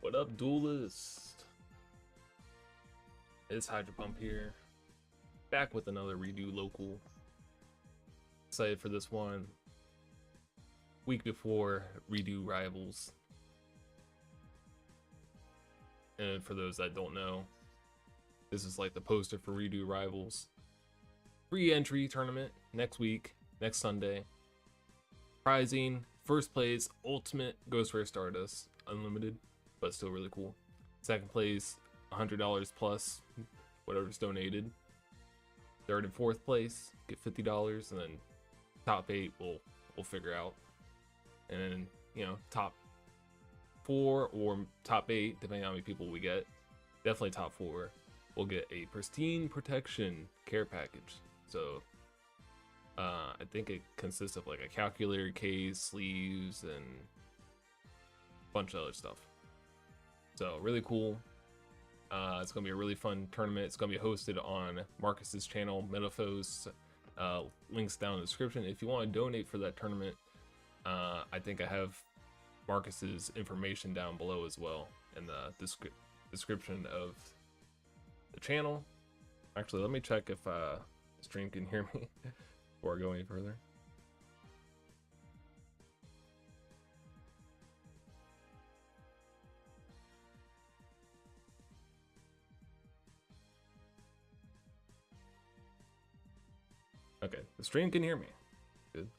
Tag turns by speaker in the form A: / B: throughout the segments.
A: What up, duelist? It's Hydro Pump here, back with another redo local. Excited for this one. Week before redo rivals. And for those that don't know, this is like the poster for redo rivals. Free entry tournament next week, next Sunday. Prizing, first place, ultimate Ghost Rare Stardust, unlimited, but still really cool. Second place, $100 plus whatever's donated. Third and fourth place get $50, and then top 8 we'll figure out. And then, you know, top 4 or top 8, depending on how many people we get, definitely top 4, we'll get a pristine protection care package. So I think it consists of like a calculator case, sleeves, and a bunch of other stuff. So really cool. It's gonna be a really fun tournament. It's gonna be hosted on Marcus's channel, Metaphos. Links down in the description. If you want to donate for that tournament, I think I have Marcus's information down below as well in the description of the channel. Actually, let me check if the stream can hear me before I go any further. Okay, the stream can hear me. Good.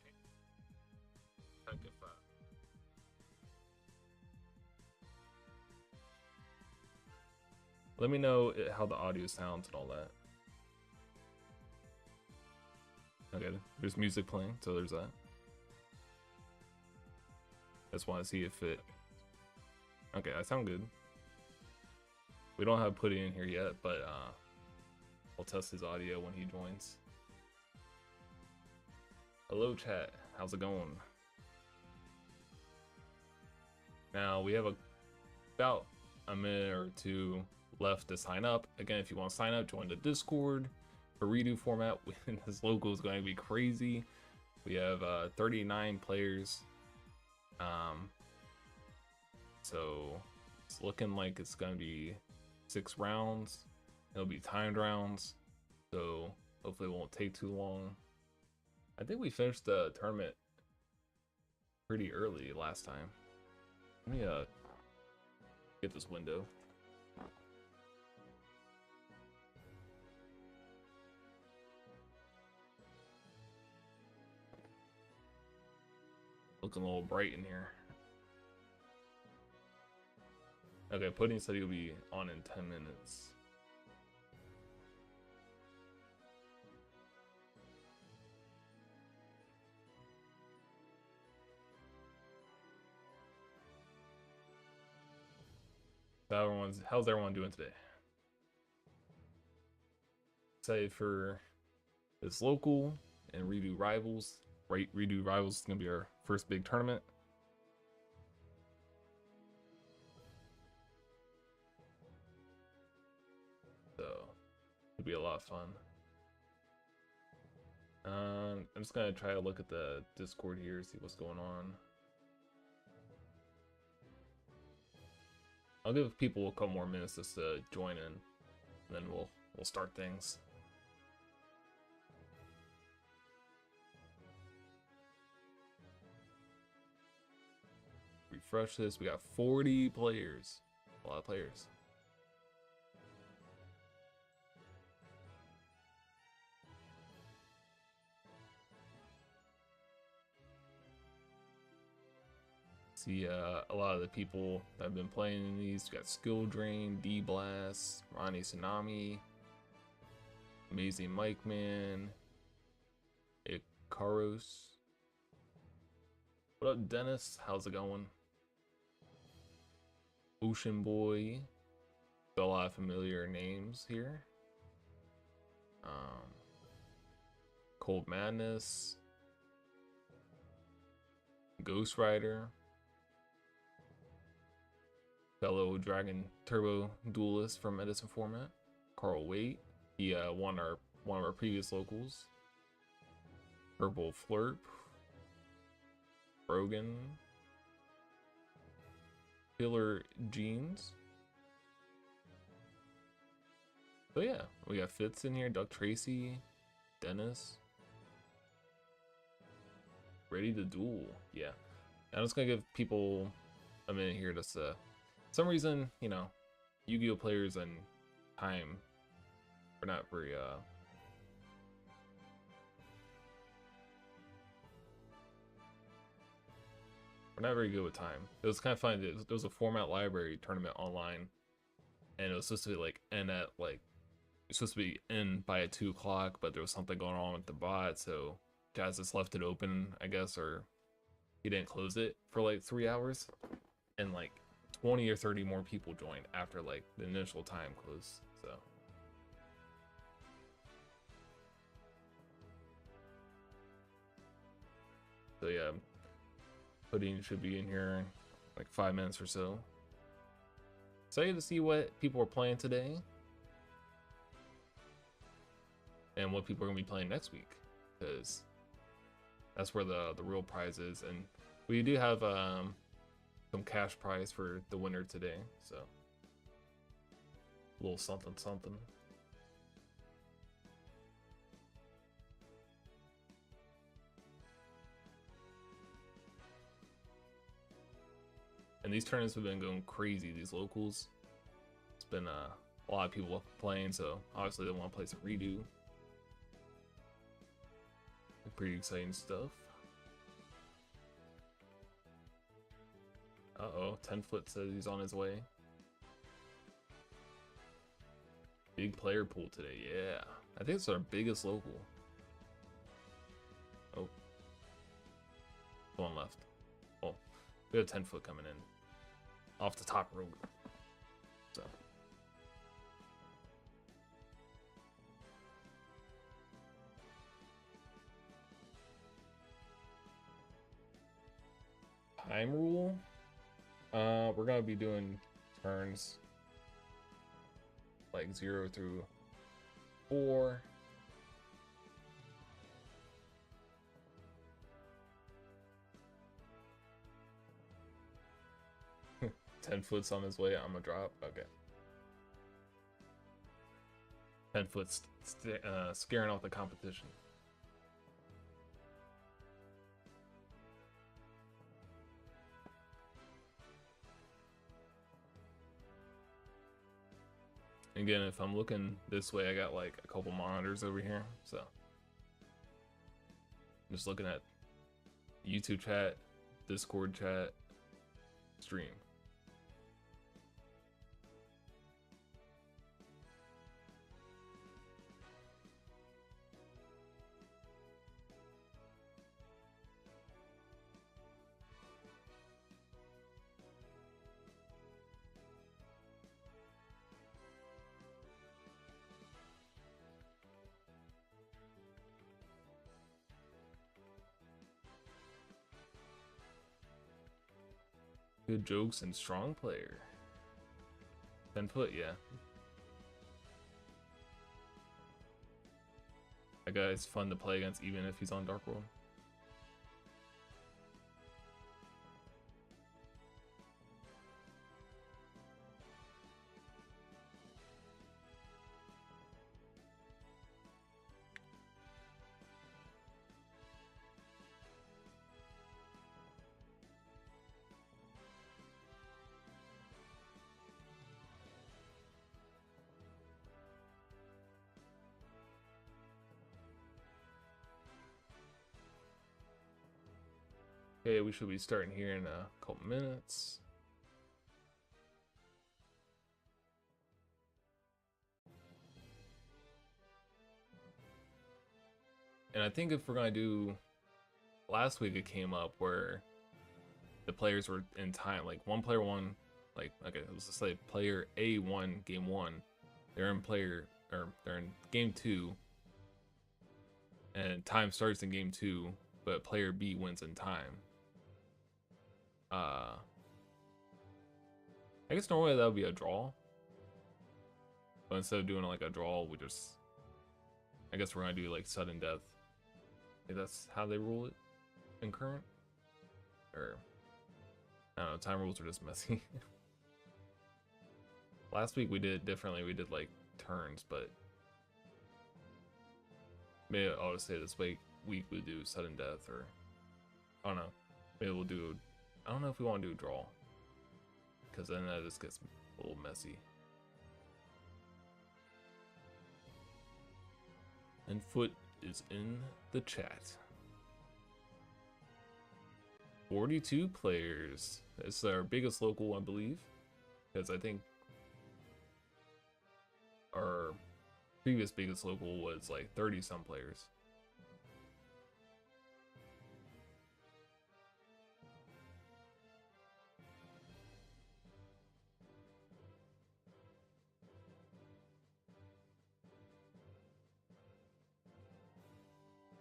A: Let me know how the audio sounds and all that. Okay, there's music playing, so there's that. Just want to see if it... Okay, I sound good. We don't have Putty in here yet, but I'll test his audio when he joins. Hello chat, how's it going? Now we have about a minute or two left to sign up. Again, if you want to sign up, join the Discord for redo format. This logo is going to be crazy. We have 39 players, so it's looking like it's going to be 6 rounds. It'll be timed rounds, so hopefully it won't take too long. I think we finished the tournament pretty early last time. Let me get this window. Looking a little bright in here. Okay, Pudding said he'll be on in 10 minutes. How's everyone doing today? Excited for this local and redo rivals. Right, redo rivals is gonna be our first big tournament. So it'll be a lot of fun. I'm just gonna try to look at the Discord here, see what's going on. I'll give people a couple more minutes just to join in, and then we'll start things. Refresh this. We got 40 players. A lot of players. See a lot of the people that have been playing in these. We got Skill Drain, D Blast, Ronnie Tsunami, Amazing Mike Man, Ikaros. What up, Dennis? How's it going? Ocean Boy. Got a lot of familiar names here. Cold Madness, Ghost Rider, fellow Dragon Turbo duelist from Edison format, Carl Waite. He won one of our previous locals. Purple Flurp, Brogan, Killer Jeans. So yeah, we got Fitz in here, Duck Tracy, Dennis. Ready to duel. Yeah. I'm just gonna give people a minute here just to, some reason, you know, Yu-Gi-Oh players and time are not very we're not very good with time. It was kind of fun. There was a format library tournament online, and it was supposed to be like end at like, it's supposed to be in by at 2 o'clock, but there was something going on with the bot, so Jazz just left it open, I guess, or he didn't close it for like 3 hours, and like 20 or 30 more people joined after like the initial time closed. So yeah, Pudding should be in here in like 5 minutes or so. Excited to see what people are playing today and what people are gonna be playing next week, because that's where the real prize is. And we do have some cash prize for the winner today, so a little something something. And these tournaments have been going crazy, these locals. It's been a lot of people playing, so obviously they want to play some redo. Pretty exciting stuff. Uh-oh, 10-foot says he's on his way. Big player pool today, yeah. I think it's our biggest local. Oh. One left. Oh, we have 10-foot coming in. Off the top road. So. Time rule? We're gonna be doing turns like 0 through 4. $10-foot's on his way. I'm gonna drop. Okay. 10-foot's scaring off the competition. Again, if I'm looking this way, I got like a couple monitors over here, so I'm just looking at YouTube chat, Discord chat, stream. Good jokes and strong player. 10-foot, yeah. That guy's fun to play against even if he's on Dark World. Okay, we should be starting here in a couple minutes. And I think if we're gonna do, last week it came up where the players were in time, like one player won, like, okay, let's just say player A won game 1, they're in game 2, and time starts in game 2, but player B wins in time. I guess normally that would be a draw, but instead of doing like a draw, we just, I guess we're gonna do like sudden death. If that's how they rule it in current, or I don't know, time rules are just messy. Last week we did it differently. We did like turns, but maybe I'll just say this week we'll do sudden death, or I don't know. Maybe we'll do, I don't know if we want to do a draw, because then that just gets a little messy. And Foot is in the chat. 42 players. It's our biggest local, I believe, because I think our previous biggest local was like 30 some players.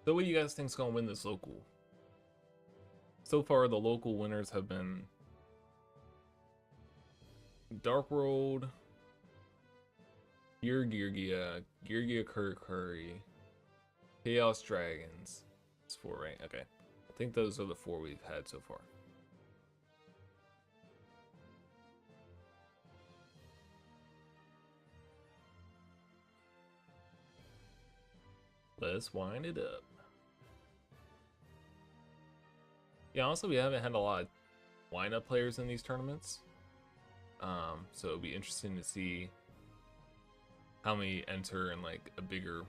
A: So what do you guys think's gonna win this local? So far, the local winners have been Dark World, Yugioh, Curry, Chaos Dragons. It's 4, right? Okay. I think those are the 4 we've had so far. Let's wind it up. Yeah, honestly, we haven't had a lot of lineup players in these tournaments. So it'll be interesting to see how many enter in like a bigger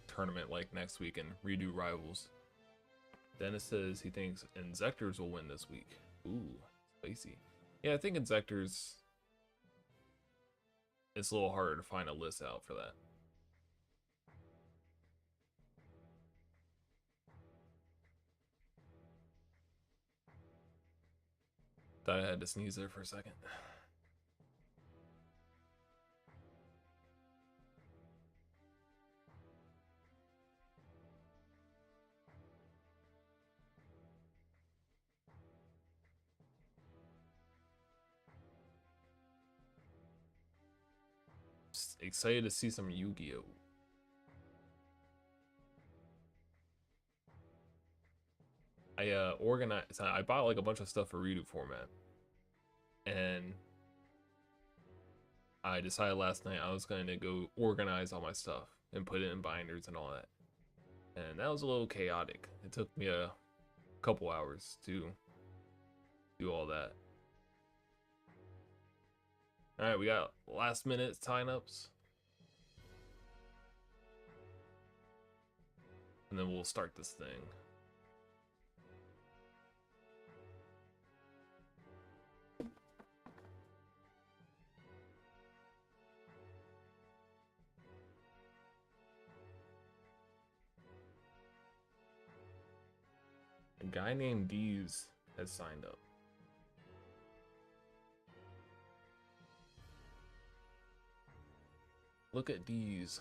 A: tournament like next week and redo rivals. Dennis says he thinks Inzectors will win this week. Ooh, spicy. Yeah, I think Inzectors, it's a little harder to find a list out for that. Thought I had to sneeze there for a second. Just excited to see some Yu-Gi-Oh! I bought like a bunch of stuff for redo format, and I decided last night I was going to go organize all my stuff and put it in binders and all that, and that was a little chaotic. It took me a couple hours to do all that. All right, we got last minute signups, and then we'll start this thing. A guy named Deez has signed up. Look at Deez.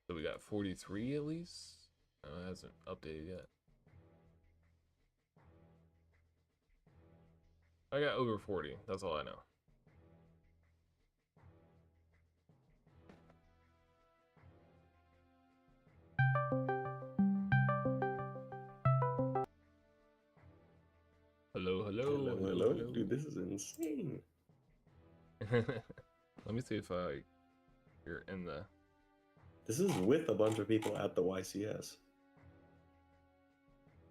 A: So we got 43 at least. Oh, it hasn't updated yet. I got over 40. That's all I know. Hello, hello,
B: hello, hello, hello. Dude, this is insane.
A: Let me see if you're in the.
B: This is with a bunch of people at the YCS.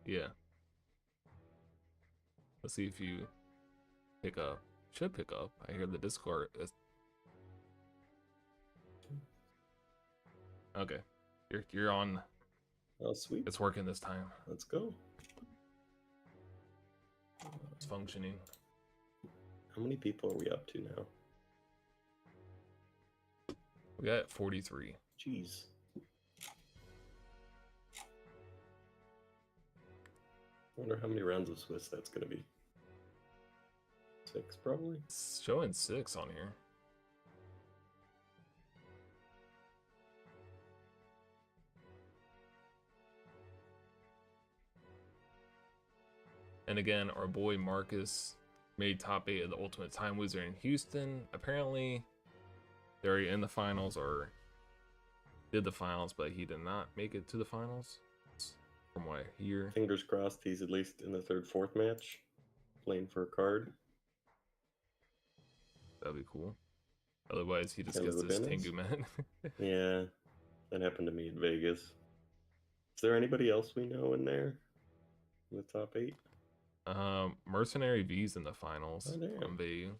A: Yeah. Let's see if you pick up. Should pick up. I hear the Discord. Okay, you're on.
B: Oh, sweet.
A: It's working this time.
B: Let's go.
A: It's functioning.
B: How many people are we up to now?
A: We got 43.
B: Jeez. I wonder how many rounds of Swiss that's gonna be. 6 probably?
A: It's showing 6 on here. And again, our boy Marcus made top 8 of the Ultimate Time Wizard in Houston. Apparently, they're already in the finals, or did the finals, but he did not make it to the finals. From what I hear.
B: Fingers crossed he's at least in the third, fourth match, playing for a card.
A: That'd be cool. Otherwise, he just
B: Hello,
A: gets this
B: Dennis.
A: Tengu man.
B: Yeah, that happened to me in Vegas. Is there anybody else we know in there? In the top 8?
A: Mercenary V's in the finals
B: Oh, damn.
A: from VU.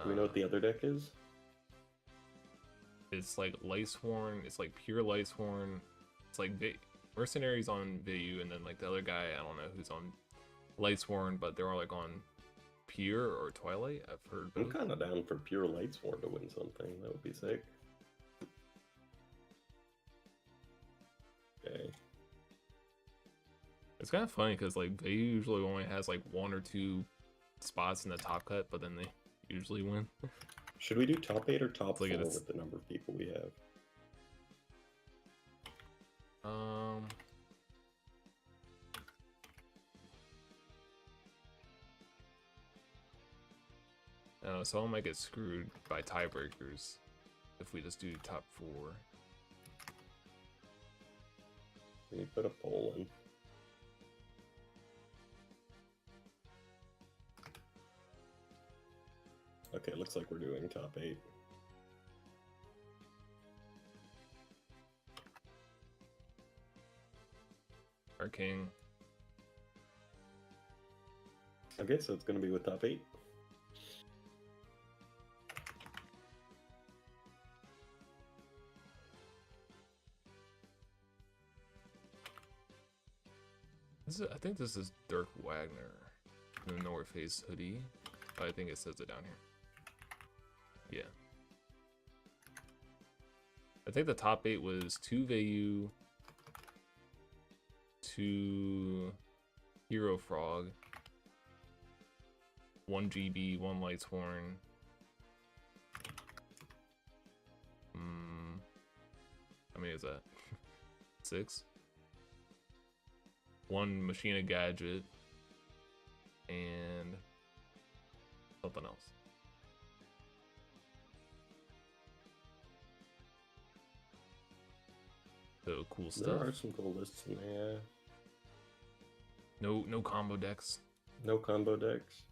B: Do we know what the other deck is?
A: It's like Lightsworn. It's like pure Lightsworn. It's like Mercenaries on VU, and then like the other guy, I don't know who's on Lightsworn, but they're all like on Pure or Twilight. I've heard both.
B: I'm kind of down for pure Lightsworn to win something. That would be sick. Okay.
A: It's kind of funny because like they usually only has like 1 or 2 spots in the top cut, but then they usually win.
B: Should we do top 8 or top
A: Like
B: 4
A: it's-
B: with the number of people we have?
A: I don't know, someone might get screwed by tiebreakers if we just do top 4.
B: Can you put a poll in? Okay, looks like we're doing top 8.
A: Our king.
B: Okay, so it's going to be with top 8.
A: I think this is Dirk Wagner in the North Face hoodie. I think it says it down here. Yeah. I think the top 8 was 2 VU, 2 Hero Frog, 1 GB, 1 Lightsworn. How many is that? 6? 1 Machina Gadget, and something else. So cool
B: There
A: stuff.
B: are some cool lists in there.
A: No combo decks.
B: No combo decks.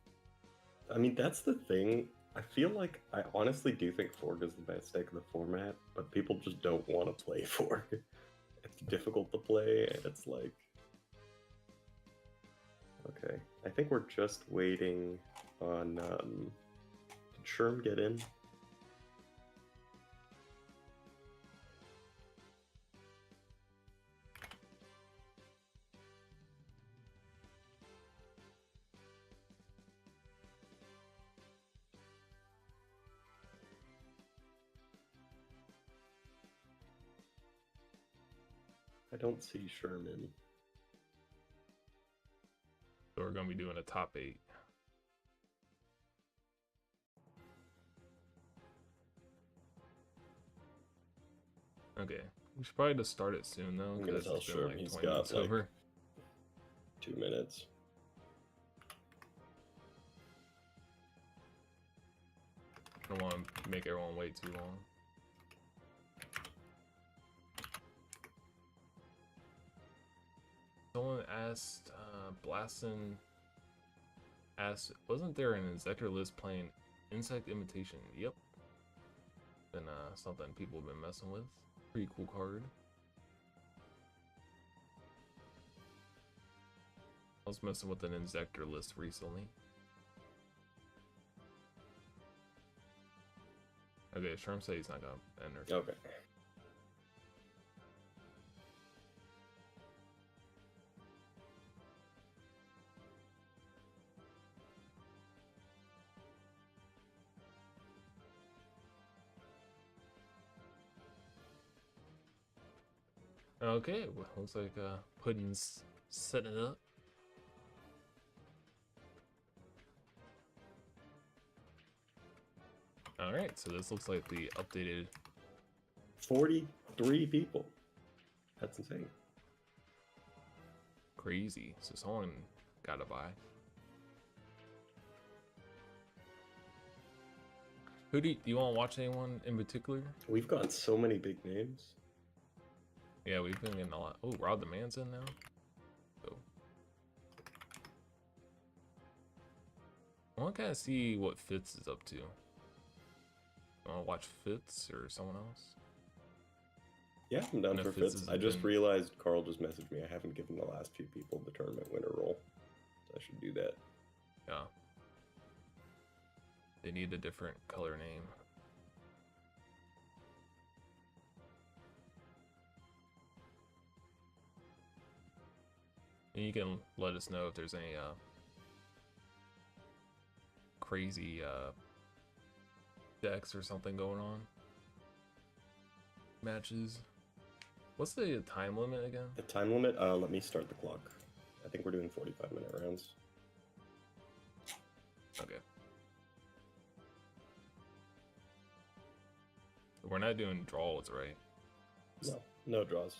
B: I mean, that's the thing. I feel like I honestly do think Forg is the best deck of the format, but people just don't want to play Forg. It's difficult to play, and it's like... Okay, I think we're just waiting on... Did Sherm get in? I don't see Sherman.
A: So we're gonna be doing a top 8. Okay, we should probably just start it soon though,
B: I'm gonna
A: because
B: tell
A: it's been
B: Sherm
A: like
B: he's
A: 20
B: got
A: minutes
B: like
A: over.
B: 2 minutes.
A: I don't want to make everyone wait too long. Someone asked, Blastin asked, wasn't there an Executor list playing Insect Imitation? Yep. Been something people have been messing with. Pretty cool card. I was messing with an Insector list recently. Okay, Sherm said he's not gonna enter.
B: Okay.
A: Okay, well, looks like Puddin's setting it up. Alright, so this looks like the updated
B: 43 people. That's insane.
A: crazy. So someone gotta buy. Who do you want to watch anyone in particular?
B: We've gotten so many big names.
A: Yeah, we've been getting a lot. Oh, Rod the Man's in now. Oh. I want to kind of see what Fitz is up to. You want to watch Fitz or someone else?
B: Yeah, I'm down
A: No,
B: for
A: Fitz
B: Fitz.
A: has
B: I just
A: been-
B: realized Carl just messaged me. I haven't given the last few people the tournament winner role. So I should do that.
A: Yeah. They need a different color name. And you can let us know if there's any crazy decks or something going on. Matches. What's the time limit again?
B: The time limit, let me start the clock. I think we're doing 45-minute rounds.
A: Okay. We're not doing draws, right?
B: No, no draws.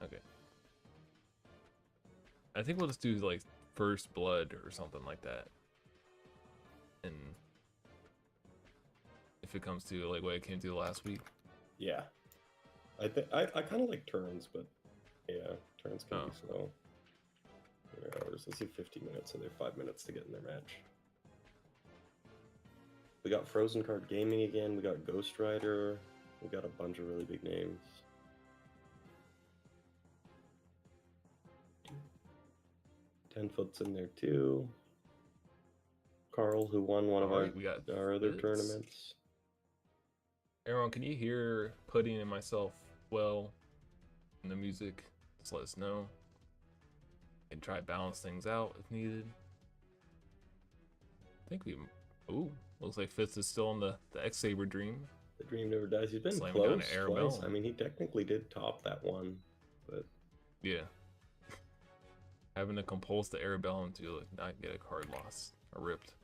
A: Okay. I think we'll just do like first blood or something like that. And if it comes to like what it came to last week.
B: Yeah. I kind of like turns, but yeah, turns can be slow. 3 hours. Let's do 50 minutes, so they have 5 minutes to get in their match. We got Frozen Card Gaming again. We got Ghost Rider. We got a bunch of really big names. Tenfoot's in there too. Carl, who won one of
A: Alright, we got
B: our other
A: Fitz.
B: tournaments.
A: Everyone, can you hear Pudding and myself well in the music? Just let us know. And try to balance things out if needed. I think we. Ooh, looks like Fitz is still on the X-Saber dream.
B: The dream never dies. He's been
A: Slamming down
B: close
A: to
B: twice.
A: Arabelle.
B: I mean, he technically did top that one, but
A: Yeah. Having to compulse the Arabelle into like, not get a card lost or ripped.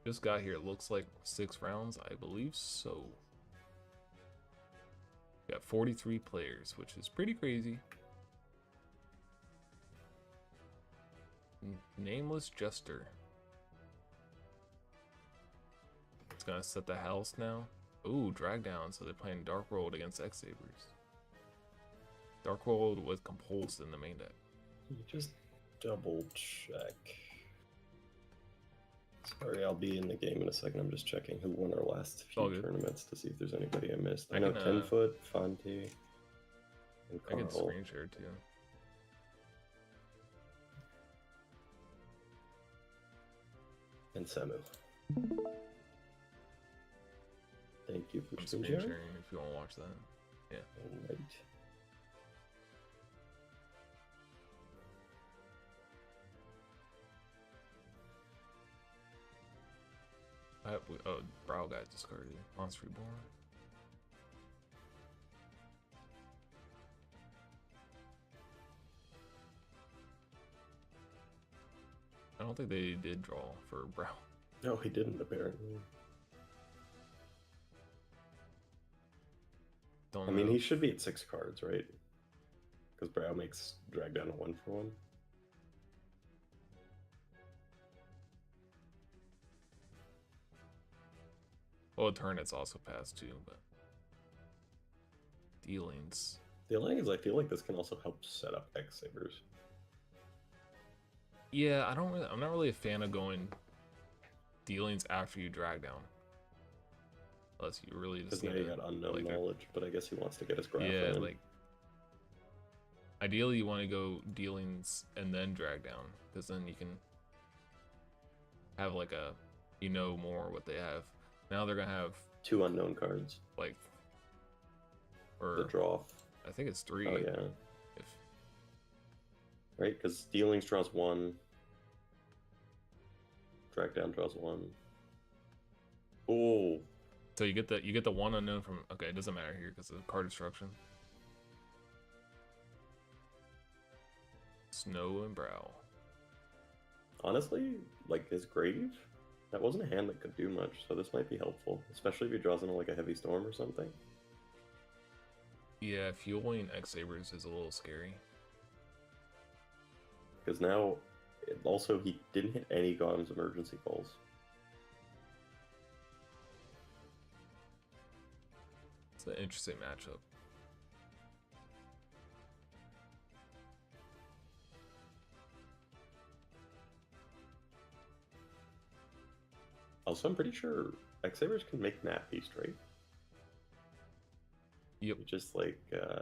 A: Just got here. It looks like 6 rounds. I believe so. We got 43 players, which is pretty crazy. Nameless Jester. It's gonna set the house now. Ooh, drag down. So they're playing Dark World against X-Sabers. Dark World was compulsed in the main deck.
B: you just double check. Sorry, I'll be in the game in a second. I'm just checking who won our last
A: All
B: few
A: good.
B: tournaments to see if there's anybody I missed. I
A: I
B: know
A: can,
B: 10-foot, Fonte, and
A: I can
B: Carl.
A: screen share too.
B: And Samu. Thank you for
A: I'm
B: screen
A: screen
B: sharing.
A: sharing if you want to watch that. Yeah.
B: Alright.
A: Oh, Brow got discarded. Monster Reborn. I don't think they did draw for Brow.
B: No, he didn't, apparently.
A: Don't
B: I mean,
A: know.
B: he should be at 6 cards, right? Because Brow makes drag down a 1-for-1.
A: Well, turn it's also passed too, but dealings.
B: The only thing is, I feel like this can also help set up X-Sabers.
A: Yeah, I'm not really a fan of going dealings after you drag down. Unless you really
B: Because
A: just
B: now
A: need
B: you
A: to,
B: got unknown
A: like,
B: knowledge, but I guess he wants to get his graph
A: yeah,
B: in.
A: like ideally you want to go dealings and then drag down, because then you can have like a, you know, more what they have. Now they're gonna have
B: 2 unknown cards.
A: like,
B: The
A: or
B: draw.
A: I think it's 3.
B: Oh, yeah.
A: If
B: Right, because dealings draws 1. Drag down draws 1. Oh,
A: so you get the 1 unknown from, okay, it doesn't matter here because of card destruction. Snow and Brow.
B: honestly, like his grave, that wasn't a hand that could do much, so this might be helpful, especially if he draws into like a heavy storm or something.
A: Yeah, fueling X-Sabers is a little scary.
B: Because now, Also, he didn't hit any Gotham's emergency calls.
A: It's an interesting matchup.
B: Also, I'm pretty sure X-Sabers can make Nat Beast, right?
A: Yep.
B: Just like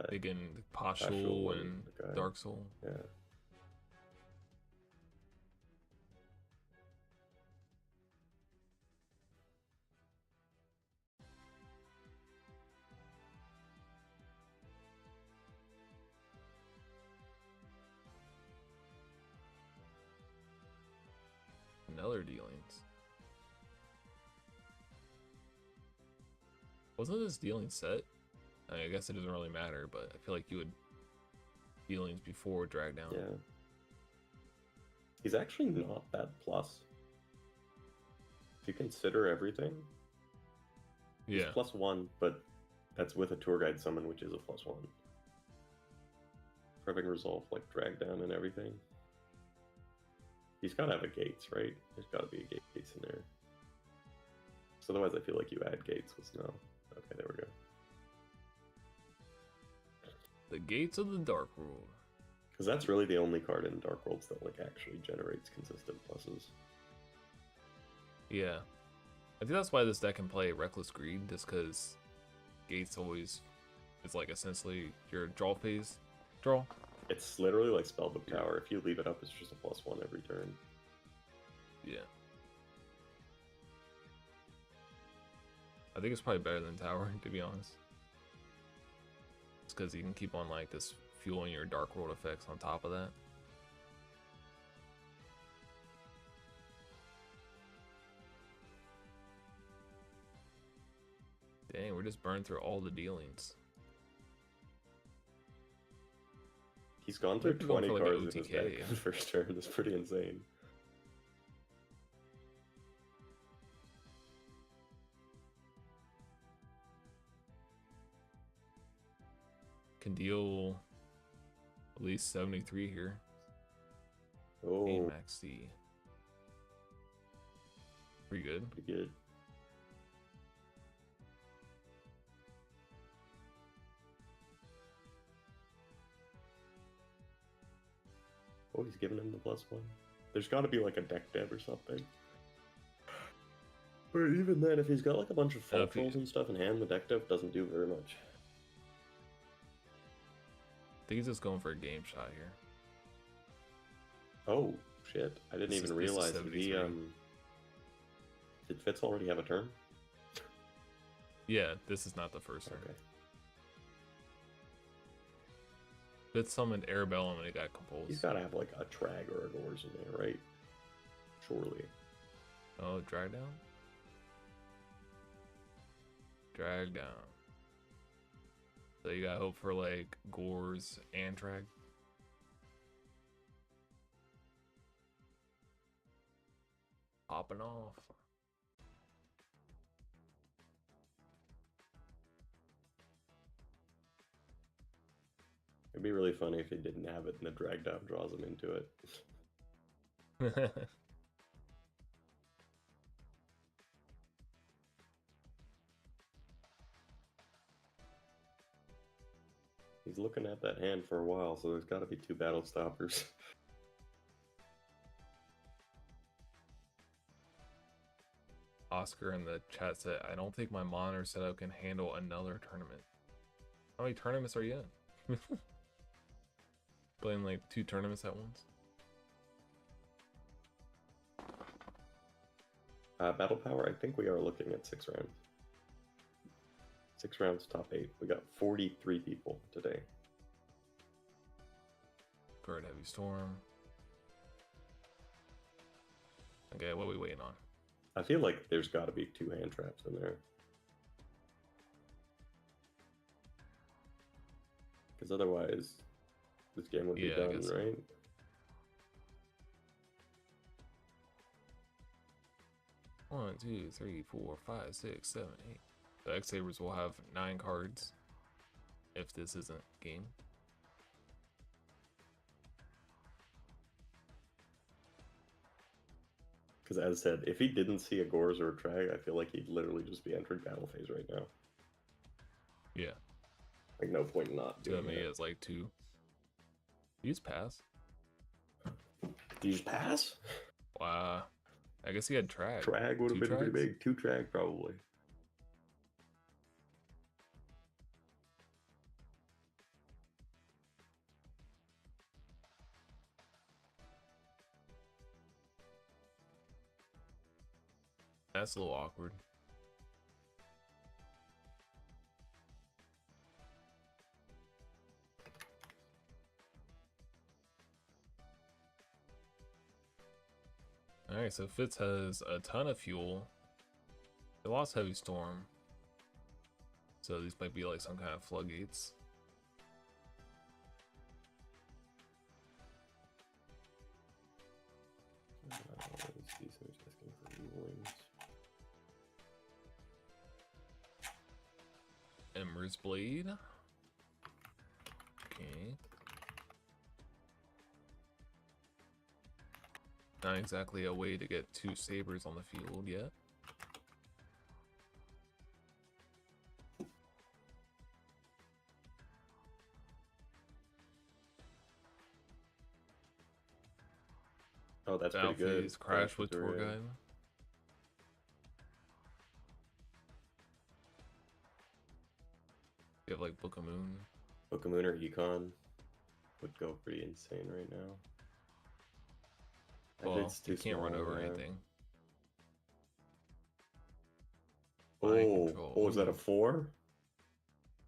A: Again, Pashul and Dark Soul.
B: Yeah.
A: Another dealings. Wasn't this dealing set? I guess it doesn't really matter, but I feel like you would dealings before drag down.
B: Yeah. He's actually not that plus. If you consider everything.
A: Yeah.
B: He's +1, but that's with a tour guide summon, which is a +1. For having resolve like drag down and everything. He's gotta have a gates, right? There's gotta be a gates in there. So otherwise I feel like you add gates with snow. Okay, there we go.
A: The Gates of the Dark World.
B: Because that's really the only card in Dark Worlds that like actually generates consistent pluses.
A: Yeah. I think that's why this deck can play Reckless Greed, just because Gates always is like essentially your draw phase draw.
B: It's literally like Spellbook Tower. If you leave it up, it's just a +1 every turn.
A: Yeah. I think it's probably better than Tower, to be honest. It's because you can keep on like this fueling your Dark World effects on top of that. Dang, we're just burned through all the dealings.
B: He's gone through 20
A: like
B: cards in his deck in the first turn. That's pretty insane.
A: Can deal at least 73 here.
B: Oh,
A: Max C. Pretty good.
B: Pretty good. Oh, he's giving him the +1. There's got to be like a deck dev or something. But even then, if he's got like a bunch of fault trolls and stuff in hand, the deck dev doesn't do very much.
A: I think he's just going for a game shot here.
B: Oh shit! I didn't even realize did Fitz already have a turn?
A: Yeah, this is not the first turn.
B: Okay.
A: Fitz summoned Arabellum and he got compulsed.
B: He's got to have like a Trag or a Gores in there, right? Surely.
A: Oh, drag down? Drag down. So you got hope for like Gores and Trag? Popping off.
B: It'd be really funny if he didn't have it and the drag down draws him into it. He's looking at that hand for a while, so there's got to be 2 battle stoppers.
A: Oscar in the chat said, I don't think my monitor setup can handle another tournament. How many tournaments are you in? Playing like 2 tournaments at once?
B: Battle power, I think we are looking at 6 rounds. 6 rounds, top 8. We got 43 people today.
A: Guard Heavy Storm. Okay, what are we waiting on?
B: I feel like there's got to be 2 hand traps in there. Because otherwise, this game would be done, right?
A: One, 2, 3, 4, 5, 6, 7, 8. The X-Sabers will have 9 cards if this isn't game.
B: Because as said, if he didn't see a Gores or a Trag, I feel like he'd literally just be entering battle phase right now.
A: Yeah.
B: Like no point in not
A: So
B: doing
A: that he
B: it.
A: has like 2. He's pass.
B: Did you just pass?
A: Wow. I guess he had Trag.
B: Trag would have
A: 2
B: been pretty
A: Trags?
B: big. 2 Trag probably.
A: That's a little awkward. Alright, so Fitz has a ton of fuel. They lost Heavy Storm. So these might be like some kind of floodgates.
B: Let's see, so he's asking for E-Wings.
A: Ember's Blade. Okay. Not exactly a way to get 2 sabers on the field yet.
B: Oh, that's pretty good.
A: Alfie's Crash with Tour Guide. You have like Book of Moon.
B: Book of Moon or Econ would go pretty insane right now.
A: Well,
B: It's too
A: you can't run
B: small,
A: over
B: yeah.
A: anything. Mind
B: Oh,
A: control.
B: oh, is that a
A: Ooh.
B: 4?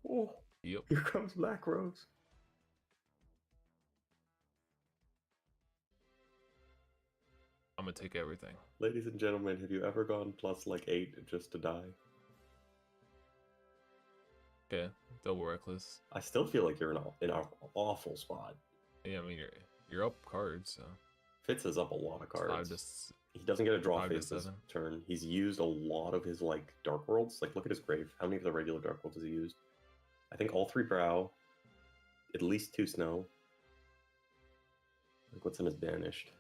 B: Oh,
A: Yep.
B: here comes Black Rose.
A: I'm gonna take everything.
B: Ladies and gentlemen, have you ever gone plus like 8 just to die?
A: Okay, double reckless.
B: I still feel like you're in an awful spot.
A: Yeah, I mean you're up cards, so
B: Fitz is up a lot of
A: it's 5
B: cards.
A: to
B: He doesn't get a draw
A: 5 to
B: phase this
A: 7.
B: turn. He's used a lot of his like Dark Worlds. Like look at his grave. How many of the regular Dark Worlds has he used? I think all 3 Brow, at least 2 Snow. Like what's in his banished?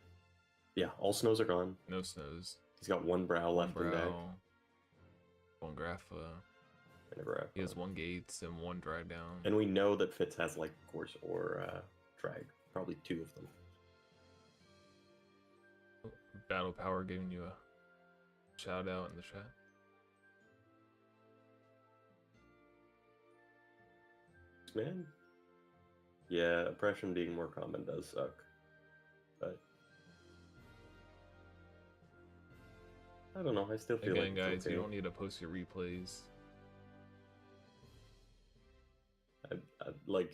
B: Yeah, all Snows are gone.
A: No snows.
B: He's got 1 Brow
A: One
B: left in deck.
A: brow. One Grapha.
B: And a Graph.
A: He has 1 Gates and 1 Dry Down.
B: And we know that Fitz has like Course or Drag. Probably 2 of them.
A: Battle Power giving you a shout out in the chat.
B: Man. Yeah, oppression being more common does suck. But I don't know, I still feel
A: Again,
B: like it's
A: guys,
B: okay.
A: you don't need to post your replays.
B: Like,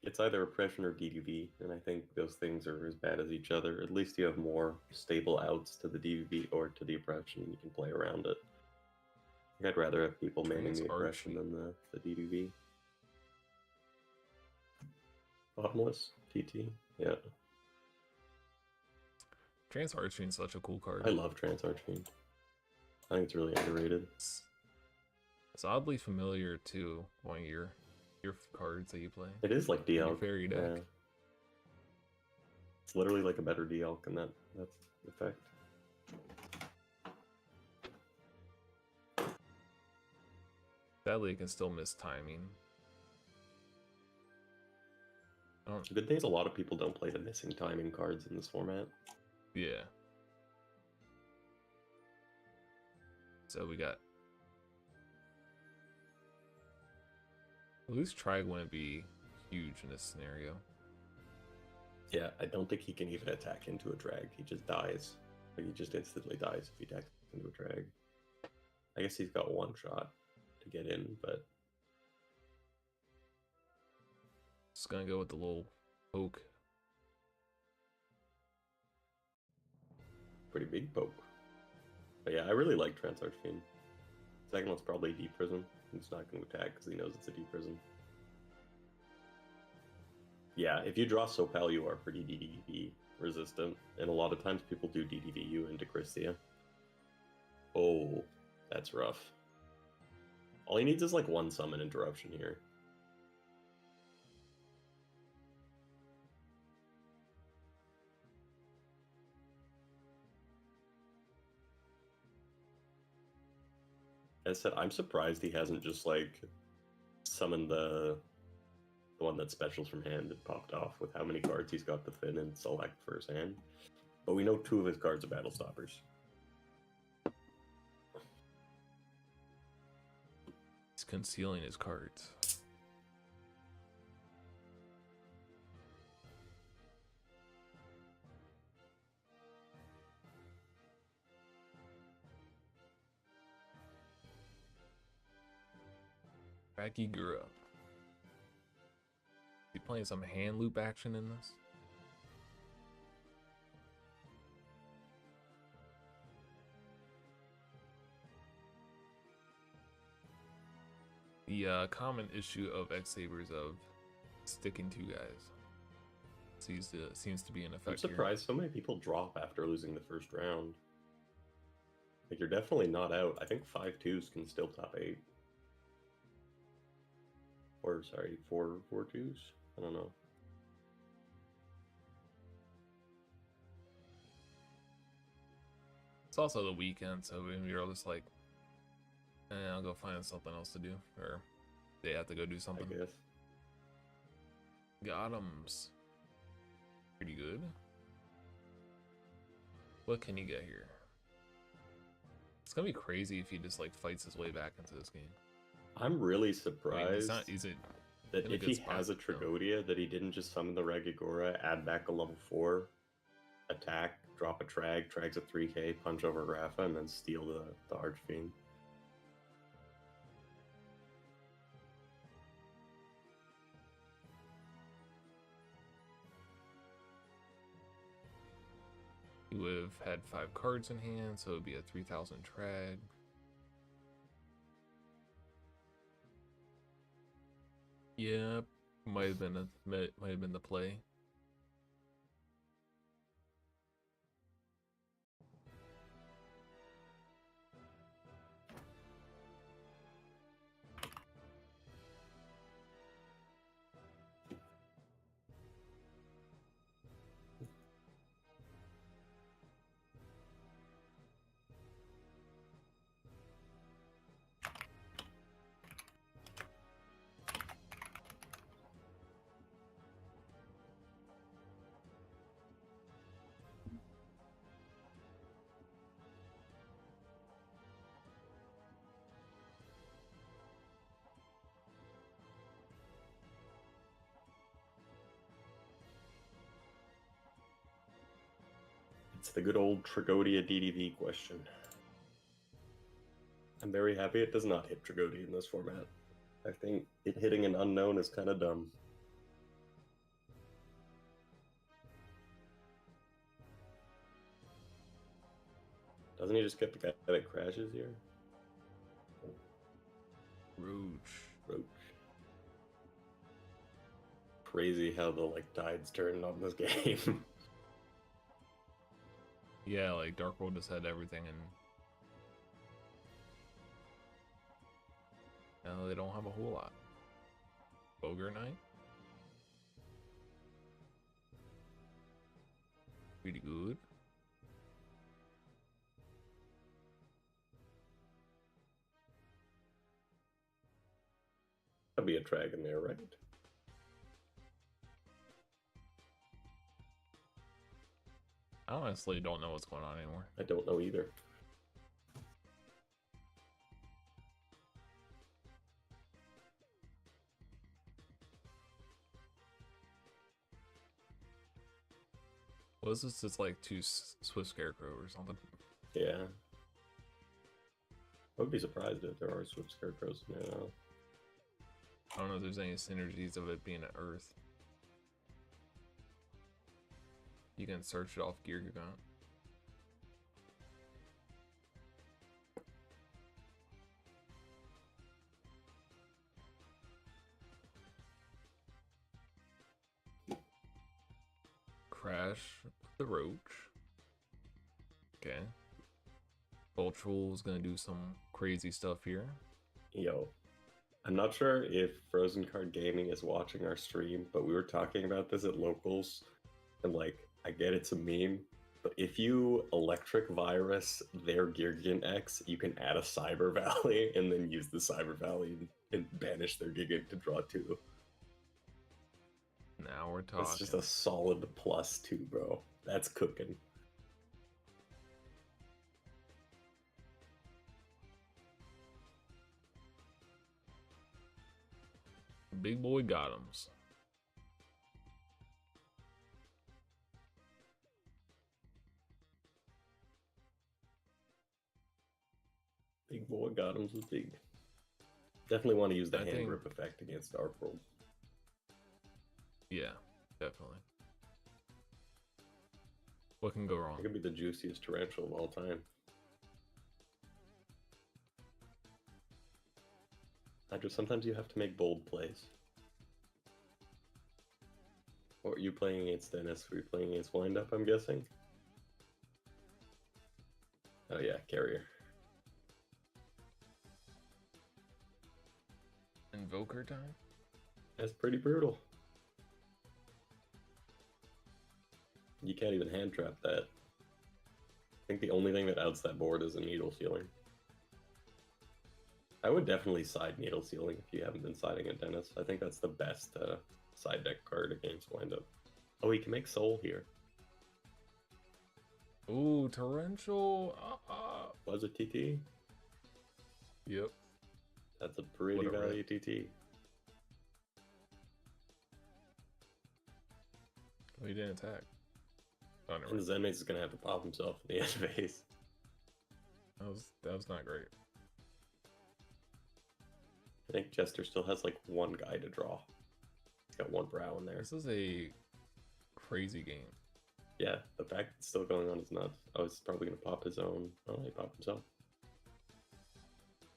B: it's either oppression or DDV, and I think those things are as bad as each other. At least you have more stable outs to the DDV or to the oppression, and you can play around it. I'd rather have people manning the oppression than the DDV. Bottomless TT, yeah.
A: Trans Archfiend's such a cool card.
B: I love Trans Archfiend. I think it's really underrated.
A: It's oddly familiar to one of your cards that you play.
B: It is like DL.
A: Fairy deck.
B: Yeah. It's literally like a better DL in that's the effect.
A: Sadly, it can still miss timing.
B: The good thing is a lot of people don't play the missing timing cards in this format.
A: Yeah. So we got... At least Trag wouldn't be huge in this scenario.
B: Yeah, I don't think he can even attack into a drag. He just dies. Like, he just instantly dies if he attacks into a drag. I guess he's got 1 shot to get in, but...
A: Just gonna go with the little poke.
B: Pretty big poke. But yeah, I really like Trans Archfiend. Second one's probably Deep Prison. He's not going to attack because he knows it's a Deep Prison. Yeah, if you draw Sopal, you are pretty DDV resistant. And a lot of times people do DDV you into Christia. Oh, that's rough. All he needs is like 1 summon interruption here. As I said, I'm surprised he hasn't just like summoned the one that specials from hand and popped off with how many cards he's got to fin and select for his hand. But we know 2 of his cards are Battle Stoppers.
A: He's concealing his cards. Raggy grew up. Is he playing some hand loop action in this? The common issue of X-Sabers of sticking to guys seems to be an effect.
B: I'm surprised so many people drop after losing the first round. Like, you're definitely not out. I think 5-2s can still top 8. Or, sorry, 4-2s? I don't know.
A: It's also the weekend, so you're just like, I'll go find something else to do. Or they have to go do something.
B: I guess.
A: Gotham's pretty good. What can you get here? It's gonna be crazy if he just like fights his way back into this game.
B: I'm really surprised
A: that
B: if he has a Tragodia, that he didn't just summon the Regigora, add back a level 4, attack, drop a Trag, Trag's a 3k, punch over Rafa, and then steal the Archfiend.
A: He would have had 5 cards in hand, so it would be a 3,000 Trag. Yeah, might have been the play.
B: It's the good old Tragodia DDV question. I'm very happy it does not hit Tragodia in this format. I think it hitting an unknown is kind of dumb. Doesn't he just get the guy that crashes here?
A: Roach.
B: Crazy how the tides turned on this game.
A: Yeah, like Dark World just had everything, and now they don't have a whole lot. Ogre Knight, pretty good.
B: There'll be a dragon there, right?
A: I honestly don't know what's going on anymore.
B: I don't know either.
A: Was this just like 2 Swift Scarecrow or something?
B: Yeah. I would be surprised if there are Swift Scarecrows now.
A: I don't know if there's any synergies of it being an Earth. You can search it off Gear Gigant. Crash the Roach. Okay. Voltrul's gonna do some crazy stuff here.
B: Yo, I'm not sure if Frozen Card Gaming is watching our stream, but we were talking about this at locals, and I get it's a meme, But if you electric virus their Gigan X, you can add a Cyber Valley and then use the Cyber Valley and banish their Gigan to draw 2.
A: Now we're talking.
B: It's just a solid +2, bro. That's cooking.
A: Big boy Gotham's.
B: Big boy Gotham's was big. Definitely want to use the
A: I
B: hand
A: think-
B: grip effect against Dark World.
A: Yeah, definitely. What can go
B: It
A: wrong?
B: could be the juiciest tarantula of all time. Sometimes you have to make bold plays. What were you playing against, Dennis? Were you playing against Windup, I'm guessing? Oh yeah, Carrier.
A: Invoker time?
B: That's pretty brutal. You can't even hand trap that. I think the only thing that outs that board is a needle sealing. I would definitely side needle sealing if you haven't been siding it, Dennis. I think that's the best side deck card against Windup. Oh, he can make Soul here.
A: Ooh, torrential.
B: Was it TT?
A: Yep.
B: That's a pretty
A: What a rip.
B: value TT.
A: Oh, he didn't attack. Oh, never
B: And
A: mind.
B: Zenmates is gonna have to pop himself in the end phase.
A: That was not great.
B: I think Jester still has like one guy to draw. He's got one brow in there.
A: This is a crazy game.
B: Yeah, the fact it's still going on is nuts. Oh, he's probably gonna pop his own. Oh, he popped himself.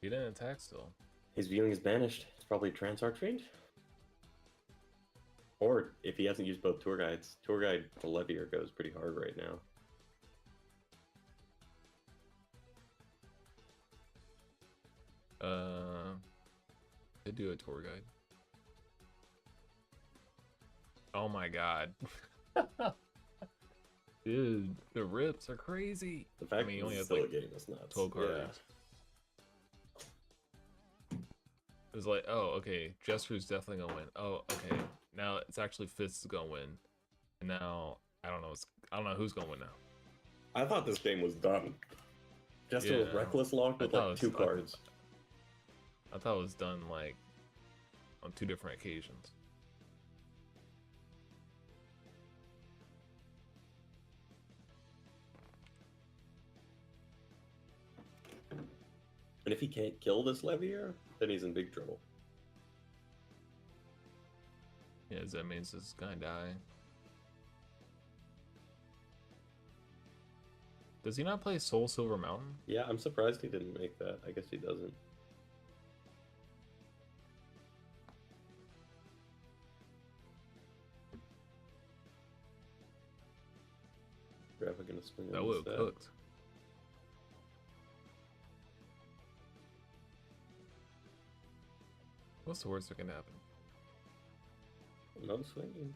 A: He didn't attack still.
B: His viewing is banished. It's probably Trans Archfiend. Or if he hasn't used both tour guides, tour guide the Levier goes pretty hard right now.
A: They do a tour guide. Oh my god. Dude, the rips are crazy.
B: The fact
A: mean, you
B: that
A: only
B: he's
A: have,
B: still
A: like,
B: getting us nuts.
A: 12 cards. It was like, oh, okay, Jester's definitely gonna win. Oh, okay, now it's actually Fist is gonna win. And now I don't know. I don't know who's gonna win now.
B: I thought this game was done. Jester was
A: Yeah.
B: reckless locked
A: I
B: with
A: thought
B: like
A: it was-
B: 2 cards.
A: I thought it was done like on 2 different occasions.
B: And if he can't kill this Levier, then he's in big trouble.
A: Yeah, that means this gonna die. Does he not play Soul Silver Mountain?
B: Yeah, I'm surprised he didn't make that. I guess he doesn't. Grappa gonna swing
A: That
B: on
A: would have
B: that.
A: cooked. What's the worst that can happen?
B: No swinging.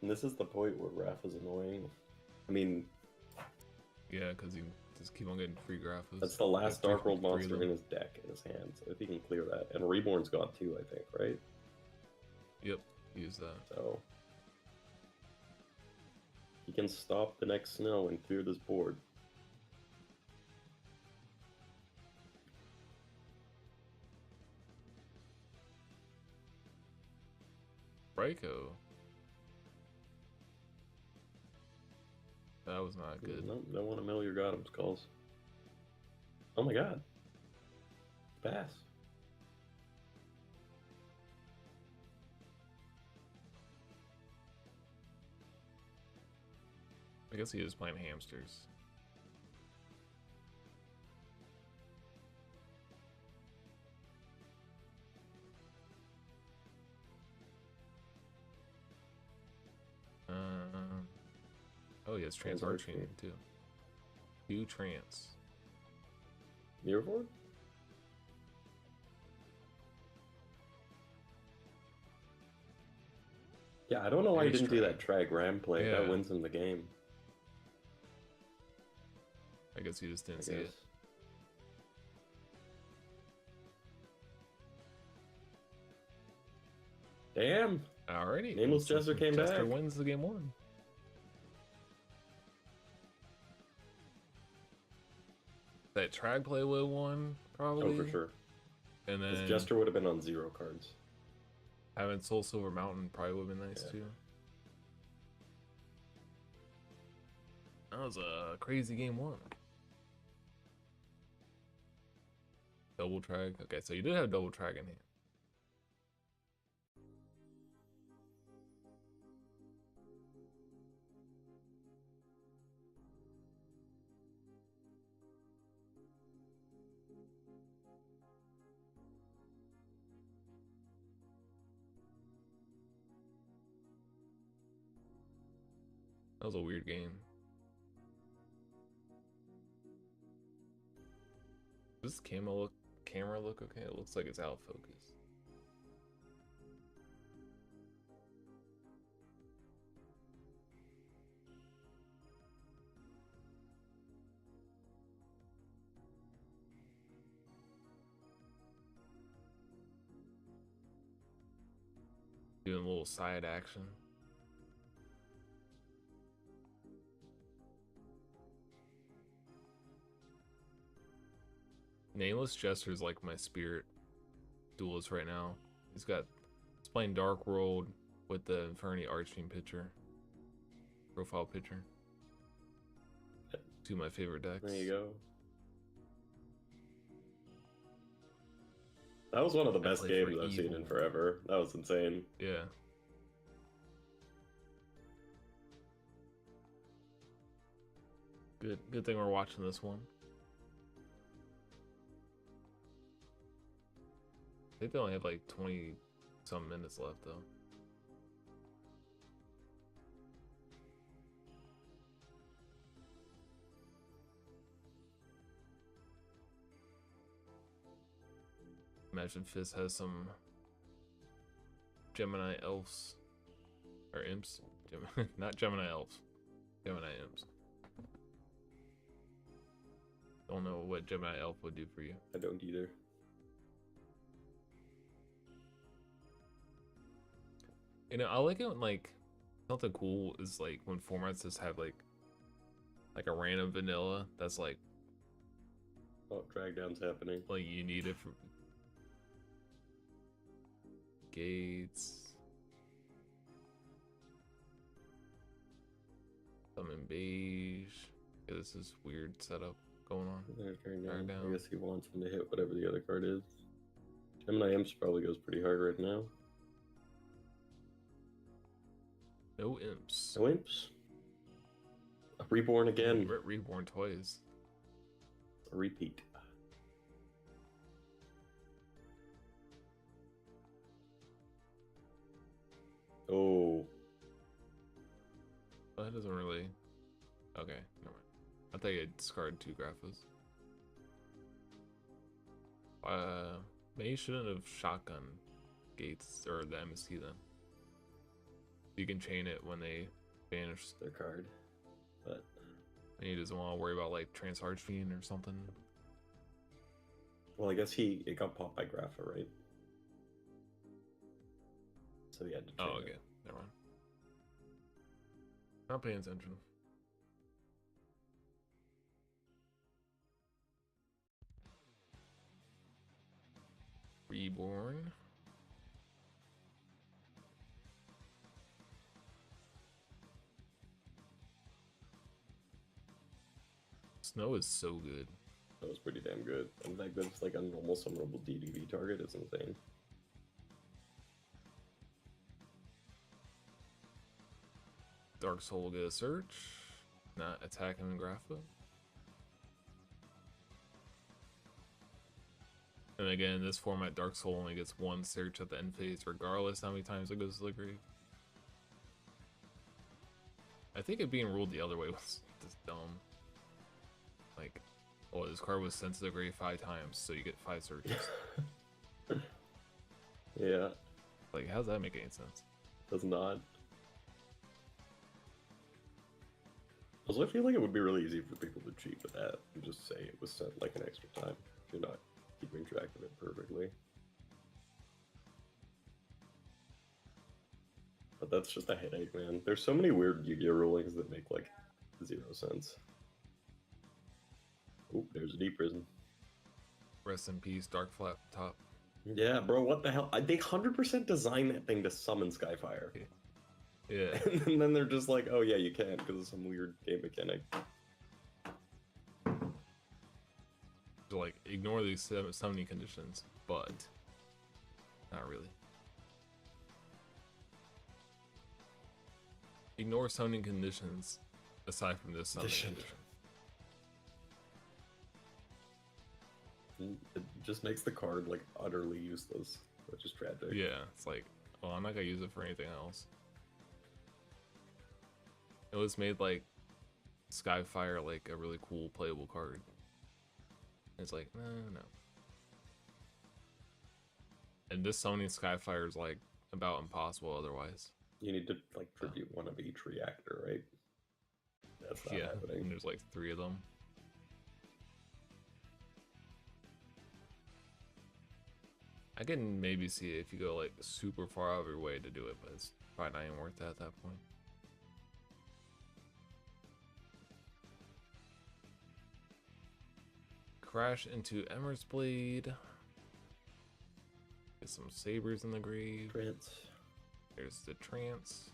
B: And this is the point where Raph is annoying. I mean,
A: Yeah, because he just keep on getting free graphics.
B: that's the last
A: Like,
B: Dark World
A: three of
B: monster
A: them.
B: in his deck, in his hand. So if he can clear that. And Reborn's gone too, I think, right?
A: Yep, use that.
B: So he can stop the next snow and clear this board.
A: Braco. That was not good.
B: Nope, don't want to mill your Gotham skulls. Oh my god. Pass.
A: I guess he is playing hamsters. Oh, yeah, it's Trans Archfiend too. You trance.
B: Mirrorboard? Yeah, I don't know why he
A: Nice
B: didn't do
A: try.
B: that drag ram play.
A: Yeah.
B: That wins him the game.
A: I guess you just
B: I
A: didn't see it.
B: guess. Damn!
A: Alrighty.
B: Nameless Jester came
A: Jester
B: back.
A: wins the game 1. That trag play would have won, probably.
B: Oh, for sure.
A: And
B: Because
A: then
B: Jester would have been on 0 cards.
A: having Soul Silver Mountain probably would have been nice too. That was a crazy game 1. Double trag. Okay, so you did have double trag in hand. That was a weird game. Does this camera look okay? It looks like it's out of focus. Doing a little side action. Nameless Jester is like my spirit duelist right now. He's playing Dark World with the Inferni Archfiend picture. Profile picture. Two of my favorite decks.
B: There you go. That was one of the best
A: played for
B: games I've seen in
A: Evil.
B: forever. That was insane.
A: Yeah. Good thing we're watching this one. I think they only have like 20 some minutes left though. Imagine Fizz has some Gemini elves or imps. Not Gemini elves. Gemini imps. Don't know what Gemini elf would do for you.
B: I don't either.
A: You know, I like it when like something cool is like when formats just have like a random vanilla that's like
B: Oh, drag down's happening.
A: you need it for gates. Some in beige. Yeah, this is weird setup going on.
B: There's drag
A: Drag
B: down.
A: down.
B: I guess he wants him to hit whatever the other card is. Gemini Imps probably goes pretty hard right now.
A: No imps.
B: No Imps? A Reborn again.
A: Reborn twice.
B: A repeat. Oh.
A: Well, that doesn't really. Okay, never mind. I thought you had discarded 2 Graphas. Maybe you shouldn't have shotgun gates or the MST then. You can chain it when they banish
B: Their card. But
A: and he doesn't want to worry about like Trans Archfiend or something.
B: well, I guess it got popped by Grapha, right? So he had to
A: Oh,
B: chain
A: okay.
B: it.
A: Never mind. Not paying attention. Reborn. Snow is so good.
B: That was pretty damn good. And that gives like a normal summonable DDV target is insane.
A: Dark Soul will get a search. Not attack him in Grapha. And again, in this format, Dark Soul only gets 1 search at the end phase, regardless how many times it goes to the grave. I think it being ruled the other way was just dumb. Like, oh, this card was sent to the grave 5 times, so you get 5 searches.
B: Yeah,
A: Like, how does that make any sense?
B: does not. Also, I feel like it would be really easy for people to cheat with that and just say it was sent like an extra time if you're not keeping track of it perfectly. But that's just a headache, man. There's so many weird Yu-Gi-Oh rulings that make like 0 sense. Oh, there's a deep prison.
A: Rest in peace, Dark Flat Top.
B: Yeah, bro, what the hell? They 100% designed that thing to summon Skyfire.
A: Yeah.
B: And then they're just like, oh yeah, you can because of some weird game mechanic.
A: Like, ignore these summoning conditions, but not really. Ignore summoning conditions aside from this summoning condition.
B: It just makes the card like utterly useless, which is tragic.
A: Yeah, it's like, well, I'm not gonna use it for anything else. It was made like Skyfire like a really cool playable card. It's like, no. And this summoning Skyfire is like about impossible otherwise.
B: You need to like tribute one of each reactor, right? That's not happening.
A: And there's like 3 of them. I can maybe see it if you go like super far out of your way to do it, but it's probably not even worth that at that point. Crash into Emmer's Blade. Get some sabers in the grave.
B: Trance.
A: There's the trance.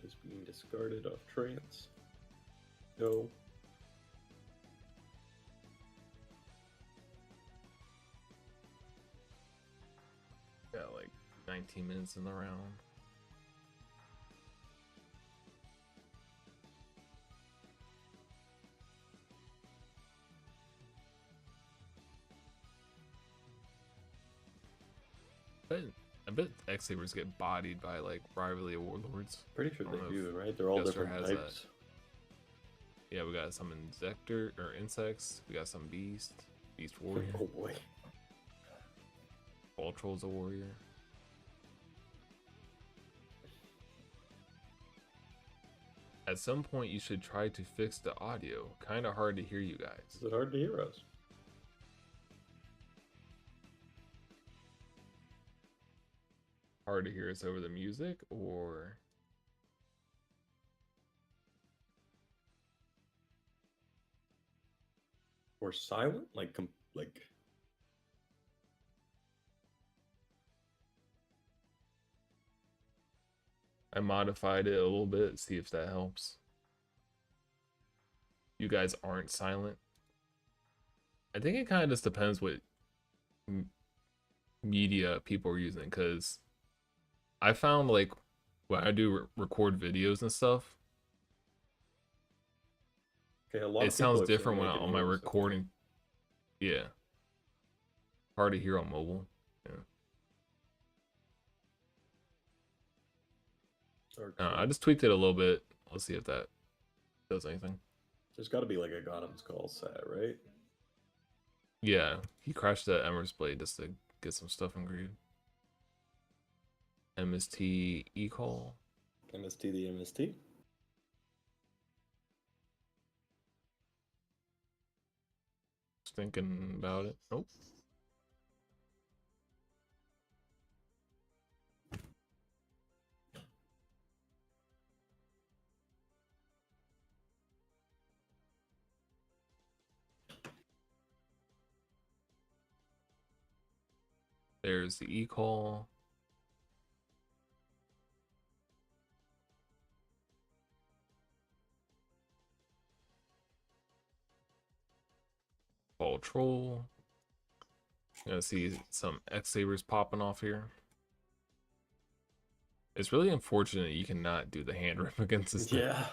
B: Is being discarded off trance. No.
A: Got like 19 minutes in the round. I bet X-Sabers get bodied by like rivalry warlords.
B: Pretty sure they do, right? They're all different types.
A: That. Yeah, we got some insector or insects. We got some beast warrior.
B: Oh boy.
A: All trolls a warrior. At some point, you should try to fix the audio. Kind of hard to hear you guys.
B: Is it hard to hear us?
A: Hard to hear us over the music, or
B: silent, like
A: I modified it a little bit, see if that helps. You guys aren't silent. I think it kind of just depends what media people are using, because I found like when I do record videos and stuff,
B: okay, a lot
A: it sounds different when on my recording. Yeah, hard to hear on mobile. Yeah, I just tweaked it a little bit. Let's see if that does anything.
B: There's got to be like a Gotham's Call set, right?
A: Yeah, he crashed the Emmer's Blade just to get some stuff engraved. MST E-Call.
B: MST the MST.
A: Just thinking about it. Nope. There's the E-Call. Ball Troll. You're gonna see some X-Sabers popping off here. It's really unfortunate you cannot do the hand rip against this thing.
B: Yeah.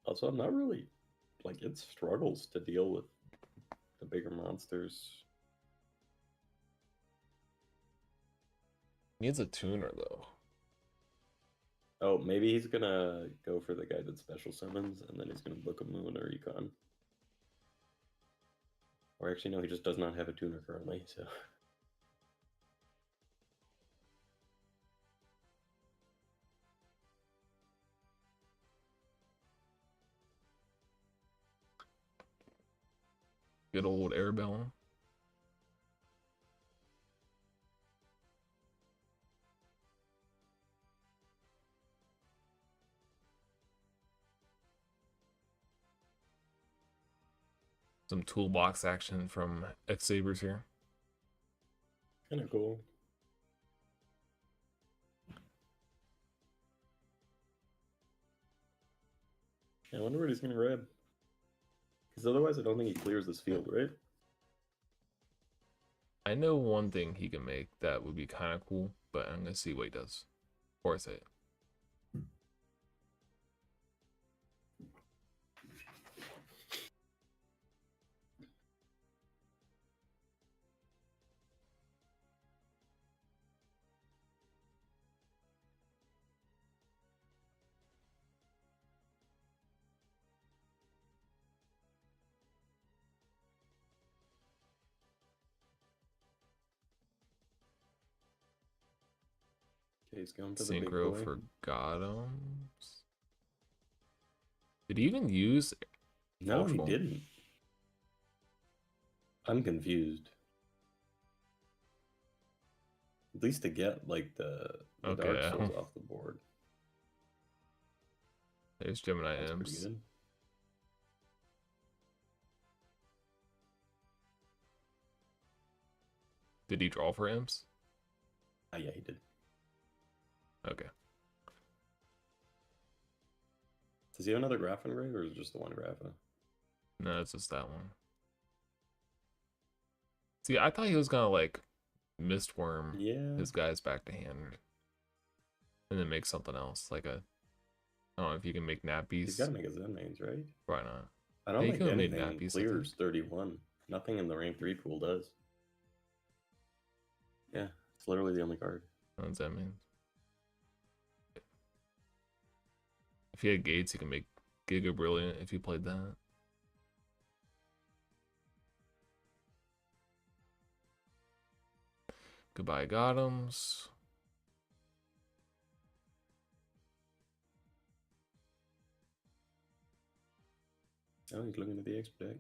B: Also, I'm not really like it struggles to deal with the bigger monsters.
A: Needs a tuner though.
B: Oh, maybe he's gonna go for the guided special summons, and then he's gonna book a Moon or Econ. Or actually, no, he just does not have a tuner currently, so.
A: Good old Airbell. Some toolbox action from X-Sabers here.
B: Kind of cool. I wonder what he's going to grab. Because otherwise, I don't think he clears this field, right?
A: I know one thing he can make that would be kind of cool, but I'm going to see what he does. Before I say it.
B: Okay, he's going for the big
A: Synchro
B: boy.
A: for Gothams. Did he even use
B: No, he
A: Ultra Ball?
B: didn't. I'm confused. At least to get, like, the
A: Okay.
B: Dark Souls off the board.
A: There's Gemini
B: That's pretty
A: M's.
B: good.
A: Did he draw for M's?
B: Yeah, he did.
A: Okay.
B: Does he have another graph engrave, or is it just the one grapha?
A: No, it's just that one. See, I thought he was gonna like Mistworm his guys back to hand and then make something else. Like a, I don't know if you can make nappies.
B: He's got to make his Zen mains, right?
A: Why not?
B: I don't
A: He
B: think
A: could have made
B: anything
A: nappies,
B: clears 31. Nothing in the rank 3 pool does. Yeah, it's literally the only card.
A: What does that mean? If he had gates, he can make Giga Brilliant if he played that. Goodbye, Gothams.
B: Oh, he's looking at the expedite.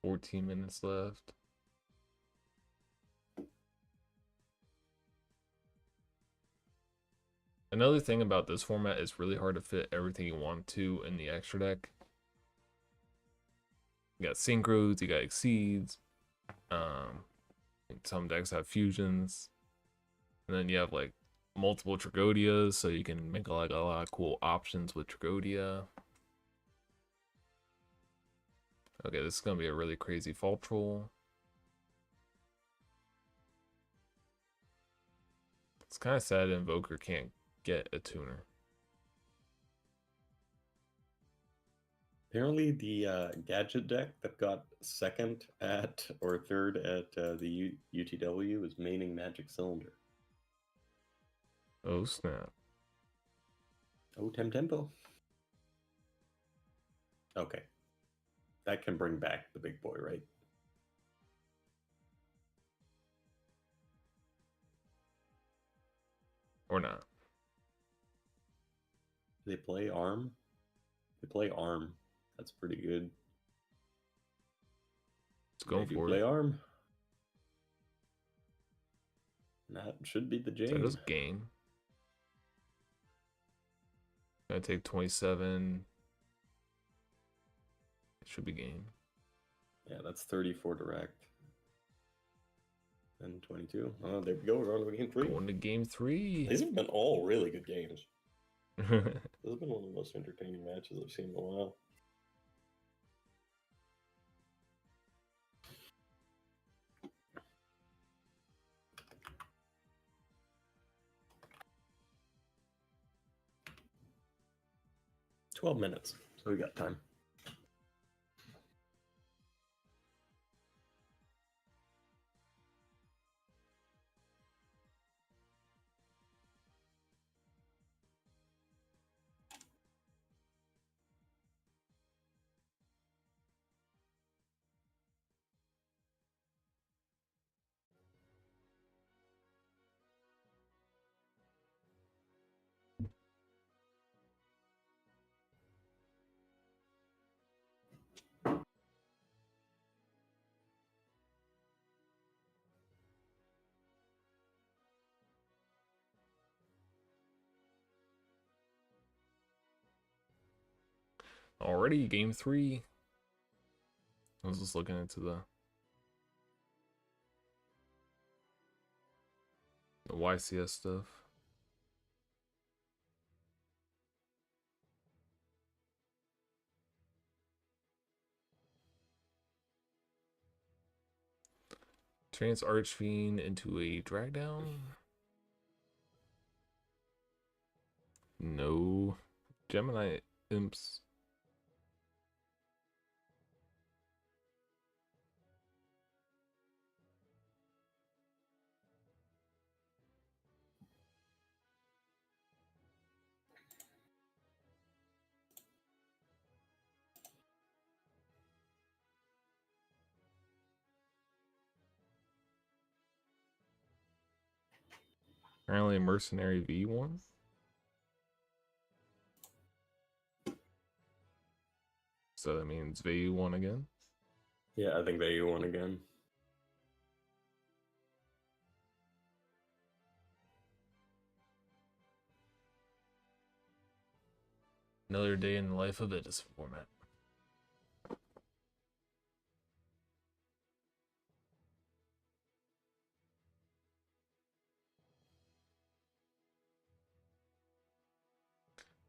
A: $14 left. Another thing about this format is really hard to fit everything you want to in the extra deck. You got synchros, you got exceeds. Some decks have fusions, and then you have like multiple Tragodias, so you can make like a lot of cool options with Tragodia. Okay, this is gonna be a really crazy fall troll. It's kind of sad Invoker can't get a tuner.
B: Apparently, the gadget deck that got second at or third at the UTW is maining Magic Cylinder.
A: Oh snap!
B: Oh, Tempo. Okay, that can bring back the big boy, right?
A: Or not?
B: They play Arm. They play Arm. That's pretty good.
A: Let's go for
B: play
A: it.
B: Arm. That should be the
A: So
B: Jane.
A: just game. Gonna take 27. It should be game.
B: Yeah, that's 34 direct. And 22. Oh, there we go. We're on to game 3.
A: Going to game 3.
B: These have been all really good games. This has been one of the most entertaining matches I've seen in a while. $12 so we got time.
A: Already game 3. I was just looking into the YCS stuff. Trans Archfiend into a drag down. No. Gemini Imps. Apparently Mercenary V1. So that means V1 again.
B: Yeah, I think they won again.
A: Another day in the life of it is format.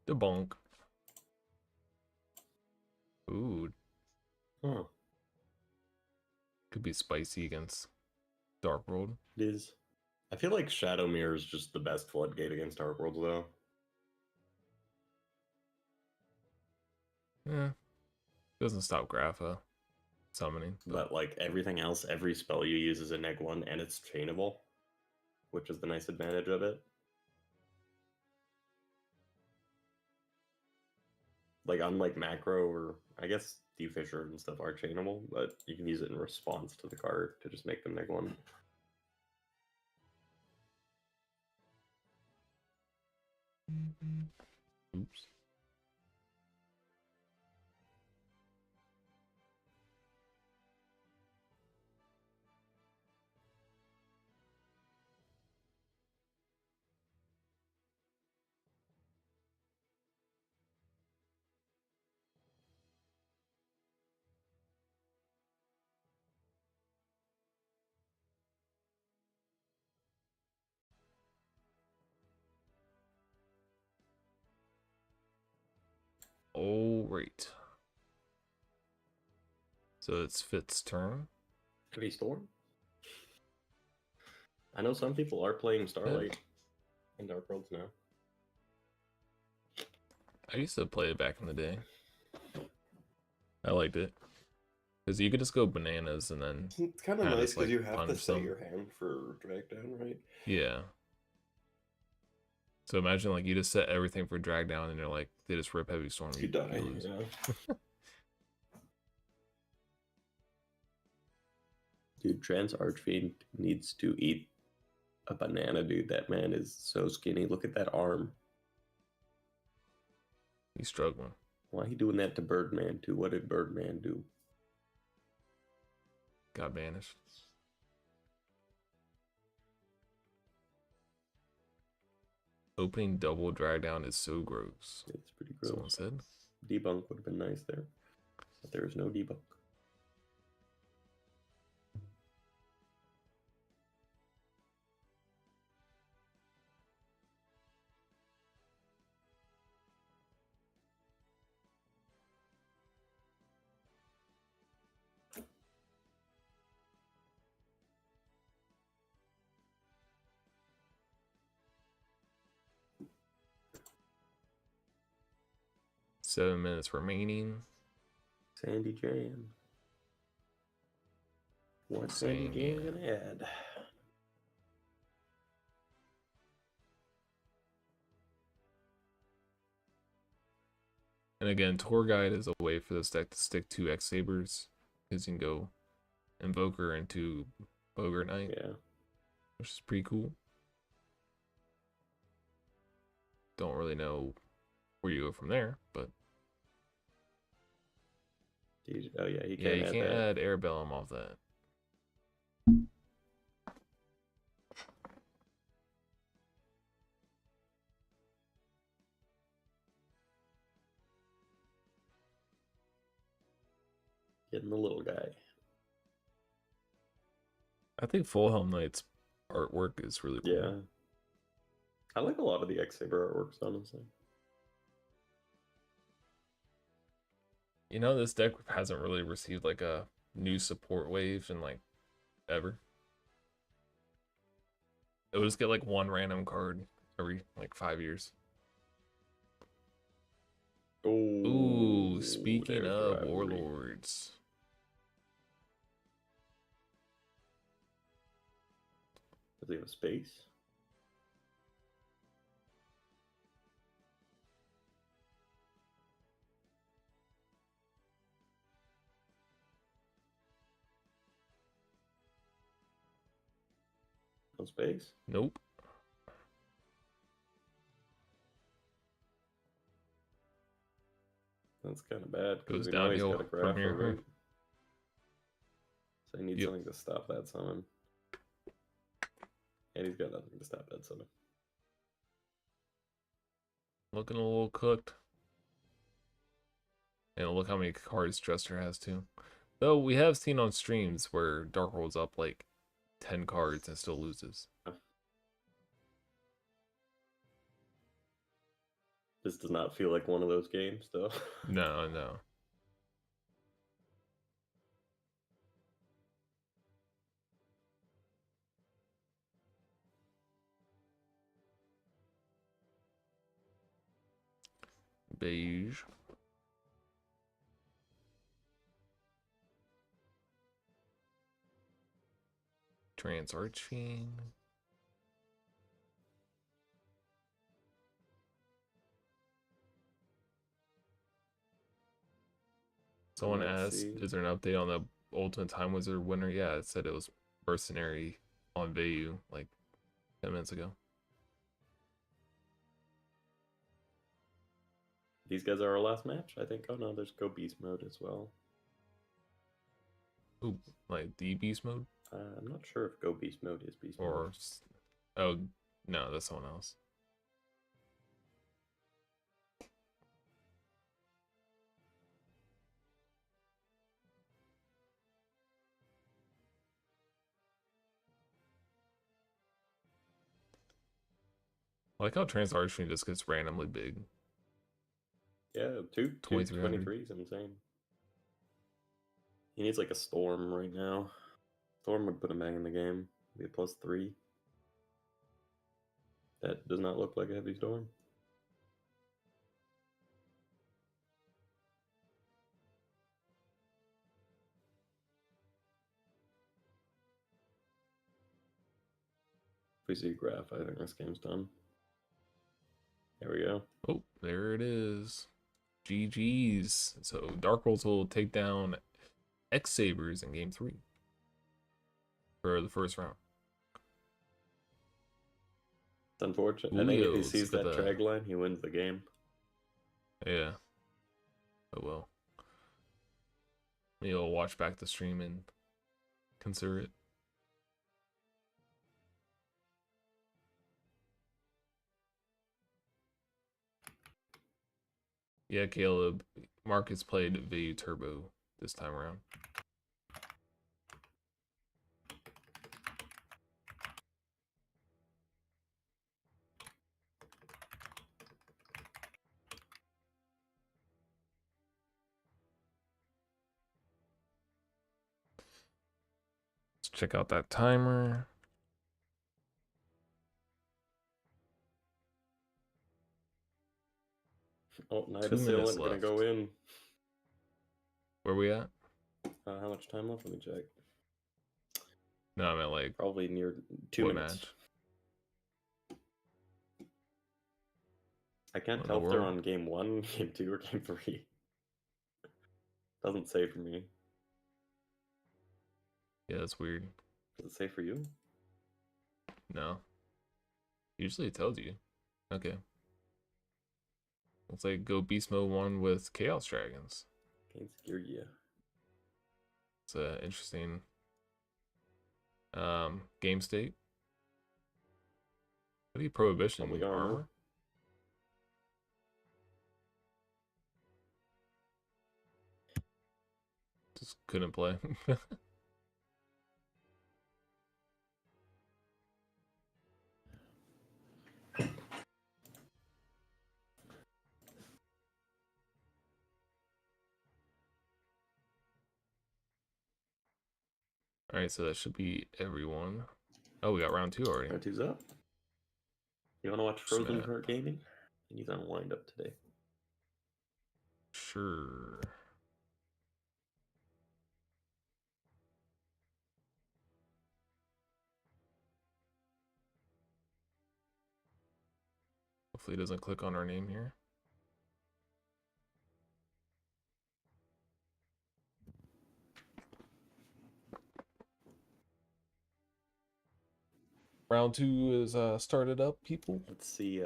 A: Debunk. Ooh.
B: Huh.
A: Could be spicy against Dark World.
B: It is. I feel like Shadow Mirror is just the best floodgate against Dark Worlds, though.
A: Yeah. Doesn't stop Grapha summoning.
B: But like everything else, every spell you use is a -1 and it's chainable, which is the nice advantage of it. Like unlike Macro or I guess Defisher and stuff are chainable, but you can use it in response to the card to just make them -1.
A: Oops. All right. So it's Fit's turn.
B: Heavy Storm? I know some people are playing Starlight in Dark Worlds now.
A: I used to play it back in the day. I liked it. Because you could just go bananas and then...
B: It's kind of
A: Yeah,
B: nice
A: just,
B: because
A: like,
B: you have to
A: punch
B: set
A: them.
B: your hand for drag down, right?
A: Yeah. So imagine like you just set everything for drag down and you're like, they just rip Heavy Storm.
B: You die,
A: lose.
B: yeah. Dude, Trans Archfiend needs to eat a banana, dude. That man is so skinny. Look at that arm.
A: He's struggling.
B: Why he doing that to Birdman too? What did Birdman do?
A: Got banished. Opening double drag down is so gross.
B: It's pretty gross.
A: Someone said.
B: Debunk would have been nice there, but there is no debunk.
A: Seven minutes remaining.
B: Sandy Jam. What's Sandy Jam gonna add?
A: And again, Tour Guide is a way for this deck to stick to X-Sabers. Because you can go Invoker into Bogart Knight.
B: Yeah.
A: Which is pretty cool. Don't really know where you go from there, but...
B: Oh yeah, you
A: can't add Airbellum off that.
B: Getting the little guy.
A: I think Full Helm Knight's artwork is really cool.
B: Yeah. I like a lot of the X-Saber artworks, honestly.
A: You know, this deck hasn't really received like a new support wave in like ever. It would just get like one random card every like 5 years. Ooh, speaking of warlords.
B: Does he have space? No space?
A: Nope.
B: That's kind of bad because
A: Goes
B: we know he's
A: downhill
B: got a
A: from here,
B: grapher,
A: huh?
B: right? So he needs something to stop that summon. And he's got nothing to stop that summon.
A: Looking a little cooked. And look how many cards Jester has too. Though we have seen on streams where Dark rolls up like 10 cards and still loses.
B: This does not feel like one of those games, though.
A: No, no. Beige. Trans Archfiend. Someone asked, is there an update on the Ultimate Time Wizard winner? Yeah, it said it was Mercenary on Vayu like 10 minutes ago.
B: These guys are our last match, I think. Oh no, there's Go Beast mode as well.
A: Ooh, like the Beast mode?
B: I'm not sure if Go Beast mode is Beast
A: or
B: mode.
A: Oh no, that's someone else. I like how Trans Archfiend just gets randomly big.
B: Yeah, 23 is insane. He needs like a Storm right now. Storm would put him back in the game. Be a +3. That does not look like a heavy Storm. If we see a graph, I think this game's done. There we go.
A: Oh, there it is. GG's. So Dark Rolls will take down X-Sabers in game 3 for the first round.
B: It's unfortunate. I think if he sees that drag line, he wins the game.
A: Yeah. Oh well. Maybe I'll watch back the stream and consider it. Yeah, Caleb. Marcus played Vayu Turbo this time around. Let's check out that timer.
B: Oh, Night Assailant gonna go in.
A: Where we at?
B: How much time left? Let me check.
A: No, I meant like
B: probably near 2 minutes. Match? I can't tell if they're on game 1, game 2, or game 3. Doesn't say for me.
A: Yeah, that's weird.
B: Does it say for you?
A: No. Usually it tells you. Okay. Let's like go Beast Mode 1 with Chaos Dragons.
B: Against Yugioh.
A: It's interesting game state. What do you Prohibition?
B: Probably armor.
A: just couldn't play. All right, so that should be everyone. Oh, we got round 2 already.
B: Round 2's up. You want to watch Frozen
A: Snap.
B: Cart Gaming? And he's on wind up today.
A: Sure. Hopefully it doesn't click on our name here. Round 2 is started up, people.
B: Let's see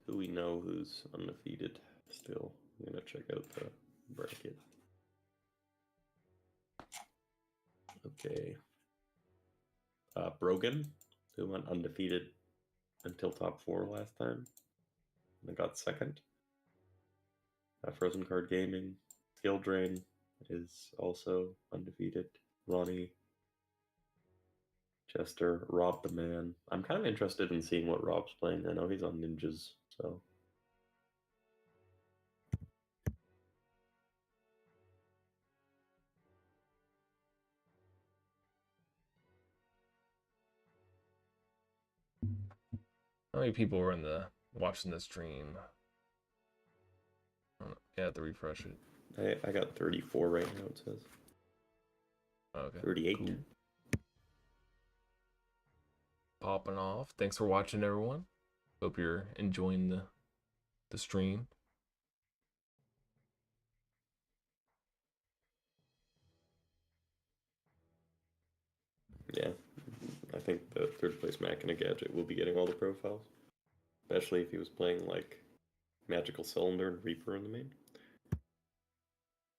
B: who we know who's undefeated still. I'm gonna check out the bracket. Okay. Brogan, who went undefeated until top 4 last time. And got second. Frozen Card Gaming. Skill Drain is also undefeated. Ronnie. Chester. Rob the Man. I'm kind of interested in seeing what Rob's playing. I know he's on Ninjas, so.
A: How many people were watching the stream? Yeah, I have to refresh it.
B: I got 34 right now, it says.
A: Okay.
B: 38.
A: Cool. Popping off. Thanks for watching, everyone. Hope you're enjoying the stream.
B: Yeah, I think the 3rd place Mac and a Gadget will be getting all the profiles. Especially if he was playing like Magical Cylinder and Reaper in the main.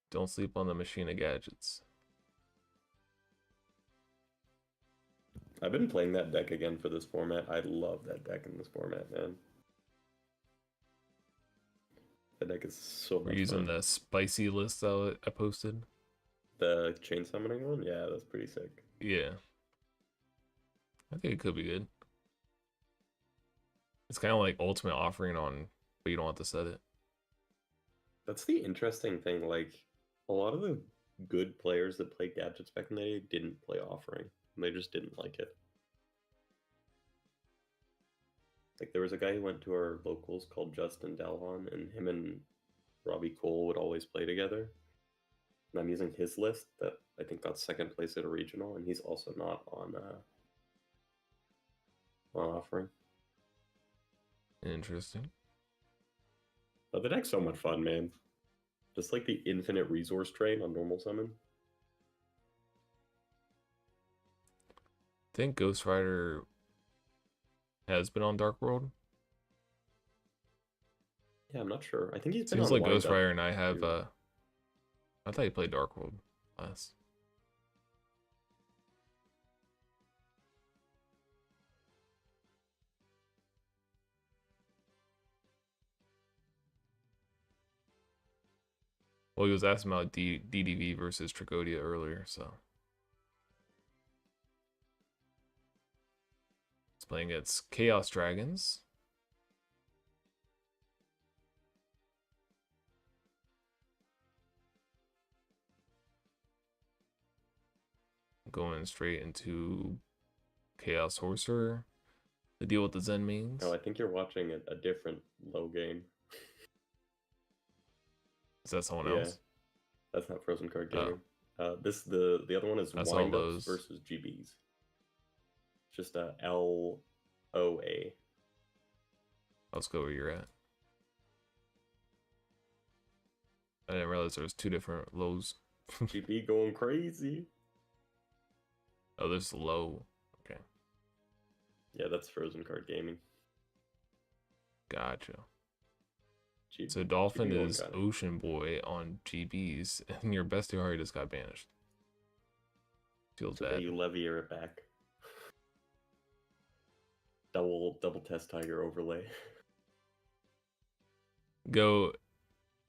A: Don't sleep on the machine of gadgets.
B: I've been playing that deck again for this format. I love that deck in this format, man. That deck is so much
A: We're using
B: fun.
A: the spicy list that I posted.
B: The chain summoning one? Yeah, that's pretty sick.
A: Yeah. I think it could be good. It's kind of like Ultimate Offering but you don't have to set it.
B: That's the interesting thing. Like, a lot of the good players that played Gadgets back in the day didn't play Offering. And they just didn't like it. Like, there was a guy who went to our locals called Justin Dalhon, and him and Robbie Cole would always play together. And I'm using his list that I think got 2nd place at a regional, and he's also not on Offering.
A: Interesting.
B: But the deck's so much fun, man. Just like the infinite resource train on normal summon.
A: I think Ghost Rider has been on Dark World.
B: Yeah, I'm not sure. I think he's been
A: Seems
B: on
A: like Ghost
B: Wind Up,
A: Rider and I have
B: too.
A: I thought he played Dark World last. Well, he was asking about DDV versus Trigodia earlier, so. It's playing against Chaos Dragons. Going straight into Chaos Sorcerer to deal with the Zen mains.
B: Oh, I think you're watching a different low game.
A: Is that someone else?
B: That's not Frozen Card Gaming. The other one is
A: That's
B: Wind
A: all
B: Ups versus GBs. Just LOA.
A: Let's go where you're at. I didn't realize there was 2 different lows.
B: GB going crazy.
A: Oh, there's low. Okay.
B: Yeah, that's Frozen Card Gaming.
A: Gotcha. So Dolphin
B: GB
A: is Ocean Boy on GBs, and your best Bestiary just got banished. Feels
B: so
A: bad.
B: You Levier it back. Double Test Tiger overlay.
A: Go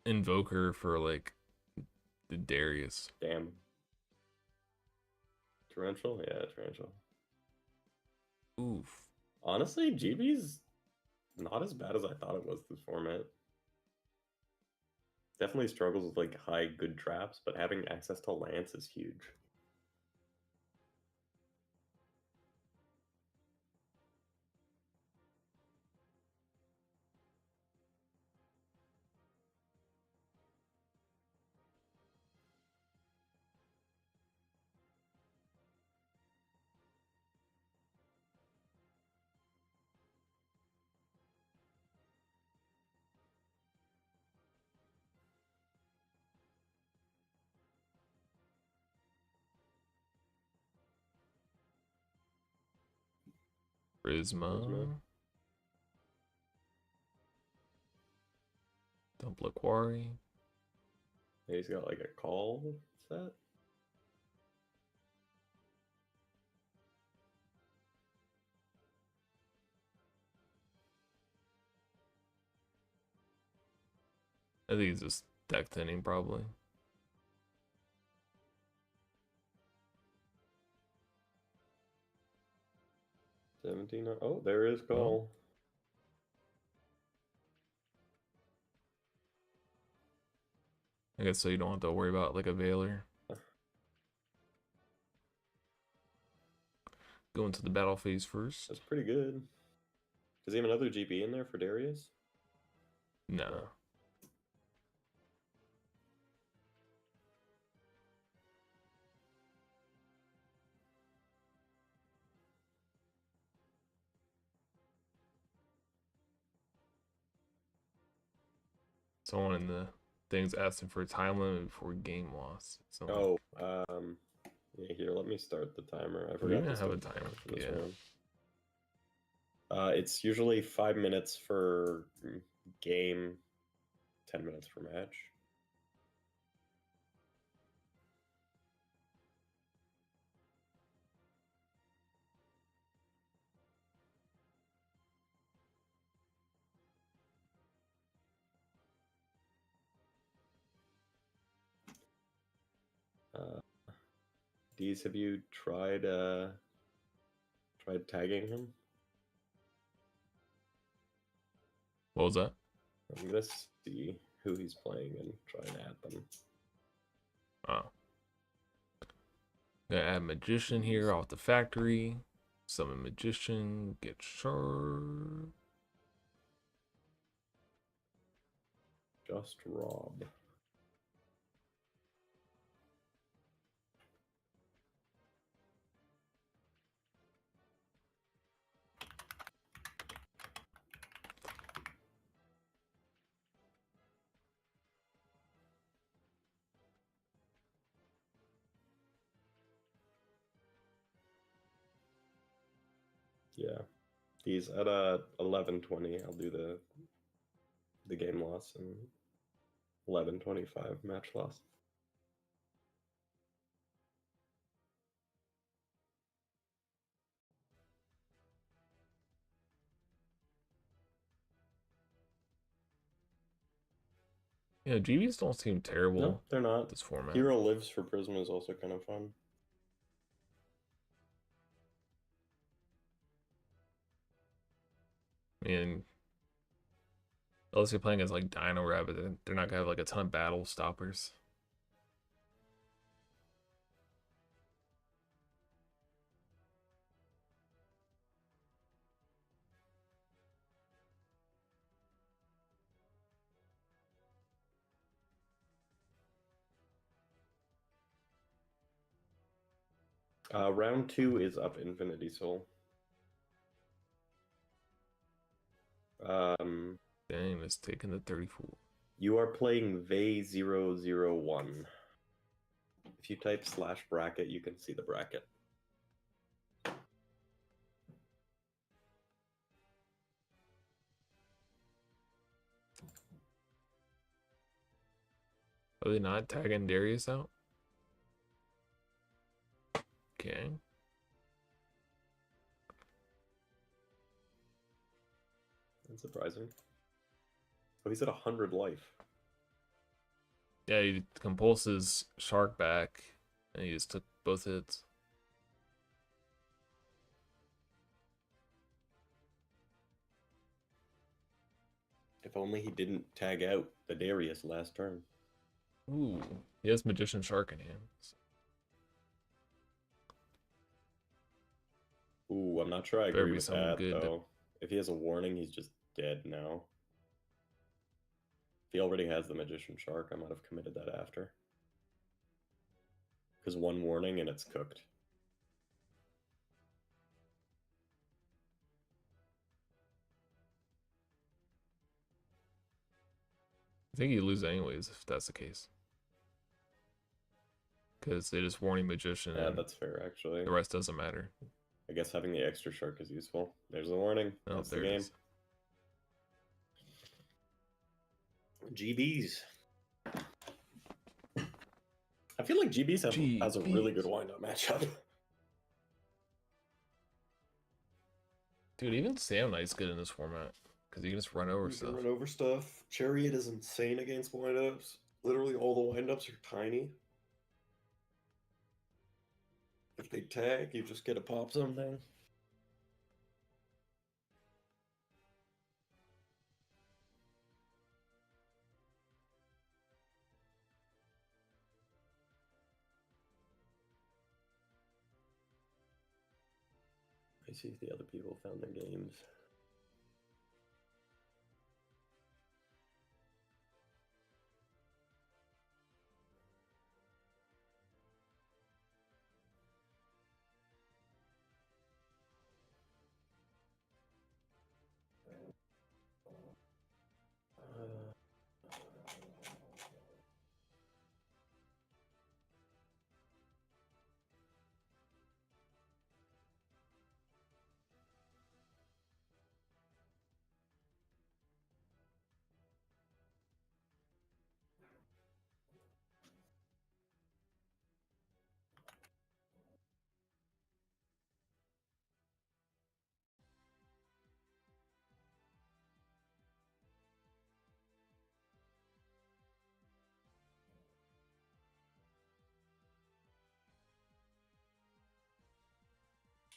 A: Invoker for like the Darius.
B: Damn. Torrential? Yeah, torrential.
A: Oof.
B: Honestly, GB's not as bad as I thought it was this format. Definitely struggles with like high good traps, but having access to Lance is huge.
A: Prisma. Double Quarry.
B: Yeah, he's got like a call set.
A: I think he's just deck thinning probably.
B: Oh, there is call.
A: I guess so you don't have to worry about like a Veiler. Go into the battle phase first.
B: That's pretty good. Does he have another GB in there for Darius?
A: No.
B: No.
A: Someone in the things asking for a time limit before game loss. So
B: Oh, yeah, here, let me start the timer. I
A: we
B: forgot
A: even
B: to
A: have a
B: start
A: timer.
B: for this
A: Yeah.
B: round. It's usually 5 minutes for game, 10 minutes for match. Deez, have you tried tagging him?
A: What was that?
B: I'm gonna see who he's playing and try and add them.
A: Oh. Gonna add Magician here off the factory. Summon Magician. Get Shard.
B: Just Rob. Yeah, he's at 11:20. I'll do the game loss and 11:25 match loss.
A: Yeah, GBs don't seem terrible.
B: No, they're not.
A: This format.
B: Hero Lives for Prism is also kind of fun.
A: I mean, unless you're playing as like Dino Rabbit, they're not gonna have like a ton of battle stoppers.
B: Round 2 is up Infinity Soul.
A: Dang, it's taking the 34.
B: You are playing Vey001. If you type /bracket, you can see the bracket.
A: Are they not tagging Darius out? Okay.
B: That's surprising. Oh, he's at 100 life.
A: Yeah, he compulses Shark back, and he just took both hits.
B: If only he didn't tag out the Darius last turn.
A: Ooh, he has Magician Shark in hands.
B: Ooh, I'm not sure I
A: Better
B: agree
A: be
B: with
A: something
B: that,
A: good.
B: though. If he has a warning, he's just dead now. If he already has the Magician Shark, I might have committed that after. Because one warning and it's cooked.
A: I think you lose anyways if that's the case. Because they just warning Magician
B: Yeah,
A: and
B: that's fair, actually.
A: the rest doesn't matter.
B: I guess having the extra shark is useful. There's the warning.
A: Oh,
B: That's the
A: there it
B: game.
A: is.
B: GBs. I feel like GBs has a really good wind-up matchup.
A: Dude, even Sam Knight's good in this format. Because he can just run over
B: You
A: stuff.
B: can run over stuff. Chariot is insane against wind-ups. Literally all the wind-ups are tiny. If they tag, you just get to pop something. I see if the other people found their games.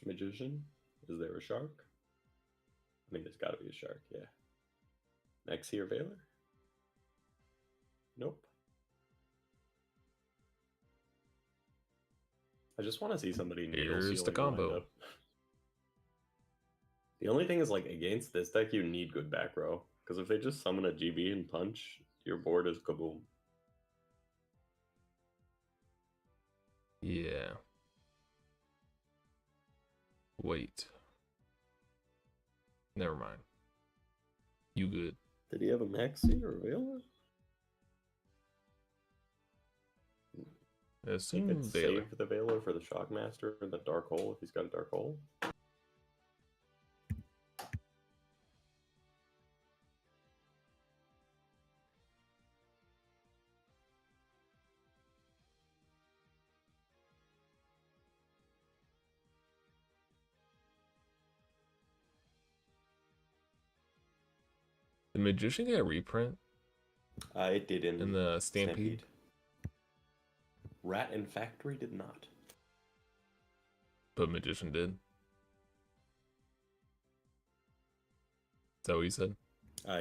B: Magician? Is there a shark? I mean, there's gotta be a shark, yeah. Next here, Veiler? Nope. I just want to see somebody needle
A: Here's the
B: sealing a
A: combo.
B: windup. The only thing is, like, against this deck, you need good back row. Because if they just summon a GB and punch, your board is kaboom.
A: Yeah. Wait. Never mind. You good.
B: Did he have a Maxi or a Veiler? He
A: Assume
B: could
A: Veiler.
B: save the Veiler for the Shockmaster and the Dark Hole if he's got a Dark Hole.
A: The Magician get a reprint
B: It did
A: in the Stampede.
B: Rat and Factory did not.
A: But Magician did. Is that what you said?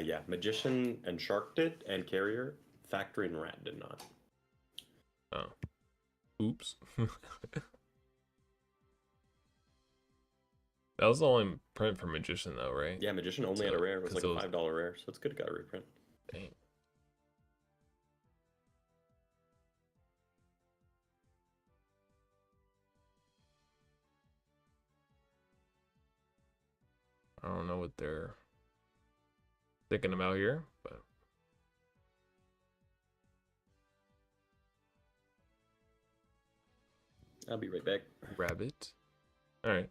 B: Yeah, Magician and Shark did, and Carrier. Factory and Rat did not.
A: Oh. Oops. That was the only print for Magician, though, right?
B: Yeah, Magician only had a rare. It was like a $5 rare, so it's good it got a reprint.
A: Dang. I don't know what they're thinking about here, but
B: I'll be right back.
A: Rabbit. All right.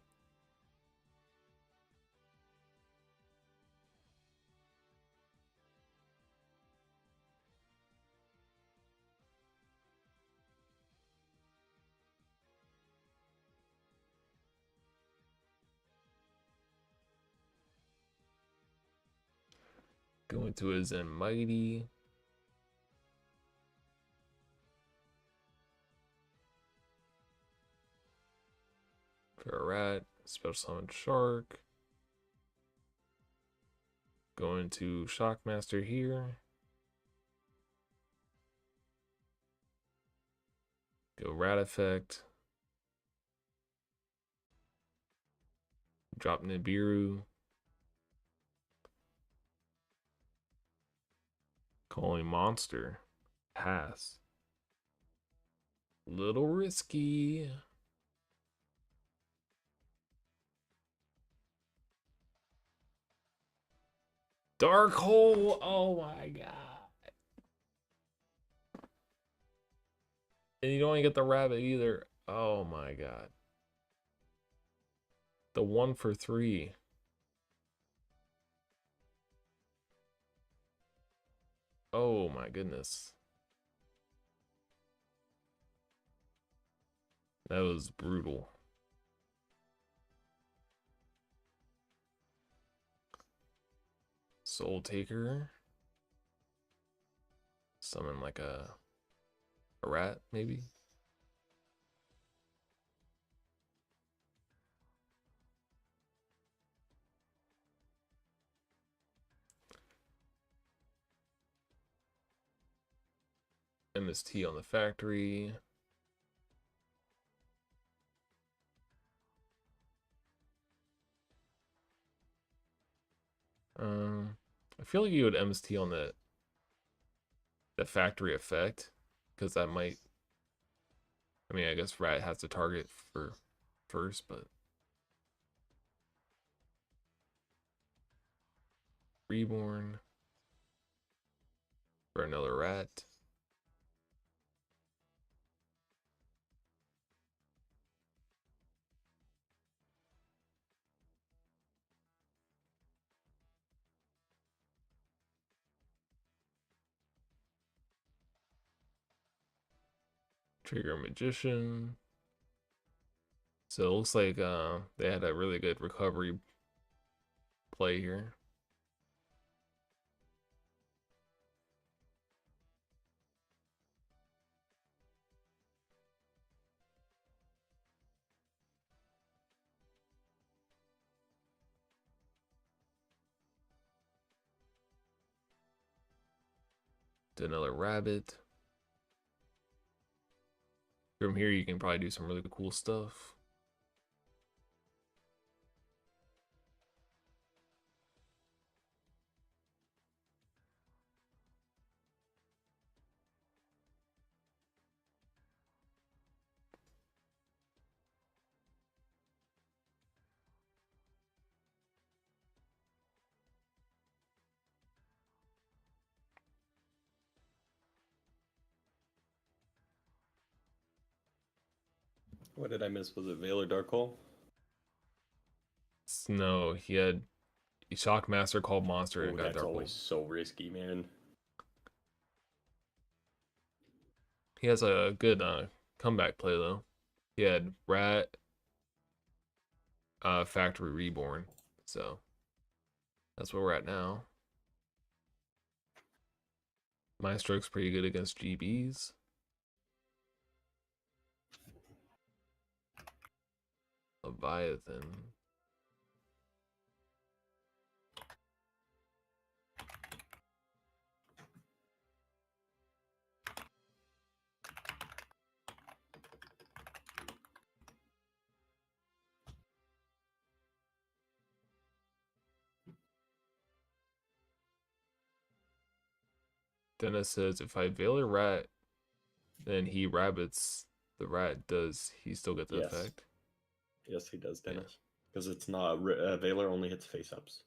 A: Going to his Zen Mighty. For a rat, special summon shark. Going to Shockmaster here. Go Rat Effect. Drop Nibiru. Calling Monster. Pass. Little risky. Dark Hole. Oh my god. And you don't even get the rabbit either. Oh my god. The 1 for 3. Oh my goodness. That was brutal. Soul Taker. Summon like a rat, maybe? MST on the factory. I feel like you would MST on the factory effect, because that might. I mean, I guess rat has to target for first, but reborn for another rat. Trigger Magician. So it looks like they had a really good recovery play here. Did another rabbit. From here you can probably do some really cool stuff.
B: What did I miss? Was it Veil or Dark Hole?
A: No, he had Shockmaster called Monster and
B: Oh,
A: got
B: that's
A: Dark
B: always
A: Hole.
B: so risky, man.
A: He has a good comeback play though. He had Rat, Factory Reborn, so that's where we're at now. My stroke's pretty good against GBs. Leviathan. Dennis says if I veil a rat, then he rabbits the rat. Does he still get the
B: Yes.
A: effect?
B: Yes, he does, Dennis. Because it's not Veiler only hits face ups.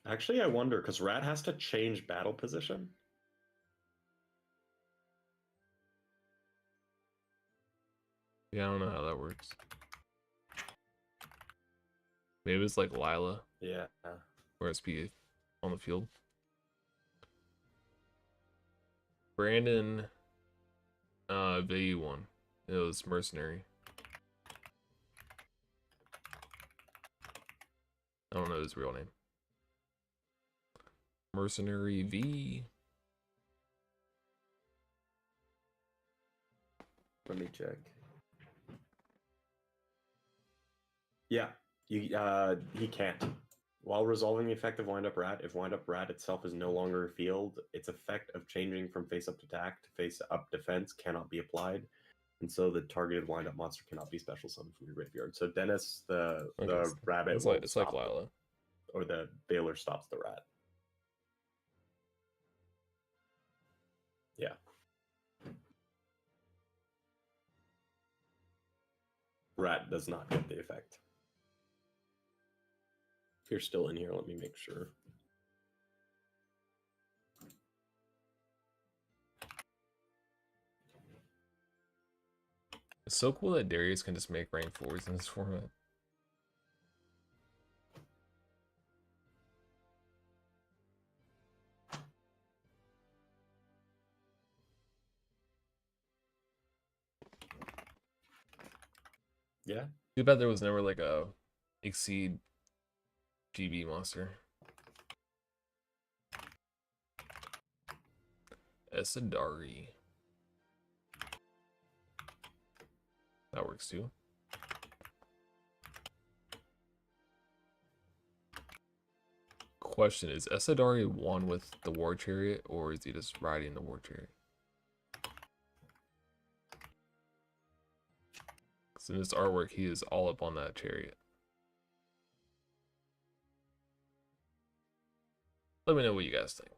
B: Actually, I wonder because Rat has to change battle position.
A: Yeah, I don't know how that works. Maybe it's like Lila,
B: Yeah.
A: where it's be on the field. Brandon, VU1. It was Mercenary. I don't know his real name. Mercenary V.
B: Let me check. Yeah, he can't. While resolving the effect of Wind Up Rat, if Wind Up Rat itself is no longer a field, its effect of changing from face up attack to face up defense cannot be applied, and so the targeted Wind Up monster cannot be special summoned from your graveyard. So Dennis, the rabbit, will
A: it's like
B: stop
A: Lila.
B: or the Baylor stops the rat. Yeah. Rat does not get the effect. If you're still in here, let me make sure.
A: It's so cool that Darius can just make rank 4s in this format.
B: Yeah.
A: Too bad there was never like a Exceed GB monster. Esadari. That works too. Question, is Esadari one with the War Chariot, or is he just riding the War Chariot? Because in this artwork, he is all up on that chariot. Let me know what you guys think.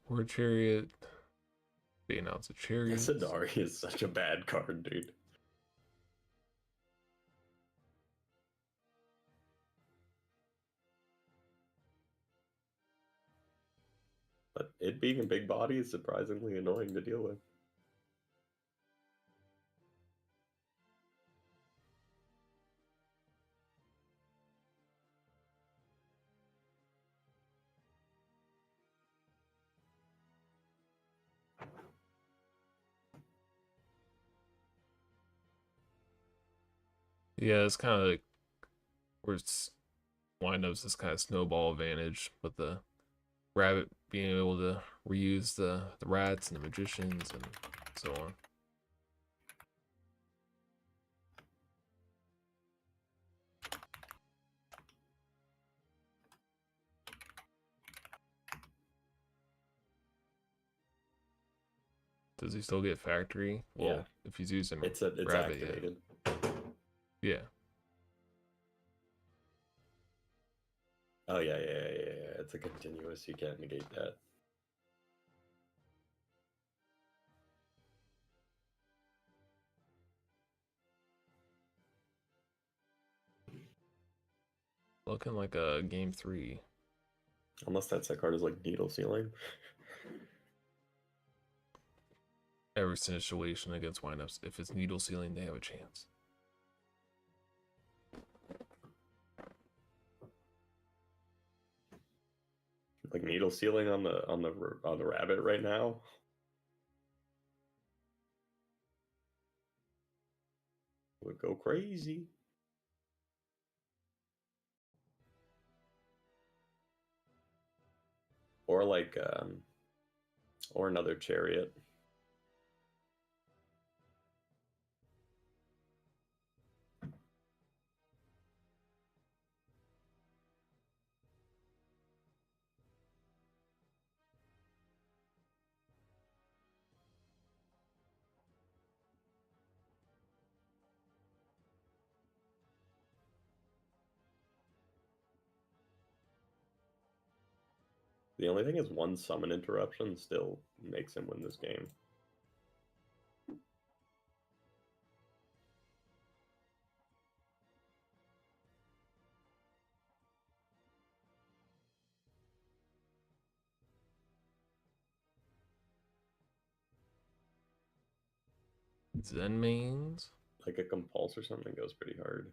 A: War Chariot. They announce a chariot.
B: Esadari is such a bad card, dude. But it being a big body is surprisingly annoying to deal with.
A: Yeah, it's kind of like where it's windups this kind of snowball advantage, but the rabbit being able to reuse the rats and the magicians and so on. Does he still get factory? Well,
B: Yeah.
A: if he's using
B: It's
A: rabbit,
B: activated.
A: Yeah.
B: Oh yeah. It's a continuous. You can't negate that.
A: Looking like a game 3.
B: Unless that set card is like Needle Sealing.
A: Every situation against windups. If it's needle sealing, they have a chance.
B: Like Needle Sealing on the rabbit right now. Would go crazy. Or like or another chariot. The only thing is one summon interruption still makes him win this game.
A: Zen mains.
B: Like a compulse or something goes pretty hard.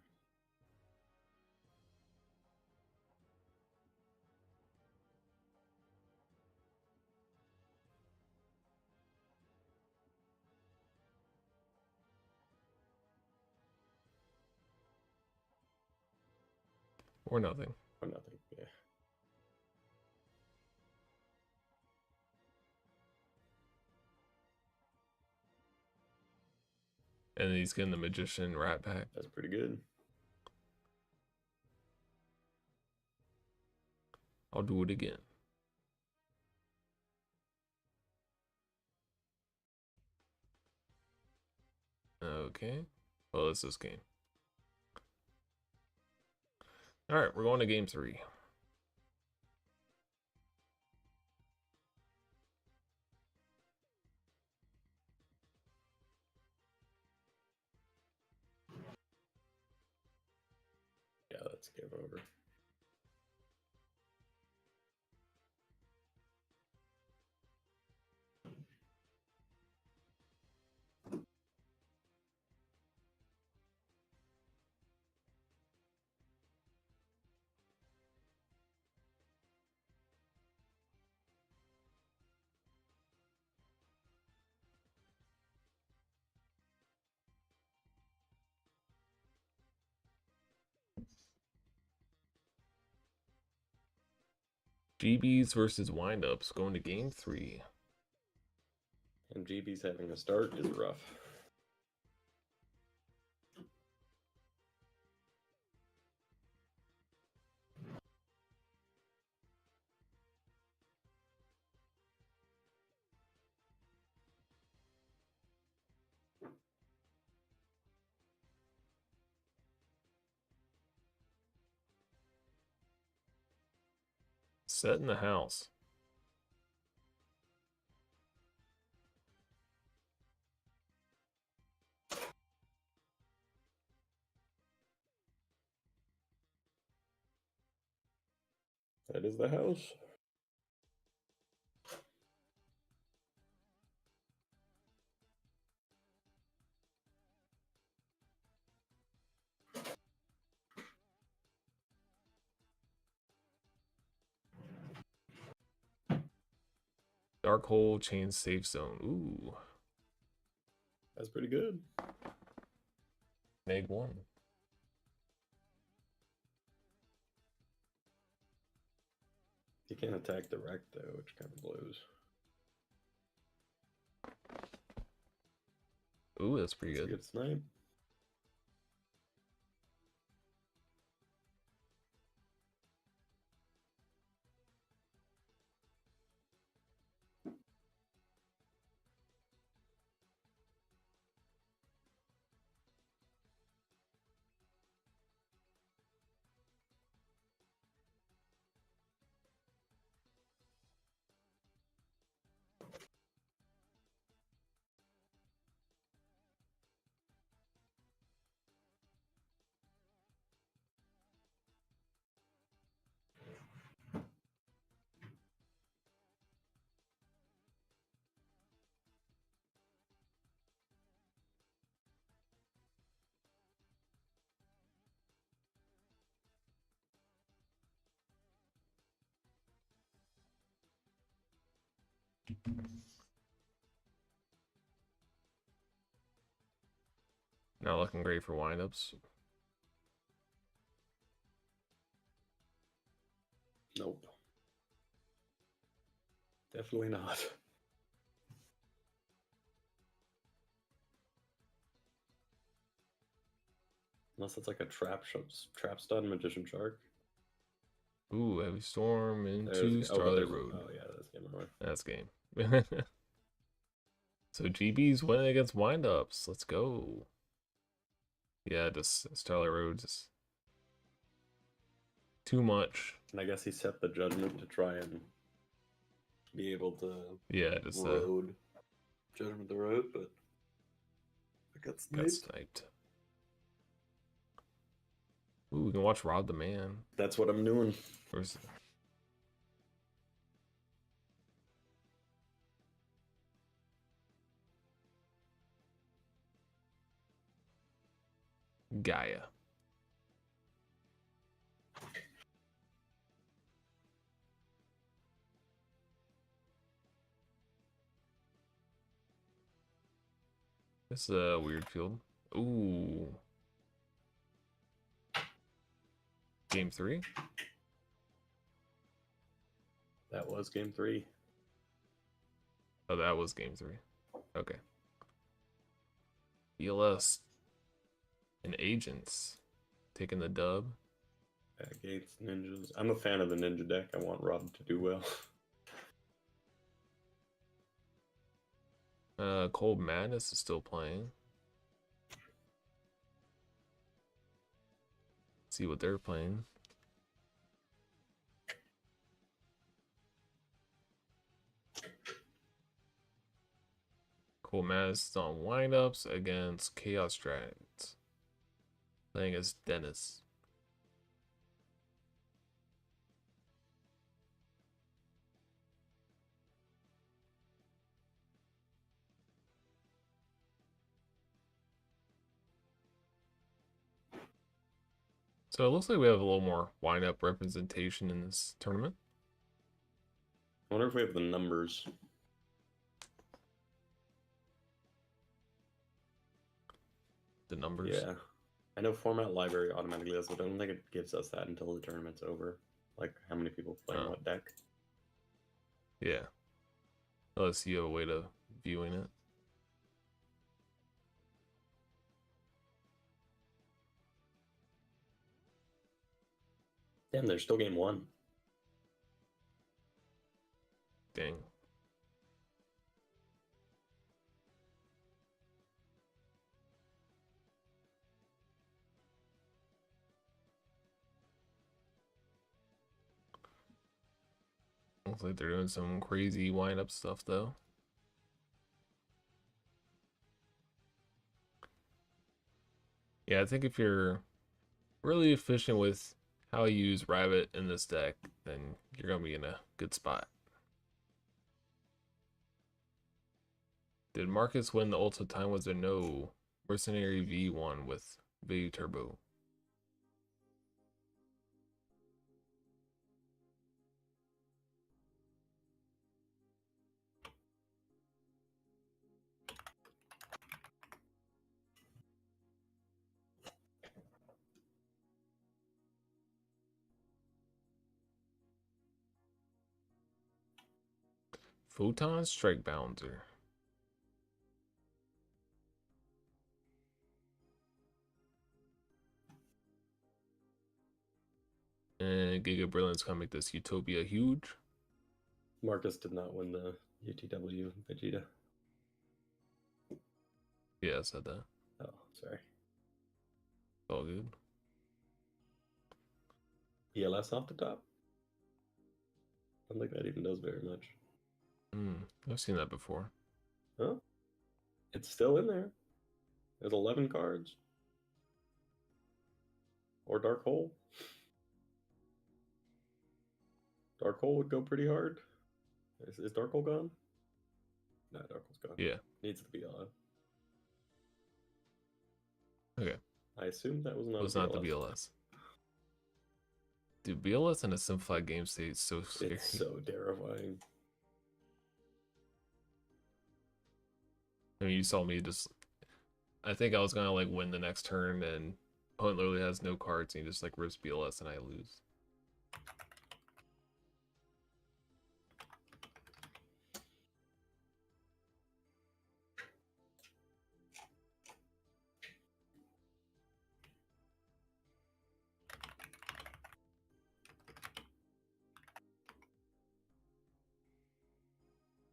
A: Or nothing.
B: Or nothing, yeah.
A: And then he's getting the Magician Rat Pack.
B: That's pretty good.
A: I'll do it again. Okay. Well, it's this game. All right, we're going to game 3.
B: Yeah, that's game over.
A: GBs versus windups going to game 3.
B: And GB's having a start is rough.
A: Set in the house.
B: That is the house.
A: Dark hole, chain, safe zone. Ooh.
B: That's pretty good.
A: Neg 1.
B: You can't attack direct though, which kind of blows.
A: Ooh, that's pretty
B: That's
A: good.
B: a good snipe.
A: Not looking great for windups.
B: Nope. Definitely not. Unless it's like a trap stun magician shark.
A: Ooh, heavy storm into
B: But
A: Starlight Road.
B: Oh yeah, that's game over.
A: That's game. So GB's winning against windups. Let's go. Yeah, just Starlight Road just too much.
B: And I guess he set the judgment to try and be able to
A: just
B: road judgment the road, but I got sniped.
A: Ooh, we can watch Rob the Man.
B: That's what I'm doing.
A: Where's Gaia? This is a weird field. Ooh. Game 3?
B: That was game 3.
A: Oh, that was game 3. Okay. BLS and Agents taking the dub.
B: Against ninjas. I'm a fan of the ninja deck. I want Rob to do well.
A: Cold Madness is still playing. See what they're playing. Cold Madness is on windups against Chaos Dragons. Playing as Dennis. So it looks like we have a little more wind-up representation in this tournament.
B: I wonder if we have the numbers.
A: The numbers.
B: Yeah. I know Format Library automatically does, but I don't think it gives us that until the tournament's over. Like, how many people play what deck.
A: Yeah. Unless you have a way to viewing it.
B: Damn, there's still game 1.
A: Dang. Looks like they're doing some crazy wind-up stuff, though. Yeah, I think if you're really efficient with how you use Rabbit in this deck, then you're going to be in a good spot. Did Marcus win the Ultra Time Wizard? No. Mercenary V1 with Vayu Turbo. Photon Strike Bouncer. And Giga Brilliant's gonna make this Utopia huge.
B: Marcus did not win the UTW Vegeta.
A: Yeah, I said that.
B: Oh, sorry.
A: All good.
B: ELS off the top? I don't think that even does very much.
A: I've seen that before.
B: Huh? It's still in there. There's 11 cards. Or Dark Hole. Dark Hole would go pretty hard. Is Dark Hole gone? Nah, Dark Hole's gone.
A: Yeah.
B: Needs to be on.
A: Okay.
B: I assume that was not.
A: It was not the BLS. Dude, BLS in a simplified game state is so scary.
B: It's so terrifying.
A: I mean, you saw me just. I think I was gonna like win the next turn, and opponent literally has no cards, and he just like rips BLS, and I lose.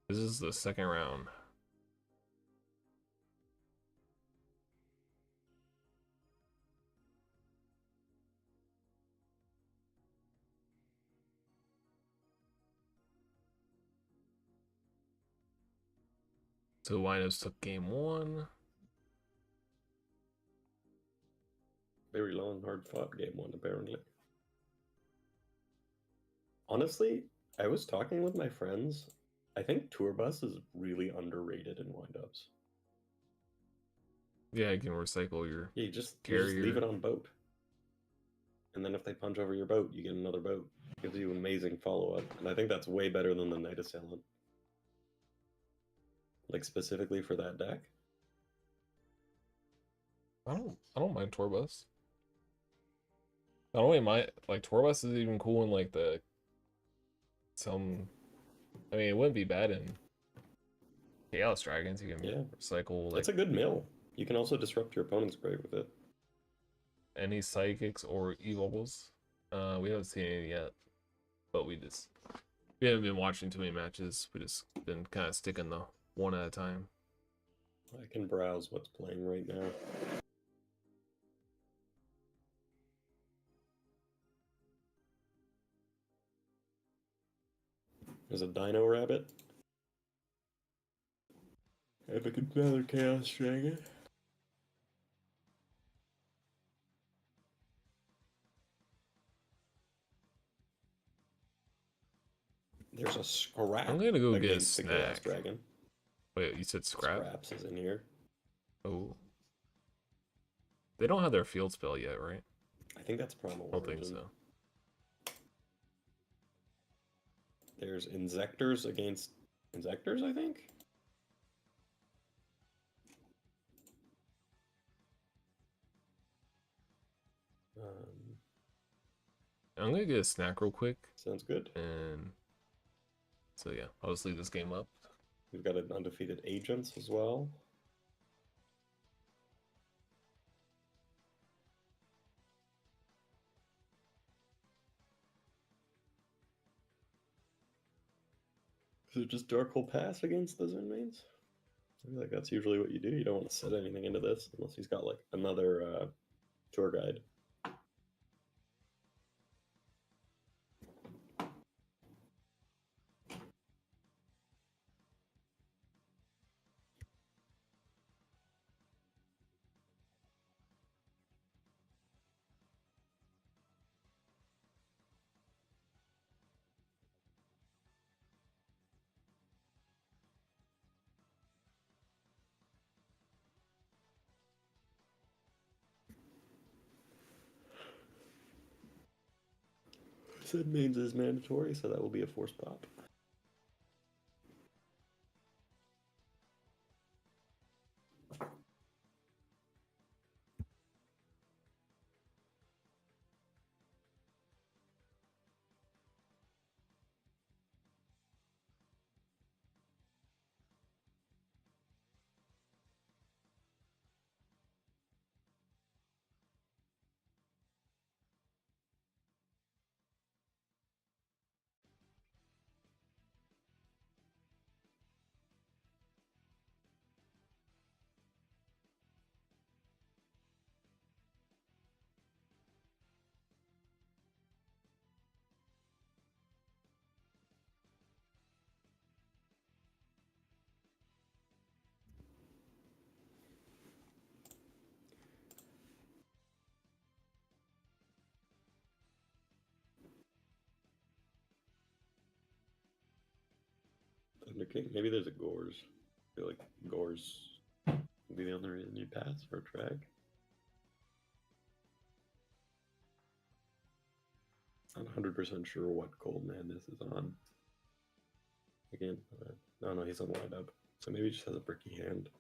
A: This is the second round. So Winos took game 1.
B: Very long, hard fought game 1, apparently. Honestly, I was talking with my friends. I think Tour Bus is really underrated in windups.
A: Yeah, you can recycle your
B: Yeah, you just
A: carrier.
B: leave it on boat. And then if they punch over your boat, you get another boat. It gives you amazing follow-up. And I think that's way better than the Night Assailant. Like, specifically for that deck.
A: I don't mind Tour Bus. By the way, my like tour bus is even cool in like the some. I mean, it wouldn't be bad in Chaos Dragons. You can
B: Yeah,
A: recycle like
B: it's a good mill. You can also disrupt your opponent's grave with it.
A: any psychics or evils. We haven't seen any yet, but we haven't been watching too many matches. We just been kind of sticking the one at a time.
B: I can browse what's playing right now. There's a Dino Rabbit. Epic another Chaos Dragon. There's a Scrap.
A: I'm gonna go get a
B: against the Chaos
A: snack.
B: Dragon.
A: Wait, you said scrap?
B: Scraps is in here.
A: Oh. They don't have their field spell yet, right?
B: I think that's Primal
A: I don't think
B: Origin.
A: so.
B: There's Insectors against Insectors, I think?
A: I'm gonna get a snack real quick.
B: Sounds good.
A: And so yeah, I'll just leave this game up.
B: We've got an Undefeated Agents as well. Is it just Dark Hole Pass against the Zenmains? I feel like that's usually what you do. You don't want to set anything into this unless he's got like another tour guide. Zenmains is mandatory, so that will be a force pop. Thunder King. Maybe there's a Gores. I feel like Gores would be the only reason you pass for a track. Not 100% sure what Cold Madness is on. Again, no, he's on wind up. So maybe he just has a bricky hand.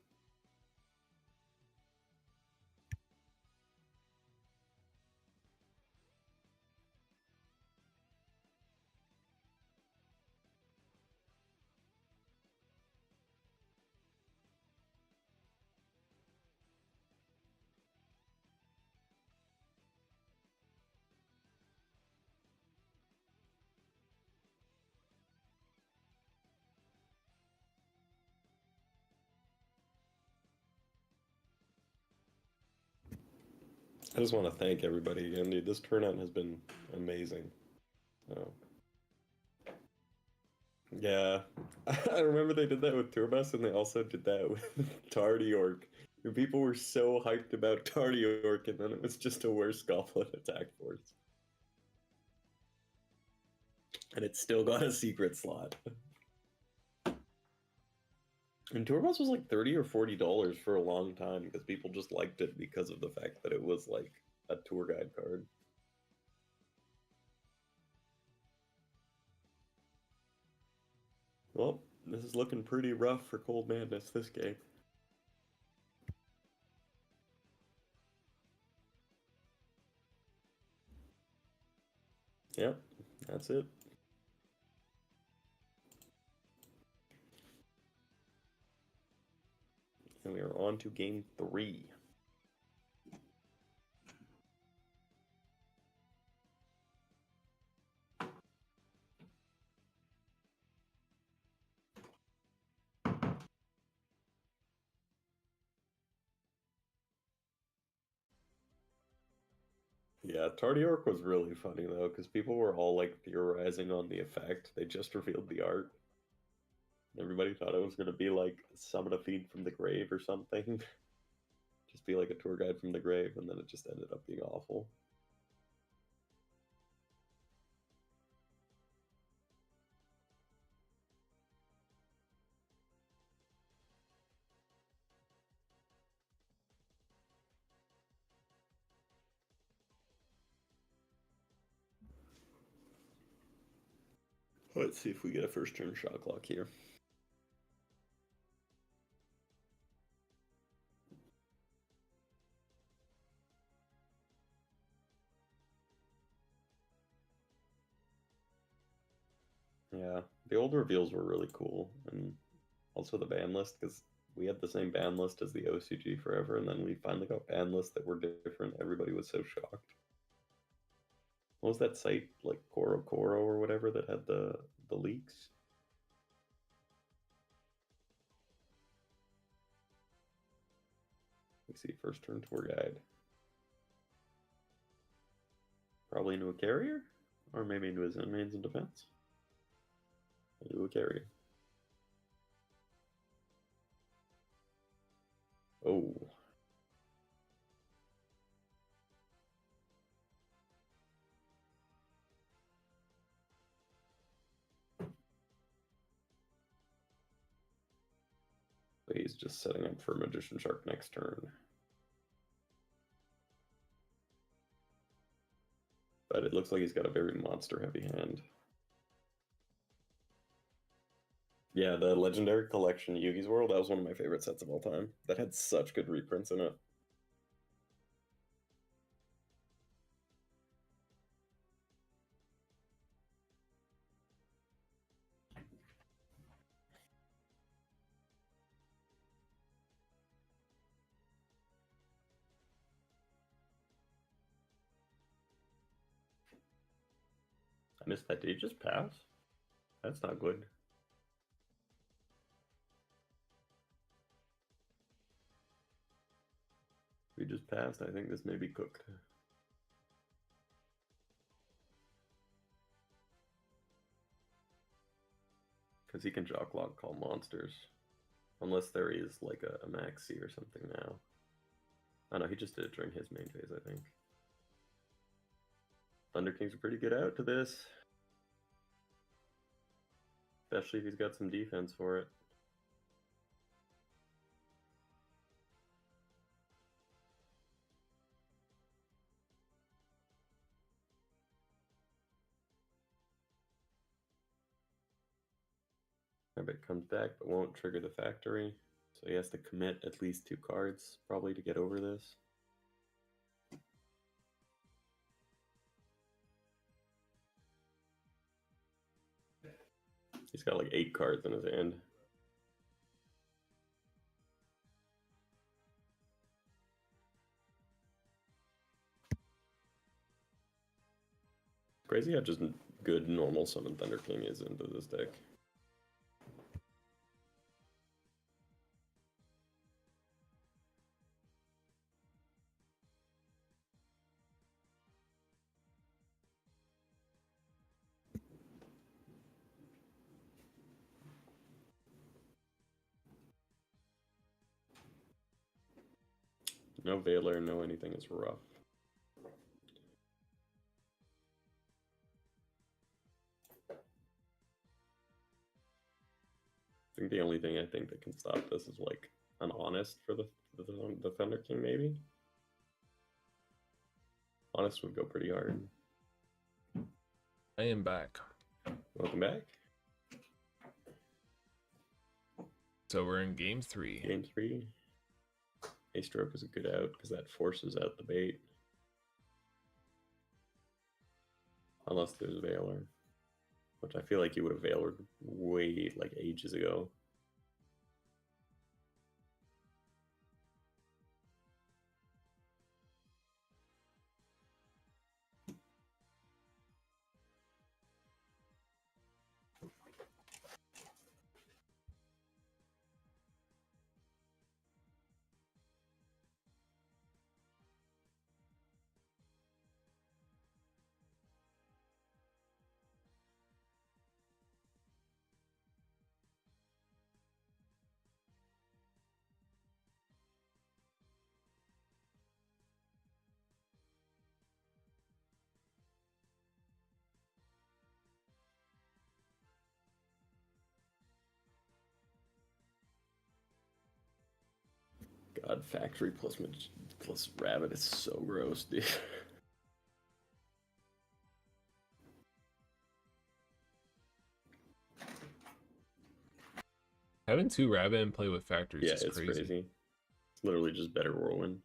B: I just want to thank everybody again, dude. This turnout has been amazing. Oh. Yeah, I remember they did that with Turbus, and they also did that with Tardiork. And people were so hyped about Tardiork, and then it was just a worse Goblet attack force. And it still got a secret slot. And Turbus was like $30 or $40 for a long time because people just liked it because of the fact that it was like a tour guide card. Well, this is looking pretty rough for Cold Madness this game. Yep, that's it. And we are on to game 3. Yeah, Tardiork was really funny though, because people were all like theorizing on the effect. They just revealed the art. Everybody thought it was going to be like summon a fiend from the grave or something. Just be like a tour guide from the grave, and then it just ended up being awful. Let's see if we get a first turn shot clock here. Yeah, the old reveals were really cool, and also the ban list, because we had the same ban list as the OCG forever, and then we finally got ban lists that were different. Everybody was so shocked. What was that site, like Koro or whatever, that had the leaks? Let's see, first turn tour guide. Probably into a carrier? Or maybe into his mains and defense? Into a carrier. Oh. He's just setting up for Magician Shark next turn. But it looks like he's got a very monster-heavy hand. Yeah, the Legendary Collection Yugi's World, that was one of my favorite sets of all time. That had such good reprints in it. I missed that. Did he just pass? That's not good. If he just passed, I think this may be cooked. Because he can Jock Lock call monsters. Unless there is like a Maxi or something now. Oh no, he just did it during his main phase, I think. Thunder King's a pretty good out to this. Especially if he's got some defense for it. Rabbit comes back but won't trigger the factory. So he has to commit at least 2 cards, probably, to get over this. He's got like 8 cards in his hand. Crazy how just good normal summon Thunder King is into this deck. No Veiler, no anything is rough. I think the only thing I think that can stop this is like an Honest for the Thunder King, maybe? Honest would go pretty hard.
A: I am back.
B: Welcome back.
A: So we're in game 3.
B: Game 3. A-Stroke is a good out because that forces out the bait. Unless there's Valor. Which I feel like you would have Valored way, like, ages ago. God, Factory plus Rabbit is so gross, dude.
A: Having 2 Rabbit and play with Factories
B: Yeah,
A: is
B: it's
A: crazy.
B: It's literally just better Whirlwind.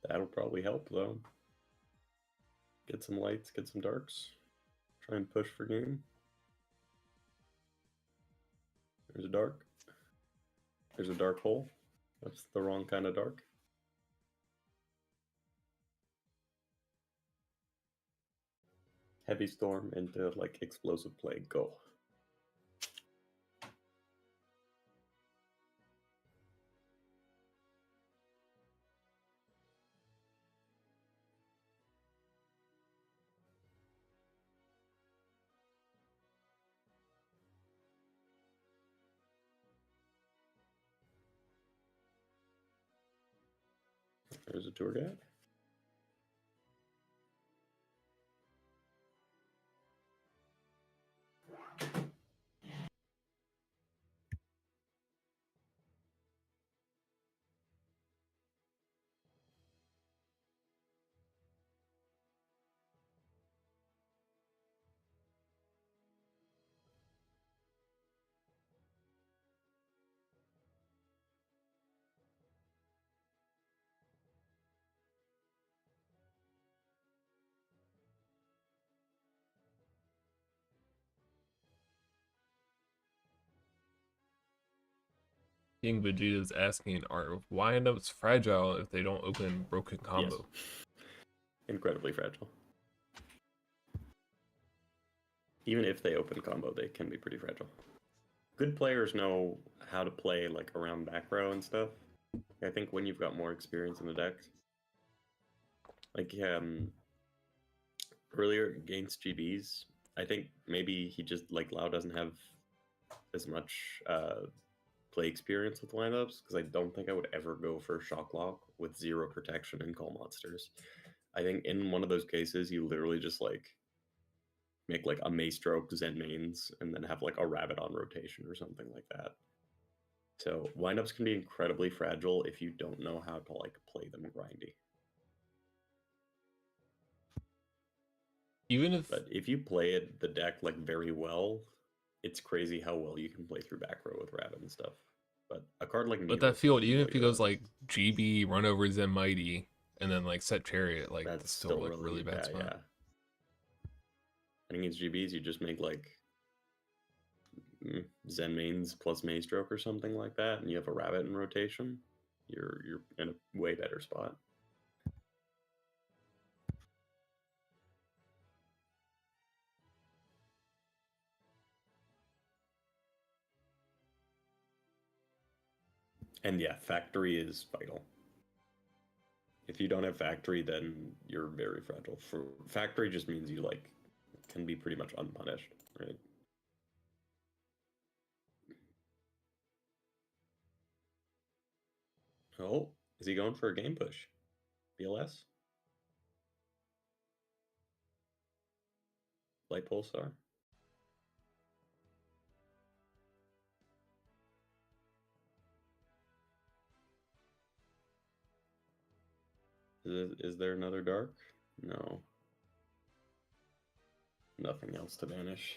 B: That'll probably help, though. Get some lights, get some darks. Try and push for game. There's a dark. There's a dark hole. That's the wrong kind of dark. Heavy Storm into, like, Explosive Plague. Go. There's a tour guide.
A: King Vegeta's asking, are windups fragile if they don't open broken combo?
B: Yes. Incredibly fragile. Even if they open combo, they can be pretty fragile. Good players know how to play, like, around back row and stuff. I think when you've got more experience in the deck, like, earlier against GBs, I think maybe he just, like, Lau doesn't have as much play experience with lineups, because I don't think I would ever go for Shock Lock with 0 protection and call monsters. I think in one of those cases, you literally just, like, make, like, a Maystroke Zen mains and then have, like, a Rabbit on rotation or something like that. So windups can be incredibly fragile if you don't know how to, like, play them grindy. But if you play the deck, like, very well, it's crazy how well you can play through back row with Rabbit and stuff. But a card like
A: But
B: Nero
A: that field, even
B: really
A: if he goes
B: does.
A: like GB, run over Zen Mighty, and then like set Chariot, like
B: That's
A: that's still like really bad
B: yeah,
A: spot.
B: yeah. I think against GBs, you just make, like, Zen mains plus Maystroke or something like that, and you have a Rabbit in rotation. You're in a way better spot. And yeah, Factory is vital. If you don't have Factory, then you're very fragile. For Factory just means you, like, can be pretty much unpunished, right? Oh, is he going for a game push? BLS? Light Pulsar? Is there another dark? No. Nothing else to banish.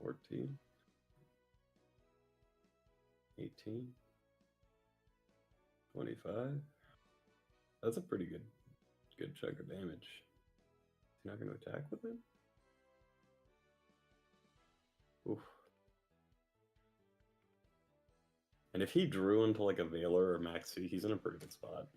B: 14, 18, 25. That's a pretty good chunk of damage. He's not going to attack with it? Oof. And if he drew into like a Veiler or Maxi, he's in a pretty good spot.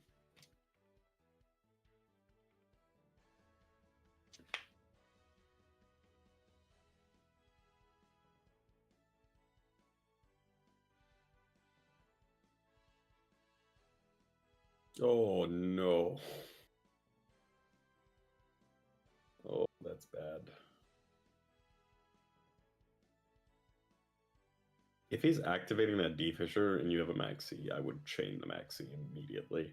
B: Oh no. Oh, that's bad. If he's activating that D-Fisher and you have a Maxi, I would chain the Maxi immediately.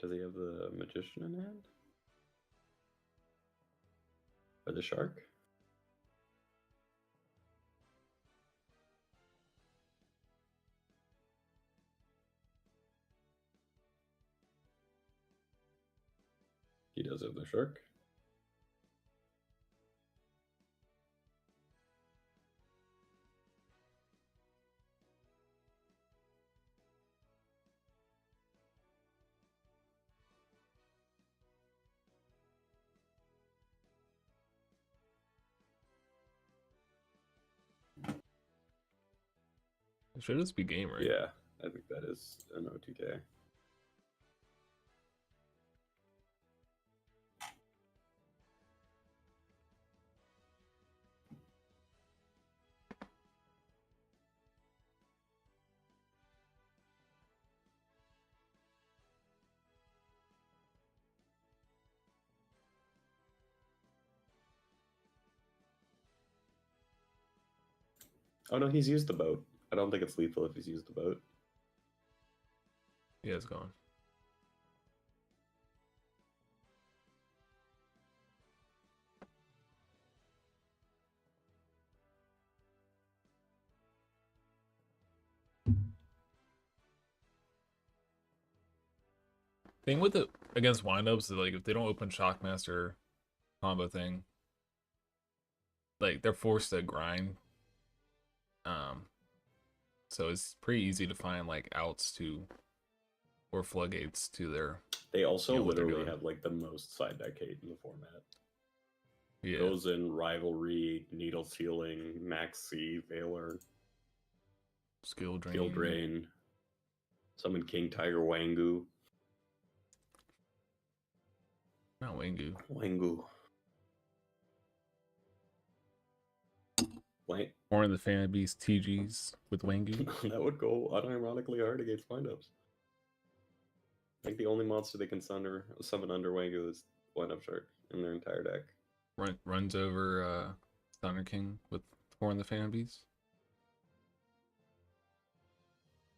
B: Does he have the Magician in hand? Or the Shark? He does have the Shark.
A: It should just be game, right?
B: Yeah, I think that is an OTK. Oh no, he's used the boat. I don't think it's lethal if he's used the boat.
A: Yeah, it's gone. Thing with it against windups is like if they don't open Shockmaster combo thing, like they're forced to grind. So it's pretty easy to find like outs to or floodgates to their.
B: They also
A: what they're
B: literally
A: doing.
B: have like the most side deck hate in the format.
A: Yeah.
B: Goes in Rivalry, Needle Sealing, Maxi, Veiler,
A: Skill drain.
B: Skill Drain, summon King Tiger Wangu.
A: Not Wangu.
B: Wangu.
A: Or in the Fan Beast TGs with Wangu.
B: That would go unironically hard against windups. I think the only monster they can summon under Wangu is Windup Shark in their entire deck.
A: Runs over Thunder King with Horn the Fan Beast.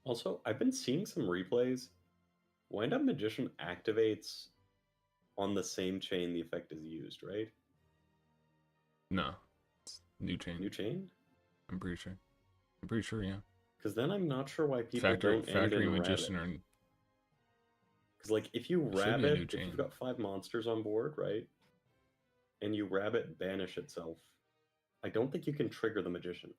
B: Also, I've been seeing some replays. Wind-Up Magician activates on the same chain the effect is used, right?
A: No. It's new chain.
B: New chain?
A: I'm pretty sure, yeah.
B: Because then I'm not sure why people don't
A: Factory
B: end in
A: Magician
B: Rabbit.
A: are...
B: Because like if you Rabbit, if you've got 5 monsters on board, right? And you Rabbit banish itself, I don't think you can trigger the Magician.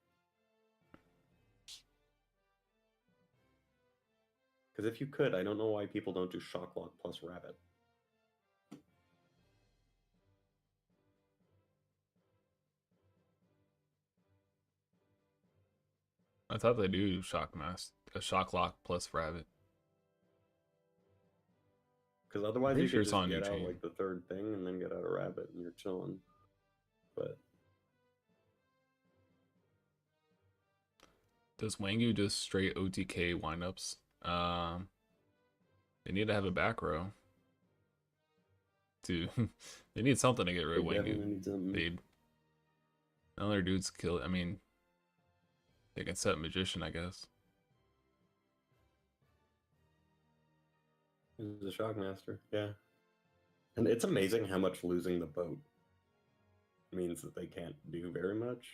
B: Because if you could, I don't know why people don't do Shocklock plus Rabbit.
A: I thought they do Shocklock plus Rabbit.
B: Because otherwise you
A: sure
B: could
A: it's
B: just
A: on
B: get
A: new
B: out
A: chain.
B: like the 3rd thing and then get out a Rabbit and you're chilling. But
A: does Wangu just straight OTK windups? They need to have a back row. They need something to get rid of Wangu. They other dudes kill. I mean, they can set Magician, I guess.
B: He's the Shockmaster, yeah. And it's amazing how much losing the boat means that they can't do very much.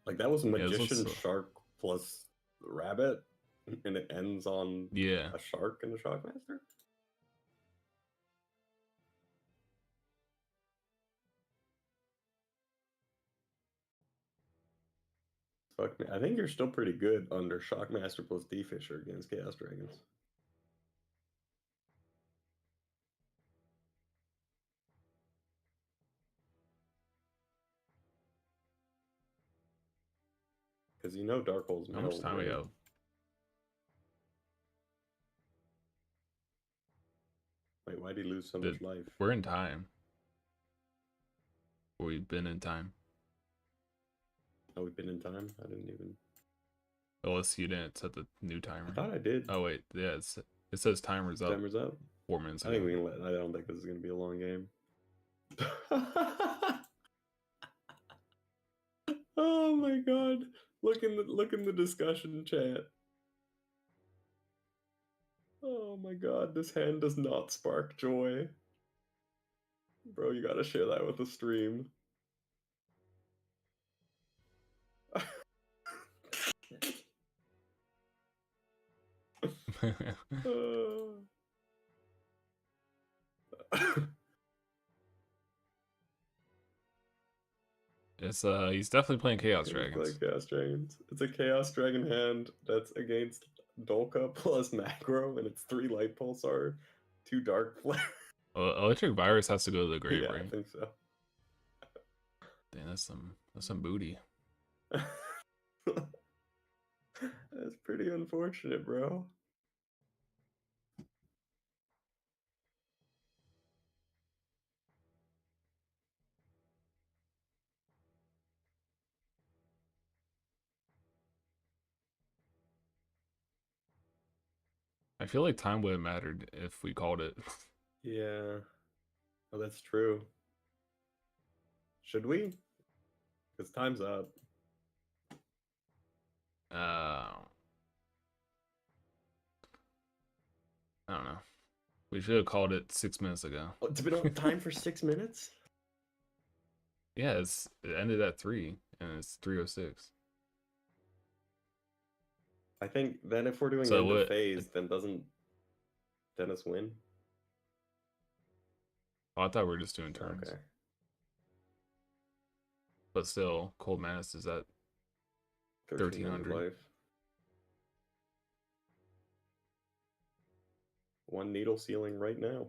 B: Like, that was Magician Shark plus Rabbit, and it ends on a shark and a Shockmaster? Fuck me. I think you're still pretty good under Shockmaster plus D-Fisher against Chaos Dragons. Because you know Dark Hole's
A: How much time we have?
B: Wait, why'd he lose so much life?
A: We're in time. Or we've been in time.
B: Oh, we've been in time? I didn't even...
A: Unless you didn't set the new timer.
B: I thought I did.
A: Oh, wait. Yeah, it says timer's up.
B: Timer's up?
A: 4 minutes ago.
B: I think we can let... I don't think this is going to be a long game. Oh my god. Look in the discussion chat. Oh my god, this hand does not spark joy. Bro, you gotta share that with the stream.
A: It's he's definitely playing Chaos Dragons.
B: Playing Chaos Dragons. It's a Chaos Dragon hand that's against Dolka plus Macro, and it's 3 Light Pulsar, 2 Dark Flare.
A: Electric Virus has to go to the grave,
B: yeah,
A: right?
B: I think so.
A: Damn, that's some booty.
B: That's pretty unfortunate, bro.
A: I feel like time would have mattered if we called it.
B: Yeah. Oh, that's true. Should we? Because time's up.
A: I don't know. We should have called it 6 minutes ago.
B: Oh, it's been on time for 6 minutes?
A: Yeah, it ended at 3, and it's 3:06.
B: I think then if we're doing end of phase, then doesn't Dennis win?
A: Oh, I thought we were just doing turns.
B: Okay.
A: But still, Cold Madness is at 1300
B: life. 1 needle ceiling right now.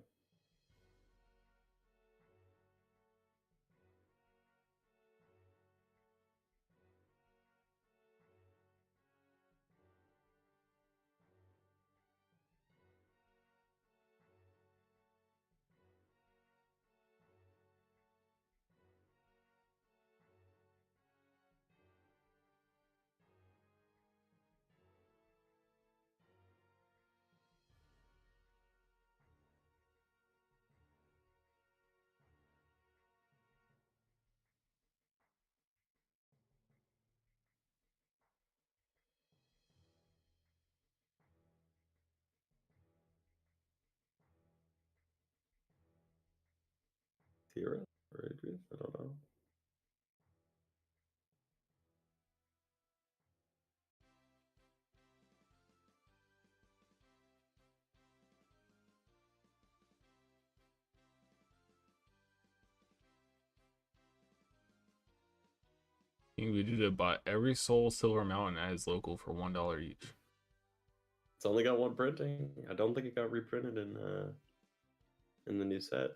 B: Tira or Adrian? I don't know.
A: We did it buy every Soul Silver Mountain as local for $1 each.
B: It's only got 1 printing. I don't think it got reprinted in the new set.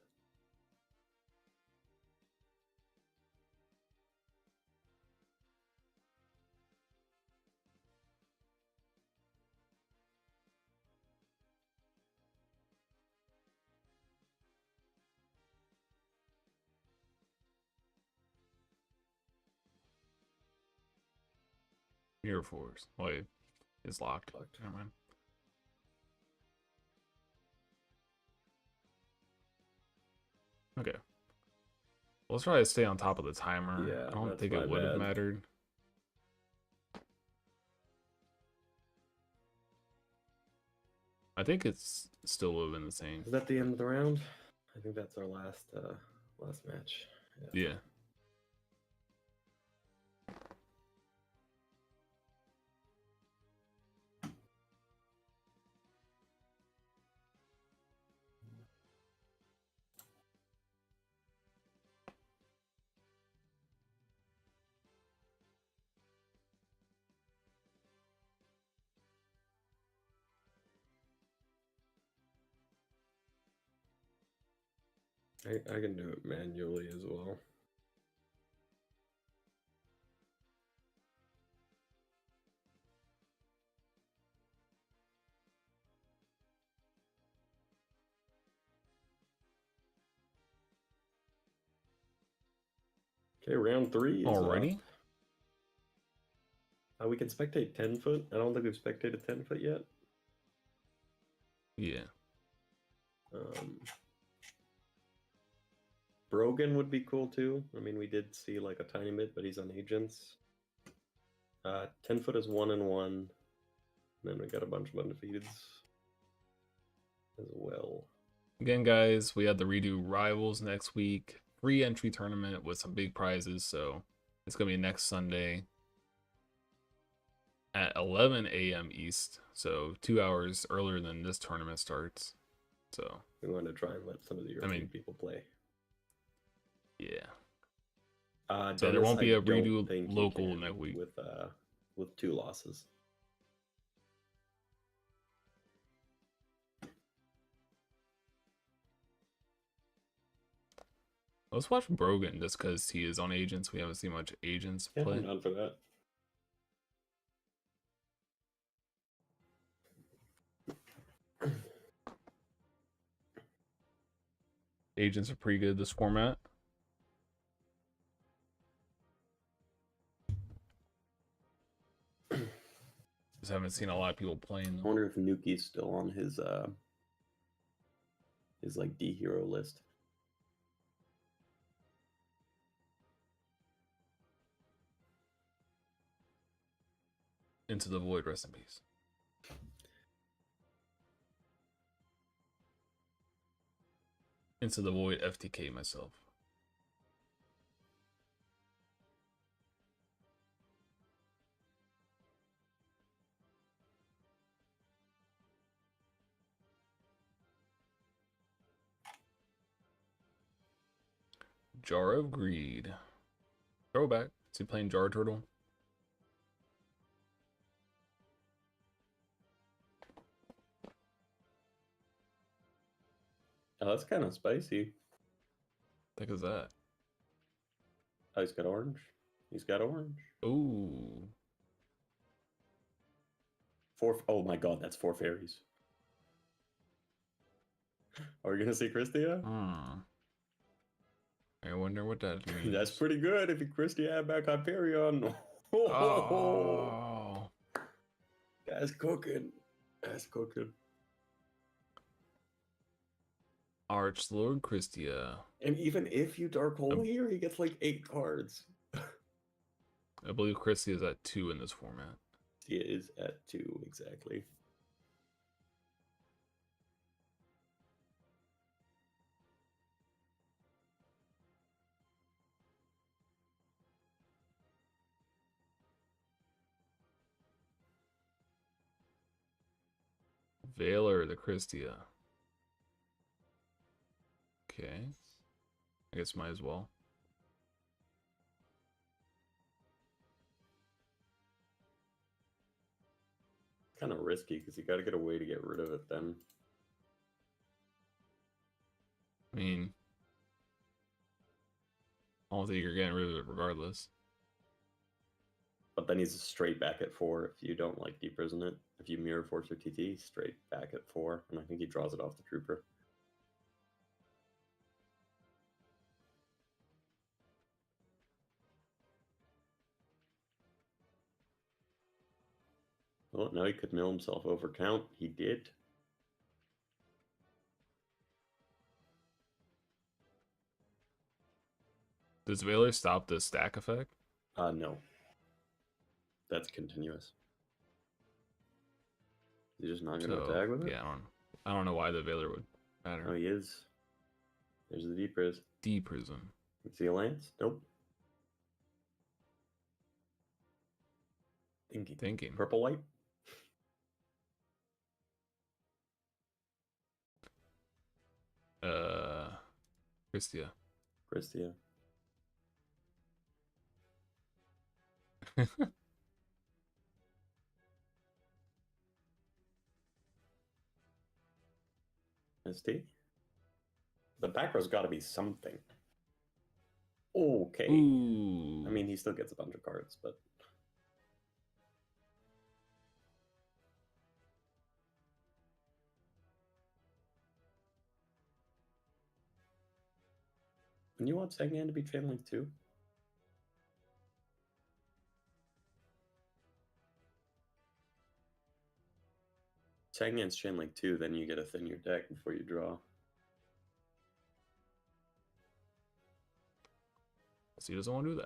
A: Mirror Force. Wait, it's locked. Never mind. Okay. Let's try to stay on top of the timer.
B: Yeah,
A: I don't think it would have mattered. I think it's still would have been the same.
B: Is that the end of the round? I think that's our last match.
A: Yeah.
B: I can do it manually as well. Okay, round 3 is
A: Already?
B: we can spectate 10 foot. I don't think we've spectated 10 foot yet.
A: Yeah.
B: Brogan would be cool too. I mean, we did see like a tiny bit, but he's on agents. 10 foot is 1-1. And then we got a bunch of undefeateds as well.
A: Again, guys, we have the redo rivals next week. Free entry tournament with some big prizes. So it's going to be next Sunday at 11 a.m. East. So 2 hours earlier than this tournament starts. So
B: we want to try and let some of the European people play.
A: Yeah. So there won't be a redo local next week
B: with 2 losses.
A: Let's watch Brogan just because he is on agents. We haven't seen much agents play.
B: I'm down for that.
A: Agents are pretty good this format. Just haven't seen a lot of people playing.
B: I wonder if Nuki's still on his like D hero list.
A: Into the Void, rest in peace. Into the Void, FTK myself. Jar of Greed. Throwback. Is he playing Jar Turtle?
B: Oh, that's kind of spicy.
A: What the heck is that?
B: Oh, he's got orange. He's got orange.
A: Ooh.
B: 4. Oh my god, that's 4 fairies. Are we gonna see Christia?
A: I wonder what that means.
B: That's pretty good if you Christia back Hyperion.
A: Oh.
B: That's cooking. That's cooking.
A: Archlord Christia.
B: And even if you Dark Hole here, he gets like 8 cards.
A: I believe Christia is at 2 in this format.
B: He is at 2, exactly.
A: Valor the Christia. Okay. I guess might as well.
B: Kind of risky because you got to get a way to get rid of it then.
A: I mean, I don't think you're getting rid of it regardless.
B: But then he's straight back at 4 if you don't like deprison it. If you mirror force or TT, straight back at 4. And I think he draws it off the trooper. Well, now he could mill himself over count. He did.
A: Does Valor stop the stack effect?
B: No. That's continuous. He's just not going to
A: So
B: attack with it?
A: yeah, I don't know why the Veiler would
B: Oh,
A: matter.
B: he is. There's the D Priz.
A: D Prism.
B: See a Lance? Nope.
A: Thinking.
B: Purple white?
A: Christia.
B: Christia. ST? The back row's got to be something. Okay.
A: Ooh.
B: I mean, he still gets a bunch of cards, but... And you want Segnan to be Chain Link too? Segnan's Chain Link 2, then you get to thin your deck before you draw.
A: So he doesn't want to do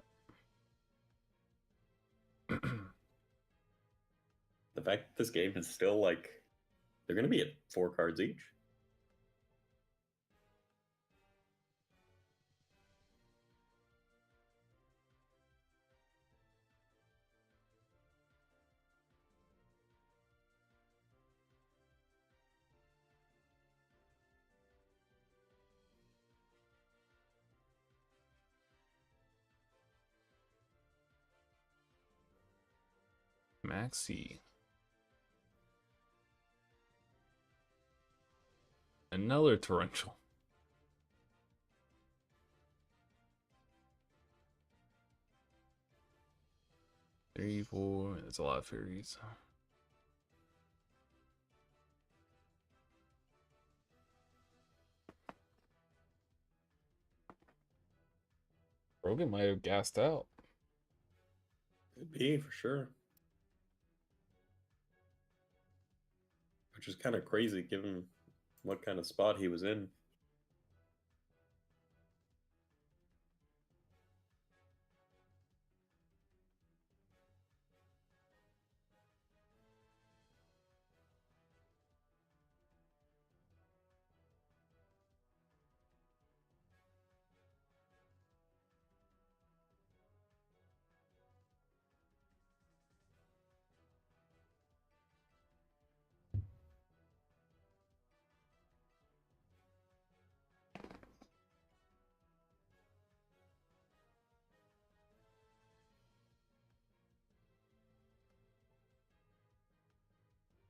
A: that.
B: The fact that this game is still like... They're going to be at 4 cards each.
A: Maxi. Another torrential. Three, four. That's a lot of fairies. Rogan might have gassed out.
B: Could be, for sure. Which is kind of crazy given what kind of spot he was in.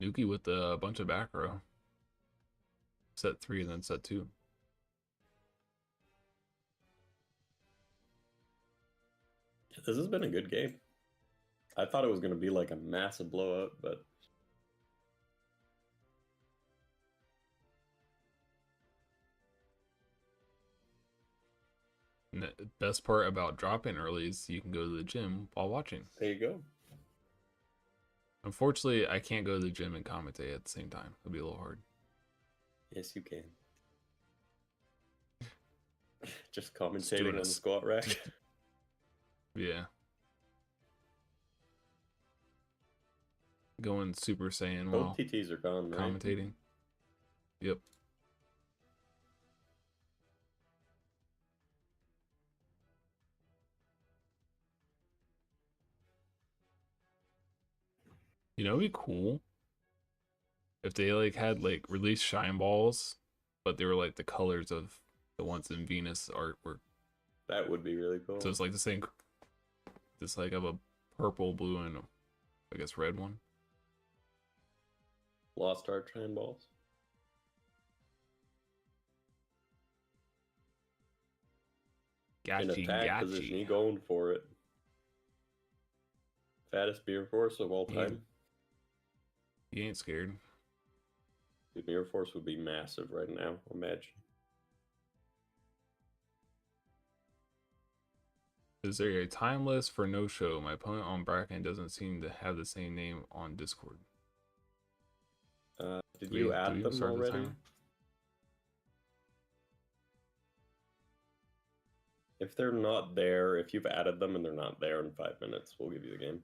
A: Nuki with a bunch of back row. Set 3 and then set 2.
B: This has been a good game. I thought it was going to be like a massive blowout, but...
A: And the best part about dropping early is you can go to the gym while watching.
B: There you go.
A: Unfortunately, I can't go to the gym and commentate at the same time. It'll be a little hard.
B: Yes, you can. Just commentating on the squat rack.
A: Yeah. Going Super Saiyan
B: Both
A: while
B: TTs are gone, right?
A: commentating. Yep. You know, it'd be cool if they like had like released shine balls, but they were like the colors of the ones in Venus artwork.
B: That would be really cool.
A: So it's like the same, just like of a purple, blue, and I guess red one.
B: Lost Art Shine Balls. In attack position, he going for it. Fattest Mirror Force of all time.
A: He ain't scared.
B: The Mirror Force would be massive right now, imagine.
A: Is there a time list for no show? My opponent on Bracken doesn't seem to have the same name on Discord.
B: Did you add them already? If they're not there, if you've added them and they're not there in 5 minutes, we'll give you the game.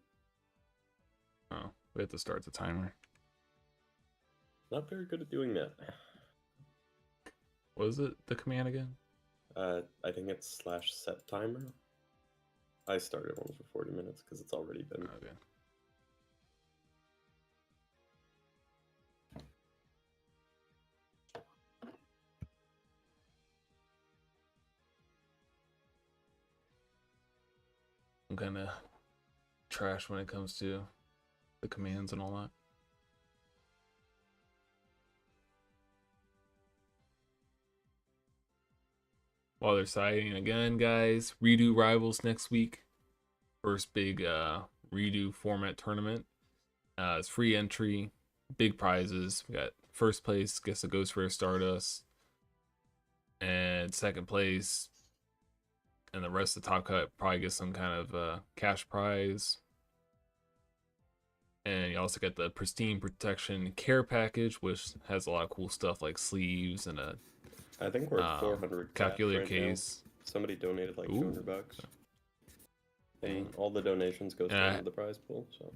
A: Oh, we have to start the timer.
B: Not very good at doing that.
A: What is it? The command again?
B: I think it's /set timer. I started one for 40 minutes because it's already been.
A: Okay. I'm kind of trash when it comes to the commands and all that. While they're citing again, guys, redo rivals next week. First big redo format tournament. It's free entry, big prizes. We got first place gets a Ghost Rare Stardust, and second place, and the rest of the top cut probably gets some kind of cash prize. And you also get the Pristine Protection Care Package, which has a lot of cool stuff like sleeves and a
B: I think we're at 400
A: calculator
B: right
A: case.
B: Now. Somebody donated like
A: Ooh.
B: $200. And all the donations go straight to the prize pool. So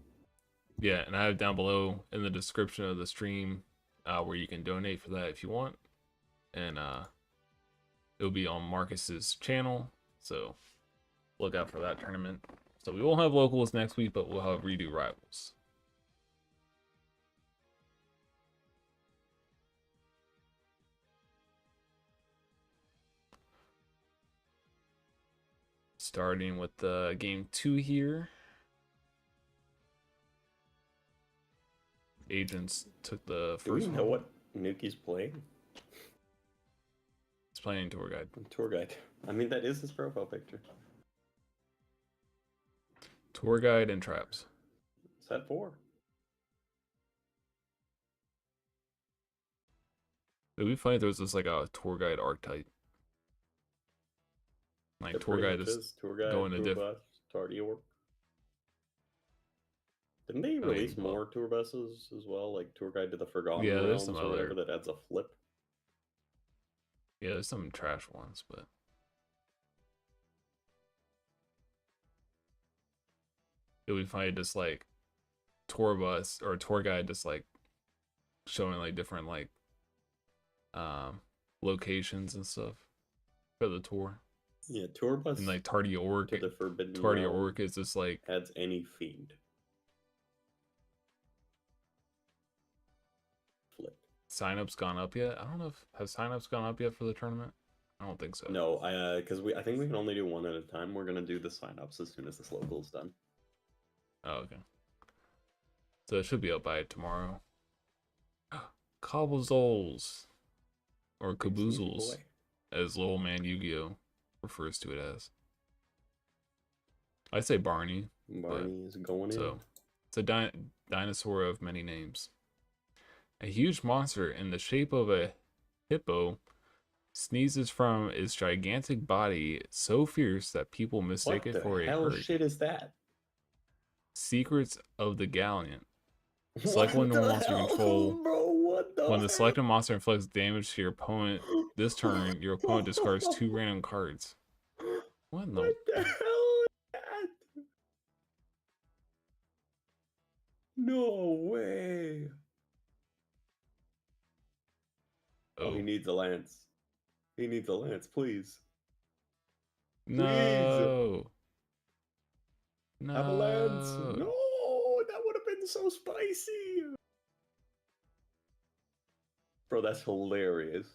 A: yeah, and I have down below in the description of the stream where you can donate for that if you want, and it'll be on Marcus's channel, so look out for that tournament. So we won't have locals next week, but we'll have redo rivals. Starting with game 2 here. Agents took the first one.
B: Do we know what Nuki's playing?
A: He's playing Tour Guide.
B: Tour Guide. I mean, that is his profile picture.
A: Tour Guide and Traps.
B: Set 4.
A: It would be funny if there was just like a Tour Guide archetype. Like Tour Guide is going to different.
B: Tardy Orc. Didn't they release more tour buses as well? Like Tour Guide to the Forgotten Realms or whatever that adds a flip?
A: Yeah, there's some trash ones, but it would be funny just like tour bus or tour guide just like showing like different like locations and stuff for the tour.
B: Yeah, tour bus
A: and like Tardy Orc
B: to the Forbidden
A: Tardy
B: Realm
A: Orc is just like
B: adds any fiend. Flip.
A: Sign-ups gone up yet? I don't know if has sign-ups gone up yet for the tournament. I don't think so.
B: No, because I think we can only do one at a time. We're gonna do the sign-ups as soon as this local is done.
A: Oh, okay. So it should be up by tomorrow. Cobblezoles or Caboozles, as little man Yu-Gi-Oh refers to it as. I say Barney.
B: Barney is going in.
A: So it's a dinosaur of many names. A huge monster in the shape of a hippo sneezes from its gigantic body so fierce that people mistake it for a herd.
B: What the hell shit is that?
A: Secrets of the Gallant. Select one monster you control.
B: Bro, what the
A: when the selected monster inflicts damage to your opponent this turn, your opponent discards 2 random cards. What the
B: hell is that? No way. Oh, he needs a lance. He needs a lance, please.
A: No.
B: Please. No. Have a lance. No, that would have been so spicy. Bro, that's hilarious.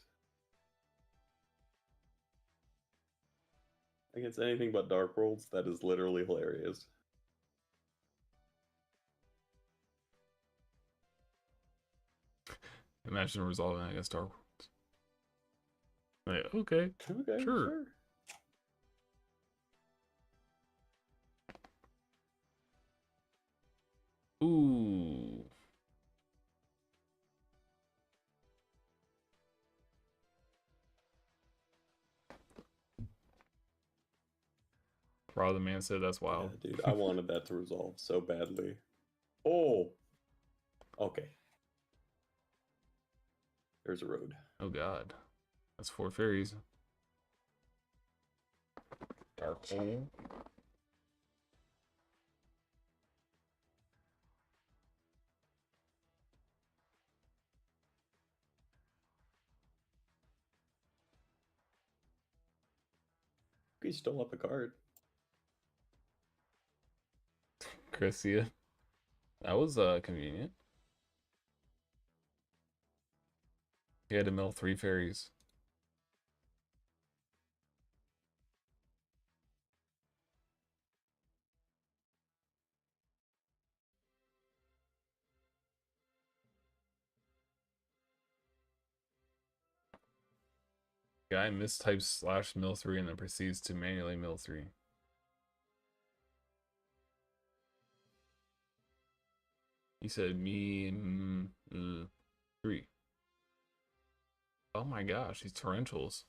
B: Against anything but Dark Worlds, that is literally hilarious.
A: Imagine resolving that against Dark Worlds. Like, okay, sure. Ooh. Bro, the man said that's wild.
B: Yeah, dude, I wanted that to resolve so badly. Oh. Okay. There's a road.
A: Oh god. That's 4 fairies. Dark hole.
B: He stole up a card.
A: Christia. That was convenient. He had to mill 3 fairies. Guy mistypes /mill 3 and then proceeds to manually mill 3. He said me 3. Oh my gosh, these torrentials.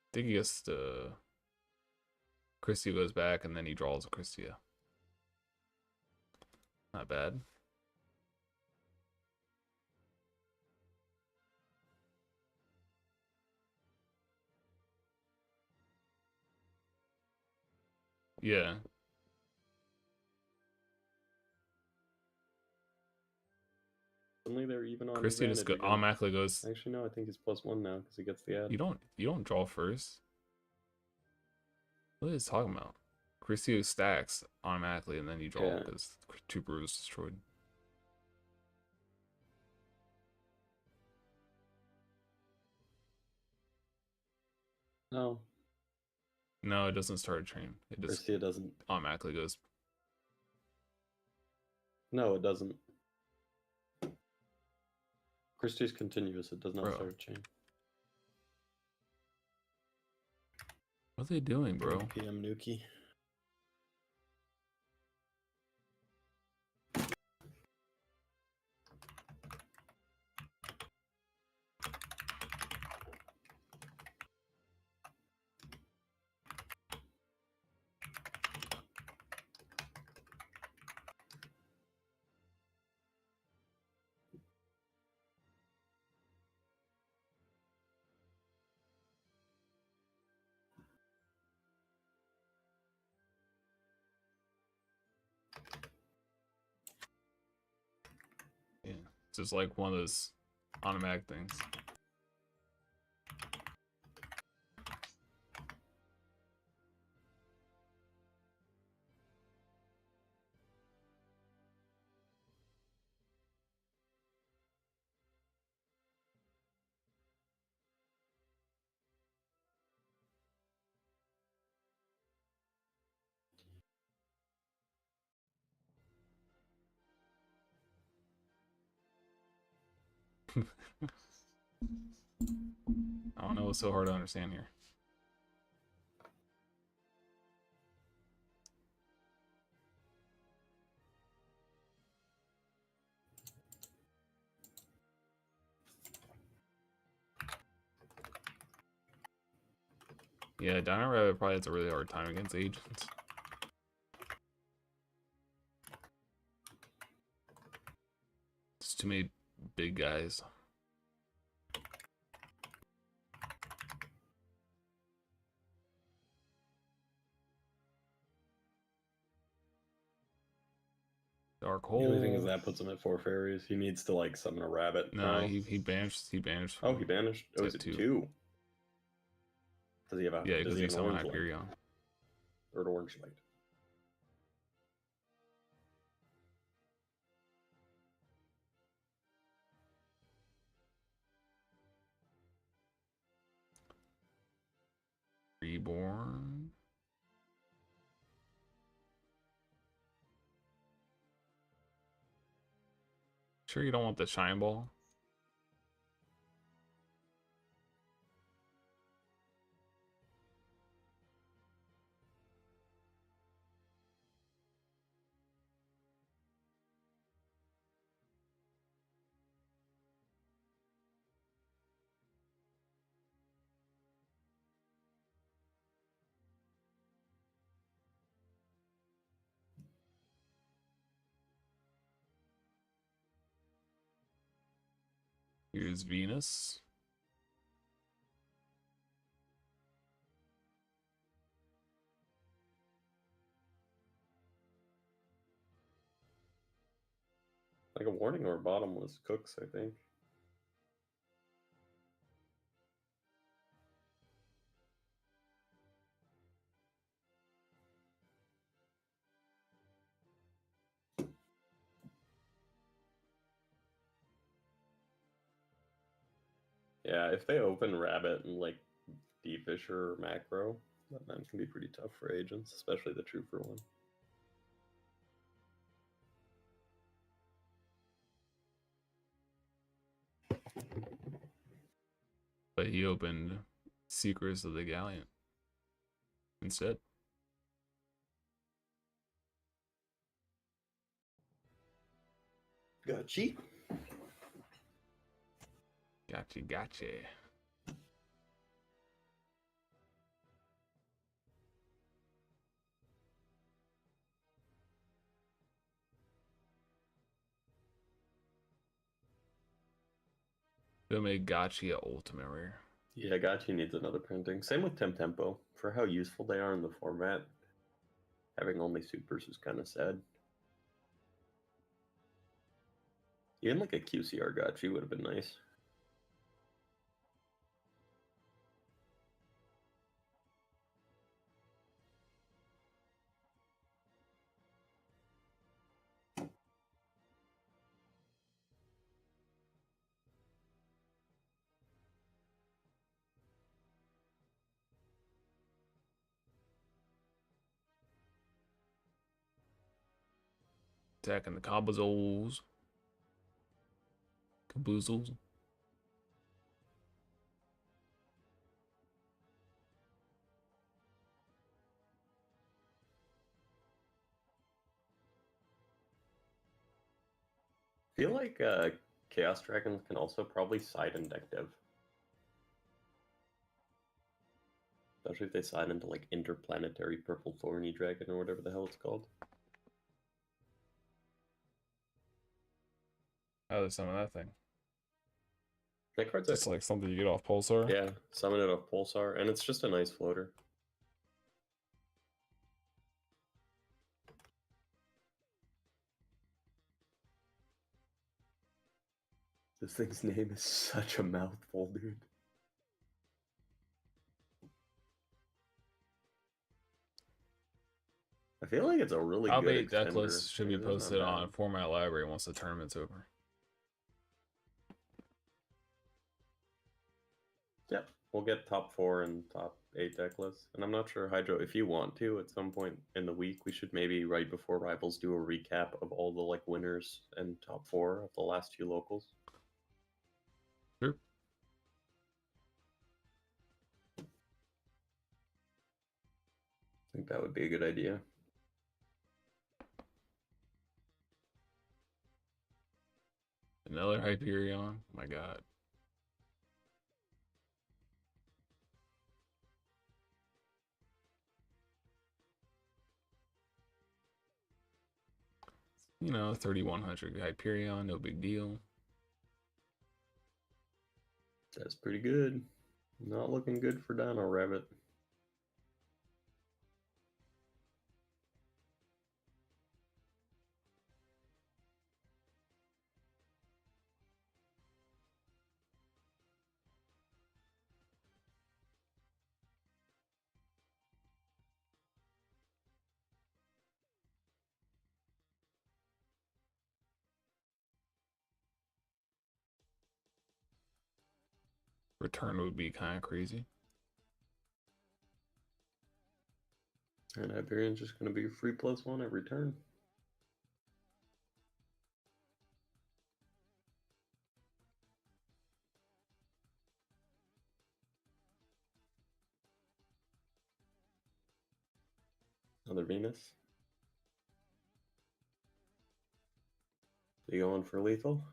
A: I think he gets to Christia goes back and then he draws a Christia. Not bad. Yeah.
B: Suddenly they're even on
A: Christia just
B: advantage again.
A: automatically goes.
B: Actually, no, I think he's +1 now because he gets the ad.
A: You don't draw first. What is he talking about? Christia stacks automatically and then you draw because Trooper was destroyed.
B: No.
A: No, it doesn't start a train. It just
B: Christia doesn't.
A: Automatically goes.
B: No, it doesn't. Christia's continuous. It does not start a chain.
A: What are they doing, bro?
B: PM Nuki.
A: Yeah, it's just like one of those automatic things. I don't know what's so hard to understand here. Yeah, Dino Rabbit probably has a really hard time against agents. It's too many big guys. Dark Hole.
B: The only thing is that puts him at 4 fairies. He needs to like summon a rabbit.
A: No, he banished.
B: Oh, he banished. Oh, is it 2? Does he have a?
A: Yeah, because he summoned
B: orange
A: Hyperion.
B: Or an orange light.
A: Reborn. Sure you don't want the Shine Ball? Here's Venus.
B: Like a warning or a bottomless cooks, I think. Yeah, if they open Rabbit and like D-Fisher or Macro, that man can be pretty tough for agents, especially the Trooper one.
A: But he opened Secrets of the Galleon instead.
B: Gotcha.
A: Gotcha. They'll make Gotcha Ultimate Rare.
B: Yeah, Gotcha needs another printing. Same with Tempo. For how useful they are in the format, having only supers is kind of sad. Even like a QCR Gotcha would have been nice.
A: Attacking the Caboozles. Caboozles.
B: I feel like Chaos Dragons can also probably side in deck dev. Especially if they side into like Interplanetary Purple Thorny Dragon or whatever the hell it's called.
A: How does some of that thing?
B: That card's
A: It's like something you get off Pulsar.
B: Yeah, summon it off Pulsar, and it's just a nice floater. This thing's name is such a mouthful, dude. I feel like it's a really
A: Top
B: good
A: 8 deck
B: extender.
A: list should be
B: It is not
A: posted
B: bad.
A: on Format Library once the tournament's over.
B: Yep, we'll get top 4 and top 8 deck lists. And I'm not sure, Hydro, if you want to, at some point in the week, we should maybe right before Rivals do a recap of all the like winners and top 4 of the last 2 locals.
A: Sure.
B: I think that would be a good idea.
A: Another Hyperion. My God. You know, 3100 Hyperion, no big deal.
B: That's pretty good. Not looking good for Dino Rabbit.
A: Return would be kind of crazy.
B: And Hyperion's just going to be free +1 every turn. Another Venus. Are you going for lethal?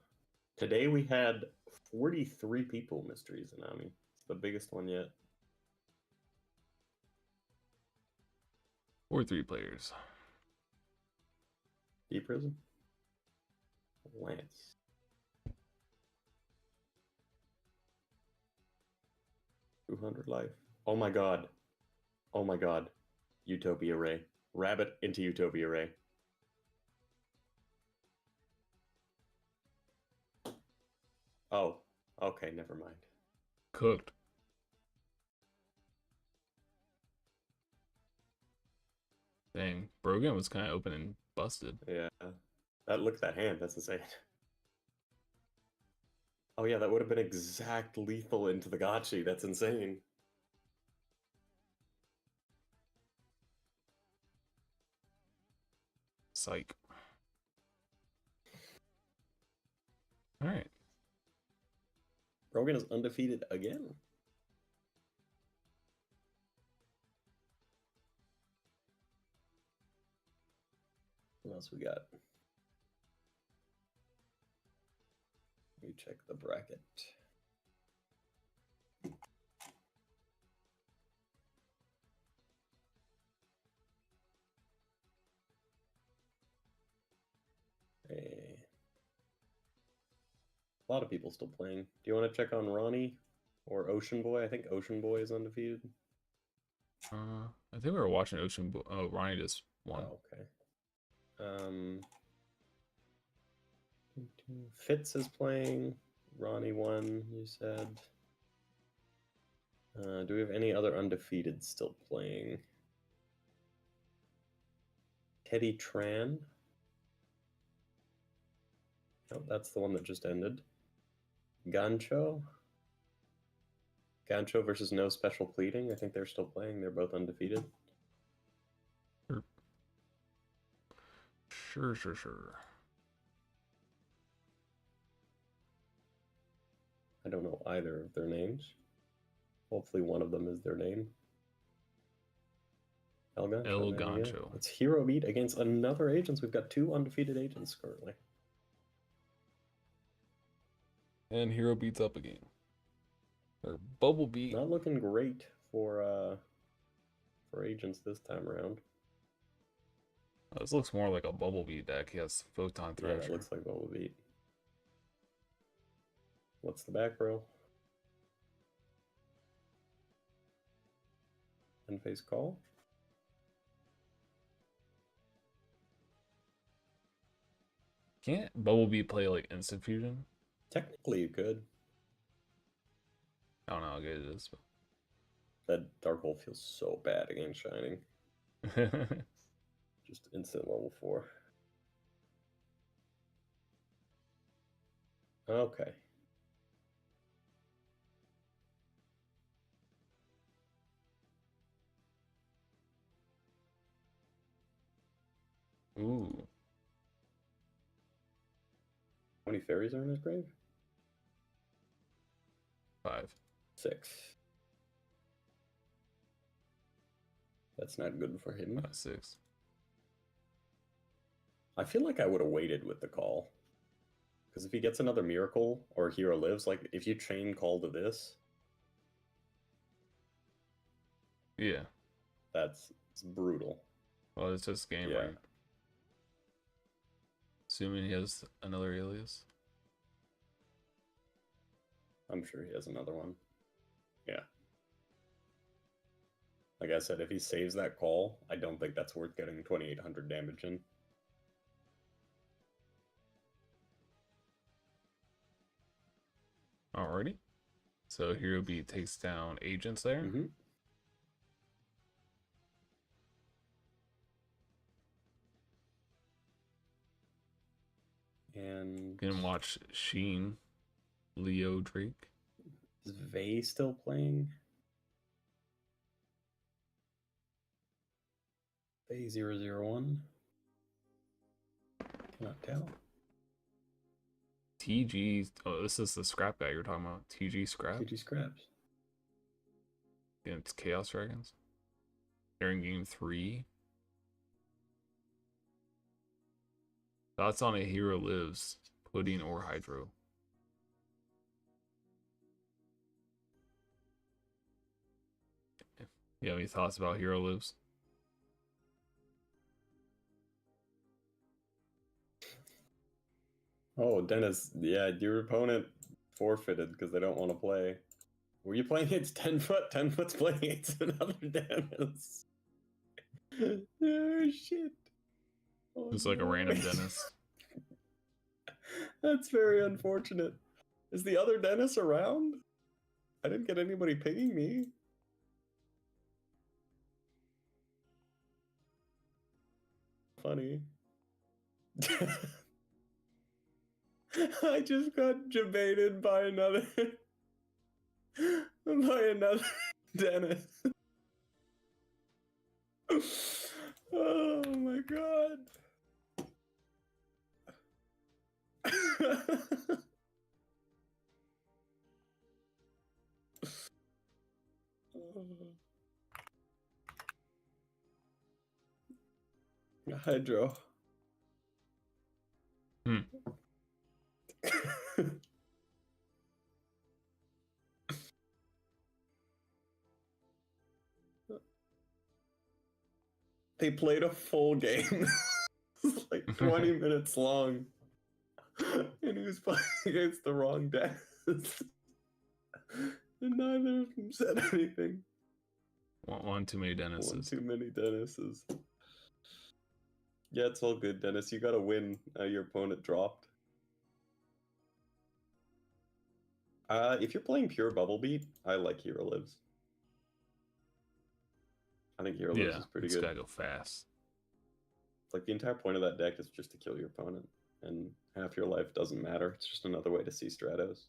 B: Today we had 43 people mysteries in Ami. It's the biggest one yet.
A: 4-3 players.
B: Deep Prison. Lance. $200 life. Oh my god. Oh my god. Utopia Ray. Rabbit into Utopia Ray. Oh, okay, never mind.
A: Cooked. Dang, Brogan was kind of open and busted.
B: Yeah. Look at that hand, that's insane. Oh yeah, that would have been exact lethal into the gotchi. That's insane.
A: Psych. All right.
B: Rogan is undefeated again. What else we got? Let me check the bracket. Hey. A lot of people still playing. Do you want to check on Ronnie or Ocean Boy? I think Ocean Boy is undefeated.
A: I think we were watching Ocean. Oh, Ronnie just won.
B: Oh, okay. Fitz is playing. Ronnie won, you said. Do we have any other undefeated still playing? Teddy Tran. Oh, that's the one that just ended. Gancho. Gancho versus No Special Pleading. I think they're still playing. They're both undefeated.
A: Sure.
B: I don't know either of their names. Hopefully one of them is their name. El Gancho.
A: El Gancho.
B: It's Hero Beat against another agents. We've got 2 undefeated agents currently.
A: And Hero beats up again. Or Bubble Beat.
B: Not looking great for agents this time around.
A: This looks more like a Bubble Beat deck. He has Photon Thrasher.
B: Yeah, it looks like Bubble Beat. What's the back row? End phase call.
A: Can't Bubble Beat play like Instant Fusion?
B: Technically, you could.
A: I don't know how good it is. But...
B: That Dark Hole feels so bad against Shining. Just instant level 4. Okay.
A: Ooh.
B: How many fairies are in his grave?
A: 5.
B: 6. That's not good for him.
A: 6.
B: I feel like I would have waited with the call. Because if he gets another miracle or Hero Lives, like if you chain call to this,
A: Yeah.
B: it's brutal.
A: Well, it's just game,
B: Yeah.
A: right? Assuming he has another alias.
B: I'm sure he has another one. Yeah. Like I said, if he saves that call, I don't think that's worth getting 2,800 damage in.
A: Alrighty. So Hero Beat takes down agents there.
B: Mm-hmm. And
A: You can watch Sheen, Leo Drake.
B: is Vey still playing? Vey 001. Cannot tell.
A: TG. Oh, this is the scrap guy you're talking about. TG Scrap.
B: TG Scraps.
A: Against Chaos Dragons. They're in game 3. Thoughts on a Hero Lives, Pudding or Hydro? You have any thoughts about Hero Lives?
B: Oh, Dennis, yeah, your opponent forfeited because they don't want to play. Were you playing against 10 foot? 10 foot's playing against another Dennis. Oh, shit. Oh,
A: Just like a random Dennis.
B: That's very unfortunate. Is the other Dennis around? I didn't get anybody pinging me. Funny. I just got debated by another Dennis. Oh my god. Hydro.
A: Hmm.
B: They played a full game. It's like 20 minutes long. And he was playing against the wrong Dennis. And neither of them said anything.
A: One too many Dennises.
B: One too many Dennises. Yeah, it's all good, Dennis. You gotta win. Your opponent dropped. If you're playing pure Bubble Beat, I like Hero Lives. I think Hero Lives is pretty good.
A: Gotta go fast.
B: It's like the entire point of that deck is just to kill your opponent, and half your life doesn't matter. It's just another way to see Stratos.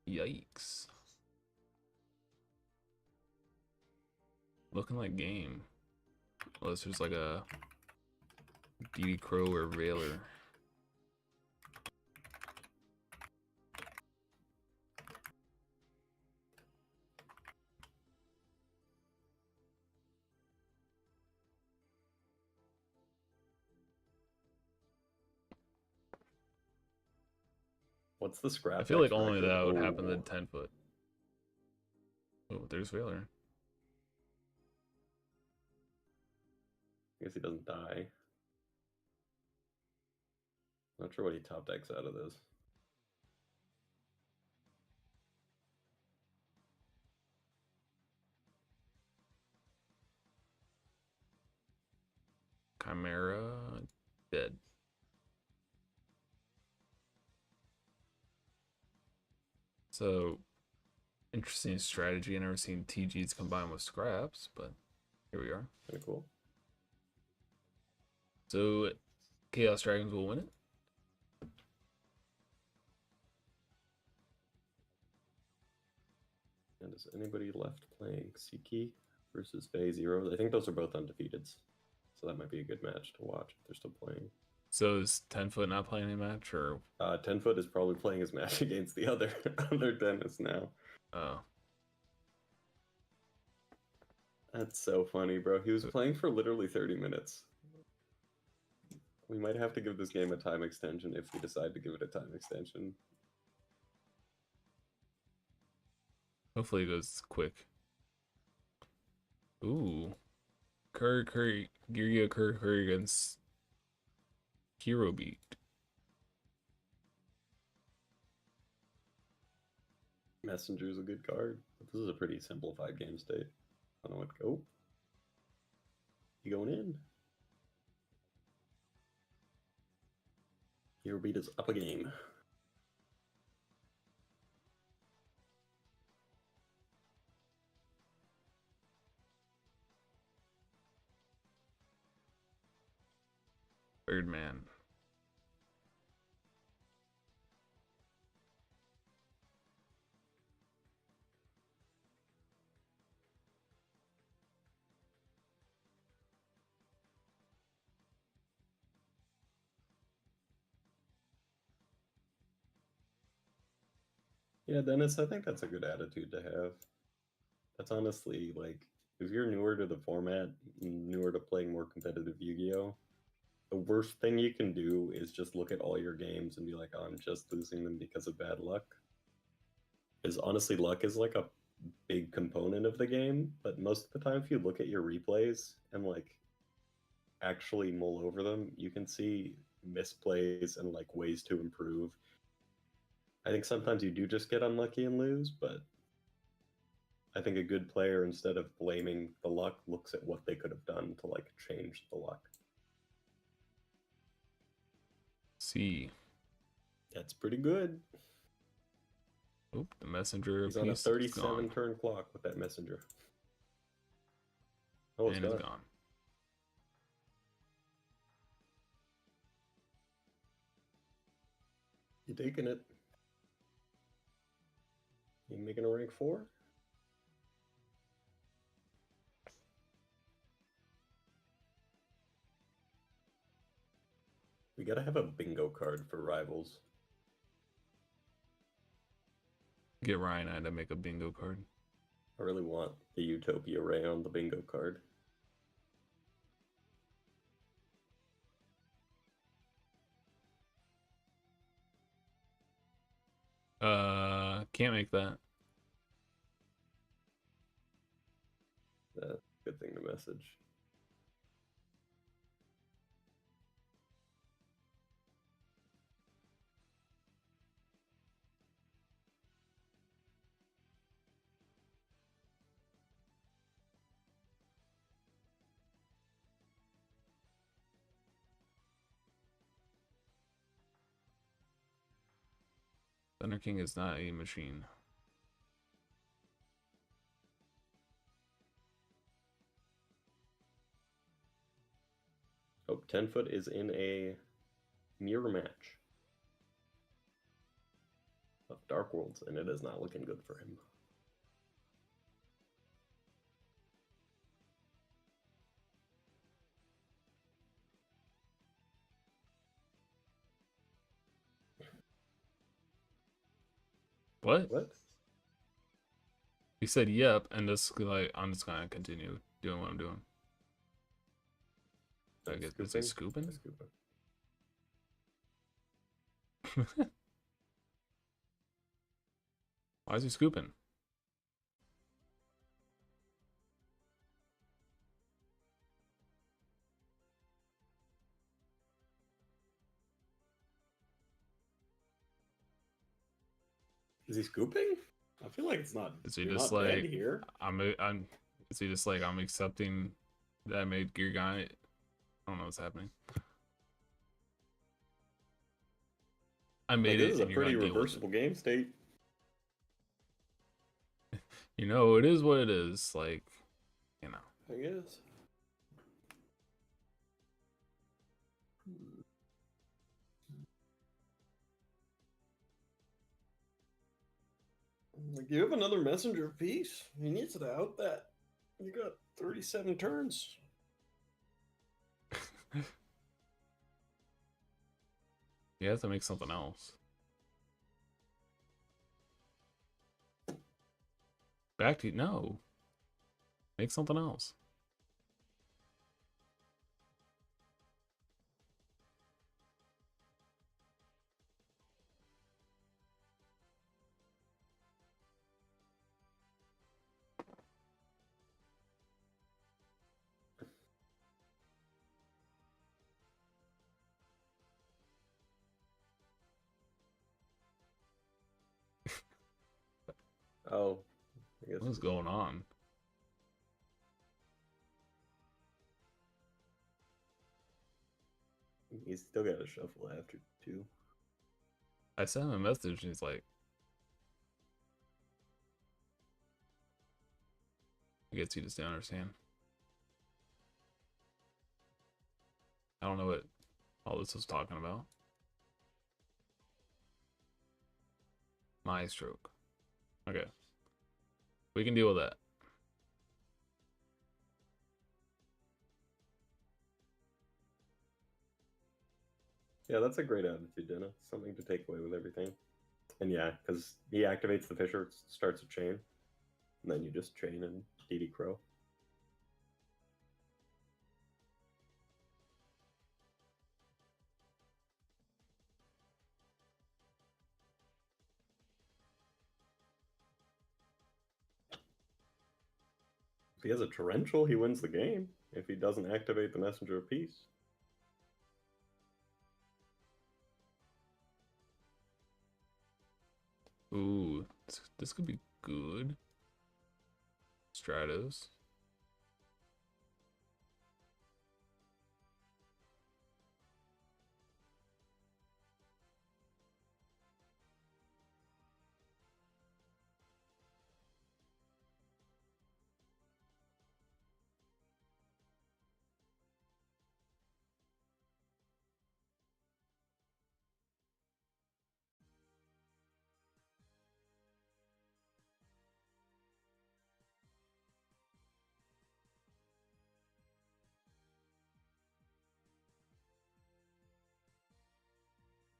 A: Yikes. Looking like game. Unless there's like a DD Crow or Veiler.
B: What's the scrap?
A: I feel like only that would happen to 10-foot. Oh, there's Veiler.
B: I guess he doesn't die. Not sure what he top decks out of this.
A: Chimera dead. So interesting strategy. I've never seen TGs combined with scraps, but here we are.
B: Kind of cool.
A: So Chaos Dragons will win it.
B: And is anybody left playing Siki versus Bay Zeros? I think those are both undefeated. So that might be a good match to watch if they're still playing.
A: So is 10-foot not playing any match, or
B: 10-foot is probably playing his match against the other Dennis now.
A: oh,
B: That's so funny, bro. He was playing for literally 30 minutes. We might have to give this game a time extension if we decide to give it a time extension.
A: hopefully it goes quick. Ooh, Yugioh Curry against Hero Beat.
B: Messenger's a good card, but this is a pretty simplified game state. I don't know what to go. You going in? Hero Beat is up a game.
A: Birdman.
B: Yeah, Dennis, I think that's a good attitude to have. That's honestly, like, if you're newer to the format, newer to playing more competitive Yu-Gi-Oh!, the worst thing you can do is just look at all your games and be like, oh, I'm just losing them because of bad luck. Because honestly, luck is like a big component of the game, but most of the time, if you look at your replays and like actually mull over them, you can see misplays and like ways to improve. I think sometimes you do just get unlucky and lose, but I think a good player, instead of blaming the luck, looks at what they could have done to like change the luck.
A: See.
B: That's pretty good.
A: Oop, the messenger
B: He's on a
A: piece is gone.
B: 37 turn clock with that messenger. Oh, it's
A: And it's
B: gone.
A: gone.
B: You taking it? You making a rank 4? We gotta have a bingo card for rivals.
A: Get Ryan I to make a bingo card.
B: I really want the Utopia Ray on the bingo card.
A: Can't make that.
B: That's a good thing to message.
A: Thunder King is not a machine.
B: Oh, 10-foot is in a mirror match of Dark Worlds, and it is not looking good for him.
A: What?
B: What?
A: He said yep, and just like I'm just gonna continue doing what I'm doing. I guess is he scooping? Why is he scooping?
B: Is he scooping? I feel like it's not.
A: Is he
B: You're
A: just
B: not
A: like
B: dead here?
A: I'm is he just like I'm accepting that I made Gear Guy? I don't know what's happening. I made
B: This
A: it.
B: is a
A: And you're
B: pretty
A: gonna deal with
B: reversible game state.
A: it. You know, it is what it is. Like, you know.
B: I guess. Like, you have another messenger piece. He needs to out that. You got 37 turns.
A: You have to make something else. Back to no. Make something else.
B: Oh, I guess
A: What's going on?
B: he's still got to shuffle after too.
A: I sent him a message and he's like, I guess he just didn't understand. I don't know what all this was talking about. My stroke. Okay. We can deal with that.
B: Yeah, that's a great attitude, Dana. Something to take away with everything. And yeah, because he activates the Fisher, starts a chain, and then you just chain and DD Crow. If he has a Torrential, he wins the game. If he doesn't activate the Messenger of Peace.
A: Ooh, this could be good. Stratos.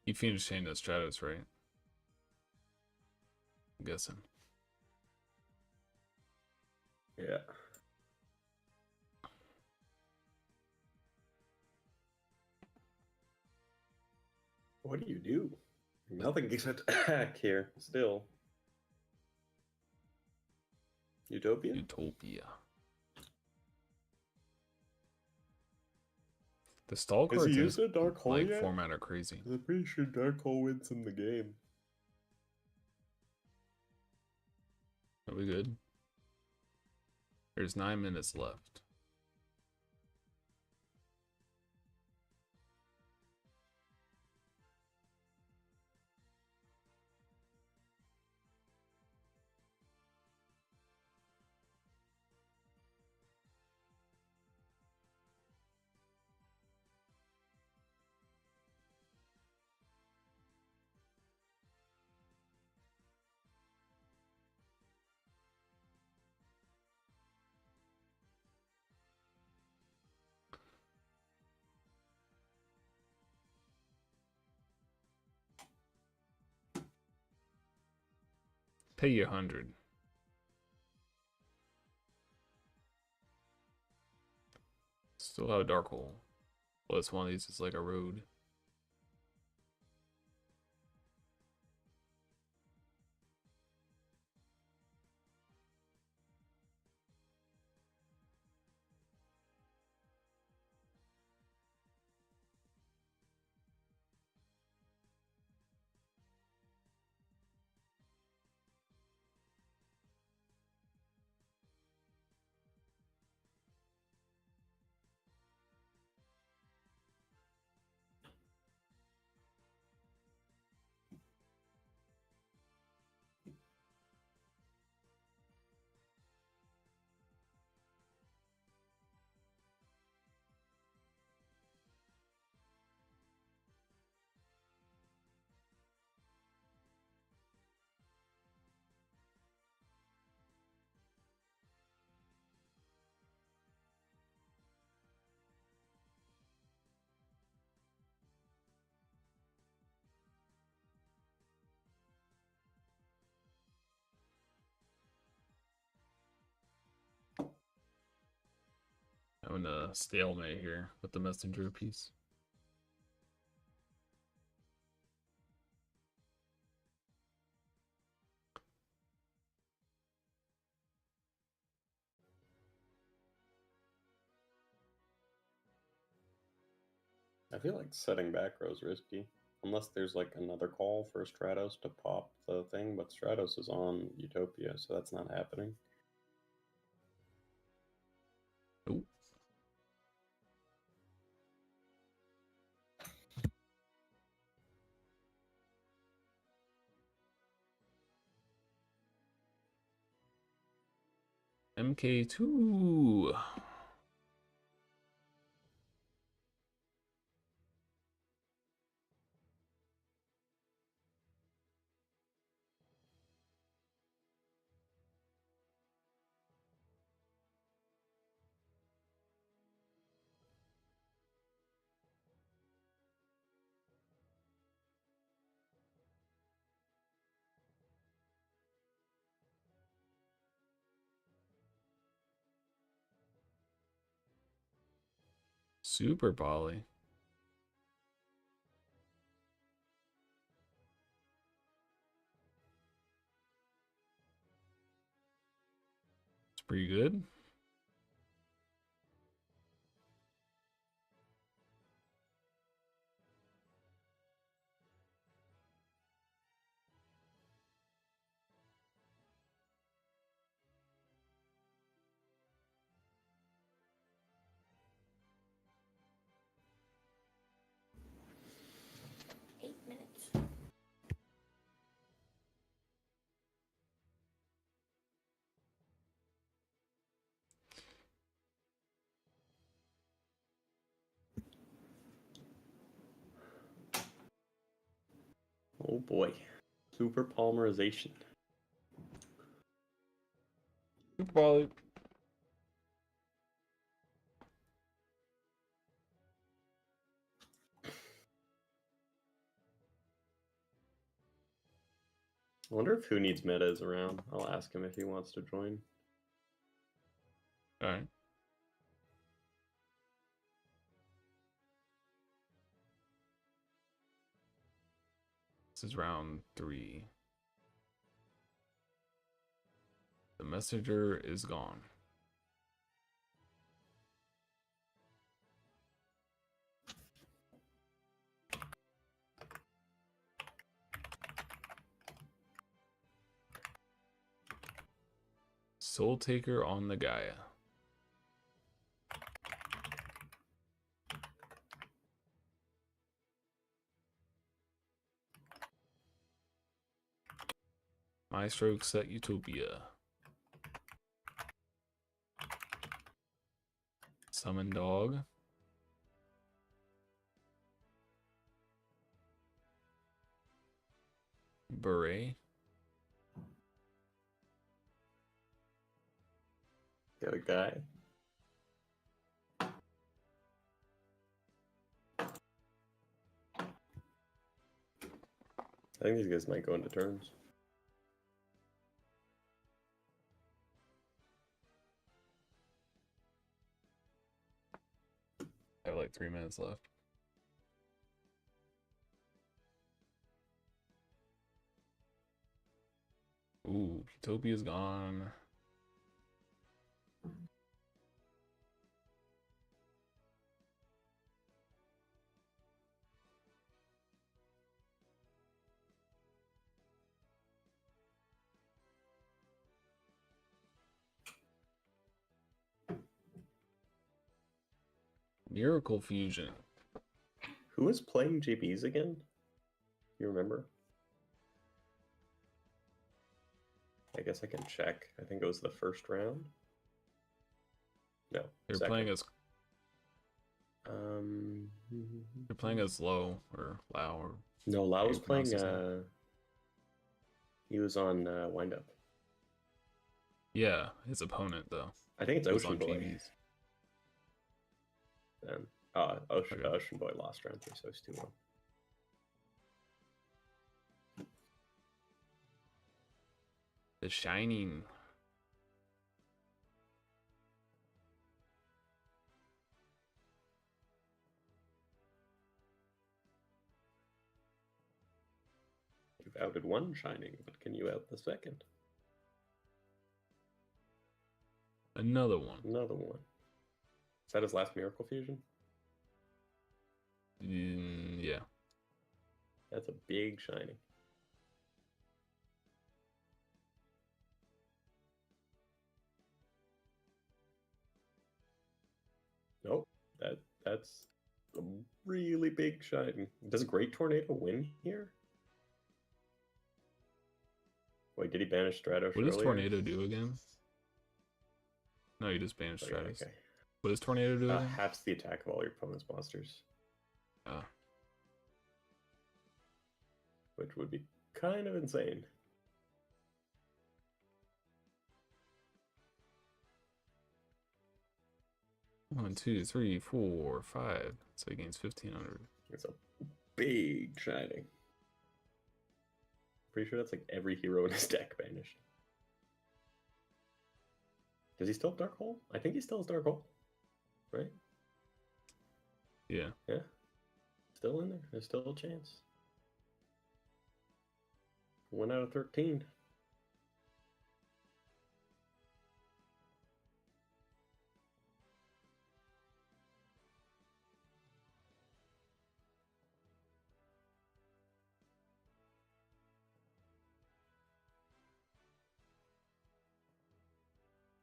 A: You finished saying that Stratos, right? I'm guessing.
B: Yeah. What do you do? Nothing except attack here, still. Utopia?
A: Utopia. The stall
B: Has he
A: cards
B: used a Dark Hole
A: like
B: yet?
A: format are crazy.
B: I'm pretty sure Dark Hole wins in the game.
A: Are we good? There's 9 minutes left. Pay you 100. Still have a dark hole. Well, it's one of these. It's like a road. Having a stalemate here with the messenger piece.
B: I feel like setting back row is risky. Unless there's like another call for Stratos to pop the thing, but Stratos is on Utopia, so that's not happening.
A: Nope. MK2. Super Poly. It's pretty good.
B: Oh boy. Super polymerization.
A: Super Poly.
B: I wonder if Who Needs Meta is around. I'll ask him if he wants to join.
A: All right. This is round 3. The messenger is gone. Soul Taker on the Gaia. My stroke set Utopia. Summon Dog. Beret.
B: Got a guy. I think these guys might go into turns.
A: I have like 3 minutes left. Ooh, Utopia's gone. Miracle Fusion.
B: Who is playing GBs again? You remember? I guess I can check. I think it was the first round. No,
A: They're
B: second.
A: playing as
B: Um,
A: they're playing as Low or Lao or
B: no, Lau was
A: you pronounce
B: playing.
A: his name?
B: He was on Wind Up.
A: yeah, his opponent though.
B: I think it's
A: Was
B: Ocean
A: on
B: Boy.
A: GBs.
B: Then
A: Okay.
B: Ocean Boy lost round 3, so it's 2-1.
A: The Shining.
B: You've outed one Shining, but can you out the second?
A: Another one.
B: Another one. Is that his last Miracle Fusion?
A: Yeah.
B: That's a big Shining. Nope. That's a really big Shining. Does Great Tornado win here? Wait, did he banish Stratos
A: What does
B: earlier?
A: Tornado do again? No, you just banished
B: Oh, yeah,
A: Stratus.
B: okay.
A: What does Tornado do again?
B: Halves the attack of all your opponent's monsters. Which would be kind of insane.
A: One, 2, 3, 4, 5. So he gains 1500.
B: It's a big Shining. Pretty sure that's like every hero in his deck banished. Does he still have Dark Hole? I think he still has Dark Hole. Right?
A: Yeah.
B: Yeah. Still in there. There's still a chance. 1 out of 13.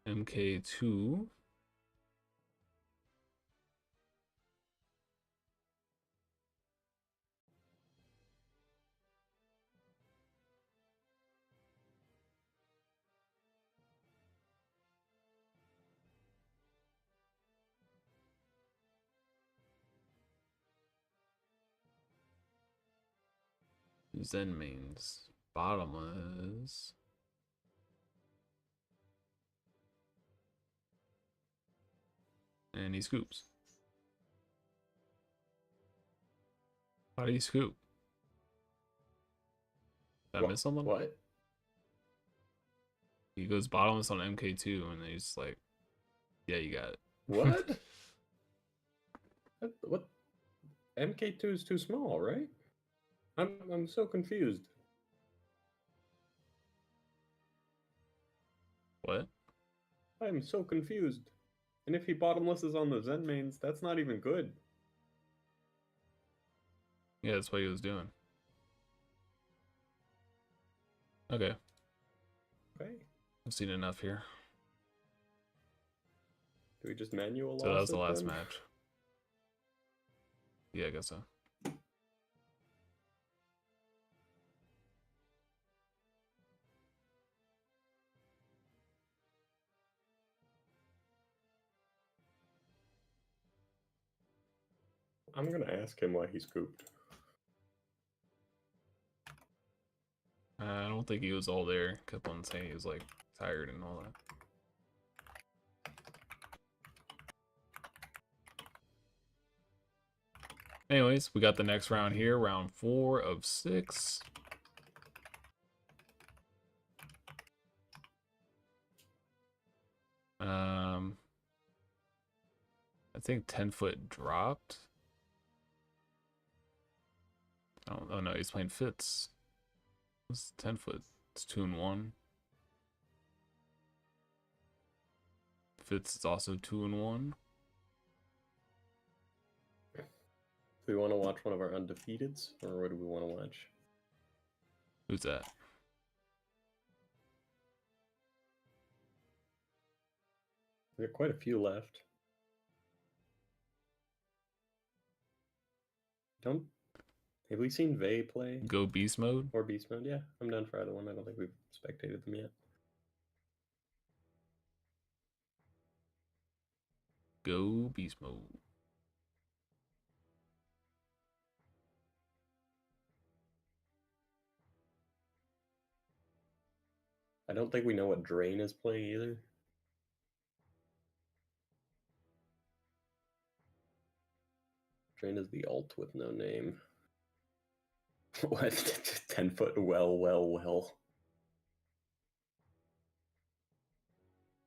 A: MK2. Zen mains. Bottomless. And he scoops. How do you scoop? Did I miss someone?
B: What?
A: He goes bottomless on MK2, and then he's like, "Yeah, you got it."
B: What? What? MK2 is too small, right? I'm so confused.
A: What?
B: I'm so confused. And if he bottomlesses on the Zen mains, that's not even good.
A: Yeah, that's what he was doing. Okay.
B: Okay.
A: I've seen enough here.
B: Do we just manual
A: So that
B: loss
A: was the
B: it
A: last
B: then?
A: match. Yeah, I guess so.
B: I'm gonna ask him why he scooped.
A: I don't think he was all there. Kept on saying he was like tired and all that. Anyways, we got the next round here, round 4 of 6. I think 10-foot dropped. Oh no, he's playing Fitz. It's 10-foot. It's 2-1. Fitz is also 2-1.
B: Do we want to watch one of our undefeateds, or what do we want to watch?
A: Who's that?
B: We got quite a few left. Have we seen Vey play?
A: Go beast mode?
B: Or beast mode? Yeah, I'm down for either one. I don't think we've spectated them yet.
A: Go beast mode.
B: I don't think we know what Drain is playing either. Drain is the alt with no name. What? 10-foot well.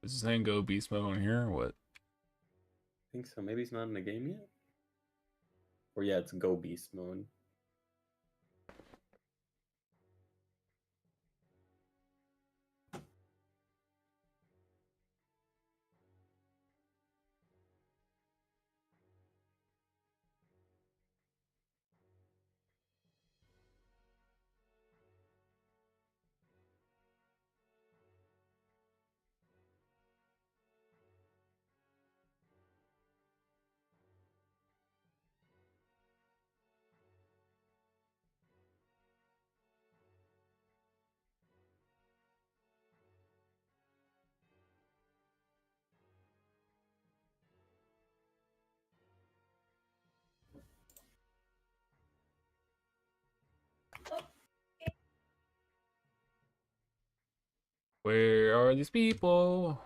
A: Is this saying go beast mode on here or what?
B: I think so. Maybe he's not in the game yet? Or yeah, it's go beast mode.
A: Where are these people?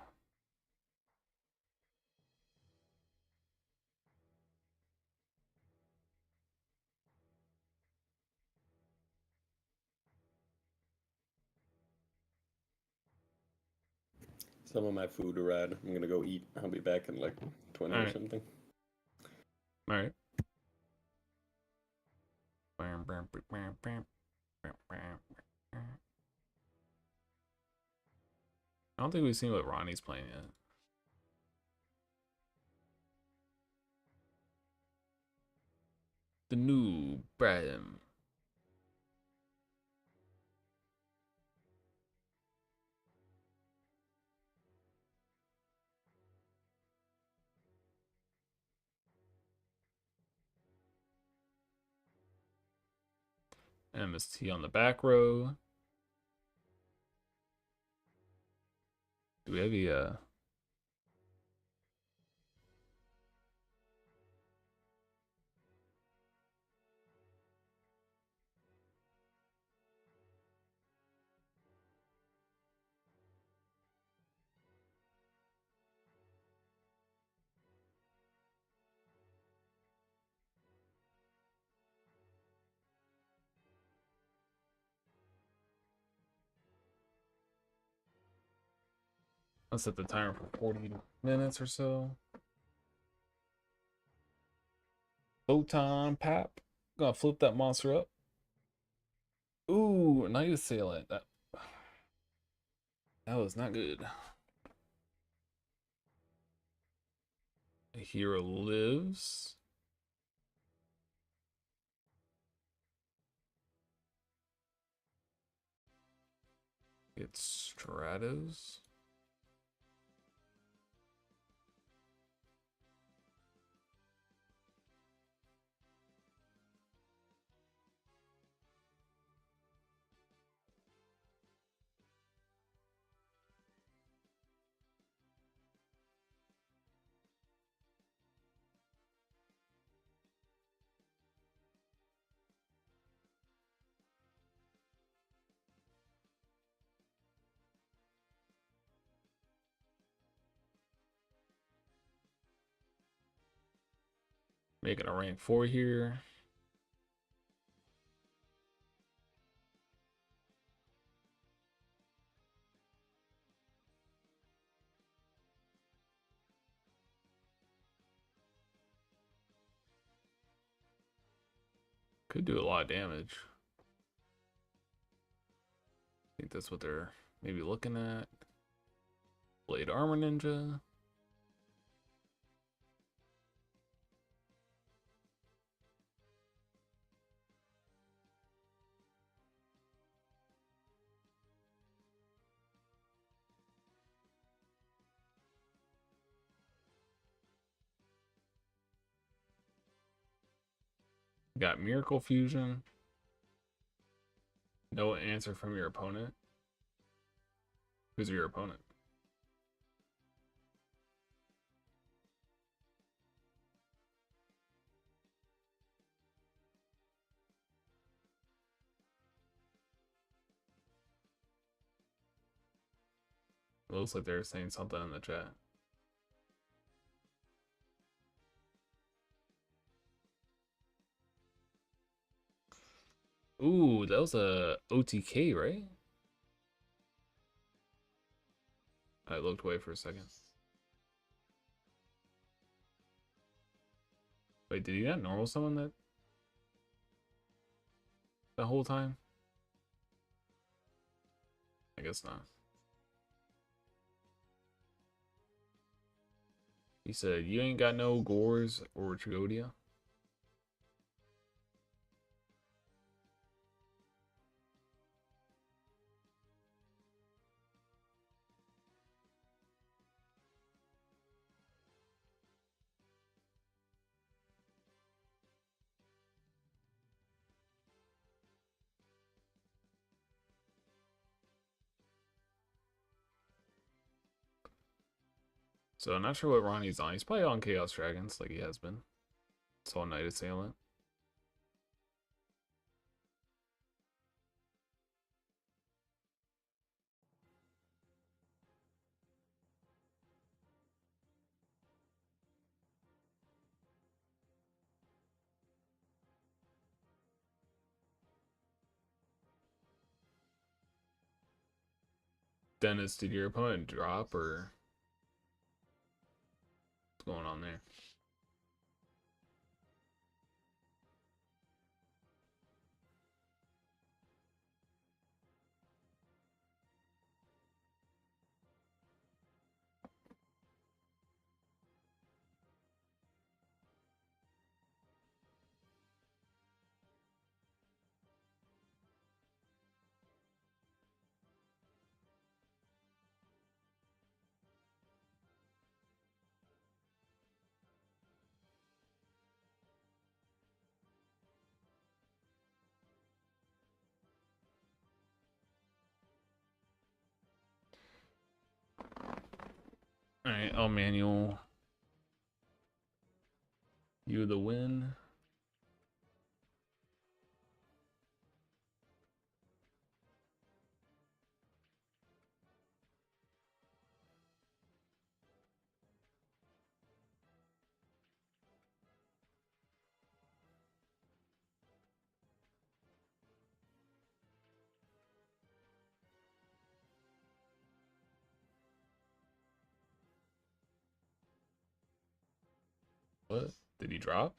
B: Some of my food arrived. I'm gonna go eat. I'll be back in like 20 or something.
A: All right. I don't think we've seen what Ronnie's playing yet. The new Bradham. MST on the back row. Do we have a I'll set the timer for 40 minutes or so. Photon Pap. Gonna flip that monster up. Ooh, Night Assailant. That was not good. A hero lives. It's Stratos. Making a rank 4 here. Could do a lot of damage. I think that's what they're maybe looking at. Blade Armor Ninja. Got Miracle Fusion. No answer from your opponent. Who's your opponent? It looks like they're saying something in the chat. Ooh, that was a OTK, right? I looked away for a second. Wait, did he not normal summon that the whole time? I guess not. He said, you ain't got no Gores or Trigodia. So I'm not sure what Ronnie's on. He's probably on Chaos Dragons, like he has been. It's all Night Assailant. Dennis, did your opponent drop or what's going on there? Alright, I'll manual you the win. What? Did he drop?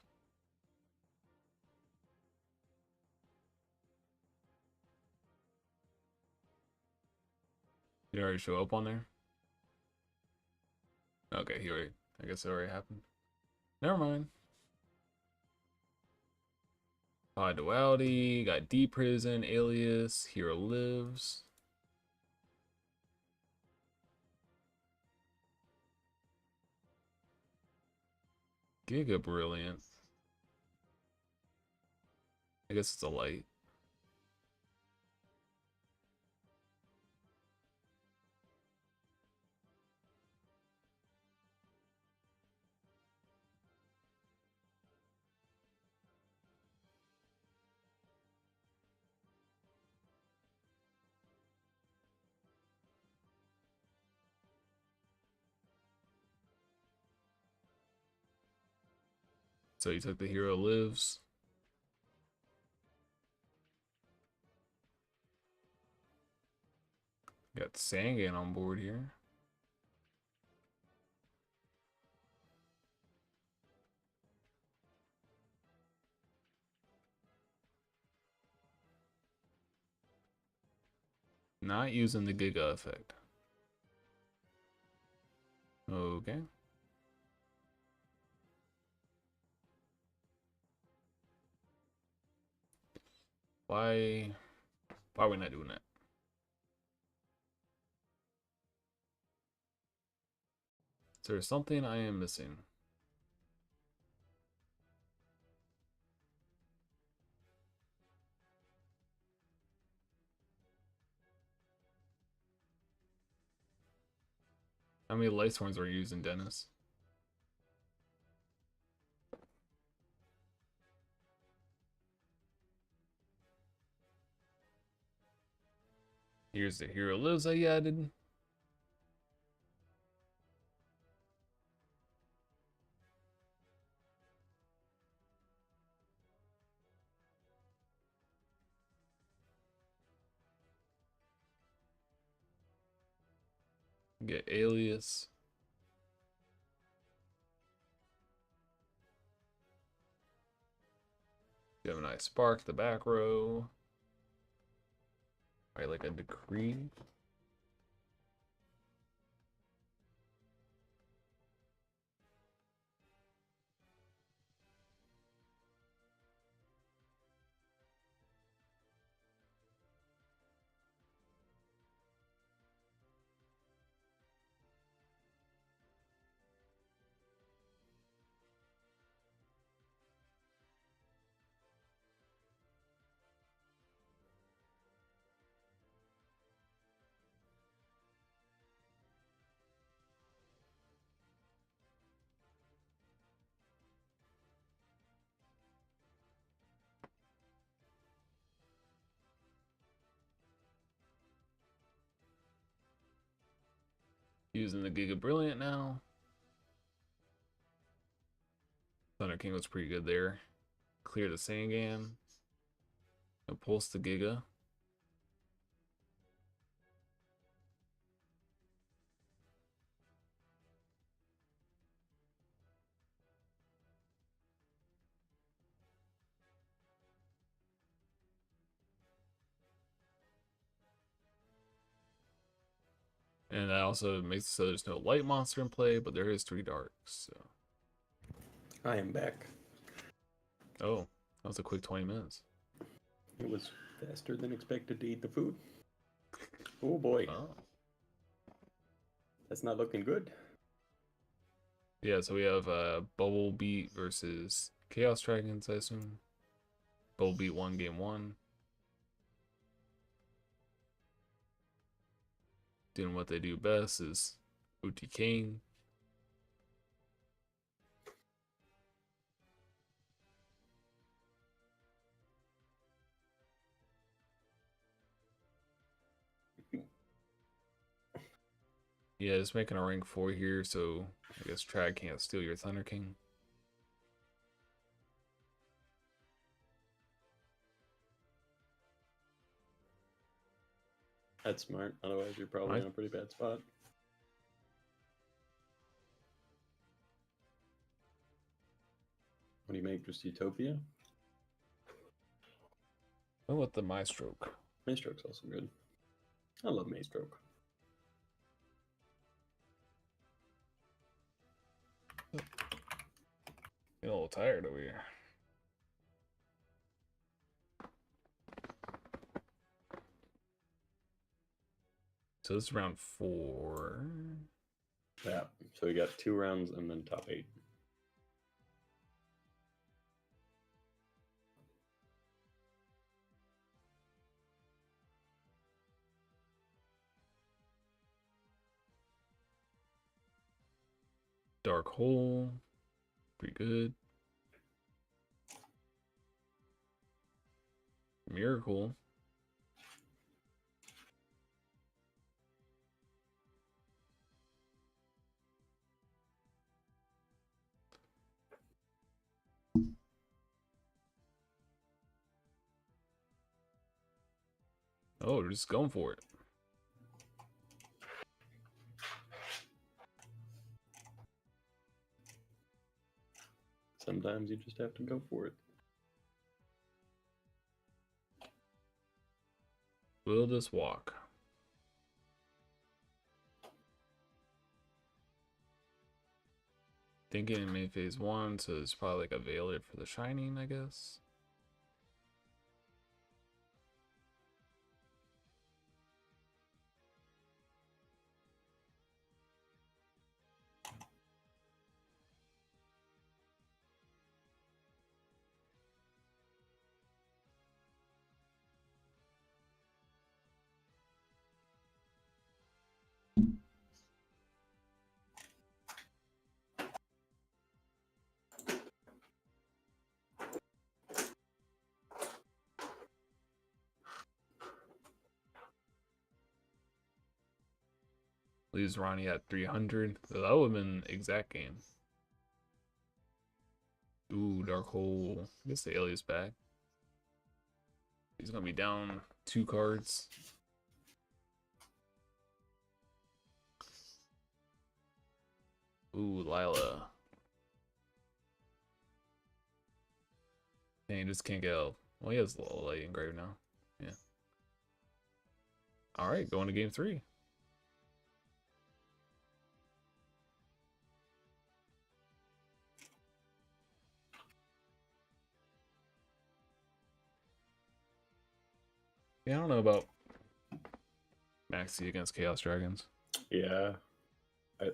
A: Did he already show up on there? Okay, he already. I guess it already happened. Never mind. High Duality, got D Prison, Alias, Hero Lives. Giga Brilliant. I guess it's a light. So you took the Hero Lives. Got Sangan on board here. Not using the Giga effect. Okay. Why are we not doing that? Is there something I am missing? How many light swords are you using, Dennis? Here's the Hero Lives I added. Get Alias. Gemini Spark, the back row. Alright, like a decree. Using the Giga Brilliant now. Thunder King was pretty good there. Clear the Sangan. Pulse the Giga. And that also makes it so there's no light monster in play, but there is 3 darks. So.
B: I am back.
A: Oh, that was a quick 20 minutes.
B: It was faster than expected to eat the food. Oh boy.
A: Oh.
B: That's not looking good.
A: Yeah, so we have Bubble Beat versus Chaos Dragons, I assume. Bubble Beat 1, game 1. Doing what they do best is OT King. Yeah, it's making a rank 4 here, so I guess Trag can't steal your Thunder King.
B: That's smart. Otherwise, you're probably in a pretty bad spot. do you make? Just Utopia?
A: Went with the Maestroke.
B: Maestroke's also good. I love Maestroke.
A: Getting a little tired over here. So this is round 4.
B: Yeah. So we got 2 rounds and then top 8.
A: Dark Hole. Pretty good. Miracle. Oh, they're just going for it.
B: Sometimes you just have to go for it.
A: Will this walk? Thinking it made phase 1, so it's probably like a Veiler for the Shining, I guess. Leaves Ronnie at 300. So that would have been exact game. Ooh, Dark Hole. I guess the Alias back. He's gonna be down 2 cards. Ooh, Lila. Dang, he just can't get out. Well, he has Lila engraved now. Yeah. Alright, going to game 3. Yeah, I don't know about Maxi against Chaos Dragons.
B: Yeah.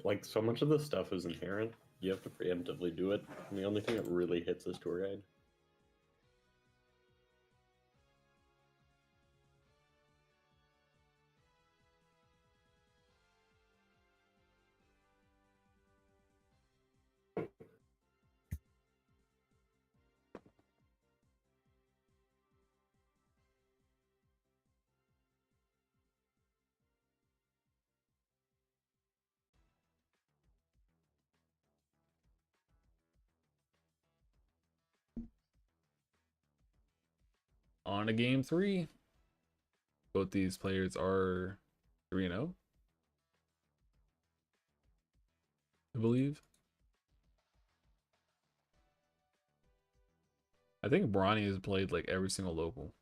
B: Like, so much of the stuff is inherent. You have to preemptively do it. And the only thing that really hits is tour guide.
A: On to game 3. Both these players are 3-0, I believe. I think Bronny has played like every single local.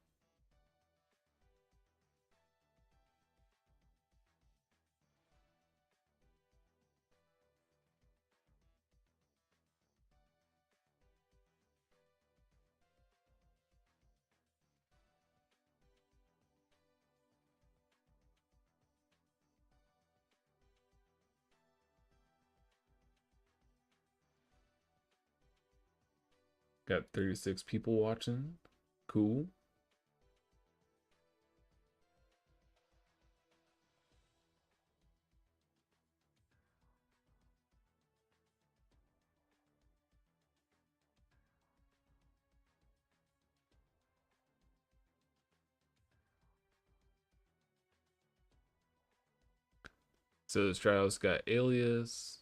A: Got 36 people watching. Cool. So Strauss got Alias.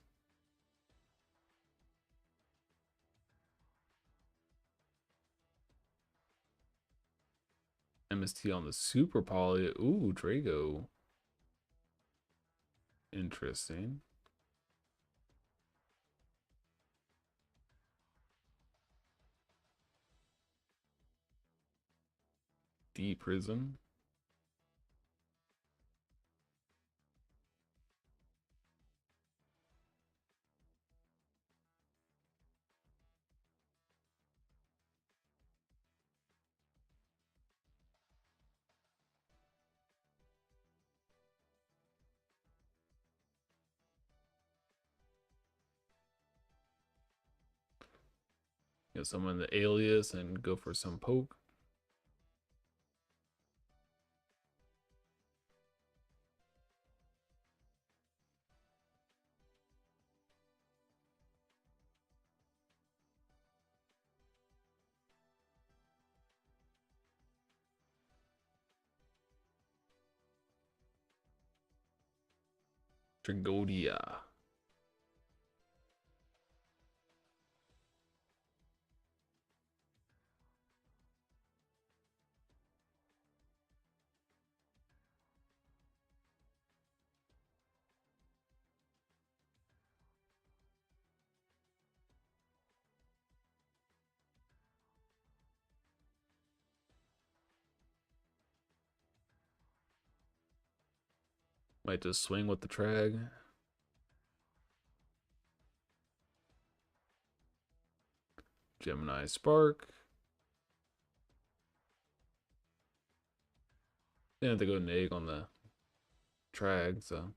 A: MST on the Super Poly. Ooh, Drago. Interesting. D prison. Get someone the alias and go for some poke. Trigodia. Might just swing with the trag. Gemini Spark. They have to go neg on the trag, so.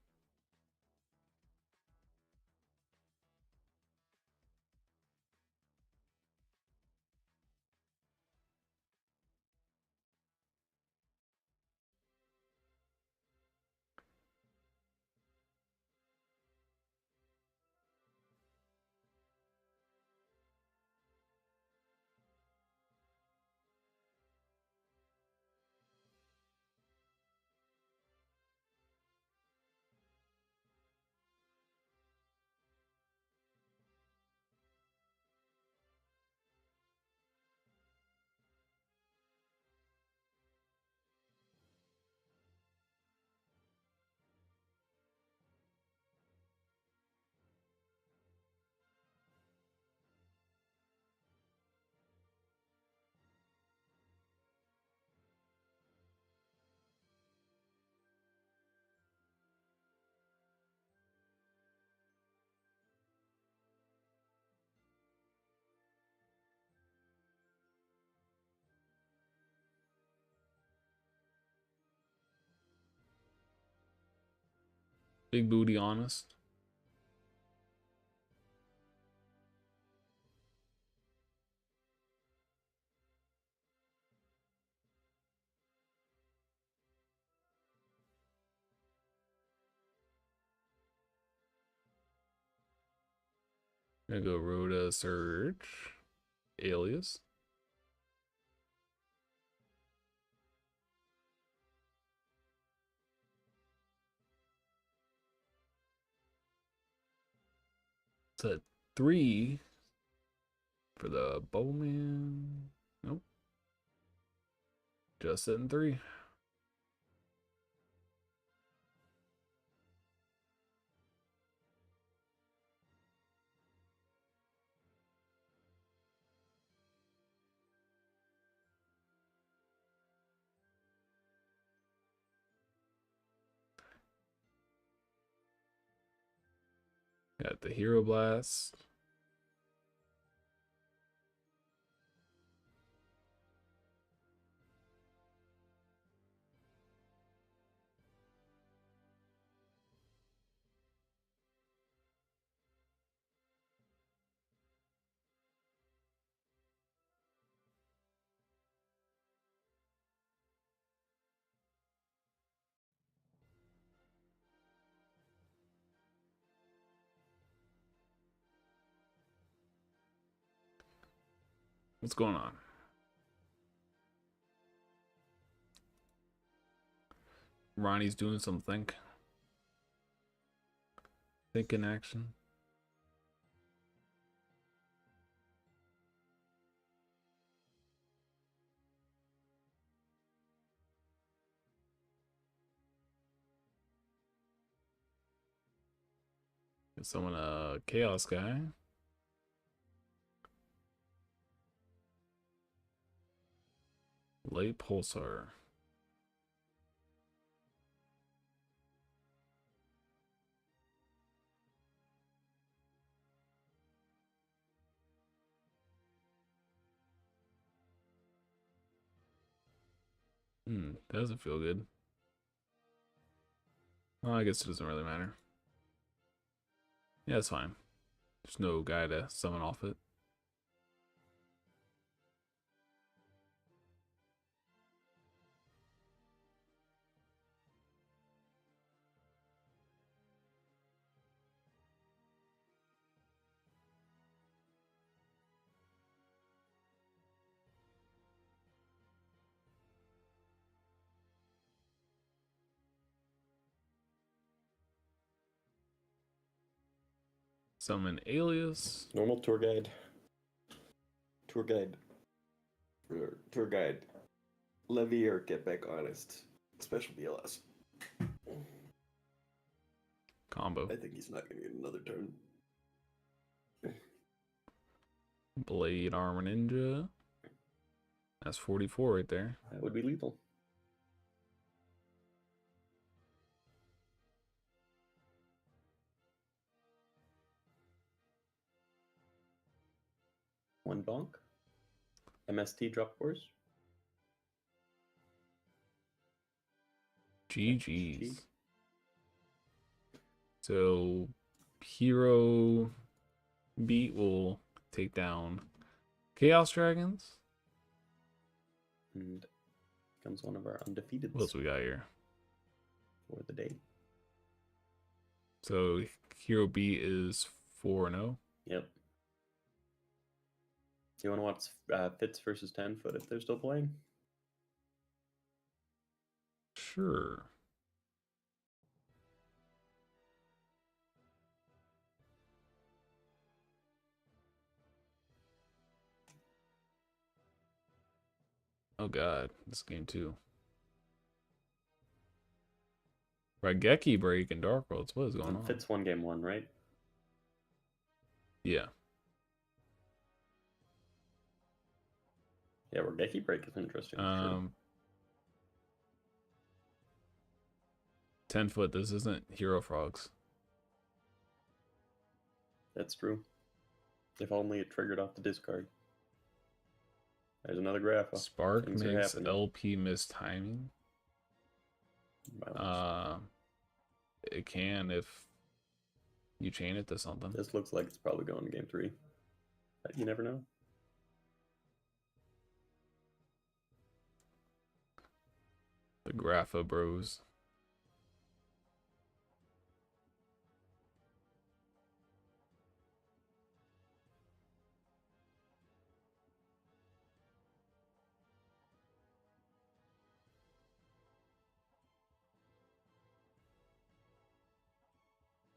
A: Big booty honest. Gonna go Rhoda Surge. Alias. It's a 3 for the Bowman. Nope. Just sitting 3. Got the Hero Blast. What's going on? Ronnie's doing some think in action. Get someone a chaos guy. Light Pulsar. That doesn't feel good. Well, I guess it doesn't really matter. Yeah, it's fine. There's no guy to summon off it. Summon Alias.
B: Normal tour guide. Tour guide. Tour guide. Levy or get back honest. Special BLS.
A: Combo.
B: I think he's not going to get another turn.
A: Blade Armor Ninja. That's 44 right there.
B: That would be lethal. One bonk. MST drop course.
A: GG's. So, Hero Beat will take down Chaos Dragons.
B: And comes one of our undefeated
A: What else we got here?
B: for the day.
A: So, Hero Beat is 4-0.
B: Yep. Do you want to watch Fitz versus 10-foot if they're still playing?
A: Sure. Oh god, this game too. Raigeki break and Dark Worlds. What is going on?
B: Fitz won game 1, right?
A: Yeah.
B: Yeah, Raigeki break is interesting. Sure.
A: 10-foot. This isn't Hero Frogs.
B: That's true. If only it triggered off the discard. There's another graph.
A: Spark
B: Things are
A: makes
B: happening.
A: LP miss timing. It can if you chain it to something.
B: This looks like it's probably going to game 3. But you never know.
A: The Grapha Bros.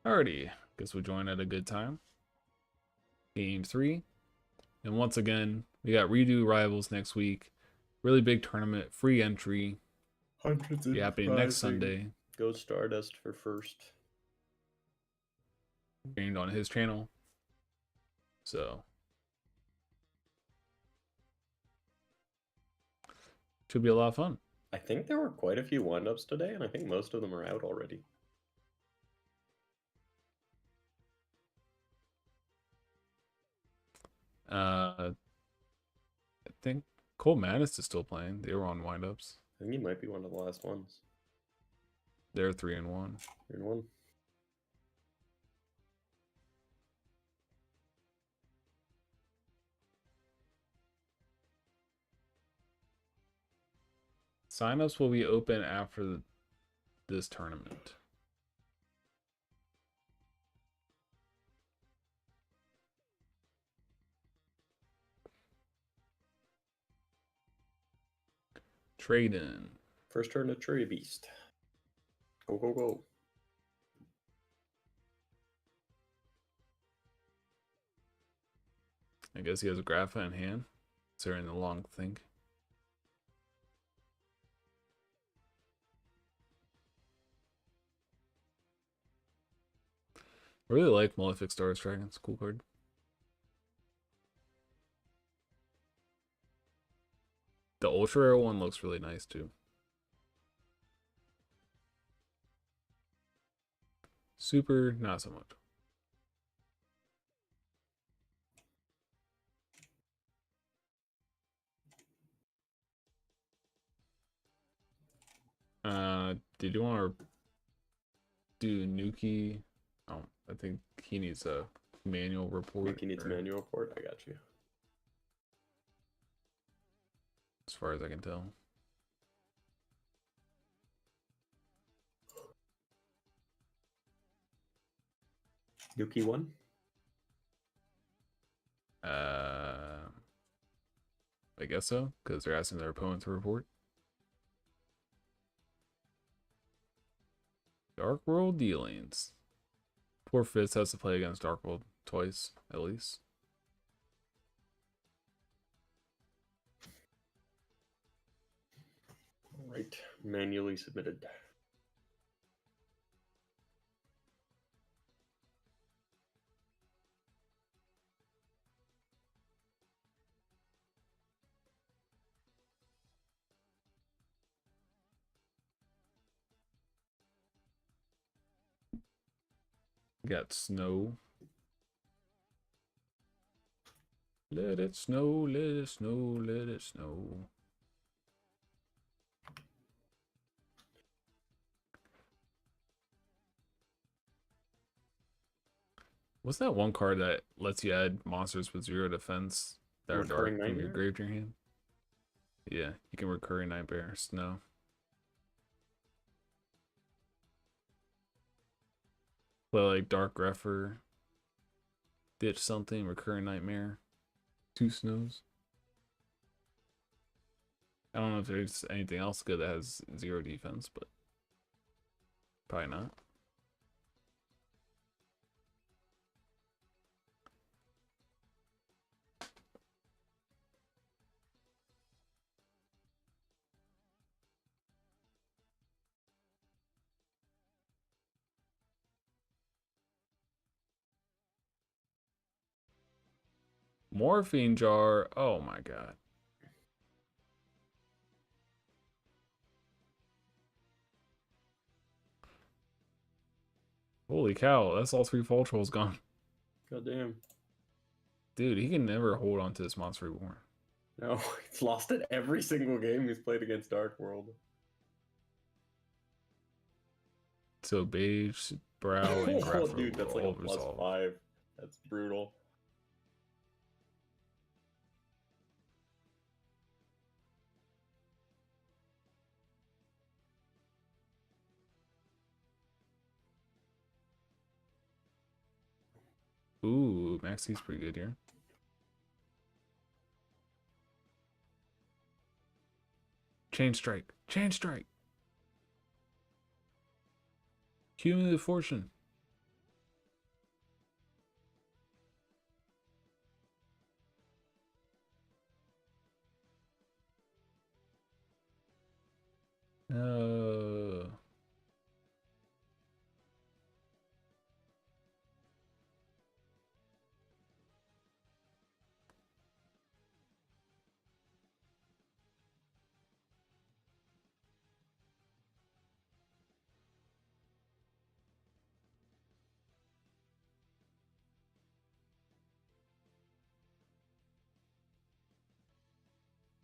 A: Alrighty, guess we joined at a good time. Game 3. And once again, we got Redo Rivals next week. Really big tournament, free entry.
B: Hundreds
A: Be happening next Sunday.
B: Go Stardust for first.
A: Streamed on his channel. So should be a lot of fun.
B: I think there were quite a few windups today, and I think most of them are out already.
A: I think Cold Madness is still playing. They were on windups.
B: I think he might be one of the last ones.
A: They're 3-1.
B: 3-1.
A: Signups will be open after this tournament. Trade in.
B: First turn to Cherry Beast. Go, go, go.
A: I guess he has a Grapha in hand. It's there in the long think. I really like Malefic Stars Dragons. Cool card. The Ultra Rare one looks really nice too. Super, not so much. Did you want to do Nuki? Oh, I think he needs a manual report.
B: Nuki needs a manual report. I got you.
A: As far as I can tell.
B: Nuki 1?
A: I guess so, because they're asking their opponent to report. Dark World dealings. Poor Fitz has to play against Dark World twice, at least.
B: All right, manually submitted.
A: Got snow. Let it snow, let it snow, let it snow. What's that one card that lets you add monsters with 0 defense that are dark from your grave to your hand? Yeah, you can recurring nightmare snow. Play like Dark Greffer, ditch something, recurring nightmare, 2 snows. I don't know if there's anything else good that has 0 defense, but probably not. Morphine jar. Oh my god. Holy cow, that's all 3 fall trolls gone.
B: God damn.
A: Dude, he can never hold on to this monster reborn.
B: No, he's lost it every single game he's played against Dark World.
A: So beige, brow, and graph
B: Oh, dude, that's like a +5. That's brutal.
A: Ooh, Maxi's pretty good here. Chain strike. Chain strike. Cumulative fortune.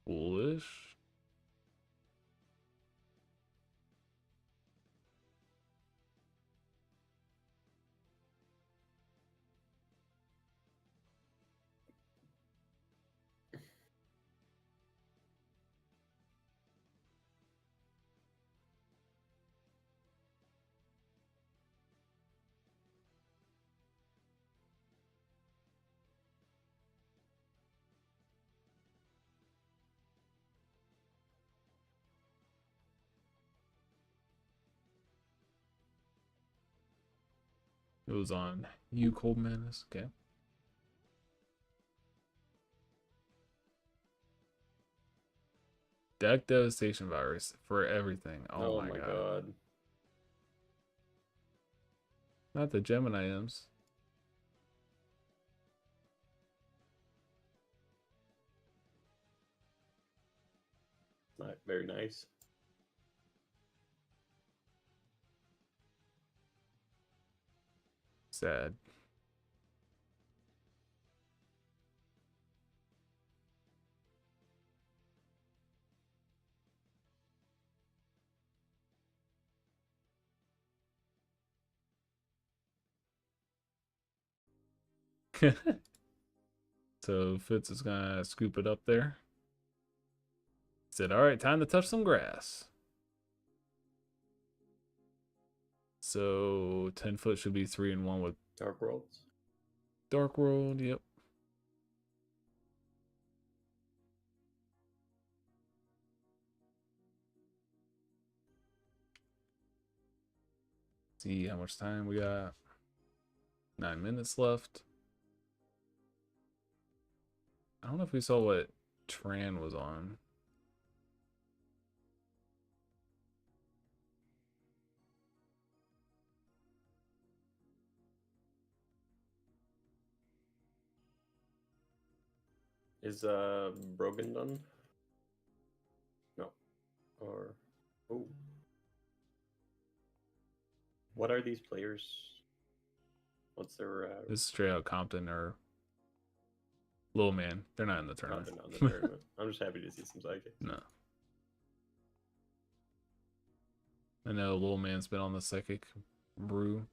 A: Foolish. It was on You Cold Madness. Okay. Deck devastation virus for everything. Oh, my god. Not the Gemini items.
B: Very nice.
A: Sad. So Fitz is gonna scoop it up there. Said, all right, time to touch some grass. So 10-foot should be 3-1 with
B: Dark Worlds.
A: Dark World, yep. See how much time we got. 9 minutes left. I don't know if we saw what Tran was on.
B: Is Brogan done? No. Or oh. What are these players? What's their
A: This is straight out Compton or Little Man. They're not in the tournament.
B: Compton on the tournament? I'm just happy to see some psychics.
A: No. I know Little Man's been on the Psychic Brew.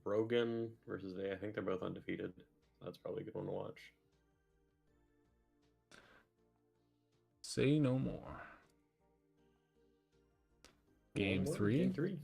B: Brogan versus A. I think they're both undefeated. That's probably a good one to watch.
A: Say no more. Game 3.
B: Game 3.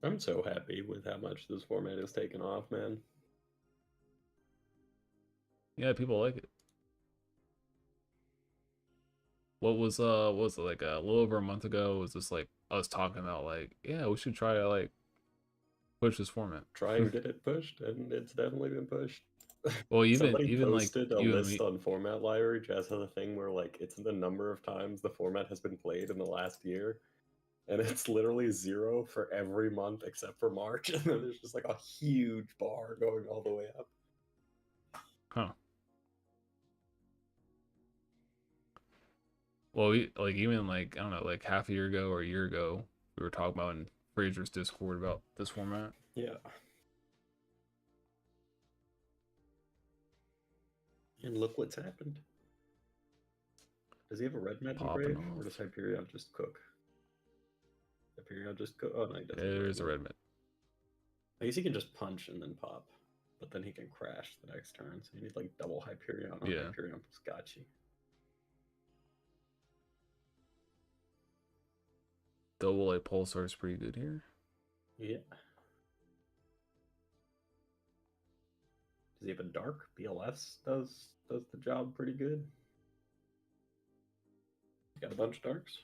B: I'm so happy with how much this format has taken off, man.
A: Yeah, people like it. What was it like a little over a month ago? Was just like us talking about like, yeah, we should try to like push this format.
B: Trying to get it pushed, and it's definitely been pushed.
A: Well, even
B: Somebody
A: like
B: posted a
A: you and
B: list
A: me.
B: on Format Library. Jazz has a thing where like it's the number of times the format has been played in the last year, and it's literally 0 for every month except for March, and then there's just like a huge bar going all the way up.
A: Huh. Well, like even like I don't know, like half a year ago or a year ago, we were talking about in Fraser's Discord about this format.
B: Yeah. And look what's happened. Does he have a red magic
A: Popping
B: grave, or
A: off.
B: does Hyperion just cook? Hyperion just cook? Oh no, he doesn't.
A: There's a red mid.
B: I guess he can just punch and then pop, but then he can crash the next turn. So you need like double Hyperion on
A: Yeah.
B: Hyperion plus Gotchi.
A: Double A Pulsar is pretty good here.
B: Yeah. Does he have a dark? BLS does the job pretty good. He's got a bunch of darks.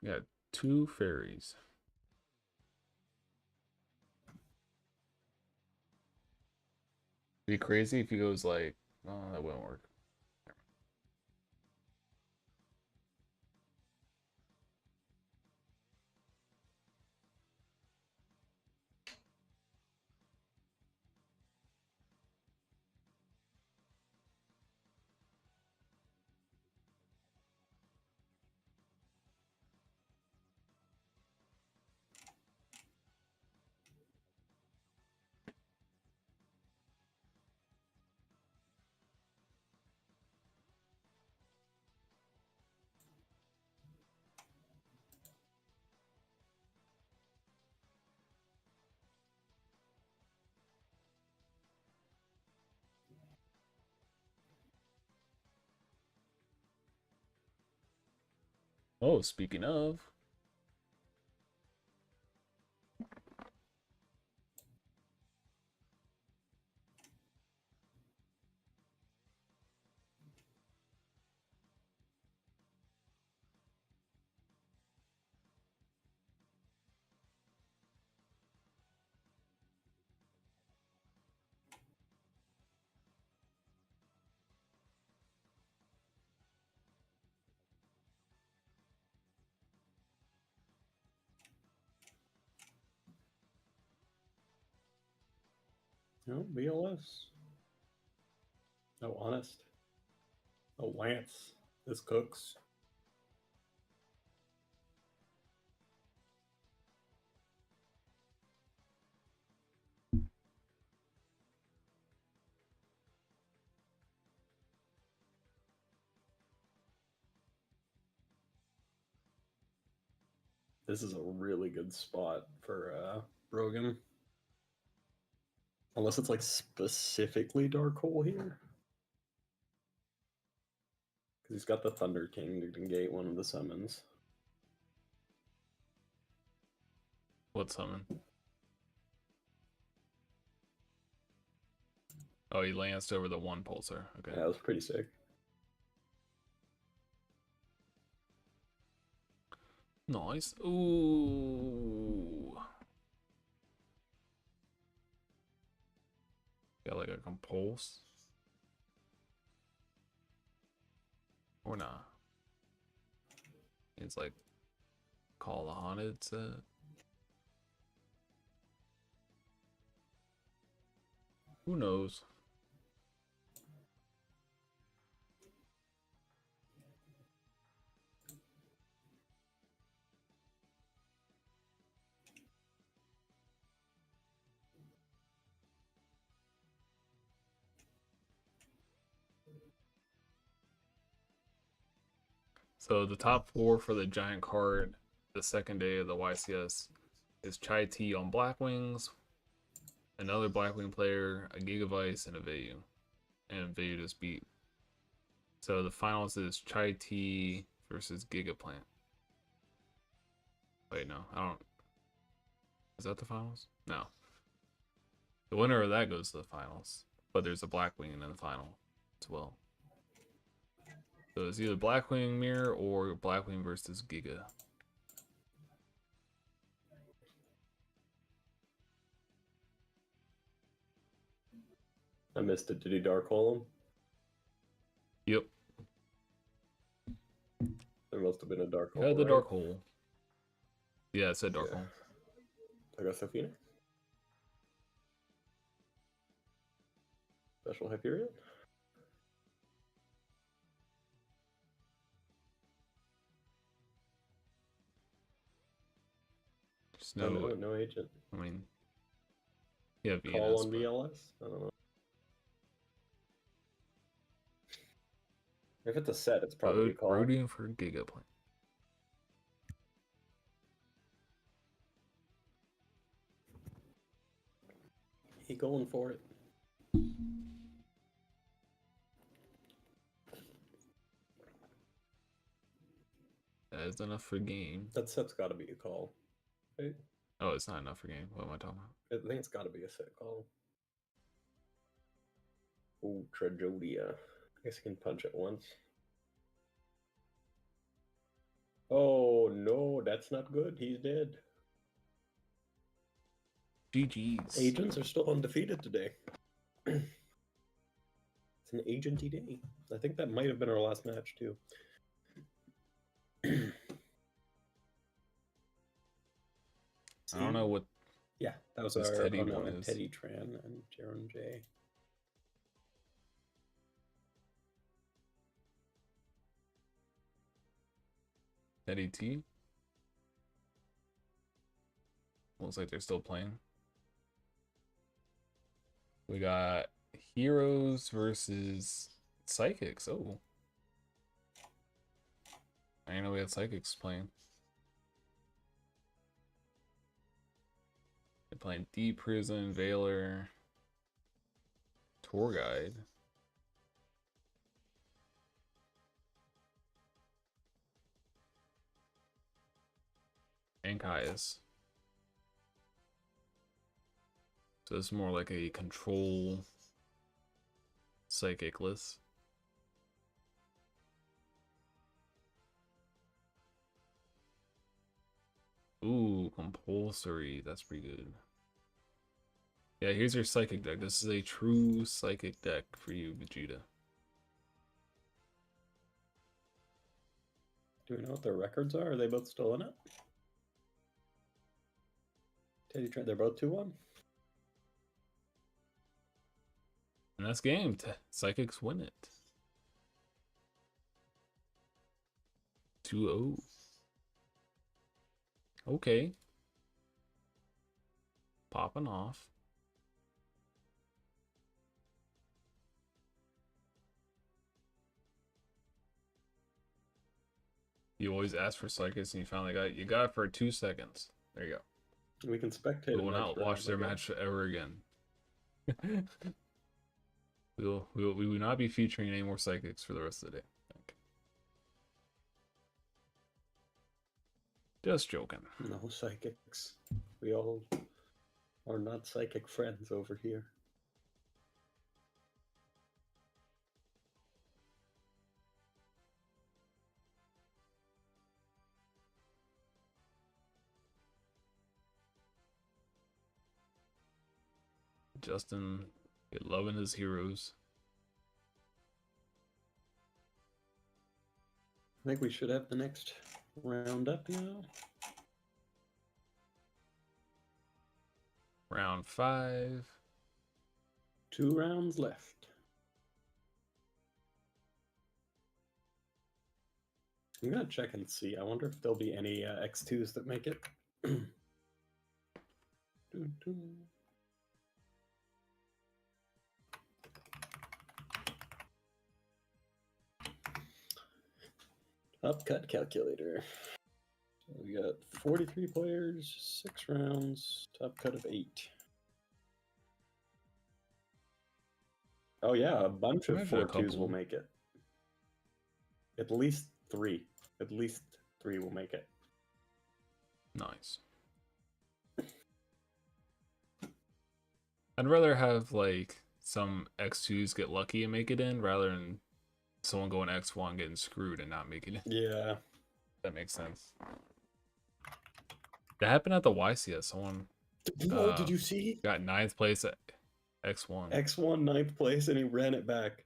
A: Yeah, 2 fairies. Be crazy if he goes like, oh, that wouldn't work. Oh, speaking of.
B: No, BLS. No, honest. No, Lance. This cooks. This is a really good spot for Brogan. Unless it's like specifically Dark Hole here. Because he's got the Thunder King to negate one of the summons.
A: What summon? Oh, he lanced over the one pulsar. Okay.
B: Yeah, that was pretty sick.
A: Nice. Ooh. Got like a compulse. Or nah. It's like Call the Haunted set. Who knows? So the top 4 for the giant card the second day of the YCS is Chai T on Black Wings, another Blackwing player, a Gigavice, and a Vayu. And Vayu just beat. So the finals is Chai T versus Gigaplant. Wait, no, I don't. Is that the finals? No. The winner of that goes to the finals. But there's a Blackwing in the final as well. So it's either Blackwing Mirror or Blackwing versus Giga.
B: I missed it. Did he Dark Hole him?
A: Yep.
B: There must have been a Dark Hole.
A: Yeah, the
B: right?
A: Dark Hole. Yeah, it said Dark Hole.
B: I got Safina. Special Hyperion.
A: Just no,
B: no agent.
A: I mean, yeah, Venus,
B: Call on
A: but
B: BLS? I don't know. If it's a set, it's probably a call.
A: rooting for Gigaplant.
B: He going for it.
A: That is enough for game.
B: That set's got to be a call, right?
A: Oh, it's not enough for game. What am I talking about?
B: I think it's got to be a set call. Ooh, Trajodia. I guess he can punch it once. Oh no, that's not good. He's dead.
A: GG's.
B: Agents are still undefeated today. It's an agenty day. I think that might have been our last match too.
A: I don't know what.
B: Yeah, that was
A: this
B: our
A: Teddy one is.
B: Teddy Tran and Jaron J.
A: Teddy T. Looks like they're still playing. We got Heroes versus Psychics. Oh. I didn't know we had Psychics playing. They're playing Deep Prison, Veiler, Tour Guide. And Caius. So it's more like a control psychic list. Ooh, compulsory. That's pretty good. Yeah, here's your psychic deck. This is a true psychic deck for you, Vegeta.
B: Do we know what their records are? Are they both still in it? Teddy Trent, they're both 2-1?
A: And that's game. Psychics win it. 2-0. Okay. Popping off. You always ask for Psychics and you finally got it. You got it for 2 seconds. There you go.
B: We can spectate.
A: We will not watch their match ever again. we will not be featuring any more Psychics for the rest of the day. Okay. Just joking.
B: No psychics. We all are not psychic friends over here.
A: Justin, get loving his heroes.
B: I think we should have the next round up, you know?
A: Round 5.
B: 2 rounds left. I'm gonna check and see. I wonder if there'll be any X2s that make it. Upcut calculator. So we got 43 players, 6 rounds, top cut of 8. Oh yeah, a bunch of 4-2s will make it. At least 3. At least 3 will make it.
A: Nice. I'd rather have like some X2s get lucky and make it in rather than someone going X1 getting screwed and not making it.
B: Yeah.
A: That makes sense. That happened at the YCS. Someone
B: did you see?
A: Got 9th place at X1.
B: X1 9th place and he ran it back.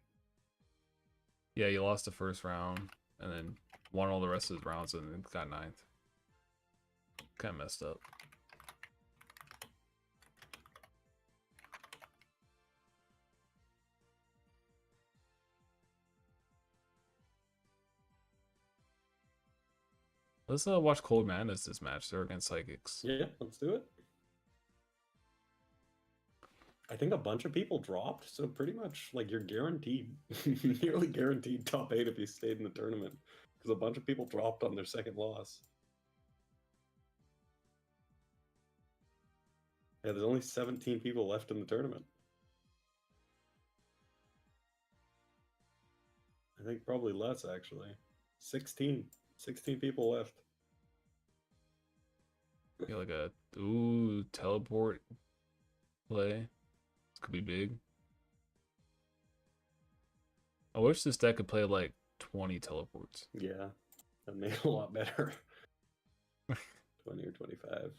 A: Yeah, he lost the first round and then won all the rest of his rounds and then got 9th. Kind of messed up. Let's watch Cold Madness this match. They're against Psychics.
B: Yeah, let's do it. I think a bunch of people dropped, so pretty much like you're guaranteed, nearly guaranteed top 8 if you stayed in the tournament, because a bunch of people dropped on their second loss. Yeah, there's only 17 people left in the tournament. I think probably less actually. 16 people left.
A: Yeah, like a teleport play. This could be big. I wish this deck could play like 20 teleports.
B: Yeah, that made it a lot better. 20 or 25.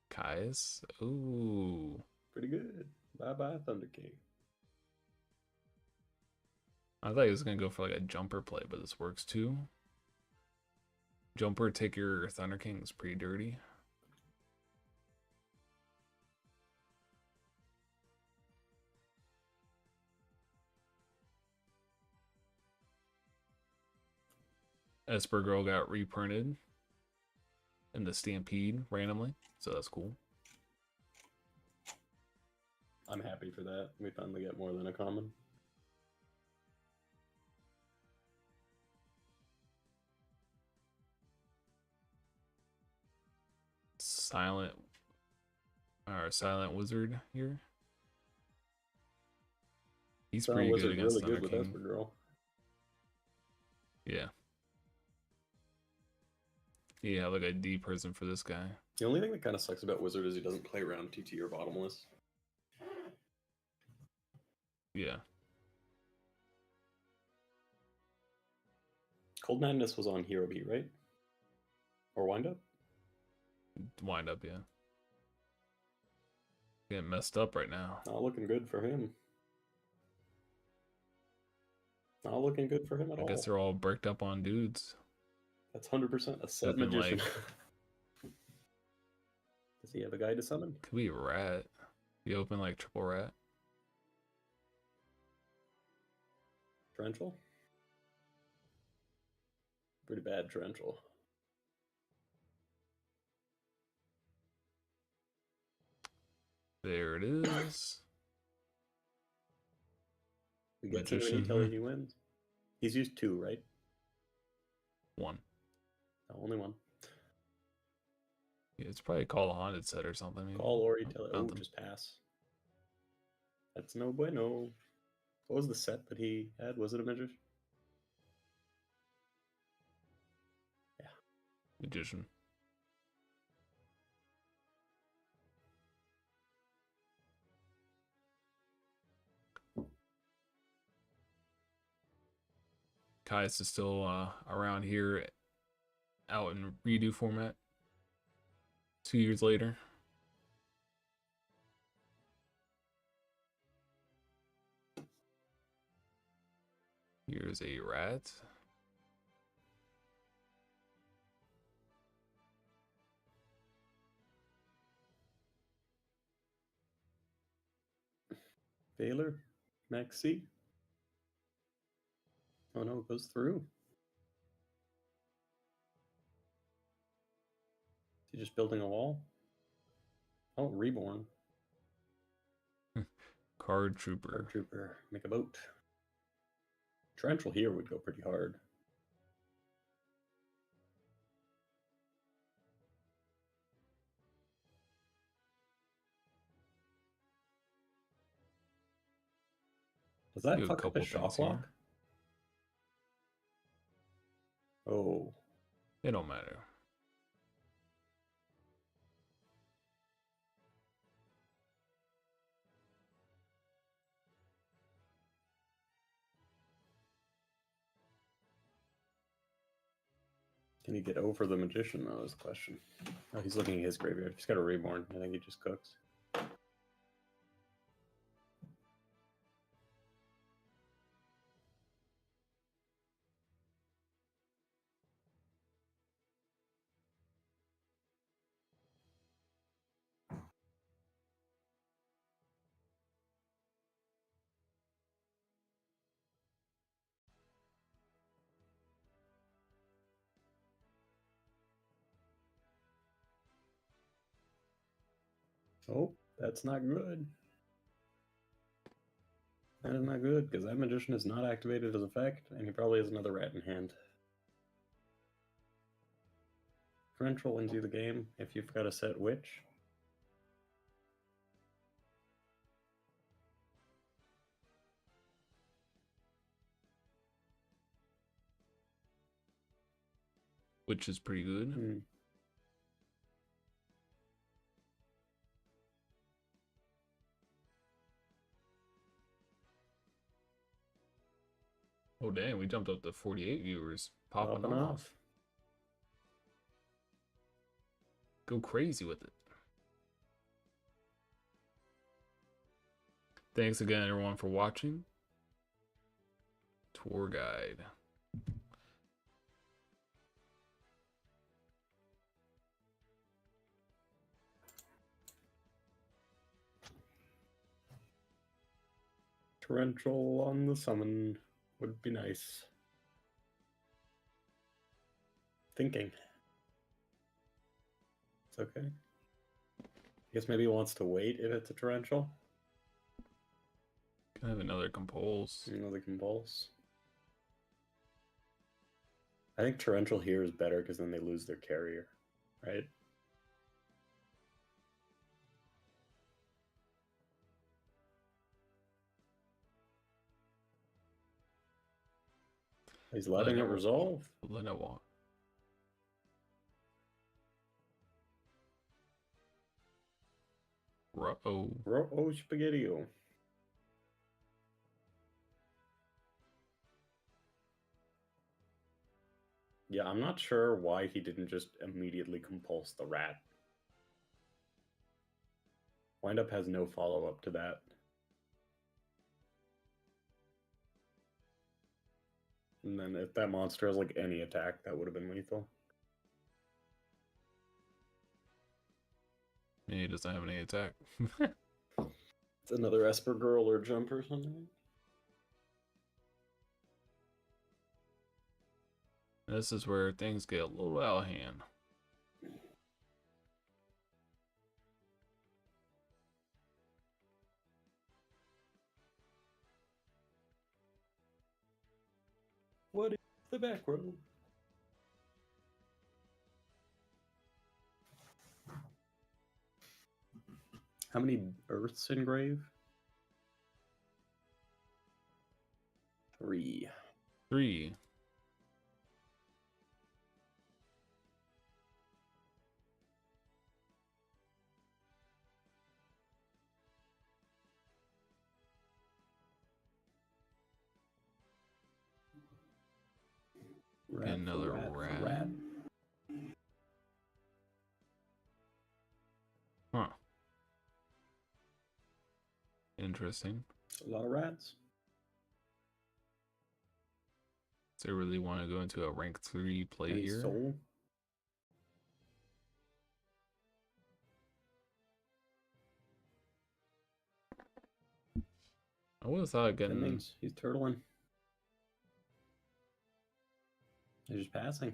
A: Kai's? Ooh.
B: Pretty good. Bye-bye, Thunder King.
A: I thought he was going to go for like a jumper play, but this works too. Jumper, take your Thunder King is pretty dirty. Esper Girl got reprinted in the Stampede randomly, so that's cool.
B: I'm happy for that. We finally get more than a common.
A: Silent Wizard here. He's pretty good against
B: really
A: Thunder
B: good
A: King.
B: with Esper Girl.
A: Yeah. Yeah, like a D person for this guy.
B: The only thing that kind of sucks about Wizard is he doesn't play around TT or bottomless.
A: Yeah.
B: Cold Madness was on Hero Beat, right? Or Wind Up?
A: Wind Up, yeah. Getting messed up right now.
B: Not looking good for him. Not looking good for him at all.
A: I guess they're all bricked up on dudes.
B: That's 100% a set
A: Open,
B: magician.
A: like...
B: Does he have a guy to summon?
A: Could be a rat. You open like triple rat.
B: Torrential? Pretty bad torrential.
A: There it is.
B: We get to until he wins. He's used 2, right?
A: 1.
B: Oh, only 1.
A: Yeah, it's probably Call a Haunted set or something. Maybe.
B: Call or utility. Oh,
A: Nothing.
B: just pass. That's no bueno. What was the set that he had? Was it a magician? Yeah.
A: Magician. Caius is still around here out in redo format 2 years later. Here's a rat.
B: Baylor? Maxi? Oh no, it goes through. Is he just building a wall? Oh, Reborn.
A: Card Trooper.
B: Card Trooper. Make a boat. Torrential here would go pretty hard. Does that fuck up a shock lock? Oh.
A: It don't matter.
B: Can he get over the magician, though, is the question. Oh, he's looking at his graveyard. He's got a Reborn. I think he just cooks. Oh, that's not good. That is not good, because that magician is not activated as effect, and he probably has another rat in hand. Torrential wins you the game if you've got a set witch.
A: Which is pretty good. Oh damn, we jumped up to 48 viewers. Popping off. Go crazy with it. Thanks again everyone for watching. Tour guide.
B: Torrential on the summon would be nice. Thinking. It's okay. I guess maybe he wants to wait if it's a torrential.
A: Can I have another compulse?
B: Another compulse. I think torrential here is better because then they lose their carrier, right? He's letting it resolve.
A: Let it walk. Ruh-oh.
B: Ruh-oh spaghetti-o. Yeah, I'm not sure why he didn't just immediately compulse the rat. Windup has no follow-up to that. And then if that monster has like any attack, that would have been lethal.
A: He doesn't have any attack.
B: It's another Esper girl or jump or something.
A: This is where things get a little out of hand.
B: What is the back row? How many Earths engrave? 3.
A: 3.
B: Rat
A: Another
B: for
A: rat.
B: rat.
A: Huh. Interesting.
B: A lot of rats.
A: Does they really want to go into a rank 3 play
B: Any
A: here?
B: soul?
A: I would have thought
B: That
A: getting.
B: means he's turtling. He's just passing.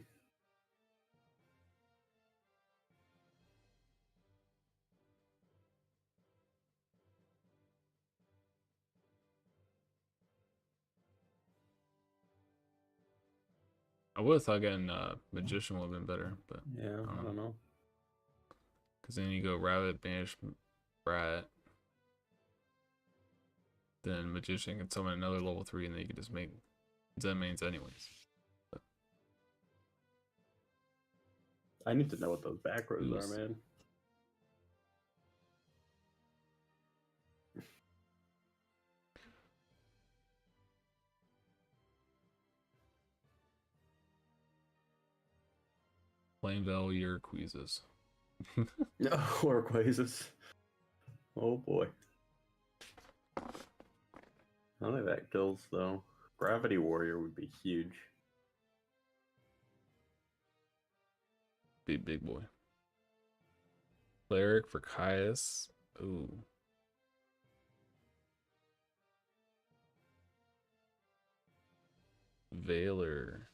A: I would have thought getting Magician would have been better, but
B: Yeah, I don't know.
A: because then you go Rabbit, Banish, Brat. Then Magician can summon another level 3, and then you can just make Zen mains anyways. But
B: I need to know what those back rows are,
A: Ooze.
B: man.
A: Flamevale, your Queezes.
B: No, or Quasis. Oh boy. None of that kills though. Gravity Warrior would be huge.
A: Big boy. Cleric for Caius. Ooh. Veiler.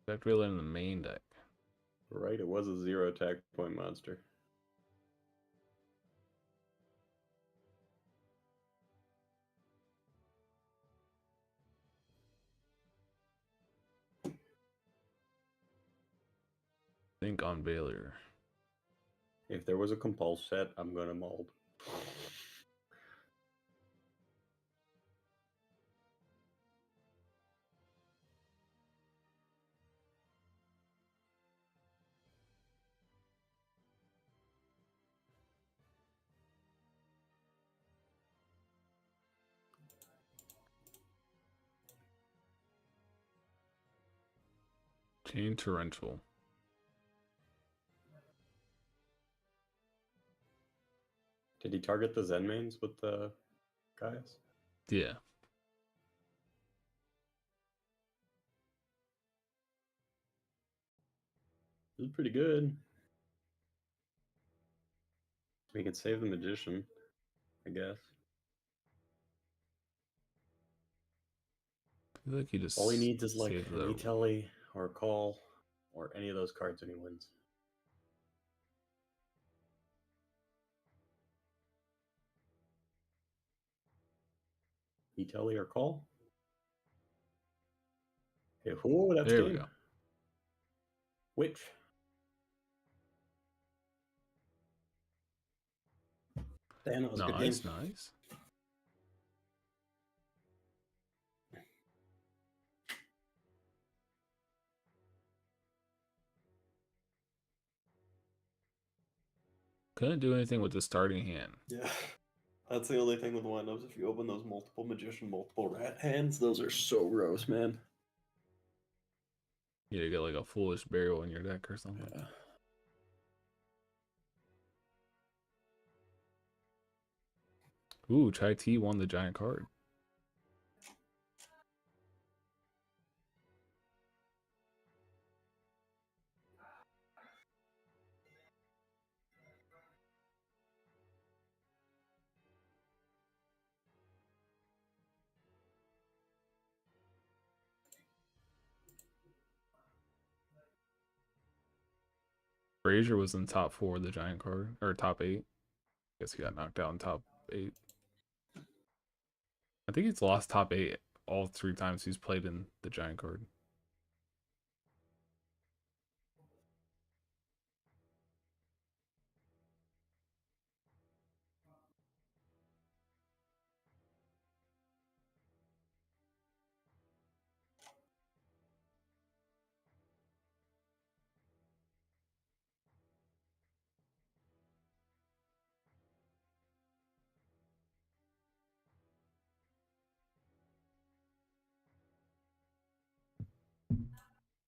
A: Effect Veiler in the main deck.
B: Right, it was a 0 attack point monster.
A: Think on Veiler.
B: If there was a compulse set, I'm gonna mold.
A: Chain Torrential.
B: Did he target the Zen mains with the guys?
A: Yeah.
B: This is pretty good. We can save the Magician, I guess.
A: I feel like he just
B: All he needs is like
A: saved
B: an
A: the
B: E-Telly or a call or any of those cards and he wins. E-Telly or call? Hey, whoa, that's
A: There we
B: game.
A: go.
B: Which? Damn, that was a good game.
A: Nice. Couldn't do anything with the starting hand.
B: Yeah. That's the only thing with windups. If you open those multiple magician, multiple rat hands, those are so gross, man.
A: You get like a foolish burial in your deck or something.
B: Yeah.
A: Ooh, Chai T won the giant card. Brazier was in top 4 of the giant card, or top 8. Guess he got knocked out in top 8. I think he's lost top 8 all 3 times he's played in the giant card.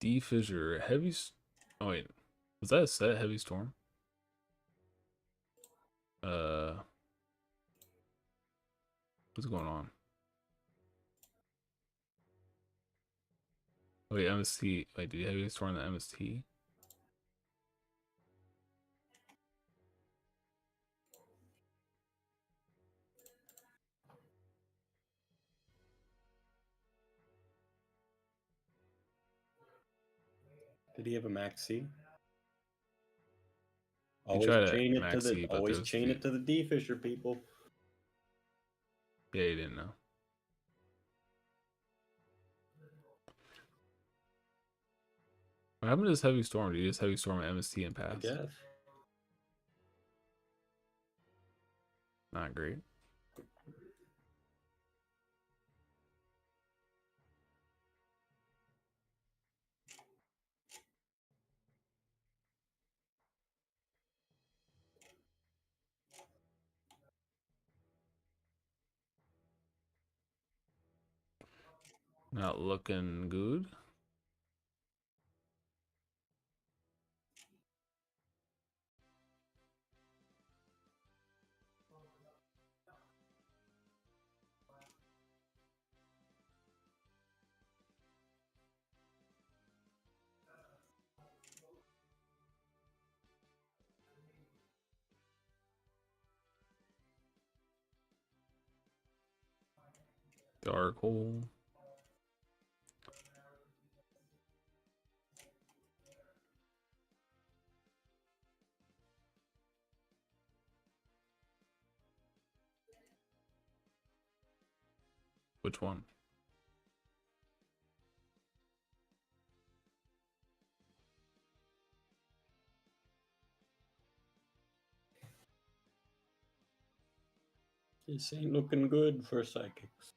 A: D Fissure, heavy. Oh wait, was that a set? Heavy Storm. What's going on? Oh, wait, MST. Wait, did Heavy Storm the MST?
B: Did he have a maxi?
A: He
B: Always
A: tried a
B: chain it to
A: maxi,
B: the
A: but
B: always
A: there's
B: chain it to the D Fisher people.
A: Yeah, he didn't know. What happened to this Heavy Storm? Did he just Heavy Storm MST and pass?
B: I guess.
A: Not great. Not looking good. Dark hole. Which one?
B: This ain't looking good for psychics.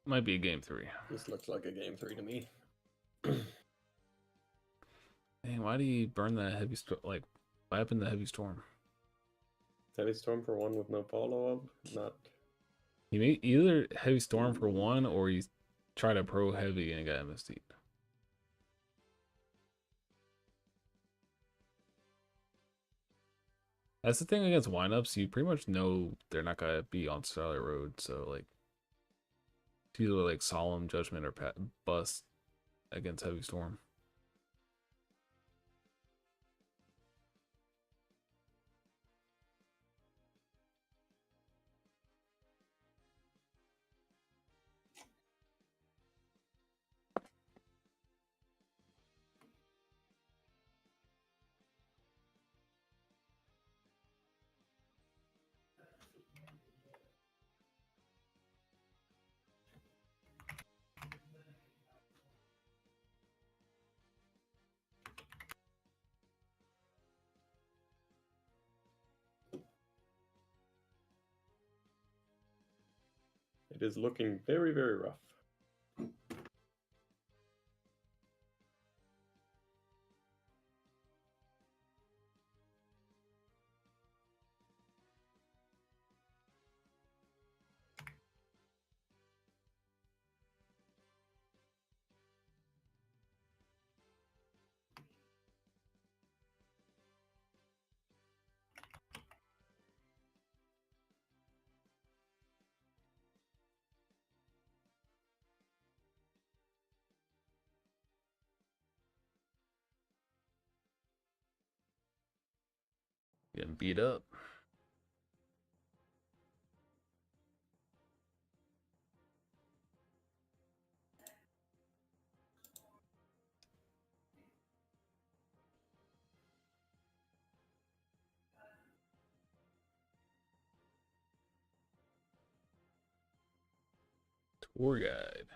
A: Might be a game 3.
B: This looks like a game 3 to me.
A: Dang, why do you burn that Heavy Storm? Like, what happened to Heavy Storm?
B: Heavy Storm for 1 with no follow-up? Not...
A: He made either Heavy Storm for 1 or he tried a Pro Heavy and got MST'd. That's the thing against windups. You pretty much know they're not gonna be on Starlight Road, so like, it's either like Solemn Judgment or Bust against Heavy Storm.
B: It is looking very, very rough.
A: Getting beat up. Tour guide.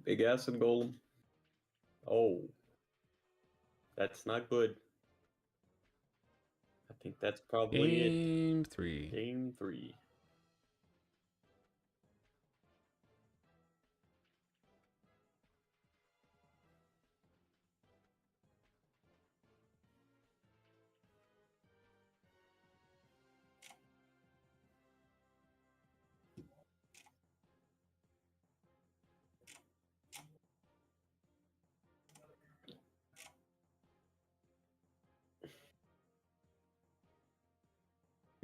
B: Big acid golem. Oh. That's not good. I think that's probably
A: Game 3.
B: Game 3.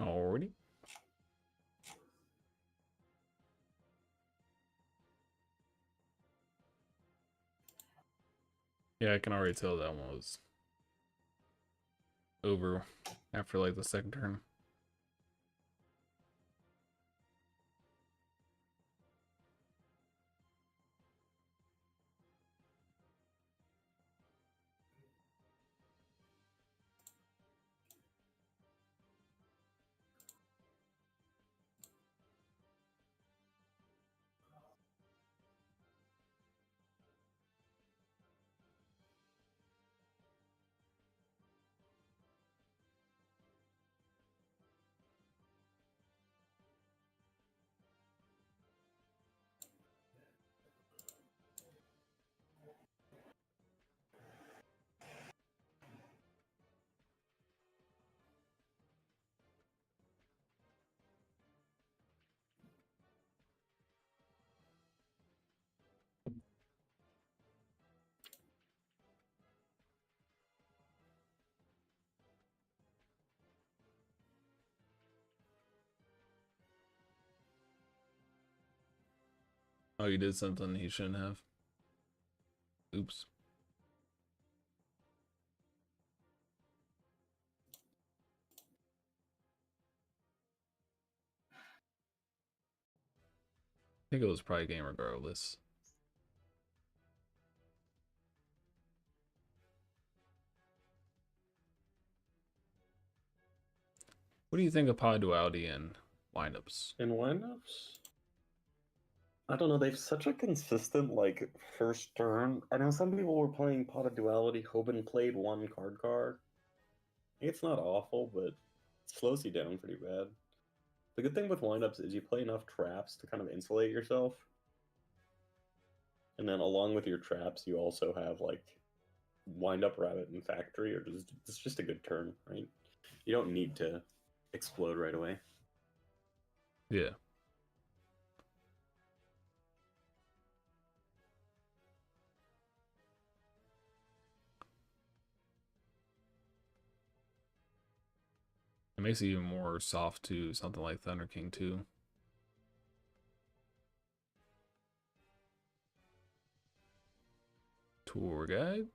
A: Already. Yeah, I can already tell that one was over after like the second turn. Oh, you did something he shouldn't have. Oops. I think it was probably game regardless. What do you think of pod duality and windups?
B: In windups? I don't know, they've such a consistent, like, first turn. I know some people were playing Pot of Duality, Hoban played one card. It's not awful, but it slows you down pretty bad. The good thing with windups is you play enough traps to kind of insulate yourself. And then along with your traps, you also have, like, wind up rabbit and factory, or just it's just a good turn, right? You don't need to explode right away.
A: Yeah. It makes it even more soft to something like Thunder King too. Tour guide.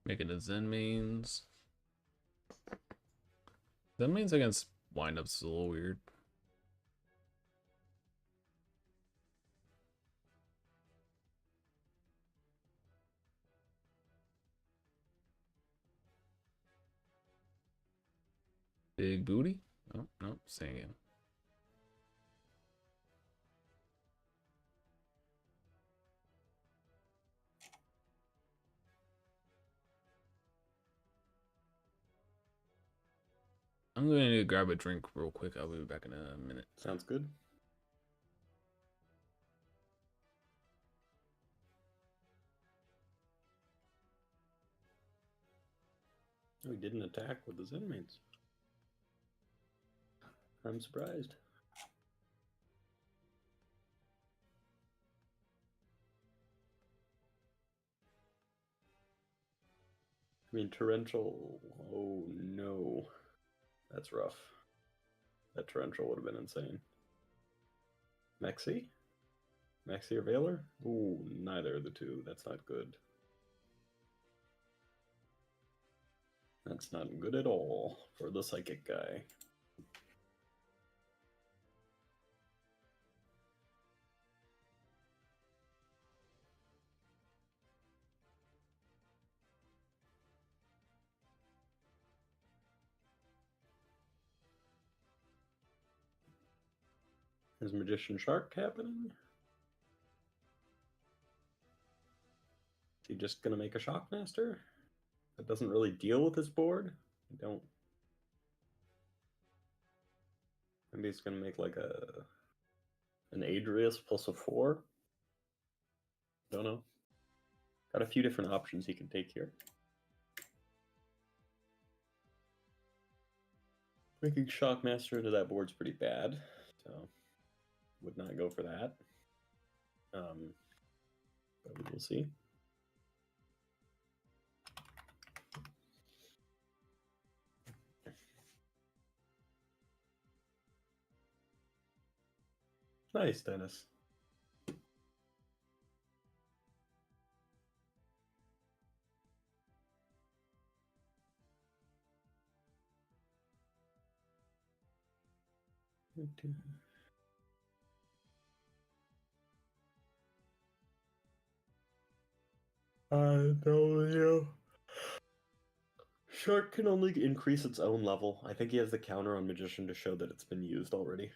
A: Making the Zen mains. Zen mains against windups is a little weird. Big booty? Oh, no, singing. I'm going to grab a drink real quick. I'll be back in a minute.
B: Sounds good. Oh, he didn't attack with his inmates. I'm surprised. I mean, torrential. Oh no. That's rough. That torrential would have been insane. Mexi? Mexi or Valor? Ooh, neither of the two. That's not good. That's not good at all for the psychic guy. Is Magician Shark happening? Is he just gonna make a Shockmaster? That doesn't really deal with his board? I don't... Maybe he's gonna make like an Adrius plus a 4? Don't know. Got a few different options he can take here. Making Shockmaster into that board's pretty bad, so would not go for that. But we will see. Nice, Dennis. I told you. Shark can only increase its own level. I think he has the counter on Magician to show that it's been used already.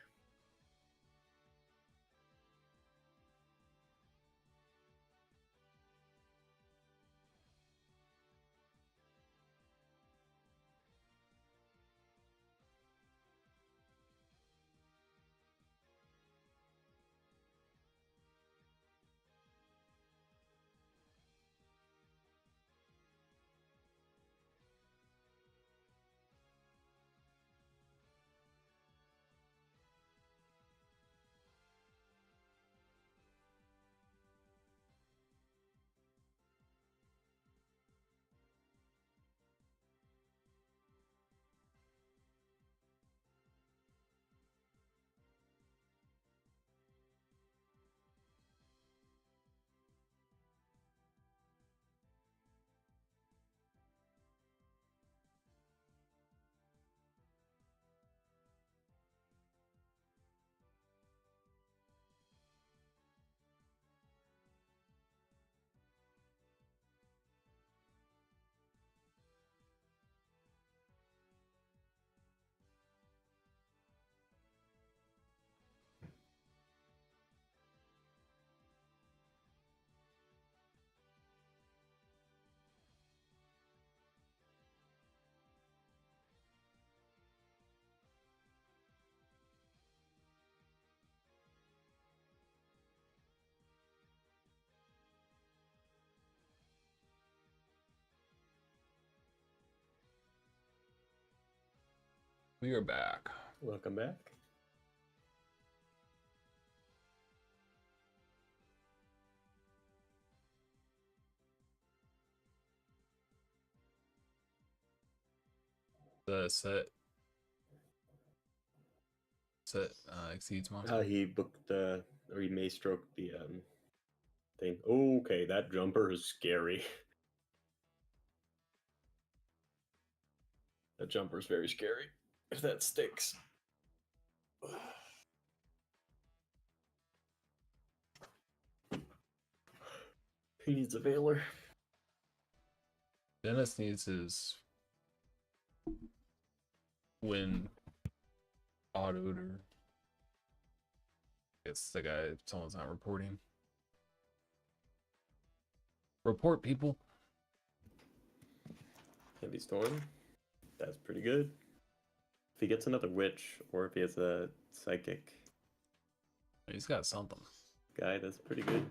A: We are back.
B: Welcome back.
A: The set exceeds monster.
B: He booked or he may stroke the thing. Okay, that jumper is scary. That jumper's very scary. If that sticks. He needs a Veiler.
A: Dennis needs his win autoed, or it's the guy someone's not reporting. Report, people.
B: Heavy Storm. That's pretty good. If he gets another Witch, or if he has a Psychic
A: He's got something.
B: guy, that's pretty good.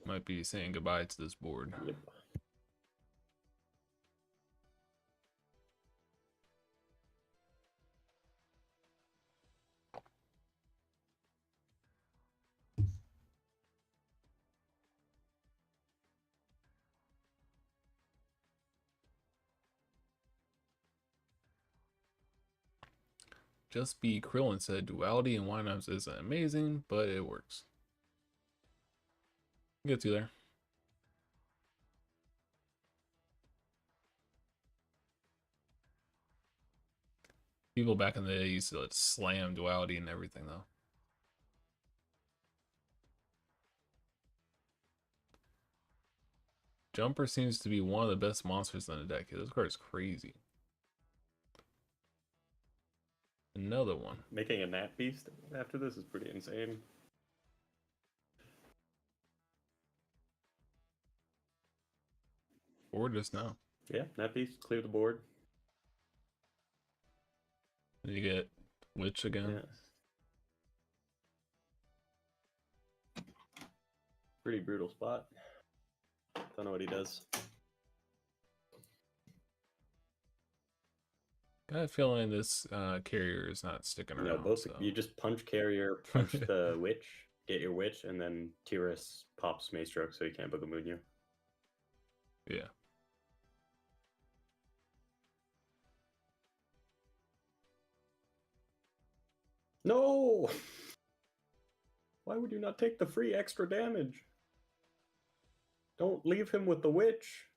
A: Might be saying goodbye to this board.
B: Yep.
A: Just be Krillin said duality and windups isn't amazing, but it works. Get you there. People back in the day used to like slam duality and everything though. Jumper seems to be one of the best monsters in the deck. This card is crazy. Another one.
B: Making a Nat Beast after this is pretty insane.
A: Board just now.
B: Yeah, Nat Beast, clear the board.
A: You get Witch again.
B: Yeah. Pretty brutal spot. Don't know what he does.
A: Got a feeling this carrier is not sticking around.
B: No, both
A: so.
B: you just punch carrier, punch the Witch, get your Witch, and then Tyrus pops Maestroke so you can't Boogamoon.
A: Yeah.
B: No! Why would you not take the free extra damage? Don't leave him with the Witch.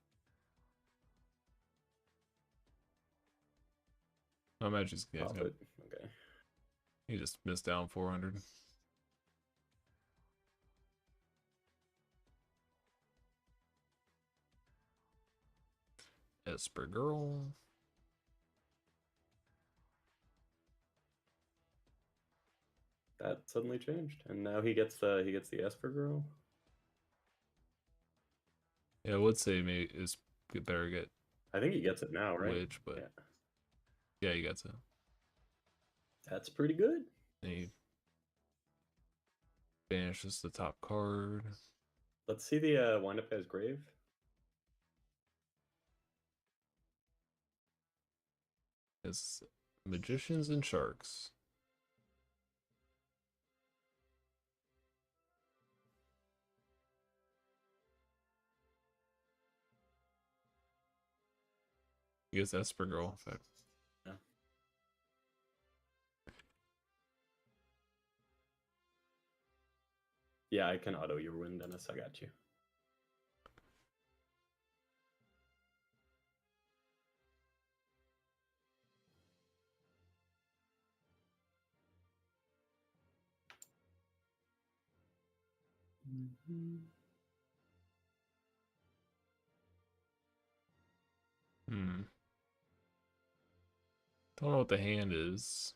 A: I imagine he's
B: Pop it. Okay.
A: He just missed down 400. Esper Girl.
B: That suddenly changed, and now he gets the Esper Girl.
A: Yeah, I would say maybe it's better get.
B: I think he gets it now, right?
A: Witch, but yeah, he gets it.
B: That's pretty good.
A: And he banishes the top card.
B: Let's see the wind up guy's grave.
A: It's Magicians and Sharks. He gets Esper Girl effect.
B: Yeah. Yeah, I can auto your win, Dennis. I got you.
A: Don't know what the hand is.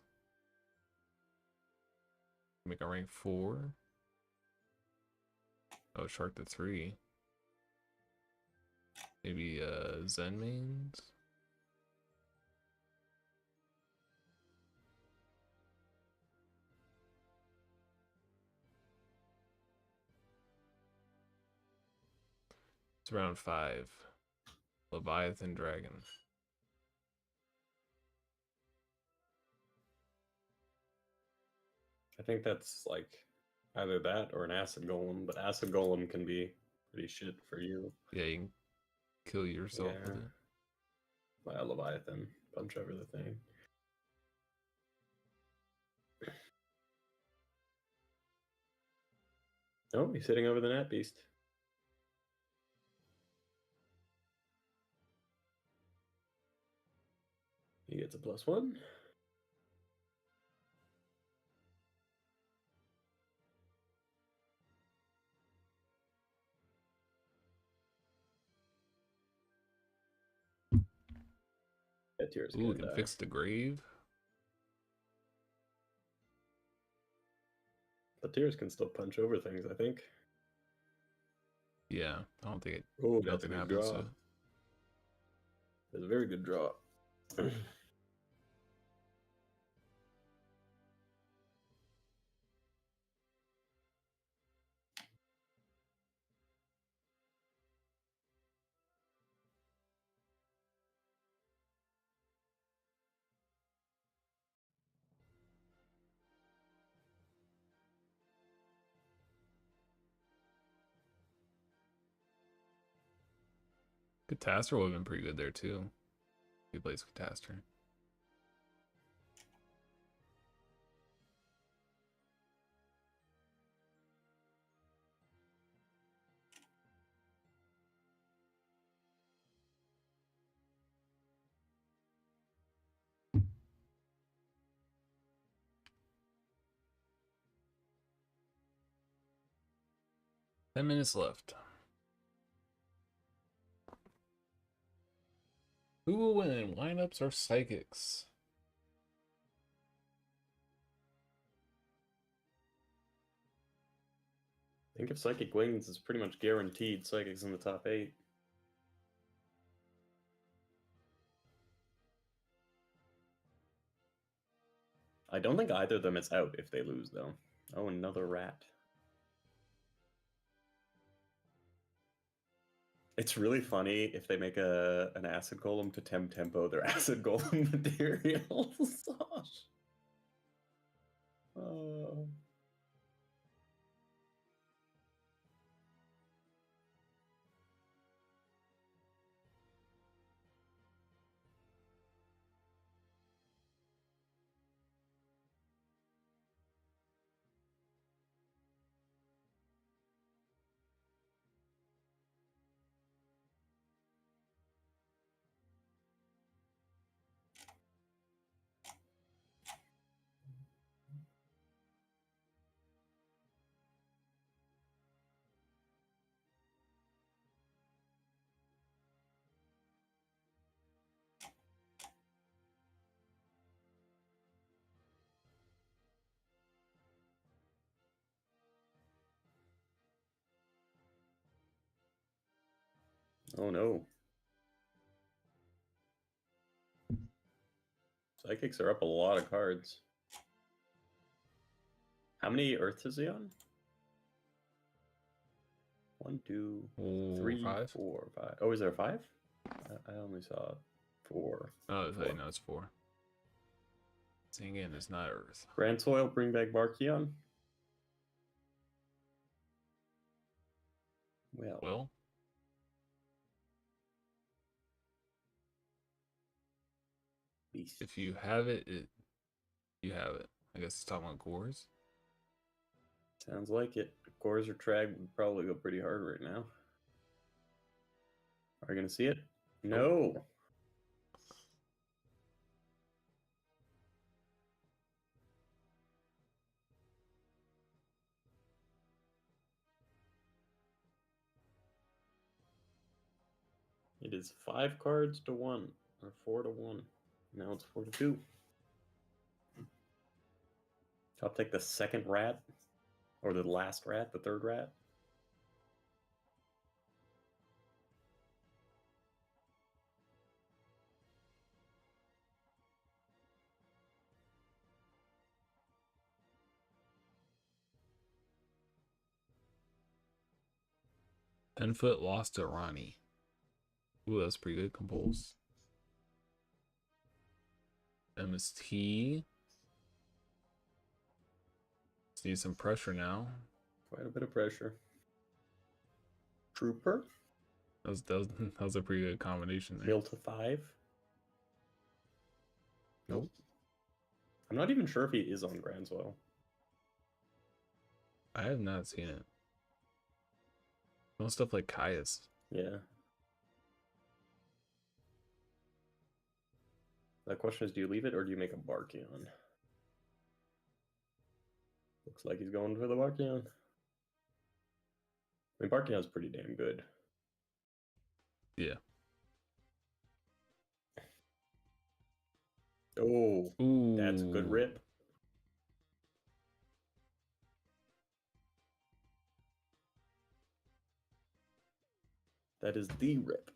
A: Make a rank 4. Oh, Shark to 3. Maybe Zen mains. It's round 5. Leviathan Dragon.
B: I think that's like either that or an Acid Golem, but Acid Golem can be pretty shit for you.
A: Yeah, you can kill yourself with it.
B: Well, Leviathan, punch over the thing. Oh, he's hitting over the Nat Beast. gets a +1. That tier's
A: Ooh, we
B: gonna
A: can
B: die.
A: fix the grave.
B: The tiers can still punch over things, I think.
A: Yeah, I don't think it.
B: Oh, that's a
A: Nothing
B: good
A: happens
B: draw.
A: to it.
B: That's a very good draw.
A: 'Catastor would have been pretty good there too. He plays Catastor. Ten minutes left. Who will win, lineups or psychics?
B: I think if Psychic wins, it's pretty much guaranteed Psychic's in the top 8. I don't think either of them is out if they lose, though. Oh, another rat. It's really funny if they make an acid golem to tempo their acid golem materials. Oh. Oh no. Psychics are up a lot of cards. How many Earths is he on? 1, 2, 3,
A: 5?
B: 4, 5. Oh, is there 5? I only saw 4.
A: Oh,
B: Four.
A: no, it's 4. Saying again, it's not Earth.
B: Grand Soil, bring back Barkion.
A: Well,
B: Beast.
A: if you have it, you have it. I guess it's talking about cores.
B: Sounds like it. Cores or Trag would probably go pretty hard right now. Are you going to see it? No. It is 5 cards to 1, or 4 to 1. Now it's 4 to 2. Top take the second rat, or the last rat, the third rat.
A: 10-foot lost to Ronnie. Ooh, that's pretty good. Compulse. MST. Just need some pressure now.
B: Quite a bit of pressure. Trooper.
A: That was a pretty good combination there.
B: Mill to 5.
A: Nope.
B: I'm not even sure if he is on Grandswell.
A: I have not seen it. Most stuff like Caius.
B: Yeah. The question is, do you leave it or do you make a Barkion? Looks like he's going for the Barkion. I mean, Barkion's pretty damn good.
A: Yeah.
B: Oh,
A: Ooh.
B: that's a good rip. That is the rip.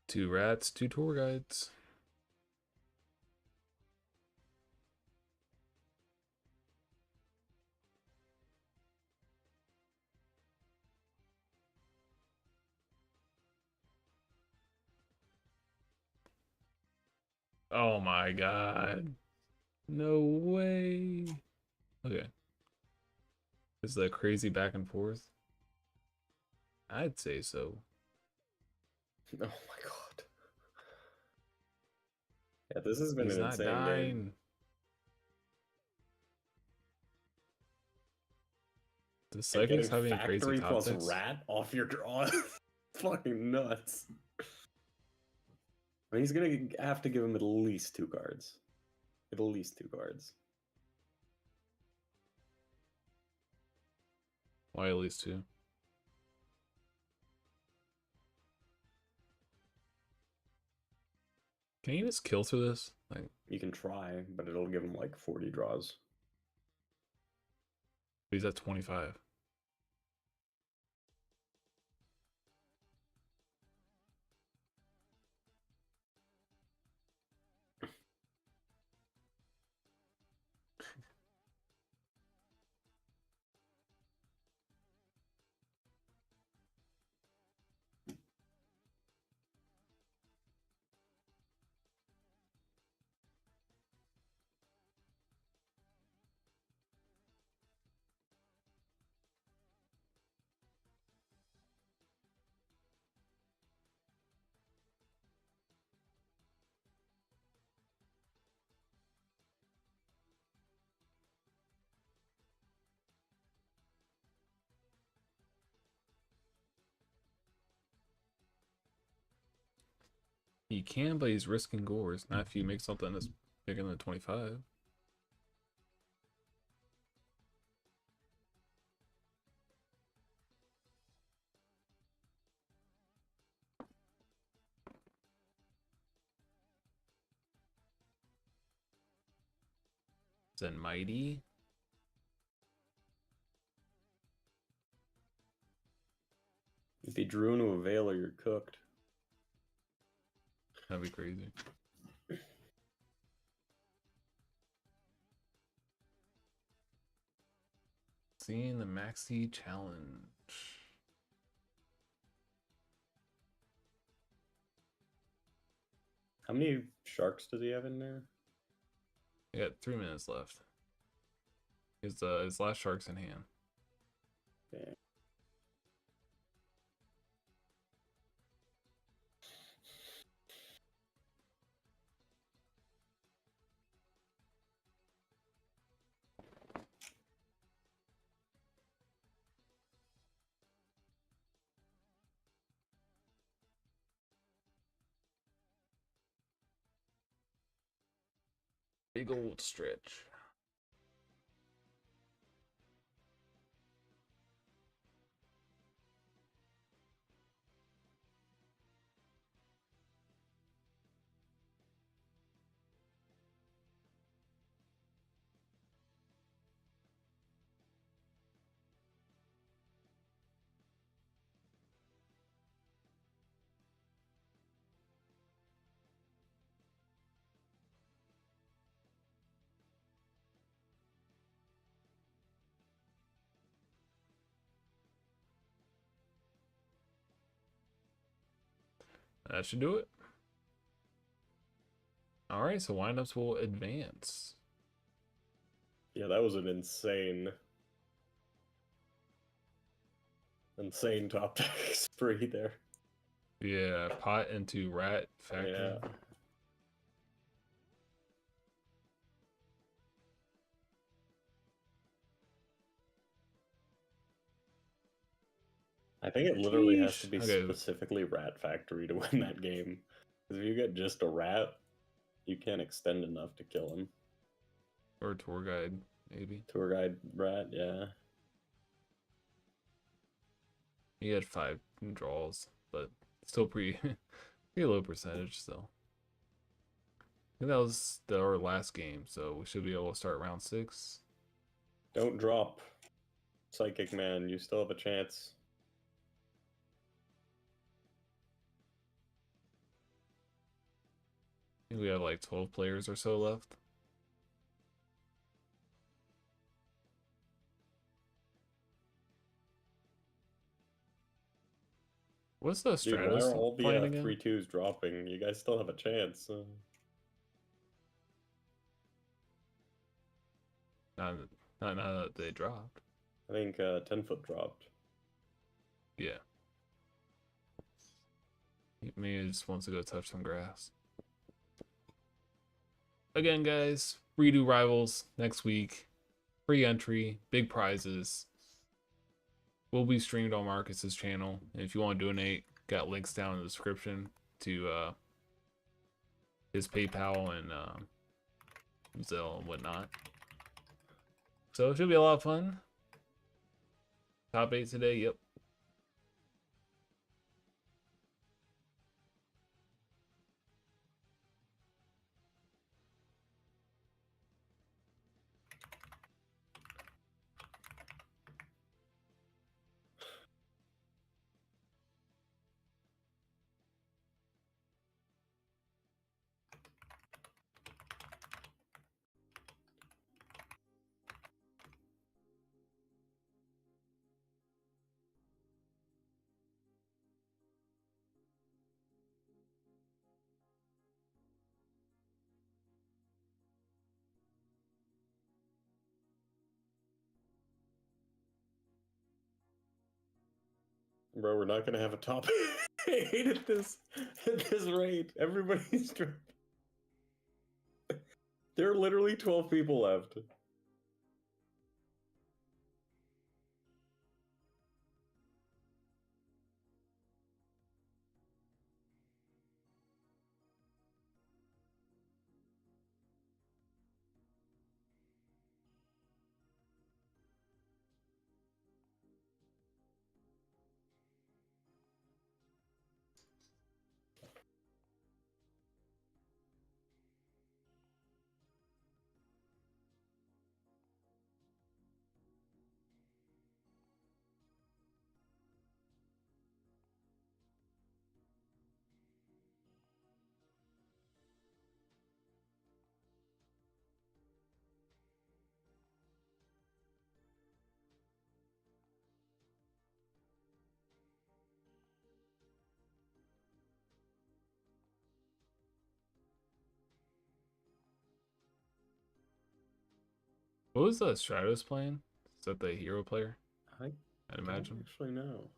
A: Two rats, two tour guides. Oh my god. No way. Okay. Is that crazy back and forth? I'd say so.
B: Oh my god. Yeah, this has been
A: He's
B: an
A: not
B: insane
A: dying.
B: game.
A: The Psychic's having a crazy
B: Factory
A: top
B: plus
A: decks.
B: rat off your draw. Fucking nuts. I mean, he's gonna have to give him at least 2 cards. At least 2 cards.
A: Why at least 2? Can you just kill through this? Like,
B: You can try, but it'll give him like 40 draws.
A: he's at 25. He can, but he's risking gores. Not if you make something that's bigger than 25. Zen Mighty.
B: If he drew into a Veil, you're cooked.
A: That'd be crazy. Seeing the Maxi Challenge.
B: How many sharks does he have in there?
A: He got 3 minutes left. His last shark's in hand.
B: Okay.
A: Big old stretch. That should do it. All right, so windups will advance.
B: Yeah, that was an insane top deck spree there.
A: Yeah, pot into rat factory.
B: Yeah. I think it literally has to
A: Sheesh.
B: be
A: Okay.
B: specifically Rat Factory to win that game. Because if you get just a rat, you can't extend enough to kill him.
A: Or tour guide, maybe.
B: Tour guide rat, yeah.
A: He had 5 draws, but still pretty low percentage still. I think that was our last game, so we should be able to start round 6.
B: Don't drop, Psychic Man. You still have a chance.
A: I think we have like 12 players or so left. What's the
B: Dude, why
A: Stratos
B: are all
A: playing
B: the
A: again?
B: 3-2s dropping? You guys still have a chance.
A: Not now that they dropped.
B: I think 10-foot dropped.
A: Yeah. Maybe he just wants to go touch some grass. Again, guys, redo rivals next week. Free entry, big prizes. Will be streamed on Marcus's channel. And if you want to donate, got links down in the description to his PayPal and Zelle and whatnot. So it should be a lot of fun. Top 8 today, yep.
B: Bro, we're not gonna have a top 8 at this rate. Everybody's dropping. There are literally 12 people left.
A: What was the Stratos playing? Is that the hero player?
B: I
A: I'd
B: don't
A: imagine.
B: actually know.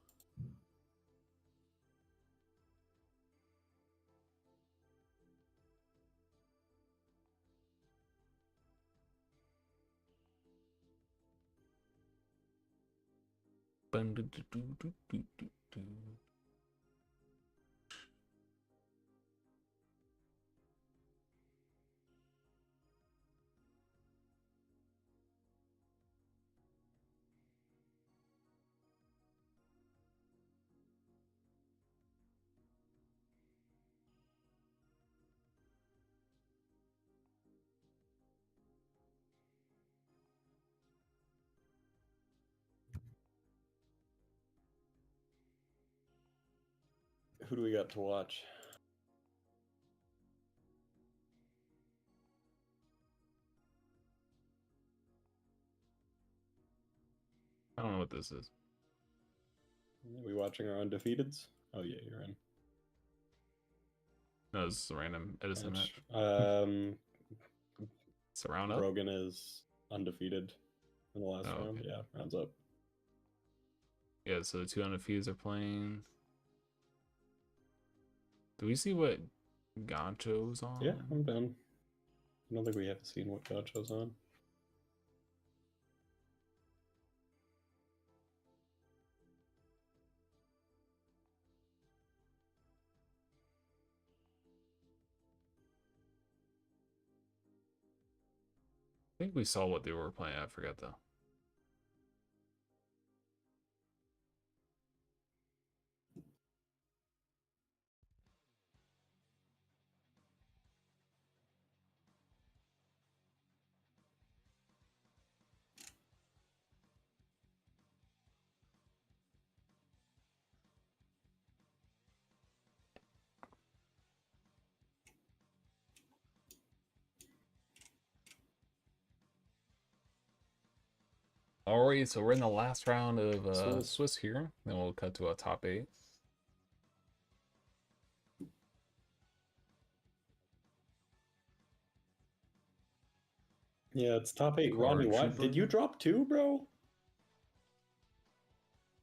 B: Who do we got to watch?
A: I don't know what this is.
B: Are we watching our undefeateds? Oh yeah, you're in.
A: No, this is a random Edison match. It's a round up.
B: Brogan is undefeated in the last round.
A: Okay.
B: Yeah, rounds up.
A: Yeah, so the 2 undefeateds are playing. Do we see what Gancho's on?
B: Yeah, I'm done. I don't think we have seen what Gaucho's on.
A: think we saw what they were playing. I forget though. Alright, so we're in the last round of Swiss here. Then we'll cut to a top 8.
B: Yeah, it's top 8.
A: Card
B: Ronnie, what?
A: Trooper.
B: Did you drop 2, bro?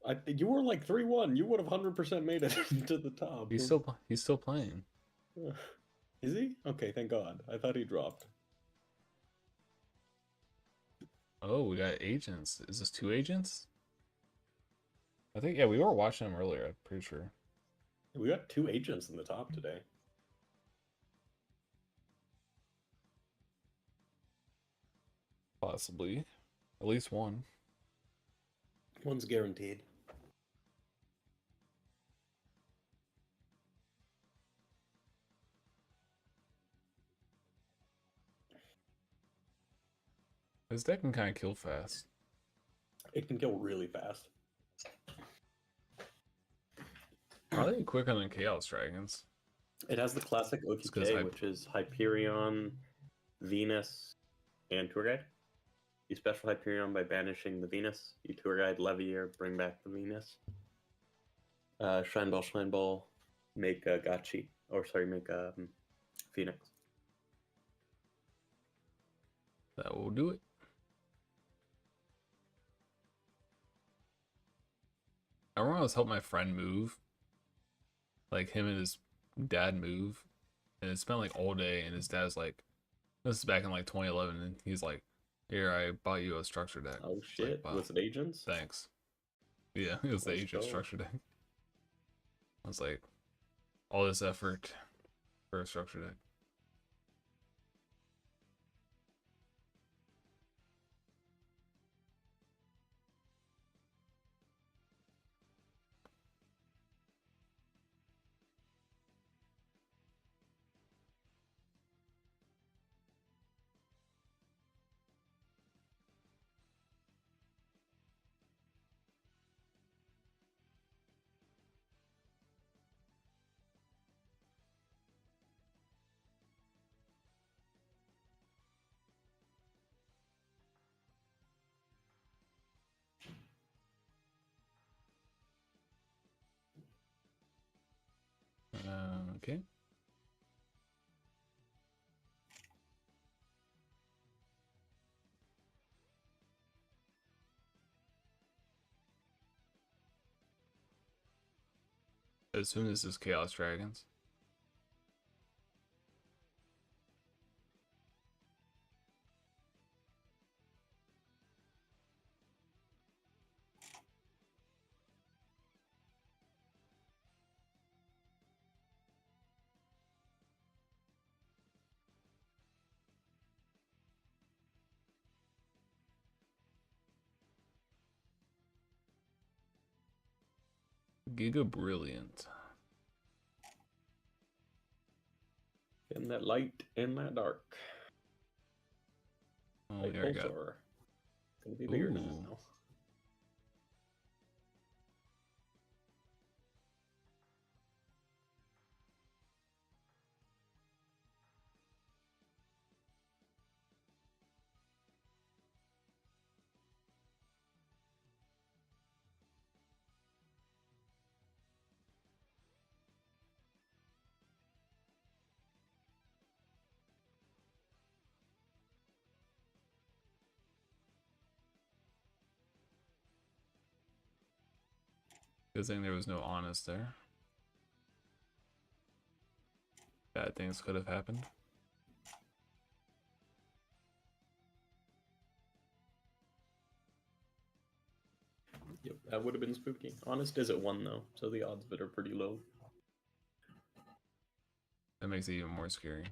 B: Ronnie, what? Did you drop 2, bro? You were like 3-1. You would have 100% made it to the top.
A: He's still playing.
B: Is he? Okay, thank God. I thought he dropped.
A: Oh, we got agents. Is this 2 agents? I think, yeah, we were watching them earlier, I'm pretty sure.
B: We got 2 agents in the top today.
A: Possibly. At least one.
B: One's guaranteed.
A: This deck can kind of kill fast.
B: It can kill really fast.
A: Probably quicker than Chaos Dragons.
B: It has the classic OTK, which is Hyperion, Venus, and Tour Guide. You special Hyperion by banishing the Venus. You Tour Guide Levier, bring back the Venus. Shine Ball, make a Gachi. Or sorry, make a Phoenix.
A: That will do it. I remember I was helping my friend move. Like him and his dad move. And it spent like all day, and his dad's like, this is back in like 2011, and he's like, here, I bought you a structure deck.
B: Oh shit,
A: like, wow.
B: Was it Agents?
A: Thanks. Yeah, it was the agent
B: go.
A: structure deck. I was like, all this effort for a structure deck. Okay. As soon as this Chaos Dragons. Giga Brilliant.
B: In that light, in that dark.
A: Oh, there we go.
B: Gonna be bigger now.
A: Good thing there was no honest there. Bad things could have happened.
B: Yep, that would have been spooky. Honest is at 1 though, so the odds of it are pretty low.
A: That makes it even more scary.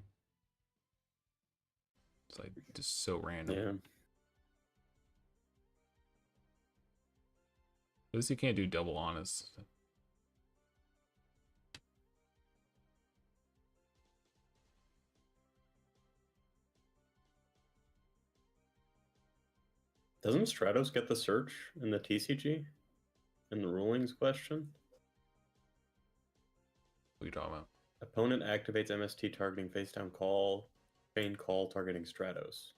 A: It's like just so random.
B: Yeah.
A: At least you can't do double honest.
B: Doesn't Stratos get the search in the TCG? In the rulings question?
A: What are you talking about?
B: Opponent activates MST targeting face down call, chain call targeting Stratos.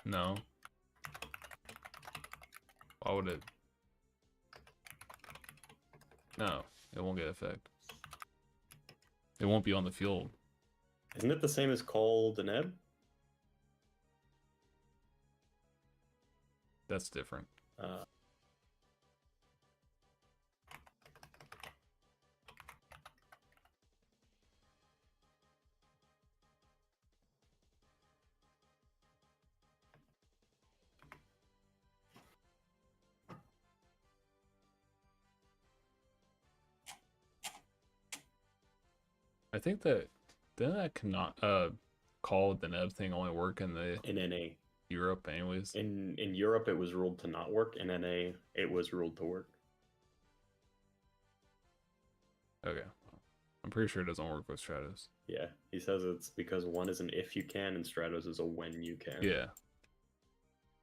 A: No. Why would it? No, it won't get effect. It won't be on the field.
B: Isn't it the same as call Deneb?
A: That's different. I think that didn't that cannot call the Neb thing only work in the
B: in NA.
A: Europe anyways?
B: In Europe it was ruled to not work. In NA it was ruled to work.
A: Okay. I'm pretty sure it doesn't work with Stratos.
B: Yeah, he says it's because one is an if you can and Stratos is a when you can.
A: Yeah.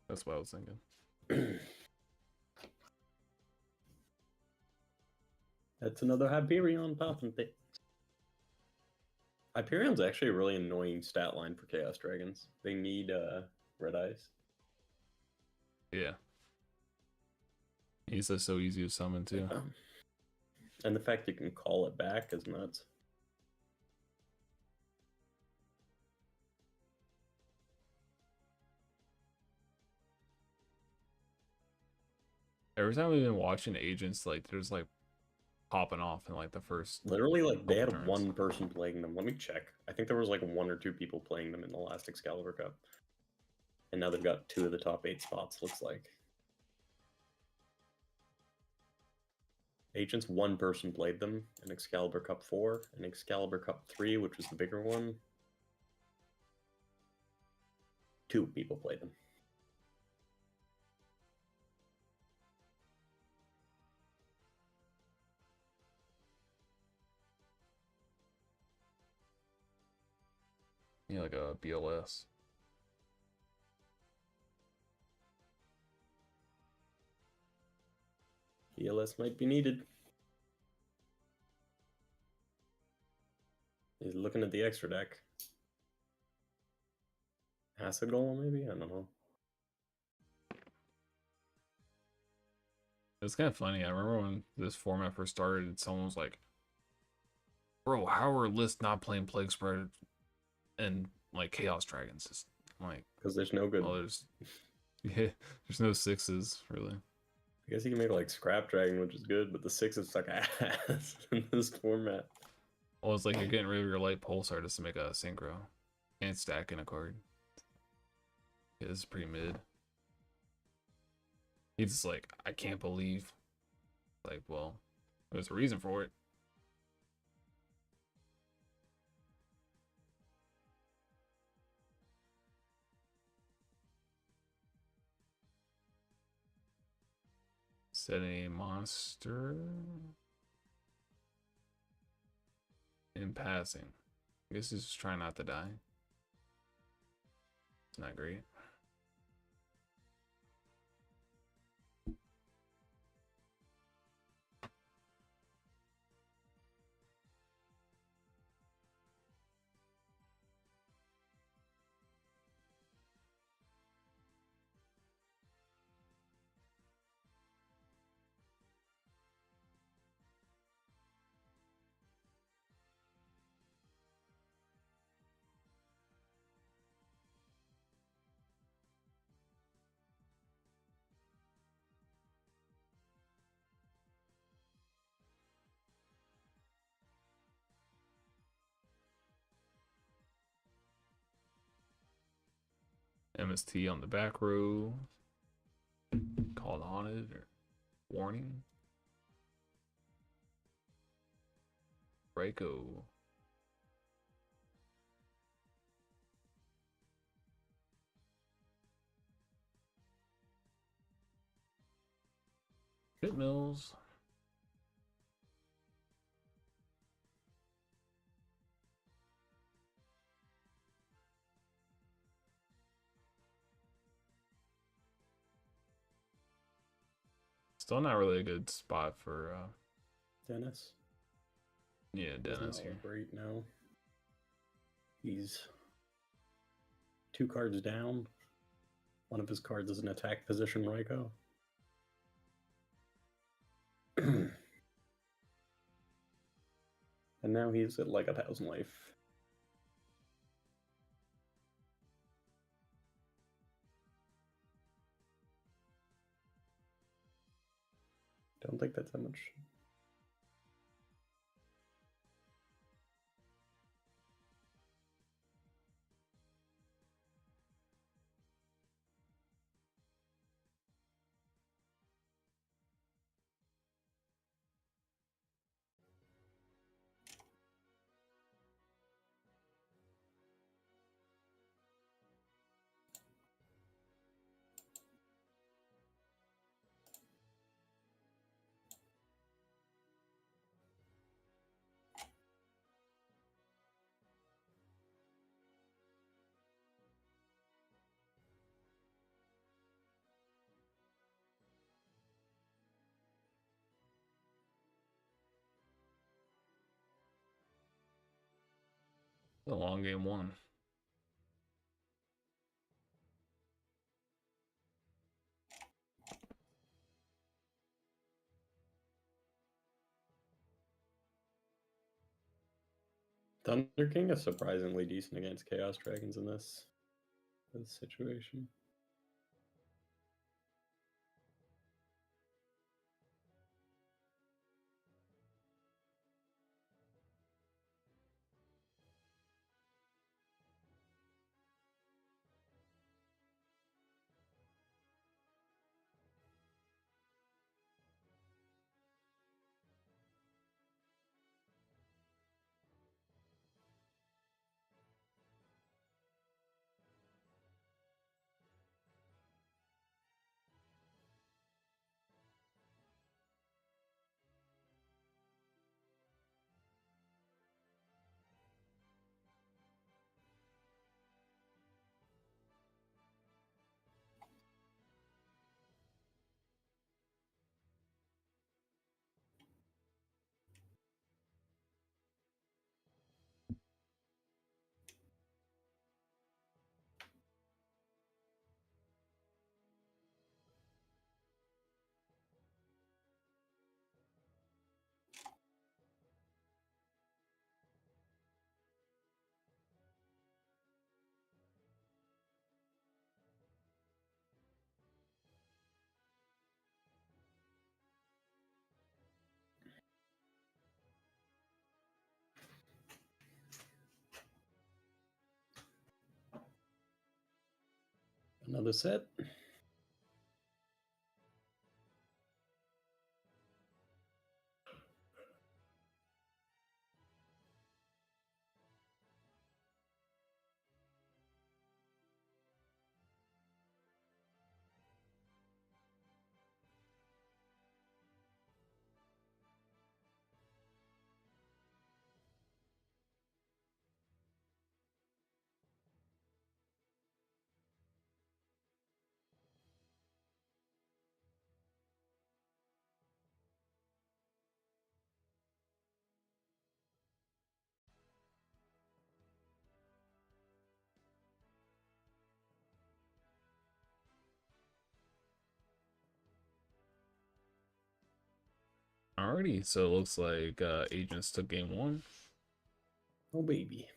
A: That's what I was thinking.
B: That's another Hyperion popping thing. Hyperion's actually a really annoying stat line for Chaos Dragons. They need red eyes.
A: Yeah. He's just so easy to summon too.
B: And the fact you can call it back is nuts.
A: Every time we've been watching Agents, like there's like popping off in like the first.
B: Literally, like they had
A: turns.
B: one person playing them. Let me check. I think there was like one or two people playing them in the last Excalibur Cup. And now they've got 2 of the top 8 spots, looks like. Agents, 1 person played them in Excalibur Cup 4 and Excalibur Cup 3, which was the bigger one. 2 people played them.
A: Yeah, like a BLS.
B: ELS might be needed. He's looking at the extra deck. Acid Golem, maybe? I don't know.
A: It's kind of funny. I remember when this format first started, someone was like, "Bro, how are lists not playing Plague Spread and like Chaos Dragons?" It's like,
B: because there's no good.
A: Well, there's there's no 6s really.
B: I guess you can make like Scrap Dragon, which is good, but the 6s suck ass in this format.
A: Well, it's like you're getting rid of your light pulsar just to make a synchro and stack in a card. Yeah, this is pretty mid. He's just like, I can't believe. Like, well, there's a reason for it. Set a monster in passing. I guess he's just trying not to die. It's not great. MST on the back row. Called haunted or warning. Raiko. Pit Mills. Still not really a good spot for
B: Dennis.
A: Yeah, Dennis here.
B: Great now. He's 2 cards down. One of his cards is an attack position Raiko. And now he's at like 1,000 life. Don't think that's that much.
A: The long game one.
B: Thunder King is surprisingly decent against Chaos Dragons in this situation. Another set.
A: Alrighty, so it looks like Agents took game one.
B: Oh, baby.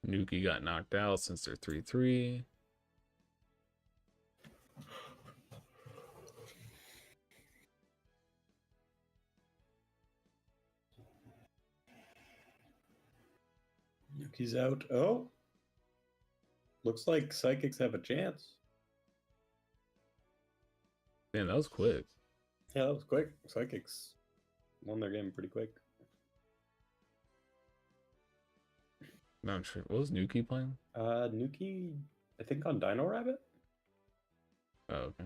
A: Nuki got knocked out since they're 3-3.
B: Nuki's out. Oh. Looks like Psychics have a chance.
A: Man, that was quick.
B: Yeah, that was quick. Psychics won their game pretty quick.
A: Not sure. What was Nuki playing?
B: Nuki, I think on Dino Rabbit?
A: Oh, okay.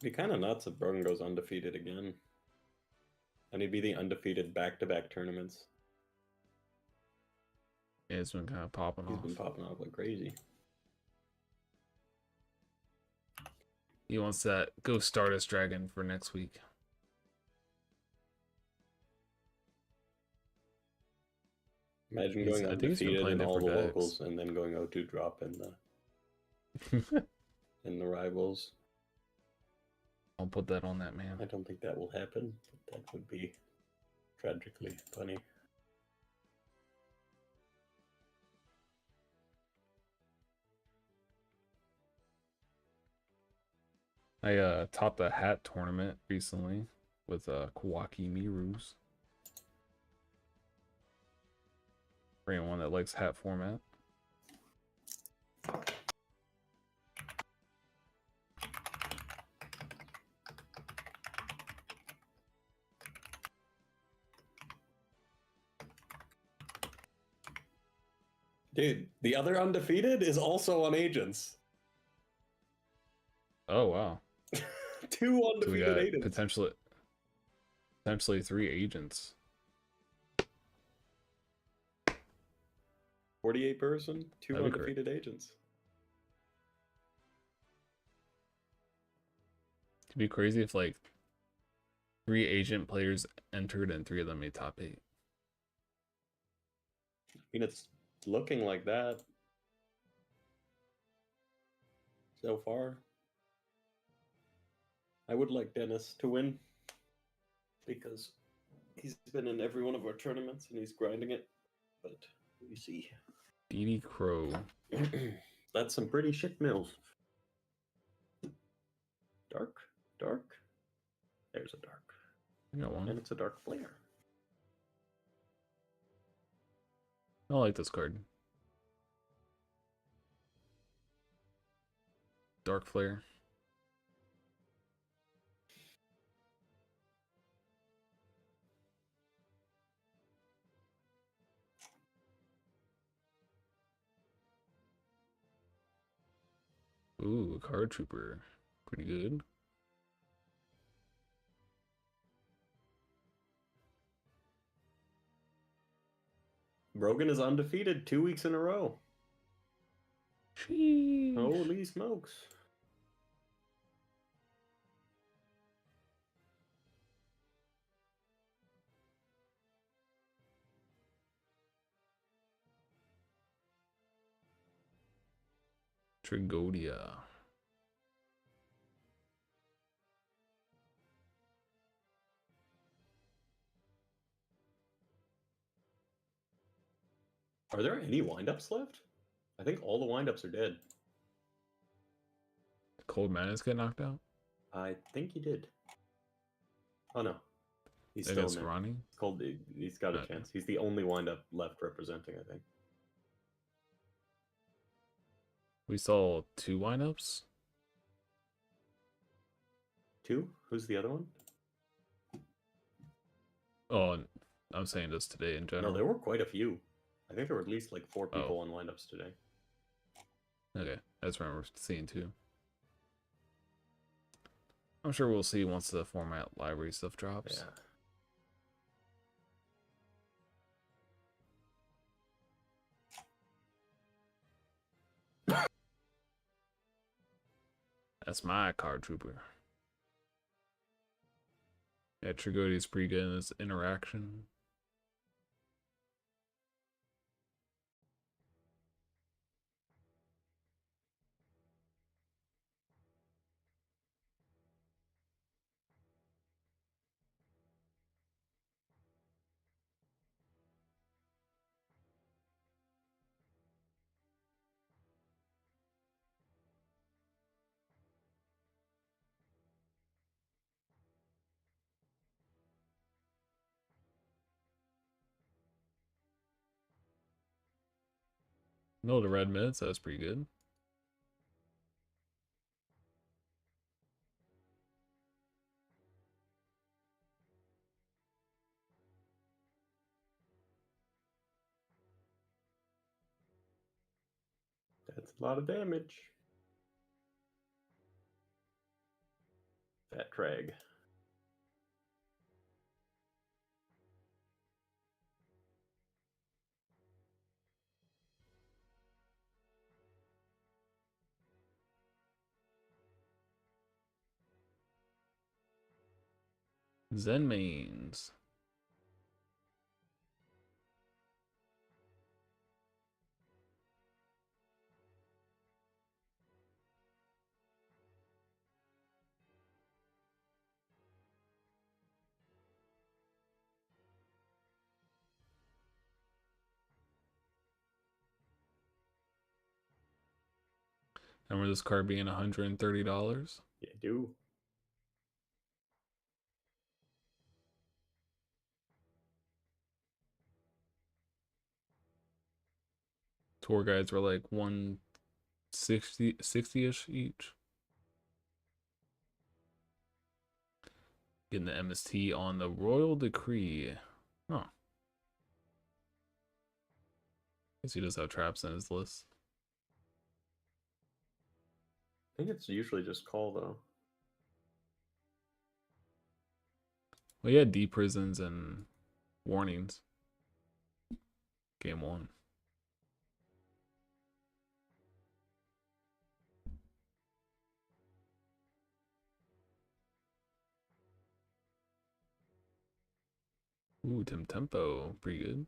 B: Be kind of nuts if Brogan goes undefeated again. And he'd be the undefeated back-to-back tournaments.
A: Yeah, it's been kind of popping
B: He's
A: off.
B: been popping off like crazy.
A: He wants that Ghost Stardust Dragon for next week.
B: Imagine going
A: I think he's been
B: undefeated
A: playing
B: in all the
A: different
B: locals
A: decks.
B: and then going 0-2 drop in the in the rivals.
A: I'll put that on that, man.
B: I don't think that will happen, but that would be tragically funny.
A: I topped a hat tournament recently with Kawaki Mirus. For anyone that likes hat format.
B: Dude, the other undefeated is also on agents.
A: Oh wow.
B: 2
A: So we
B: undefeated
A: got
B: agents.
A: potentially 3 agents.
B: 48 person, 2
A: That'd be
B: undefeated agents.
A: It'd be crazy if like 3 agent players entered and 3 of them made top 8.
B: I mean, it's looking like that so far. I would like Dennis to win because he's been in every one of our tournaments and he's grinding it, but we see.
A: DD Crow.
B: That's some pretty shit mills. Dark, dark. There's a dark.
A: I got one.
B: And it's a dark flare.
A: I like this card. Dark Flare. Ooh, a Card Trooper. Pretty good.
B: Brogan is undefeated 2 weeks in a row.
A: Sheesh.
B: Holy smokes.
A: Trigodia.
B: Are there any windups left? I think all the windups are dead.
A: Cold Madness get knocked out?
B: I think he did. Oh no. He's still
A: Against
B: in there.
A: Ronnie?
B: Cold, he's got a
A: Okay.
B: chance. He's the only windup left representing, I think.
A: We saw 2 lineups.
B: 2? Who's the other one?
A: Oh, I'm saying this today in general.
B: No, there were quite a few. I think there were at least like 4 people on windups today.
A: Okay, I just remember seeing 2. I'm sure we'll see once the format library stuff drops.
B: Yeah.
A: That's my card trooper. Yeah, Trigodi's pretty good in this interaction. No, the red mids, that was pretty good.
B: That's a lot of damage. Fat drag.
A: Zen mains. Remember this card being $130?
B: Yeah, do.
A: Tour guides were like 160-ish each. Getting the MST on the Royal Decree. Huh. Guess he does have traps in his list.
B: I think it's usually just call though.
A: Well, he had deep prisons and warnings. Game 1. Ooh, Tempo. Pretty good.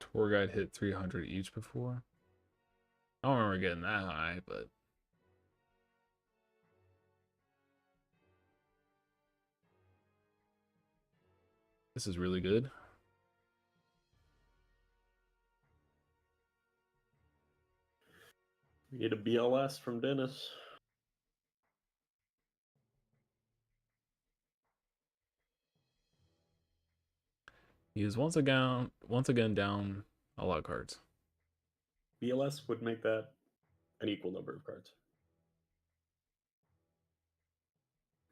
A: Tour guide hit 300 each before. I don't remember getting that high, but this is really good.
B: We get a BLS from Dennis.
A: He is once again down a lot of cards.
B: BLS would make that an equal number of cards.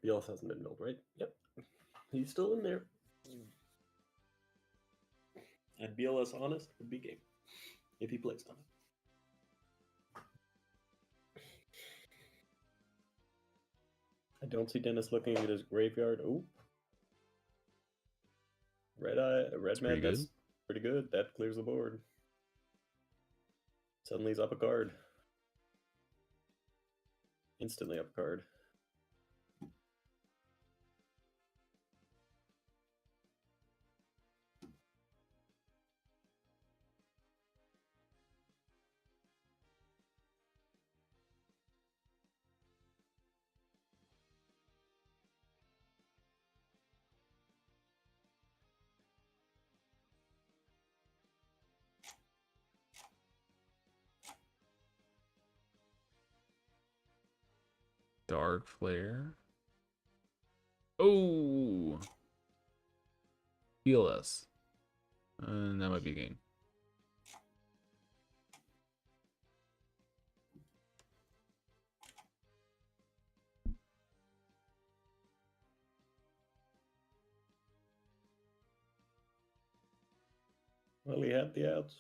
B: BLS hasn't been milled, right? Yep. He's still in there. And BLS honest would be game if he placed on it. I don't see Dennis looking at his graveyard. Oh. Red man, that's pretty good. That clears the board. Suddenly he's up a card. Instantly up a card.
A: Dark Flare. Oh, BLS. And that might be a game.
B: Well, he had the outs.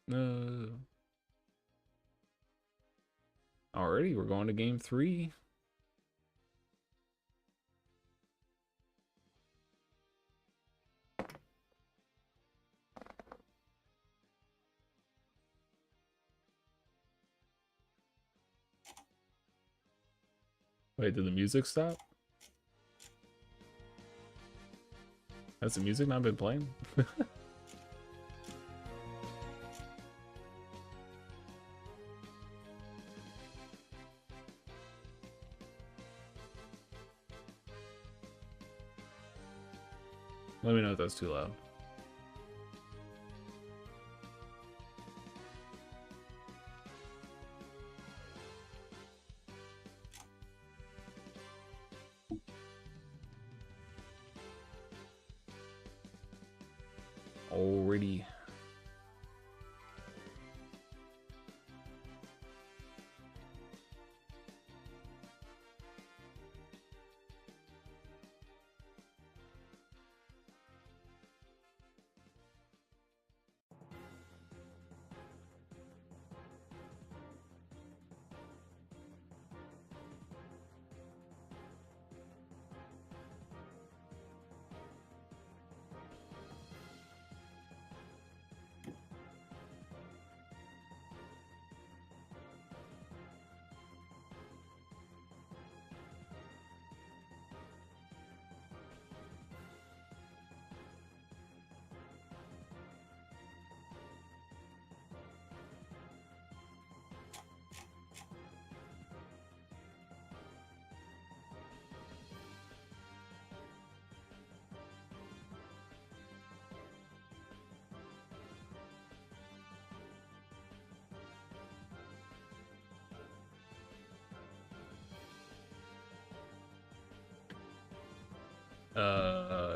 A: No. Already, we're going to game 3. Wait, did the music stop? Has the music not been playing? Let me know if that's too loud. Already.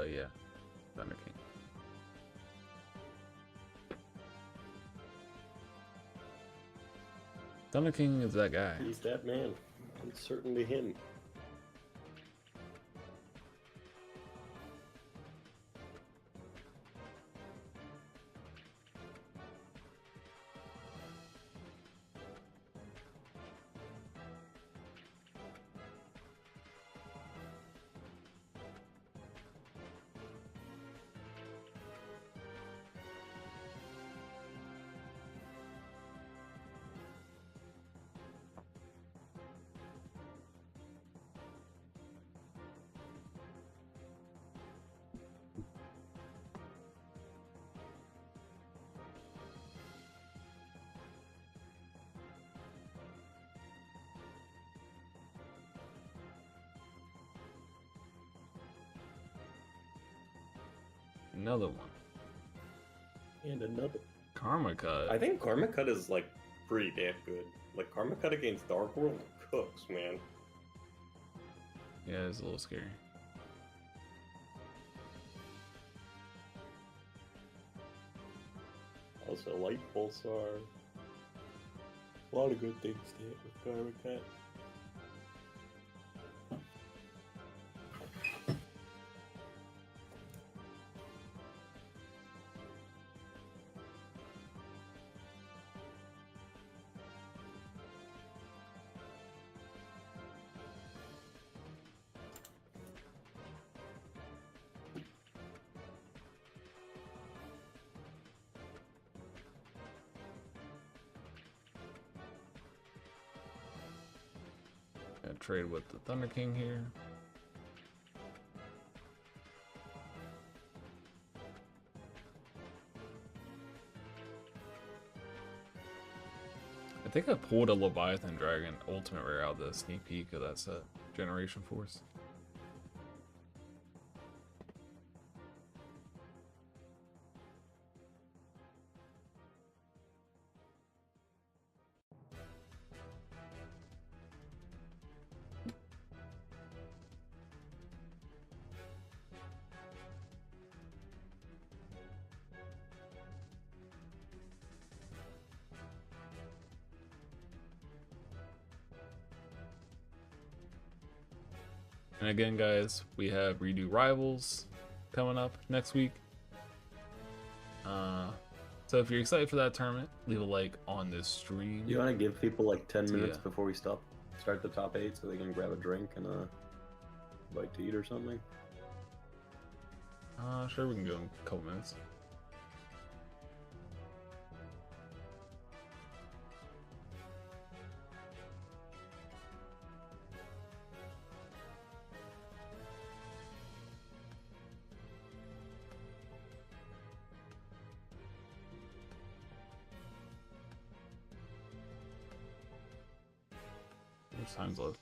A: Yeah. Thunder King. Thunder King is that guy.
B: He's that man. It's certainly him.
A: Another one.
B: And another.
A: Karma Cut.
B: I think Karma Cut is like pretty damn good. Like Karma Cut against Dark World cooks, man.
A: Yeah, it's a little scary.
B: Also, Light Pulsar. A lot of good things to hit with Karma Cut.
A: Gonna trade with the Thunder King here. think I pulled a Leviathan Dragon Ultimate Rare out of the sneak peek of that set. Generation Force. And again, guys, we have Redo Rivals coming up next week. So if you're excited for that tournament, leave a like on this stream.
B: You want to give people like 10 minutes
A: Yeah.
B: before we start the top 8 so they can grab a drink and a bite to eat or something?
A: Sure, we can go in a couple minutes. There's time's left.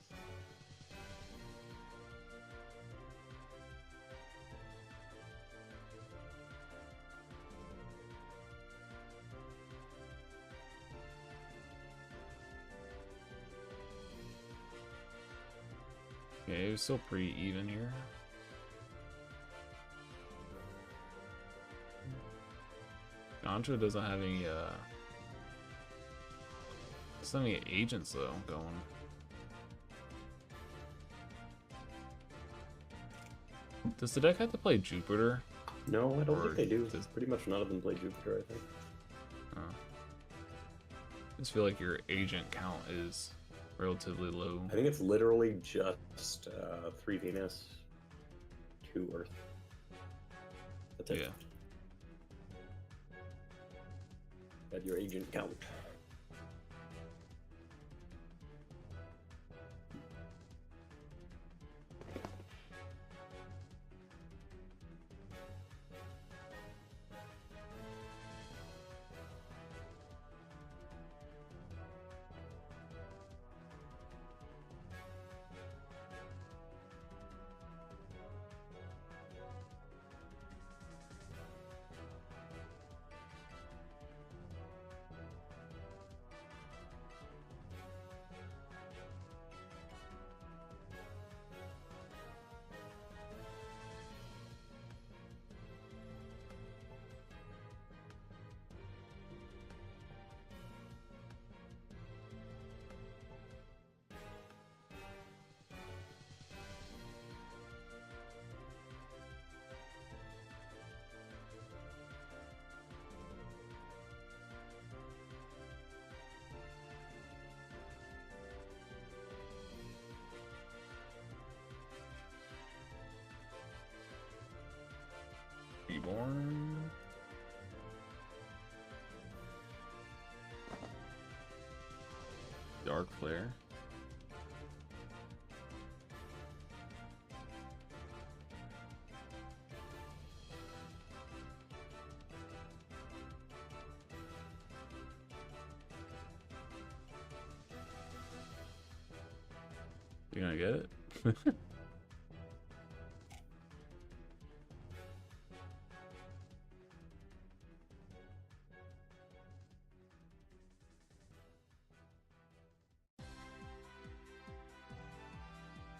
A: Okay, it was still pretty even here. Gantra doesn't have any agents though going. Does the deck have to play Jupiter?
B: No, I don't
A: Or
B: think they do.
A: does-
B: Pretty much none of them play Jupiter, I think.
A: I just feel like your agent count is relatively low.
B: I think it's literally just 3 Venus, 2 Earth. That's it.
A: Yeah.
B: At your agent count.
A: Reborn. Dark Flare. You gonna get it?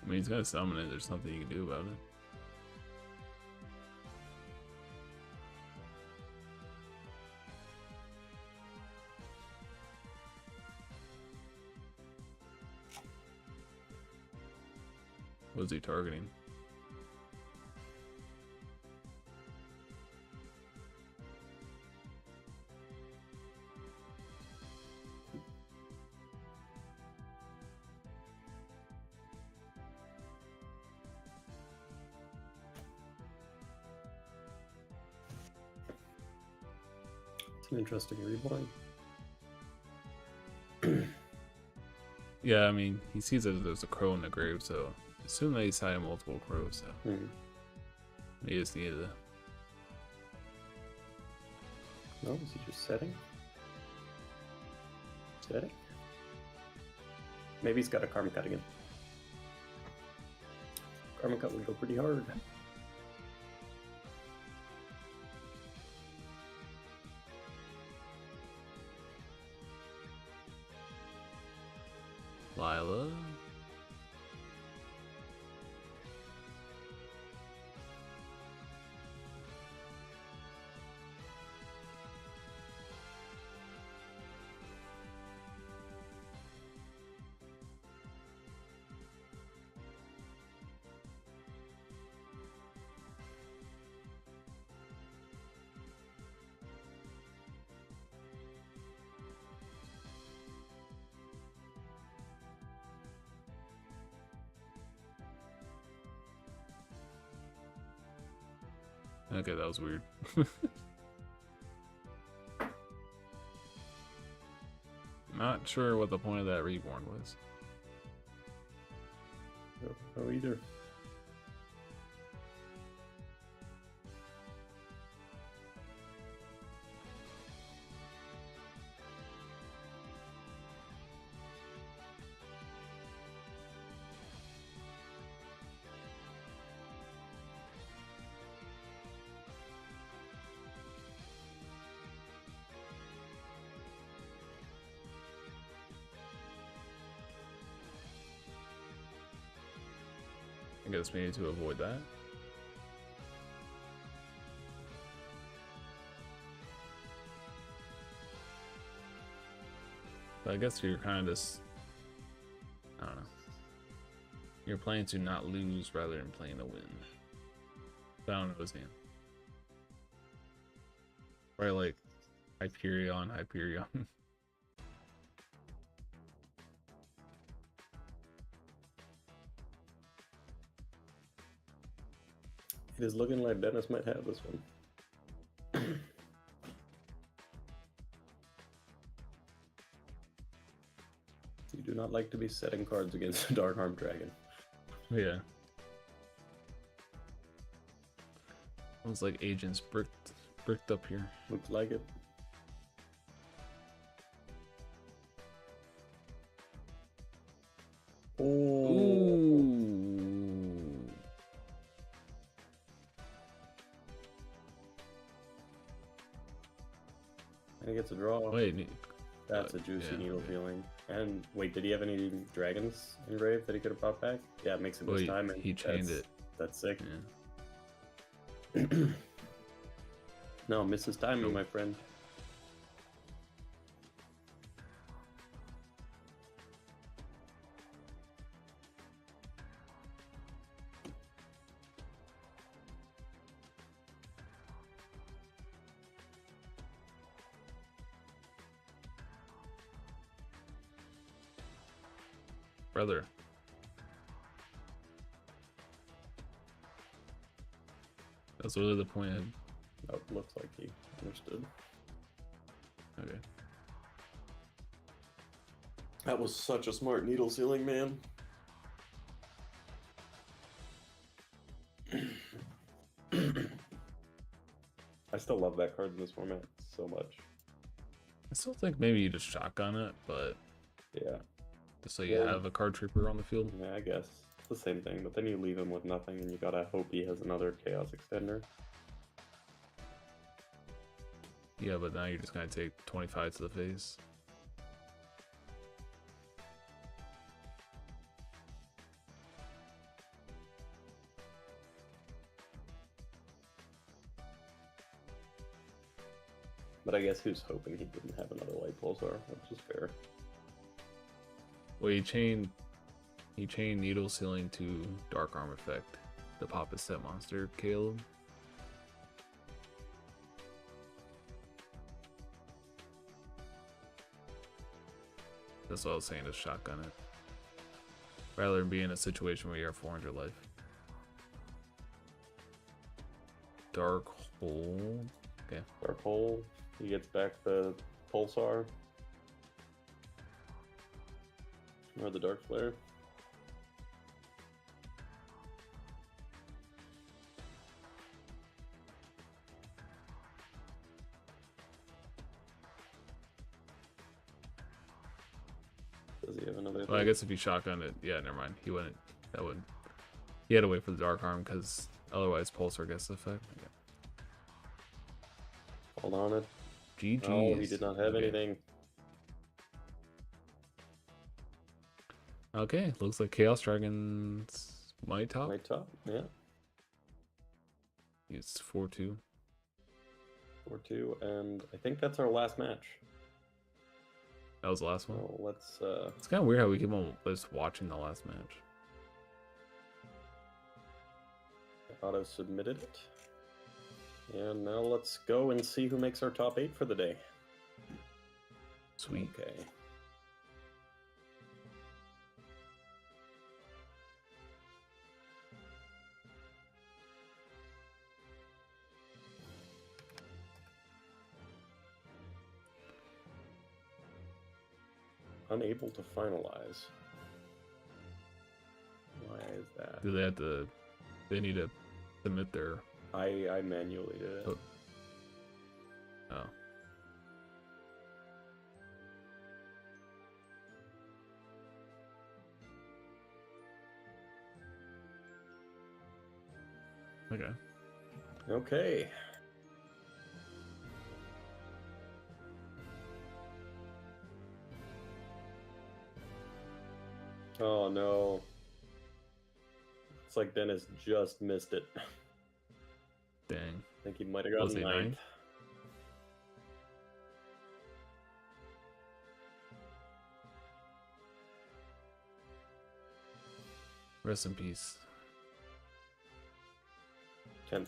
A: I mean, he's gonna summon it. There's nothing you can do about it. What is he targeting?
B: It's an interesting reborn.
A: Yeah, I mean, he sees that there's a crow in the grave, so assume that he's hiding multiple crows, so he just needed to.
B: No, is he just setting? Setting? Maybe he's got a Karma Cut again. Karma Cut would go pretty hard.
A: Lila. Okay, that was weird. Not sure what the point of that reborn was.
B: No, either.
A: I guess we need to avoid that. But I guess you're kind of just, I don't know. You're playing to not lose rather than playing to win. But I don't know his hand. Probably like Hyperion, Hyperion.
B: It is looking like Dennis might have this one. You do not like to be setting cards against a Dark Arm Dragon.
A: Yeah. Almost like agents bricked up here.
B: Looks like it. Oh.
A: Ooh.
B: And he gets a draw.
A: Wait,
B: That's a juicy
A: yeah,
B: needle
A: okay.
B: feeling. And wait, did he have any dragons engraved that he could have brought back? Yeah, it makes it this time.
A: He chained it.
B: That's sick.
A: Yeah.
B: No, misses timing,
A: Nope.
B: my friend.
A: Brother. That's really the point.
B: Oh, looks like he understood.
A: Okay.
B: That was such a smart needle sealing, man. I still love that card in this format so much.
A: I still think maybe you just shotgun it, but
B: Yeah.
A: just so you
B: Well-
A: have a card trooper on the field.
B: Yeah, I guess. It's the same thing, but then you leave him with nothing and you gotta hope he has another Chaos Extender.
A: Yeah, but now you're just gonna take 25 to the face.
B: But I guess he was hoping he didn't have another Light Pulsar, which is fair.
A: Well, he chained needle sealing to dark arm effect to pop his set monster, Caleb. That's what I was saying, to shotgun it. Rather than be in a situation where you have 400 life. Dark hole. Okay.
B: Dark Hole, he gets back the Pulsar. Or the Dark Flare. Does he have another
A: Well, I
B: thing?
A: guess if he shotgunned it, yeah, never mind. He wouldn't. That would. He had to wait for the dark arm because otherwise Pulsar gets the effect. Yeah.
B: Hold on it.
A: GG's.
B: Oh, he did not have anything.
A: Okay, looks like Chaos Dragons my top.
B: My top, yeah.
A: It's 4-2.
B: 4-2, and I think that's our last match.
A: That was the last one.
B: So let's.
A: It's kind of weird how we keep on just watching the last match.
B: Auto submitted it. And now let's go and see who makes our top 8 for the day.
A: Sweet.
B: Okay. Unable to finalize. Why is that?
A: Do they have to? They need to submit their.
B: I manually did it.
A: Oh. Okay.
B: Okay. Oh no. It's like Dennis just missed it.
A: Dang.
B: I think he might have
A: Was
B: gotten
A: he
B: ninth.
A: ninth? Rest in peace.
B: 10th.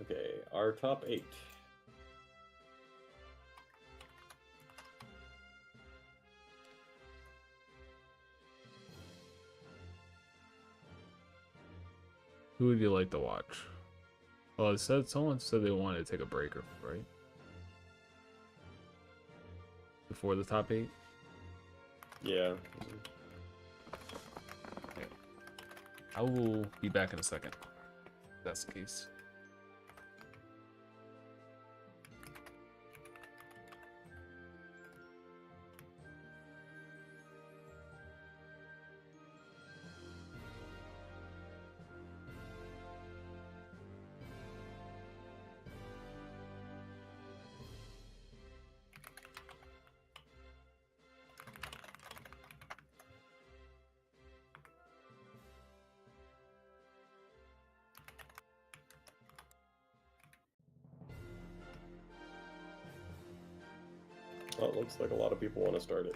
B: Okay, our top 8.
A: Who would you like to watch? Well, it said someone said they wanted to take a break, right? Before the top 8.
B: Yeah.
A: I will be back in a second. If that's the case.
B: Well, it looks like a lot of people want to start it.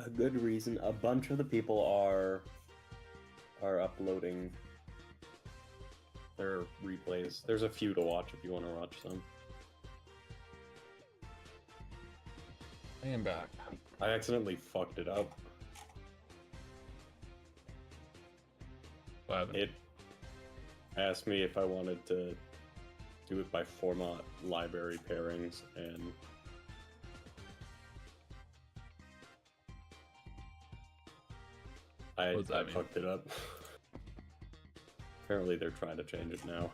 B: a good reason. A bunch of the people are uploading their replays. There's a few to watch if you want to watch them.
A: I am back.
B: I accidentally fucked it up.
A: What happened?
B: It asked me if I wanted to do it by format library pairings, and I fucked it up. Apparently they're trying to change it now.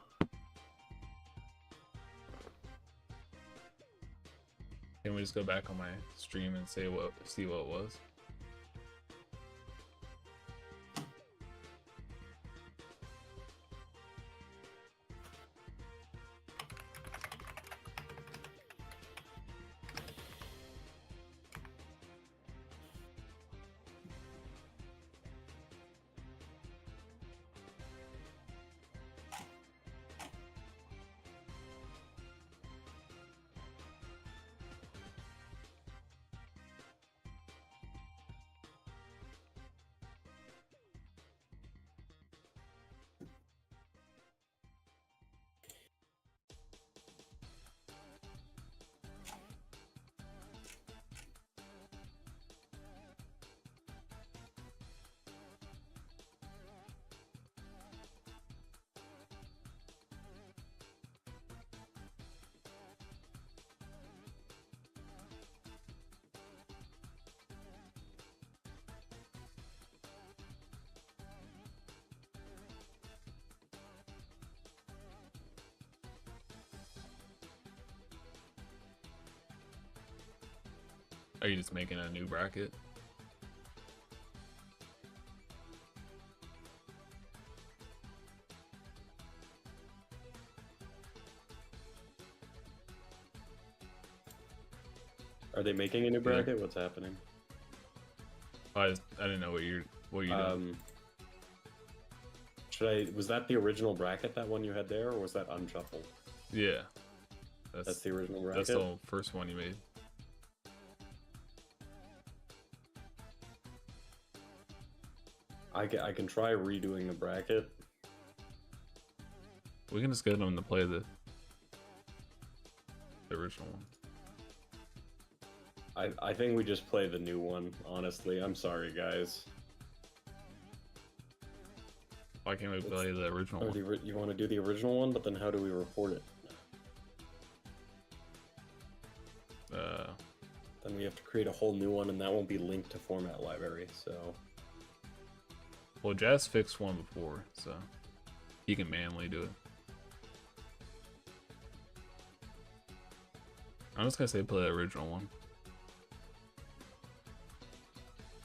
A: Can we just go back on my stream and see what it was? Are you just making a new bracket?
B: Are they making a new bracket? What's happening?
A: I didn't know what you're doing.
B: Was that the original bracket, that one you had there, or was that unshuffled?
A: Yeah.
B: That's the original bracket?
A: That's the first one you made.
B: I can try redoing the bracket.
A: We can just get them to play the original one.
B: I think we just play the new one, honestly. I'm sorry, guys.
A: Why can't we play the original one?
B: You want to do the original one, but then how do we report it? Then we have to create a whole new one, and that won't be linked to format library, so...
A: Well, Jazz fixed one before, so he can manually do it. I'm just gonna say play the original one.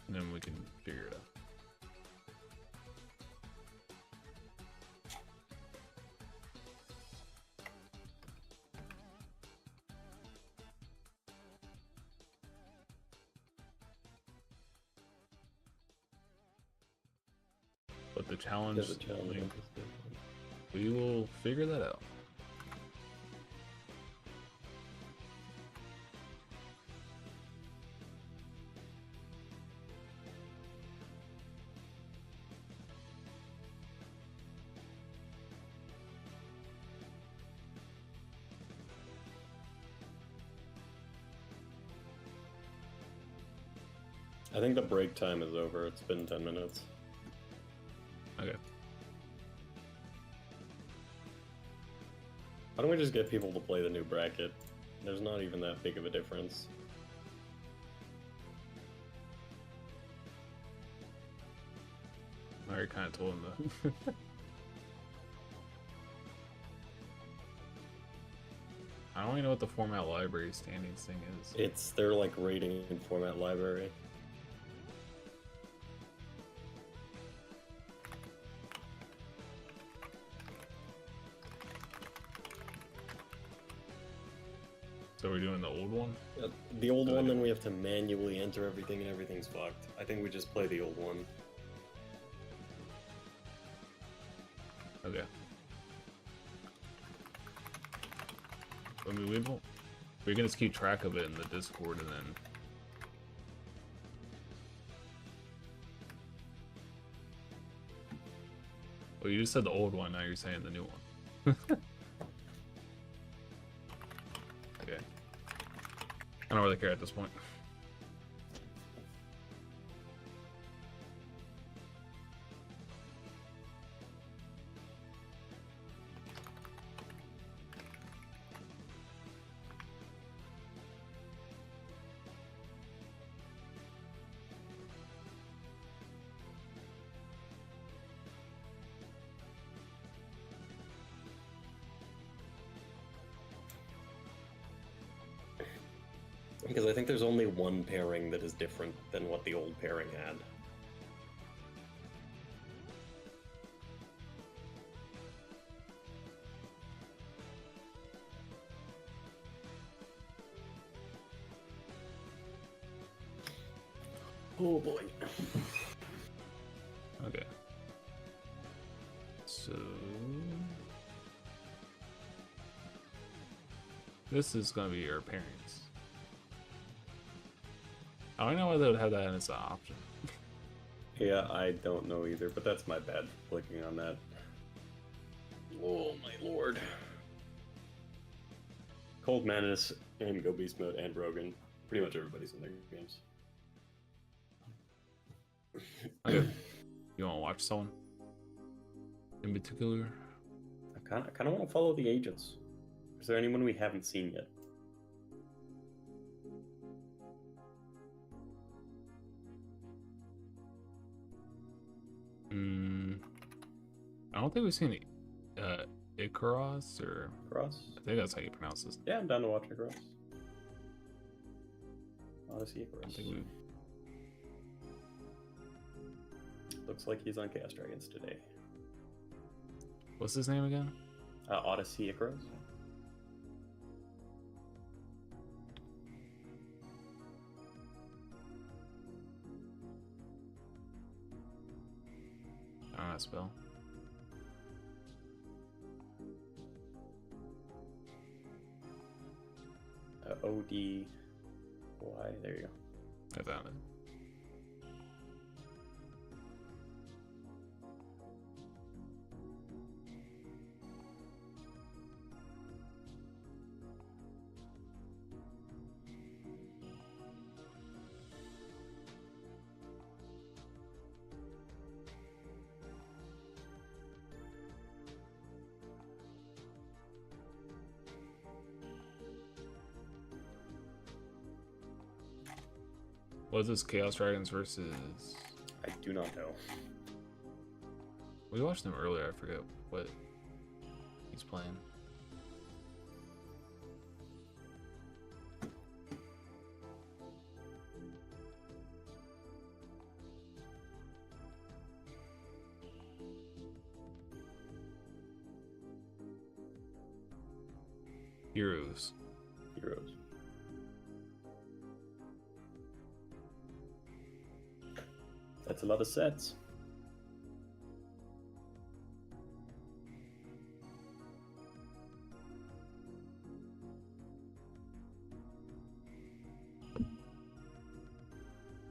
A: And then we can figure it out. But the challenge, we will figure that out.
B: I think the break time is over. It's been 10 minutes.
A: Okay.
B: Why don't we just get people to play the new bracket? There's not even that big of a difference.
A: I already kind of told him that. I don't even know what the format library standings thing is.
B: They're like rating in format library.
A: So we're doing the old one?
B: The old one, then we have to manually enter everything and everything's fucked. I think we just play the old one.
A: Okay. I mean, we can just keep track of it in the Discord and then Well, you just said the old one, now you're saying the new one. Okay. I don't really care at this point.
B: Because I think there's only one pairing that is different than what the old pairing had. Oh boy.
A: Okay. So this is gonna be your pairings. I don't know why they would have that as an option.
B: Yeah, I don't know either, but that's my bad for clicking on that. Oh my lord. Cold Menace and Go Beast Mode and Rogan. Pretty much everybody's in their games.
A: Okay. You want to watch someone in particular?
B: I kind of want to follow the agents. Is there anyone we haven't seen yet?
A: I don't think we've seen Icaros or
B: Cross?
A: I think that's how you pronounce this.
B: Yeah, I'm down to watch Icarus. Odyssey
A: I
B: Icarus.
A: think we.
B: Looks like he's on Chaos Dragons today.
A: What's his name again?
B: Odyssey Icarus.
A: I don't know how to spell.
B: ODY. There you go.
A: I found it. What is this? Chaos Dragons versus.
B: I do not know.
A: We watched them earlier. I forget what he's playing. Heroes.
B: Heroes. That's a lot of sets.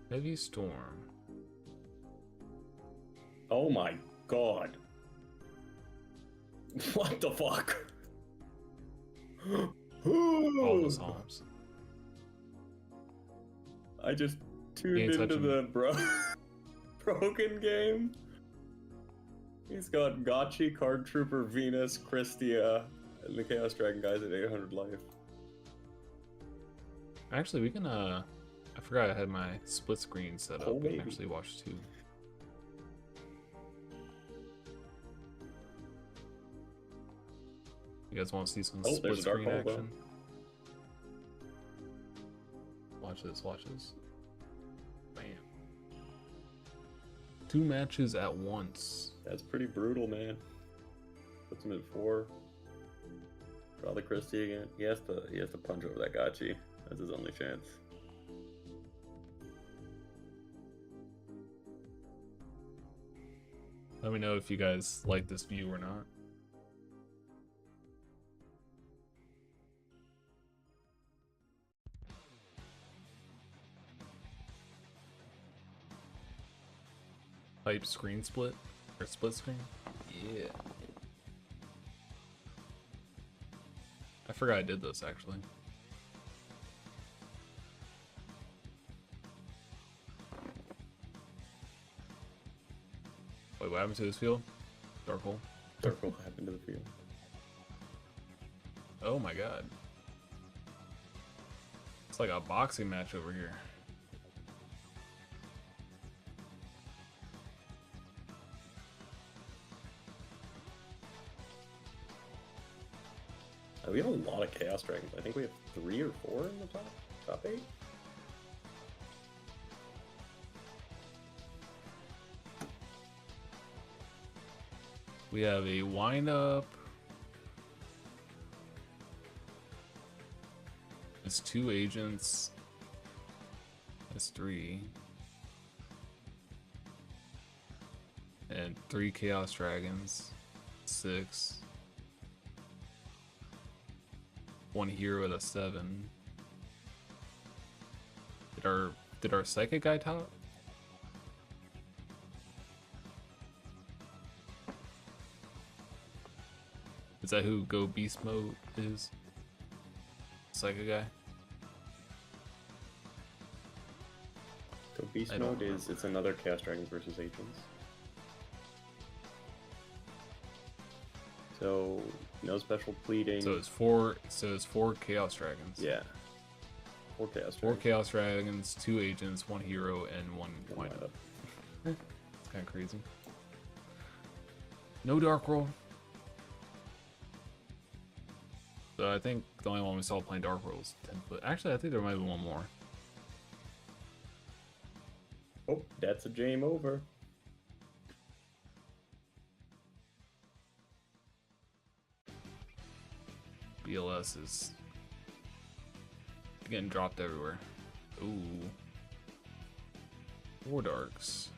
A: Heavy Storm.
B: Oh my god. What the fuck?
A: All the Psalms.
B: I just tuned
A: ain't
B: into
A: touching
B: the broken game. He's got Gotchi, Card Trooper, Venus, Christia, and the Chaos Dragon guys at 800 life.
A: Actually, we can. I forgot I had my split screen set up.
B: Oh,
A: We can
B: baby.
A: actually watch two. You guys want to see some
B: Oh,
A: split
B: there's a dark
A: screen
B: hole, though.
A: action? Watch this. Watch this. Bam. Two matches at once.
B: That's pretty brutal, man. Puts him at 4. Draw the Christie again. He has to punch over that Gotchi. That's his only chance.
A: Let me know if you guys like this view or not. Type screen split Or split screen? Yeah. I forgot I did this actually. Wait, what happened to this field? Dark hole.
B: Dark hole happened to the field.
A: Oh my god. It's like a boxing match over here.
B: We have a lot of Chaos Dragons. I think we have 3 or 4 in the top 8.
A: We have a wind-up. It's 2 agents. That's 3. And 3 Chaos Dragons. 6. 1 hero at a 7. Did our psychic guy top? Is that who Go Beast Mode is? Psychic guy?
B: So Beast Mode is it's another Chaos Dragon versus agents. So no special pleading.
A: So it's 4 Chaos Dragons.
B: Yeah. 4 Chaos Dragons.
A: 4 Chaos Dragons, 2 agents, 1 hero, and 1 wind-up. It's kinda crazy. No Dark Roll. So I think the only one we saw playing Dark Roll is 10 foot. Actually, I think there might be one more.
B: Oh, that's a game over.
A: BLS is getting dropped everywhere. Ooh. 4 darks.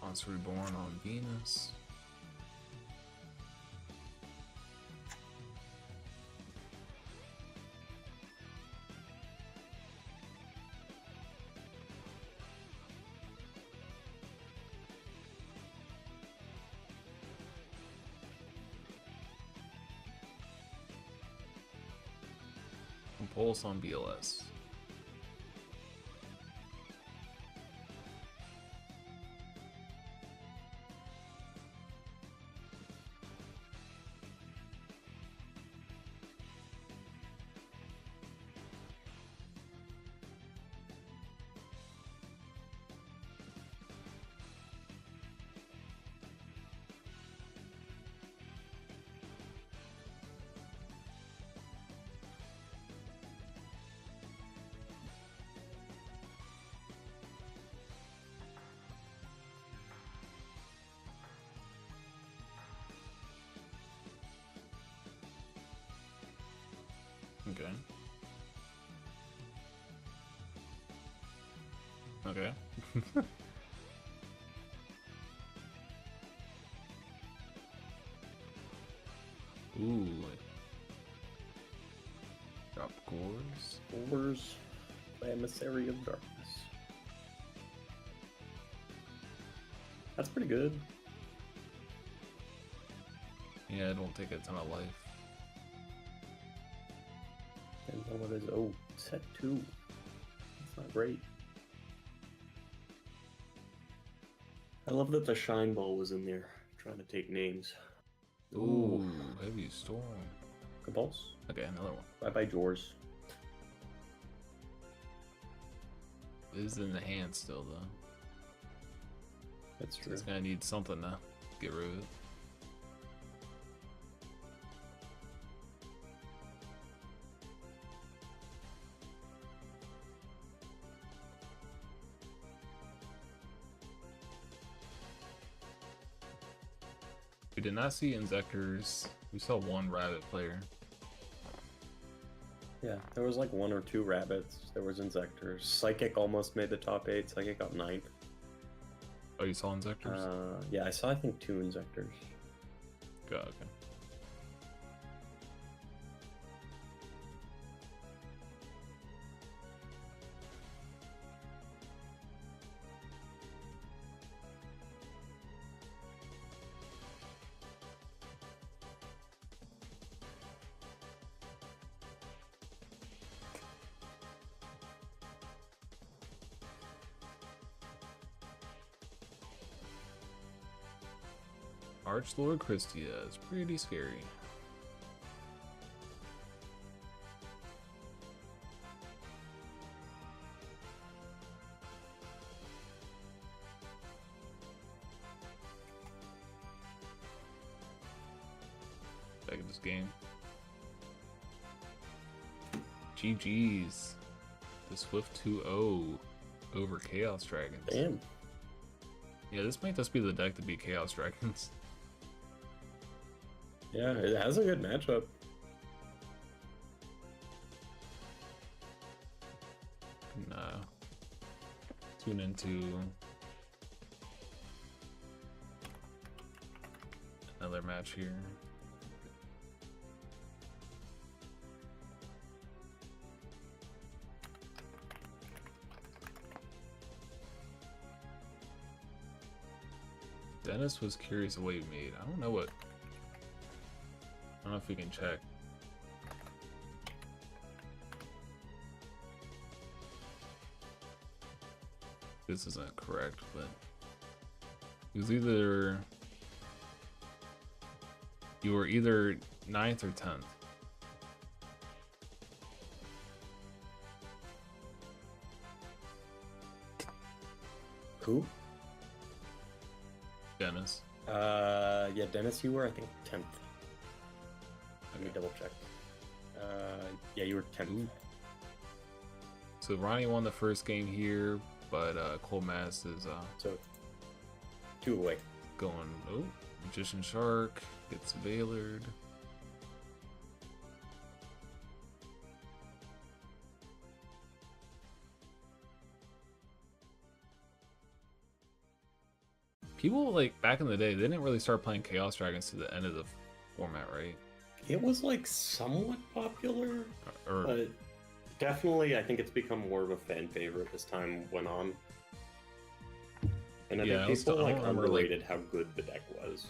A: Monster Reborn on Venus. Pulse on BLS. Okay. Okay. Ooh. Drop cores.
B: Cores. Emissary of Darkness. That's pretty good.
A: Yeah, it won't take a ton of life.
B: Depends on what it is. Oh, set 2. That's not great. I love that the Shine Ball was in there, trying to take names.
A: Ooh, Heavy Storm.
B: Cabals.
A: Okay, another one.
B: Bye-bye, Jors.
A: It is in the hand still, though.
B: That's true.
A: It's gonna need something to get rid of it. We did not see Inzectors. We saw one rabbit player.
B: Yeah, there was like 1 or 2 rabbits. There was Inzectors. Psychic almost made the top 8. Psychic got 9th.
A: Oh, you saw Inzectors?
B: Yeah, I saw I think 2 Inzectors.
A: God, okay. Archlord Christia is pretty scary. Back in this game. GG's. The Swift 2-0 over Chaos Dragons.
B: Damn.
A: Yeah, this might just be the deck to beat Chaos Dragons.
B: Yeah, it has a good matchup.
A: Nah. Tune into another match here. Dennis was curious of what he made. I don't know what. I don't know if we can check. This isn't correct, but it was either you were either 9th or 10th.
B: Who?
A: Dennis.
B: Yeah, Dennis, you were, I think, 10th. Let me double check. Yeah, you were 10th.
A: So Ronnie won the first game here, but Cole Mass is
B: So, 2 away.
A: going. Oh, Magician Shark gets Veilered. People like back in the day, they didn't really start playing Chaos Dragons to the end of the format, right?
B: It was like somewhat popular,
A: Or
B: but definitely I think it's become more of a fan favorite as time went on. And I
A: Yeah,
B: think people
A: I
B: like
A: don't remember, like-
B: underrated how good the deck was.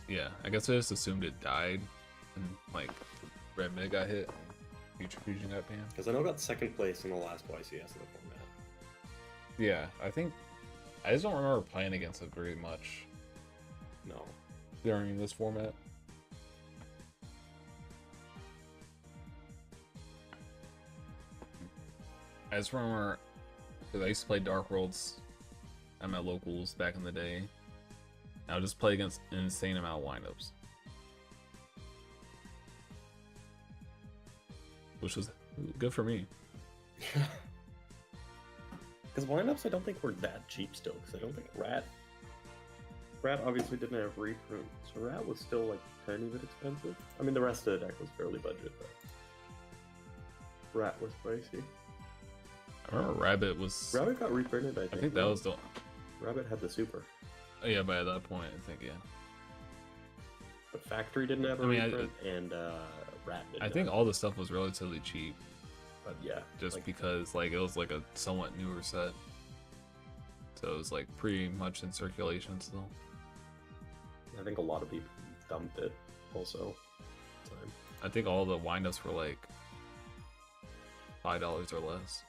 A: yeah, I guess I just assumed it died, and like Red Mid got hit, and Future Fusion got banned.
B: Because I know it got 2nd place in the last YCS of the format.
A: Yeah, I just don't remember playing against it very much
B: No.
A: during this format. I just remember, because I used to play Dark Worlds at my locals back in the day. I would just play against an insane amount of windups. Which was good for me.
B: Because windups I don't think were that cheap still, because I don't think Rat obviously didn't have Recruit, so Rat was still like a tiny bit expensive. I mean the rest of the deck was fairly budget, but Rat was pricey.
A: I remember Rabbit was...
B: Rabbit got reprinted, I think.
A: I think that was the...
B: Rabbit had the super.
A: Oh, yeah, by that point, I think, yeah.
B: But Factory didn't have a reprint, and Rat didn't.
A: I think all the stuff was relatively cheap.
B: But yeah.
A: Just
B: like,
A: because, like, it was, like, a somewhat newer set. So it was, like, pretty much in circulation still.
B: I think a lot of people dumped it, also. So,
A: I think all the windups were, like, $5 or less.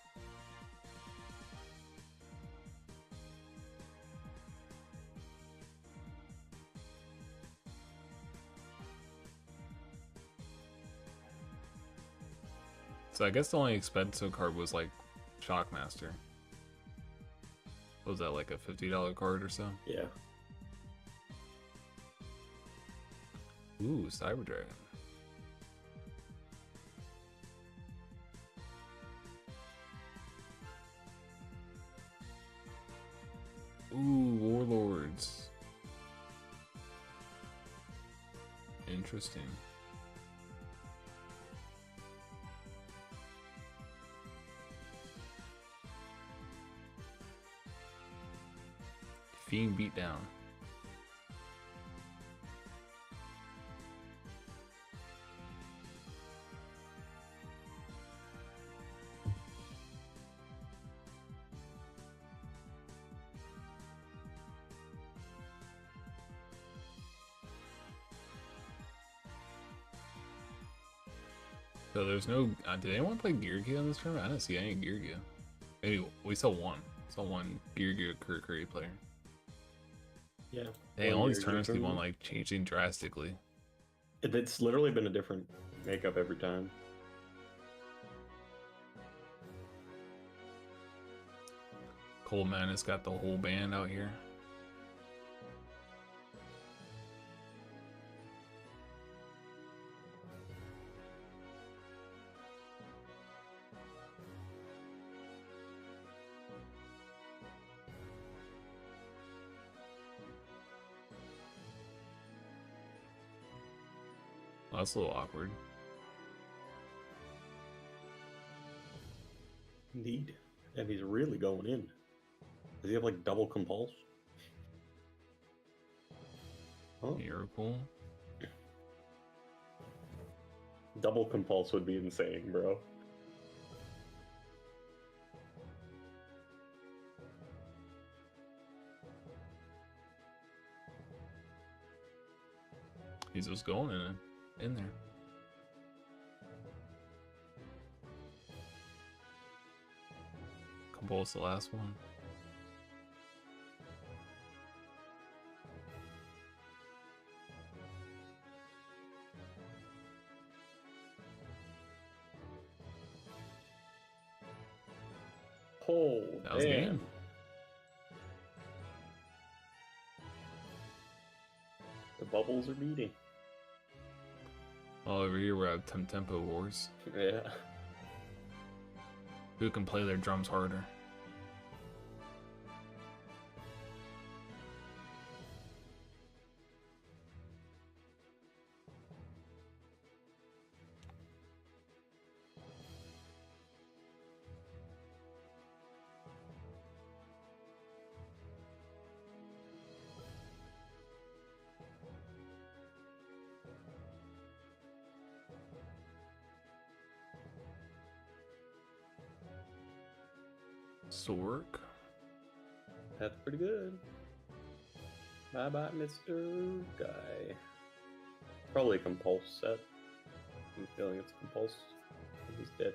A: So I guess the only expensive card was like Shockmaster. What was that, like a $50 card or so?
B: yeah.
A: Ooh, Cyber Dragon. Ooh, Warlords. Interesting. Fiend beat down. So there's no. Did anyone play Yugioh on this tournament? I didn't see any Yugioh. Maybe we saw one. Saw one Yugioh Curry player.
B: Yeah.
A: Dang, all these tournaments keep on like changing drastically.
B: It's literally been a different makeup every time.
A: Coleman has got the whole band out here. Oh, that's a little awkward.
B: Indeed. And he's really going in. Does he have like double compulse? Huh?
A: Miracle.
B: Double compulse would be insane, bro.
A: He's just going in there. Compulse the last one.
B: Oh,
A: That was
B: damn.
A: game.
B: The bubbles are beating.
A: All over here we have tempo wars.
B: Yeah.
A: Who can play their drums harder? Sork.
B: That's pretty good. Bye bye, Mr. Guy. Probably a compulse set. I'm feeling it's compulse. He's dead.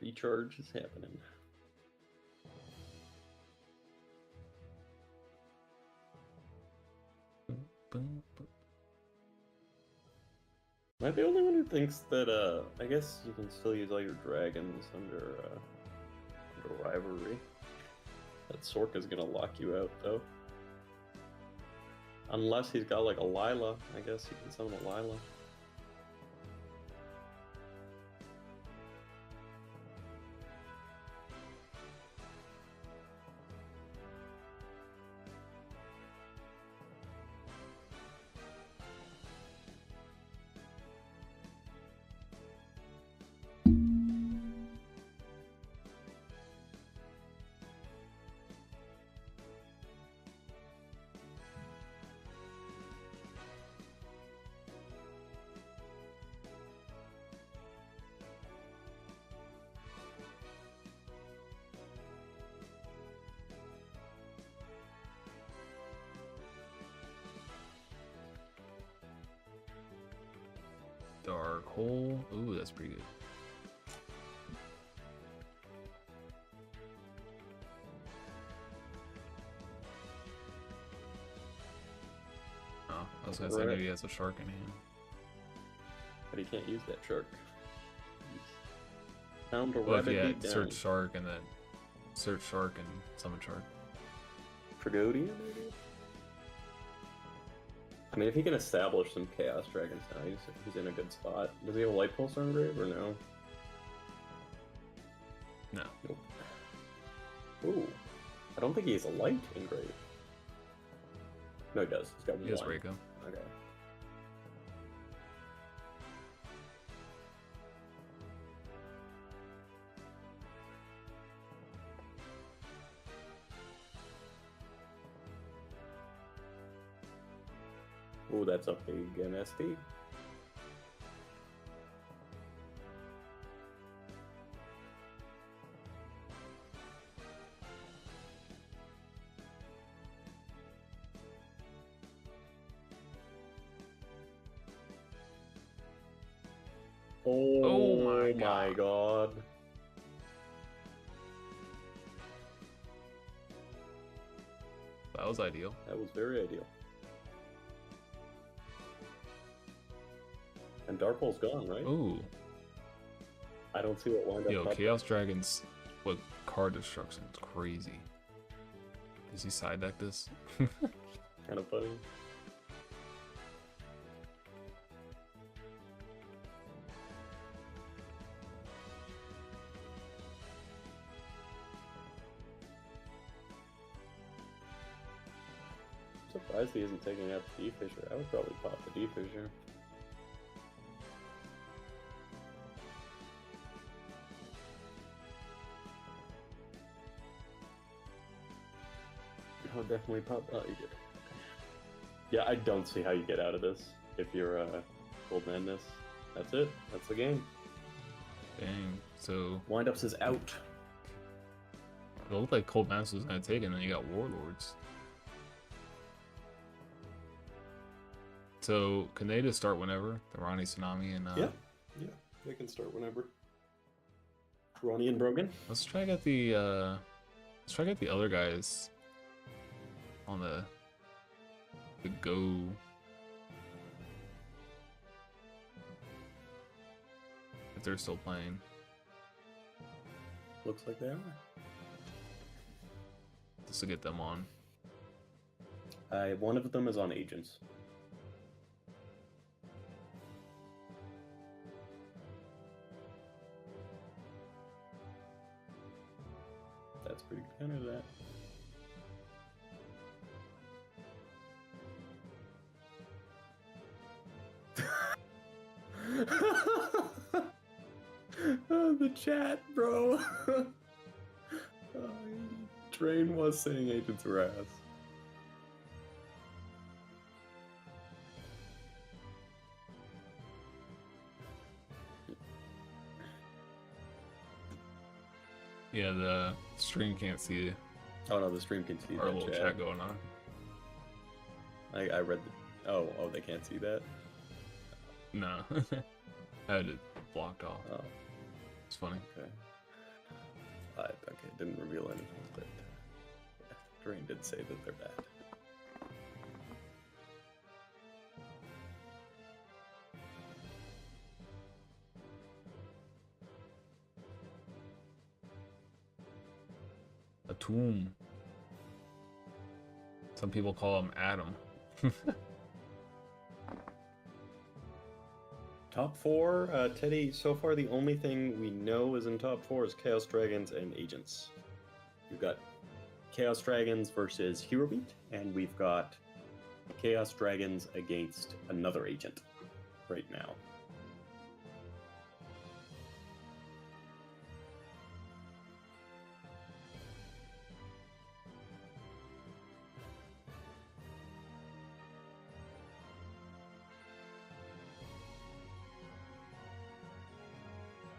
B: Recharge is happening. Am I the only one who thinks that, I guess you can still use all your dragons under rivalry? That Sork is gonna lock you out, though. Unless he's got, like, a Lila. I guess he can summon a Lila.
A: Dark Hole. Ooh, that's pretty good. gonna say maybe he has a shark in hand.
B: But he can't use that shark. Found a
A: Well, if
B: rabbit
A: you had
B: deep down.
A: search shark and then search shark and summon shark.
B: Tragodia, maybe? I mean, if he can establish some Chaos Dragons now, he's in a good spot. Does he have a Light Pulse on grave or no?
A: No.
B: Nope. Ooh. I don't think he has a Light in grave. No, he does. He's got one.
A: He has Reiko.
B: Okay. Ooh, that's a big MST. Oh my god.
A: That was ideal.
B: That was very ideal. And Dark Hole's gone, right?
A: Ooh.
B: I don't see what wind up.
A: Yo, Chaos Dragons with card destruction. It's crazy. Does he side deck this?
B: Kind of funny. I'm surprised he isn't taking out the D-Fissure. I would probably pop the D-Fissure. I'll definitely pop. Oh, you did. Yeah, I don't see how you get out of this if you're Cold Madness. That's it. That's the game.
A: Dang. So
B: Windups is out.
A: it looked like Cold Master was gonna take it, and then you got Warlords. So can they just start whenever? The Ronnie Tsunami and
B: Yeah, they can start whenever. Ronnie and Brogan.
A: let's try get the other guys on the go. If they're still playing.
B: Looks like they are.
A: Just to get them on.
B: One of them is on Agents. That's pretty kind of that. Oh, the chat, bro. Train was saying Agents were ass.
A: Yeah, the stream can't see
B: Oh no, the stream can see
A: our
B: that
A: little chat going on.
B: I read the... Oh, they can't see that?
A: No. I had it blocked off.
B: Oh,
A: It's funny.
B: okay. Okay, it didn't reveal anything, but yeah, Drain did say that they're bad.
A: A tomb. Some people call him Adam.
B: Top four, Teddy, so far the only thing we know is in top four is Chaos Dragons and Agents. We've got Chaos Dragons versus Hero Beat, and we've got Chaos Dragons against another agent right now.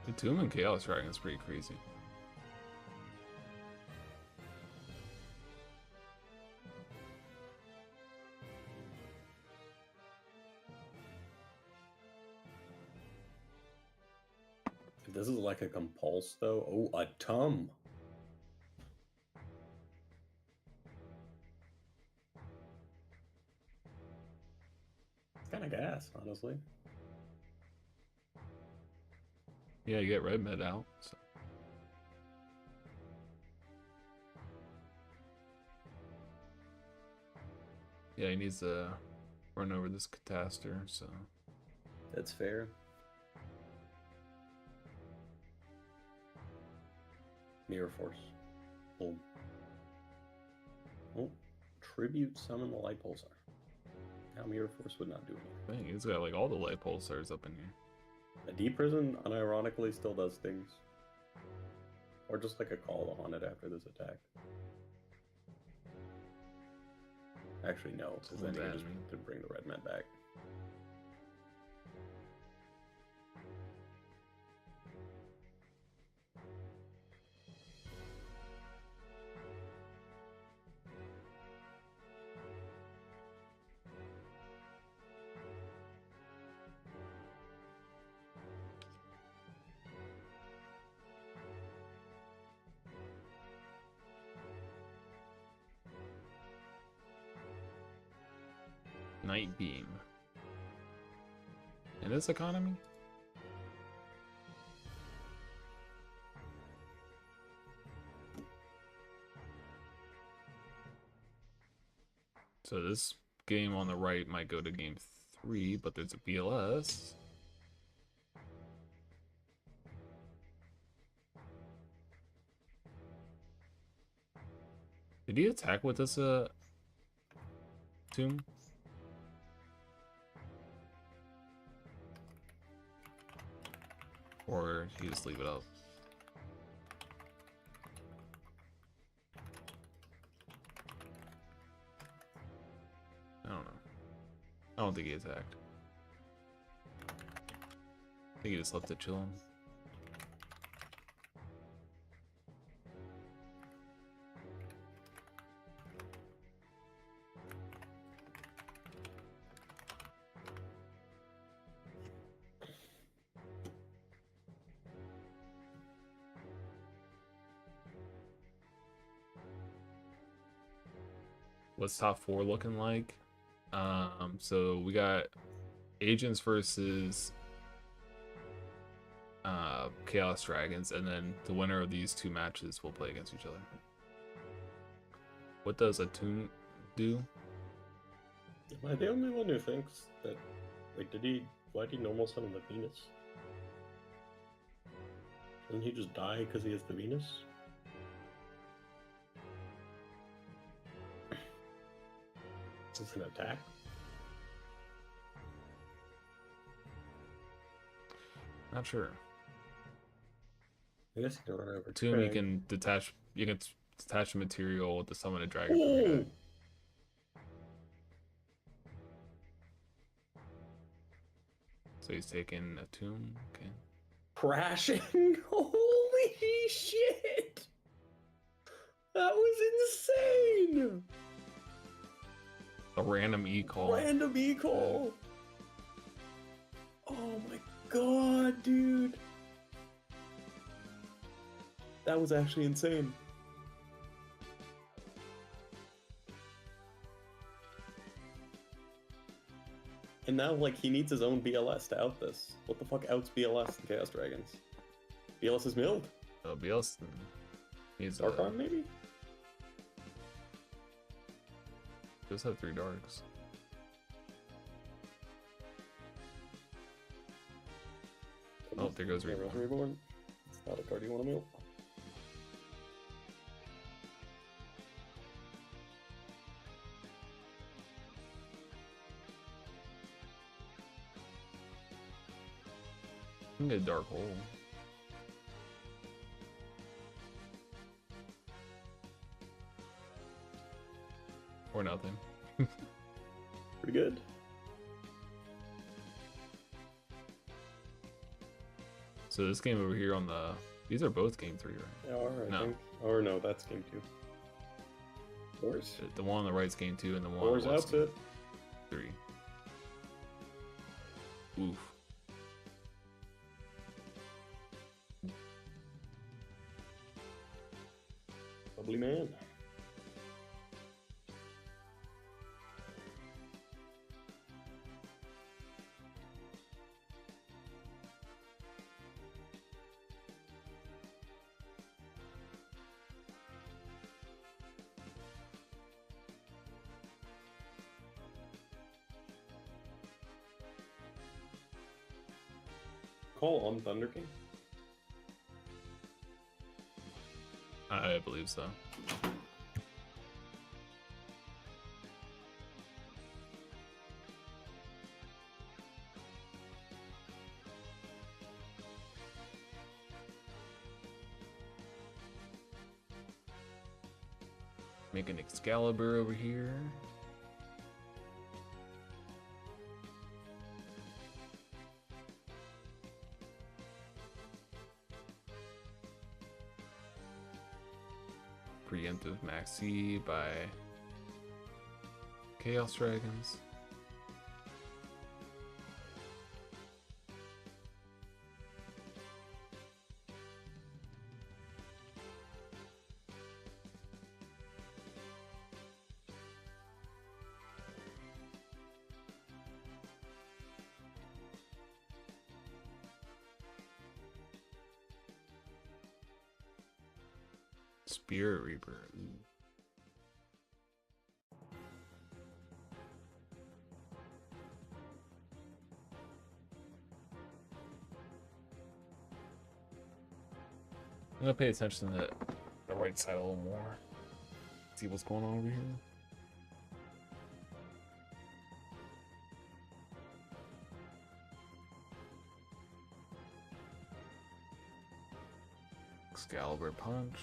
A: The Tomb and Chaos Dragon is pretty crazy.
B: This is like a compulse, though. Oh, a Tum. kind of gas, honestly.
A: Yeah, you get red med out. So. Yeah, he needs to run over this Catastor, so.
B: That's fair. Mirror Force. Boom. Oh, tribute summon the light pulsar. Now Mirror Force would not do anything.
A: Dang, he's got like all the light pulsars up in here.
B: A deep prison unironically still does things. Or just like a call on it after this attack. Actually, no, because then you just could bring the red men back.
A: Night Beam. In this economy? So this game on the right might go to game 3, but there's a BLS. Did he attack with this tomb? Or he just leave it up? I don't know. I don't think he attacked. I think he just left it chilling. What's top 4 looking like? So we got Agents versus Chaos Dragons, and then the winner of these 2 matches will play against each other. What does Attune do?
B: Am I the only one who thinks that? Wait, why did he normal summon the Venus? Didn't he just die because he has the Venus? Is this an attack?
A: Not sure.
B: I guess you can run over.
A: Tomb, you can detach. You can detach material to summon a dragon.
B: Ooh.
A: So he's taking a tomb. Okay.
B: Crashing! Holy shit! That was insane!
A: A random e-call.
B: Random e-call! Oh my god, dude! That was actually insane. And now, like, he needs his own BLS to out this. What the fuck outs BLS and Chaos Dragons? BLS is milled?
A: Oh, BLS needs
B: Dark Arm, maybe?
A: Does have 3 darks. Oh, there goes Reborn.
B: Reborn. It's not a card you want to mill.
A: I can get a dark hole. Or nothing.
B: Pretty good.
A: So this game over here on the... These are both game 3, right?
B: Yeah, alright.
A: No.
B: Or no, that's game 2. Wars?
A: The one on the right's game 2 and the one
B: Wars
A: on the left's game
B: outfit.
A: 3. Oof.
B: Lovely man. call on Thunder King?
A: I believe so. Make an Excalibur over here. Preemptive Maxi by Chaos Dragons. Spirit Reaper. Ooh. I'm gonna pay attention to the right side a little more. See what's going on over here. Excalibur Punch.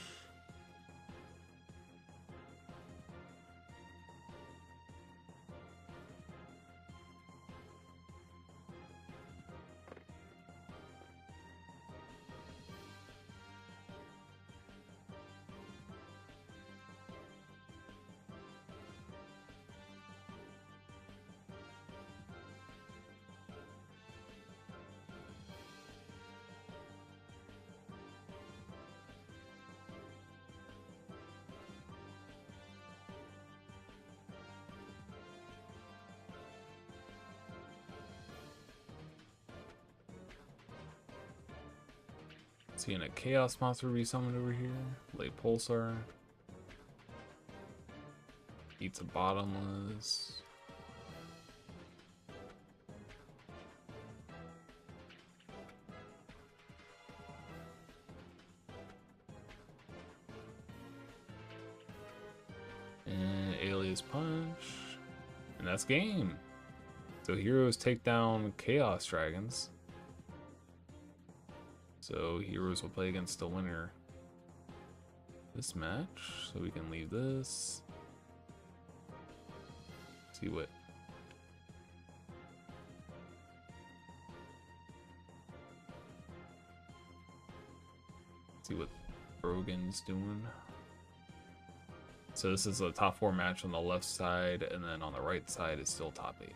A: Seeing a Chaos Monster be summoned over here. Late Pulsar. Eats a Bottomless. And Alias Punch. And that's game. So heroes take down Chaos Dragons. So heroes will play against the winner this match. So we can leave this. See what Brogan's doing. So this is a top 4 match on the left side, and then on the right side is still top 8.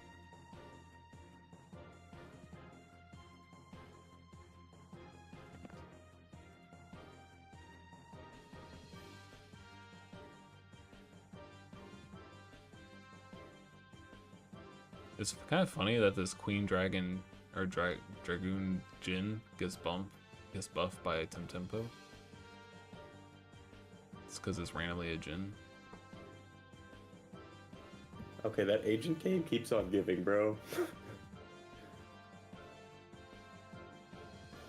A: It's kind of funny that this Queen Dragon or Dragoon Jin gets buffed by Tempo. It's because it's randomly a Jin.
B: Okay, that agent game keeps on giving, bro.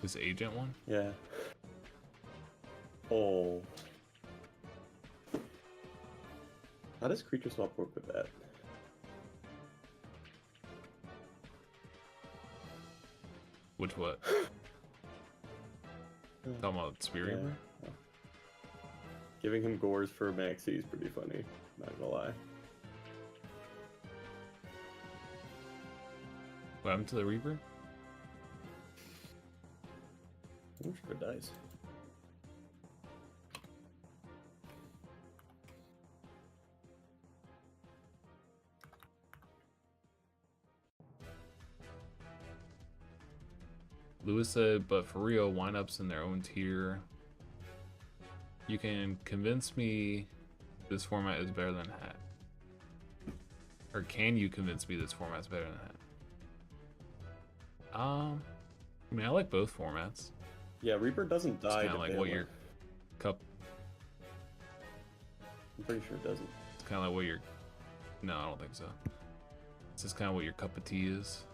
A: This agent one?
B: Yeah. Oh. How does creature swap work with that?
A: Which what? Talking about Spirit Reaper?
B: Yeah. Giving him gores for Maxi is pretty funny, not gonna lie.
A: What happened to the Reaper?
B: I'm sure it dies.
A: Lewis said, but for real, windups in their own tier. You can convince me this format is better than Hat. Or can you convince me this format is better than Hat? I mean, I like both formats.
B: Yeah, Reaper doesn't die.
A: It's kind of like what your cup.
B: I'm pretty sure it doesn't.
A: It's kind of like what your. No, I don't think so. It's just kind of what your cup of tea is.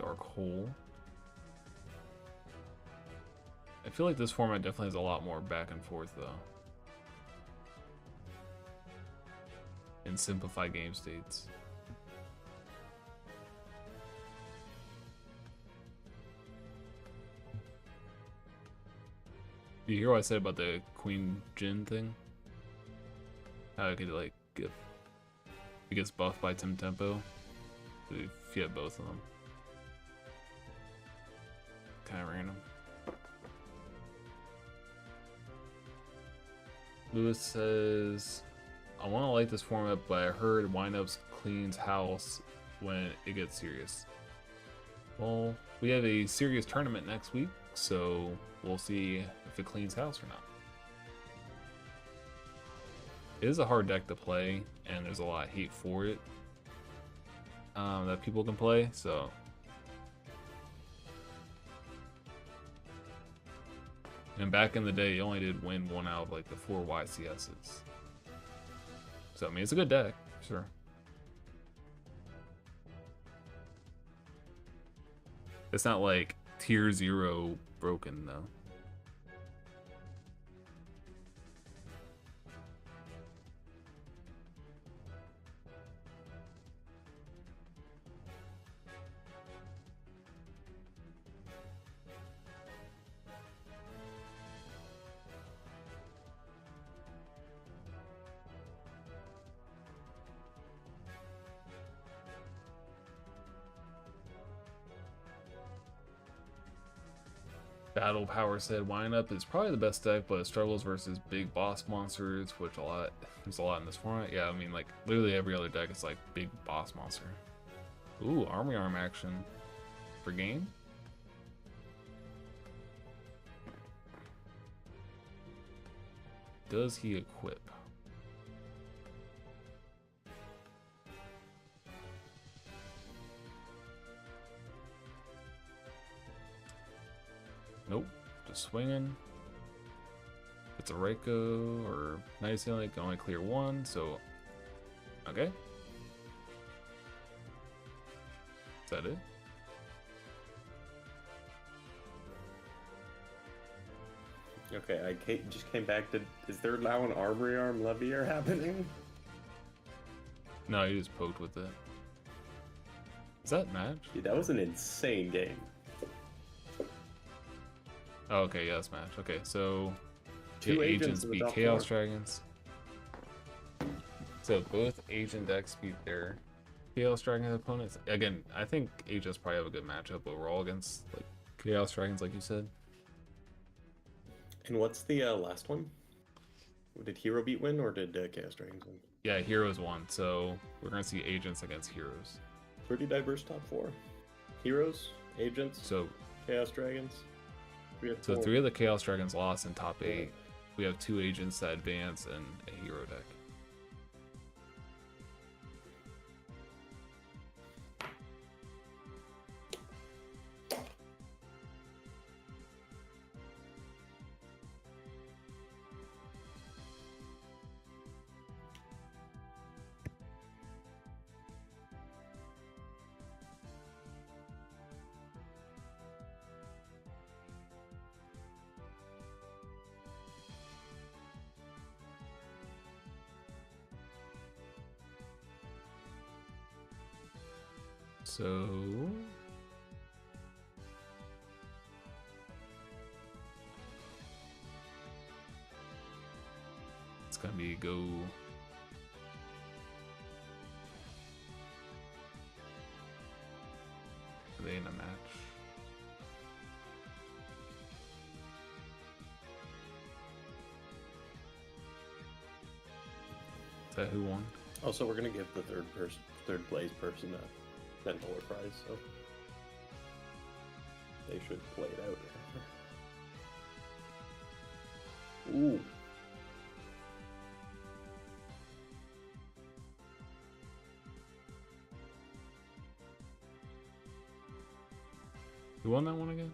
A: Dark Hole. I feel like this format definitely has a lot more back and forth though. And simplified game states. Do you hear what I said about the Queen Jin thing? How it could like get, it gets buffed by Tim Tempo if you have both of them. Kind of random. Lewis says, I want to like this format, but I heard windups cleans house when it gets serious. Well, we have a serious tournament next week, so we'll see if it cleans house or not. It is a hard deck to play, and there's a lot of hate for it that people can play, so. And back in the day, you only did win 1 out of like the 4 YCSs. So, I mean, it's a good deck, sure. It's not like tier 0 broken, though. Battle Power said Windup is probably the best deck, but it struggles versus big boss monsters, which there's a lot in this format. Yeah, I mean, like literally every other deck is like big boss monster. Ooh, Army Arm action for game. Does he equip? Nope, just swinging. It's a Reiko or Night Sailing, can only clear 1, so okay. Is that it?
B: Okay, I just came back to. Is there now an Armory Arm Levier happening?
A: No, you just poked with it. Is that match?
B: Dude, that was an insane game.
A: Oh, okay, yeah, that's match. Okay, so
B: 2
A: the
B: agents
A: agents beat Chaos Dragons. So both agent decks beat their Chaos Dragon opponents. Again, I think agents probably have a good matchup overall against like Chaos Dragons, like you said.
B: And what's the last one? Did Hero Beat win or did Chaos Dragons win?
A: Yeah, Heroes won, so we're gonna see agents against Heroes.
B: Pretty diverse top 4. Heroes, agents,
A: So
B: Chaos Dragons.
A: So 3 of the Chaos Dragons lost in top 8. We have 2 agents that advance and a hero deck. So it's gonna be go are they in a match? Is that who won?
B: Also, we're gonna give the third place person a $10 prize, so they should play it out. Ooh.
A: Who won that one again?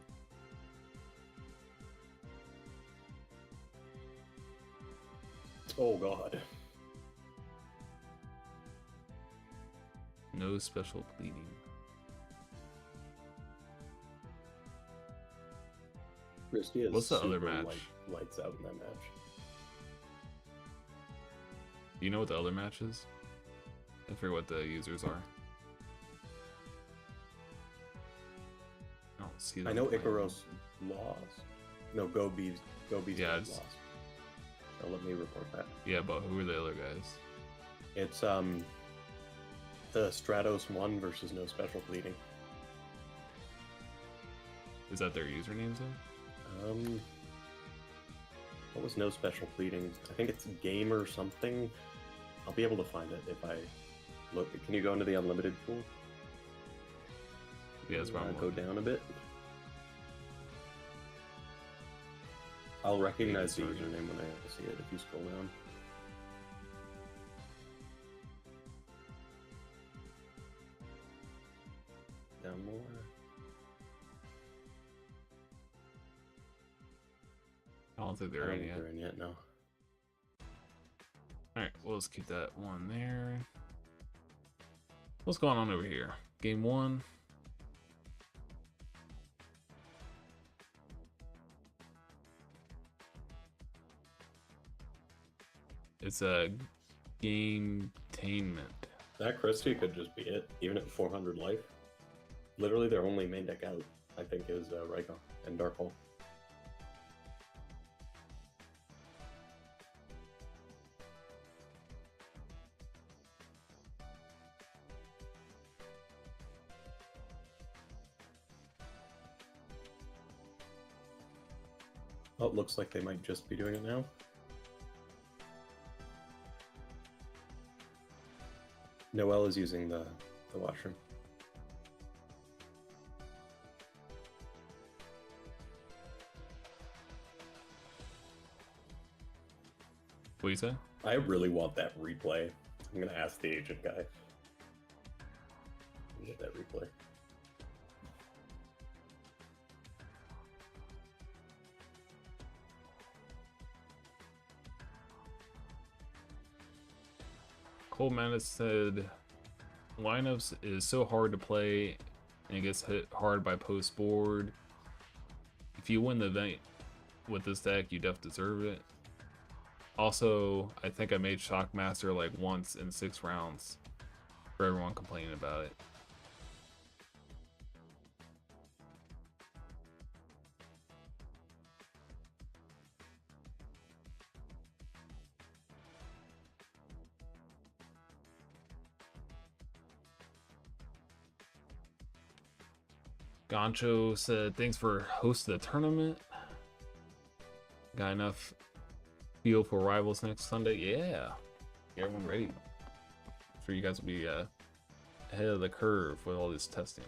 B: Oh god.
A: No special pleading.
B: Christie is
A: What's the other
B: super
A: match?
B: lights out in that match.
A: You know what the other match is? I forget what the users are. I don't see them.
B: I know Icaros lost. No, Gobi's
A: Yeah,
B: lost. So let me report that.
A: Yeah, but who are the other guys?
B: It's the Stratos 1 versus No Special Pleading.
A: Is that their usernames though?
B: What was No Special Pleading? I think it's Game or something. I'll be able to find it if I look. Can you go into the unlimited pool?
A: Yeah, that's probably
B: go down a bit. I'll recognize the username when I see it if you scroll down. Down more.
A: I don't think they're in yet.
B: They're in yet, no.
A: Alright, well, let's keep that one there. What's going on over here? Game 1. It's a game-tainment.
B: That Christie could just be it, even at 400 life. Literally, their only main deck out, I think, is Raikou and Dark Hole. Oh, it looks like they might just be doing it now. Noelle is using the washroom.
A: What do you say?
B: I really want that replay. I'm gonna ask the agent guy. Get that replay.
A: Cole Manis said, lineups is so hard to play and it gets hit hard by post board. If you win the event with this deck, you definitely deserve it. Also, I think I made Shockmaster like once in 6 rounds for everyone complaining about it. Gancho said, thanks for hosting the tournament. Got enough feel for rivals next Sunday? Yeah. Everyone ready? I'm sure you guys will be ahead of the curve with all this testing.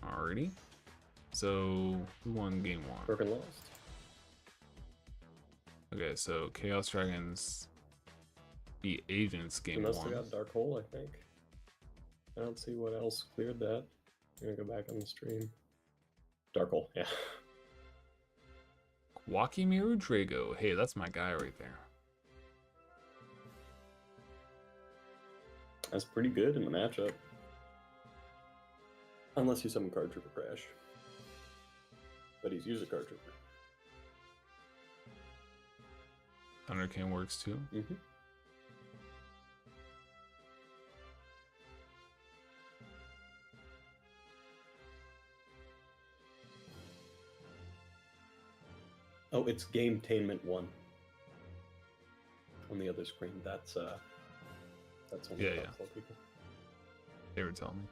A: Alrighty. So, who won game 1?
B: Broken lost.
A: Okay, so Chaos Dragons beat Agents game
B: You must
A: 1.
B: have got Dark Hole, I think. I don't see what else cleared that. I'm gonna go back on the stream. Dark Hole, yeah.
A: Wakimiru Drago. Hey, that's my guy right there.
B: That's pretty good in the matchup. Unless you summon Card Trooper Crash. But he's used a Card Trooper.
A: Thunder King works too.
B: Mm-hmm. Oh, it's Gametainment 1 on the other screen. That's on the
A: Yeah.
B: console people.
A: They were telling me.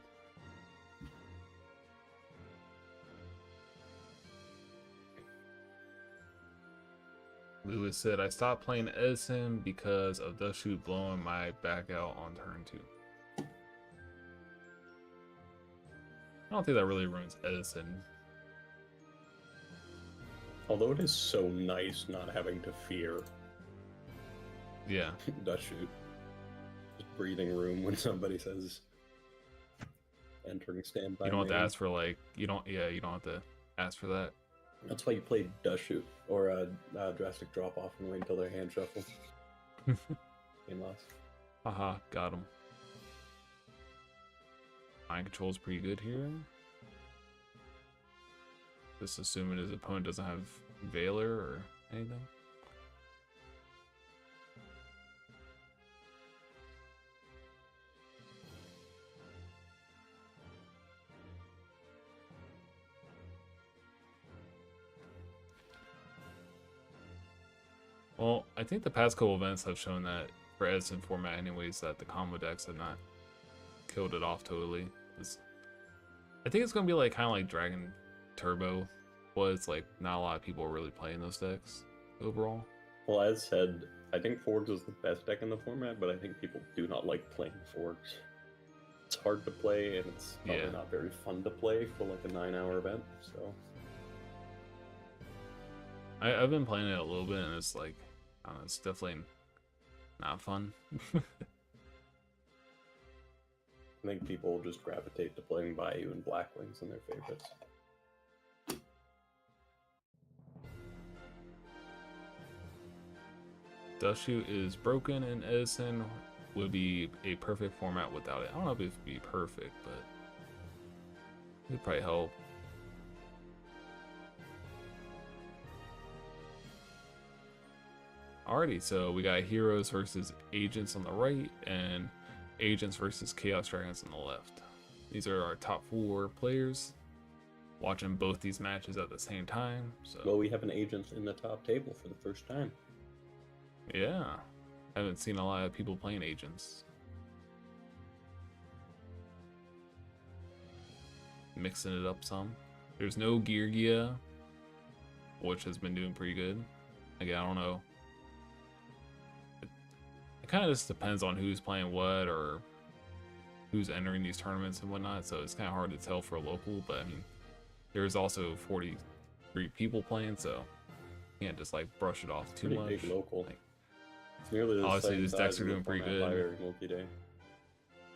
A: Lewis said, I stopped playing Edison because of Dust Shoot blowing my back out on turn 2. I don't think that really ruins Edison.
B: Although it is so nice not having to fear
A: Yeah.
B: Dust Shoot. Just breathing room when somebody says entering standby.
A: You don't have to
B: main.
A: ask for like, you don't have to ask for that.
B: That's why you play Dust Shoot or Drastic Drop Off and wait until their hand shuffle. Game loss.
A: Haha, got him. Mind control's pretty good here. Just assuming his opponent doesn't have Veiler or anything. Well, I think the past couple events have shown that for Edison format anyways, that the combo decks have not killed it off totally. I think it's going to be like kind of like Dragon Turbo was, like not a lot of people are really playing those decks overall.
B: Well, as said, I think Forge is the best deck in the format, but I think people do not like playing Forge. It's hard to play, and it's probably not very fun to play for like a 9-hour event, so...
A: I've been playing it a little bit, and it's like, I don't know, it's definitely not fun.
B: I think people just gravitate to playing Bayou and Blackwings in their favorites.
A: Dust Shoot is broken, and Edison would be a perfect format without it. I don't know if it would be perfect, but it would probably help. Alrighty, so we got Heroes versus Agents on the right, and Agents versus Chaos Dragons on the left. These are our top 4 players. Watching both these matches at the same time. So
B: Well, we have an Agents in the top table for the first time.
A: yeah, I haven't seen a lot of people playing Agents. Mixing it up some. There's no Yugioh, which has been doing pretty good. Again, I don't know. It kind of just depends on who's playing what or who's entering these tournaments and whatnot, so it's kind of hard to tell for a local, but I mean, there's also 43 people playing, so you can't just like brush it off too much.
B: Big local.
A: Like,
B: it's nearly the
A: obviously
B: same
A: these
B: size
A: decks are
B: as the
A: doing pretty
B: format
A: good.
B: Library multi-day.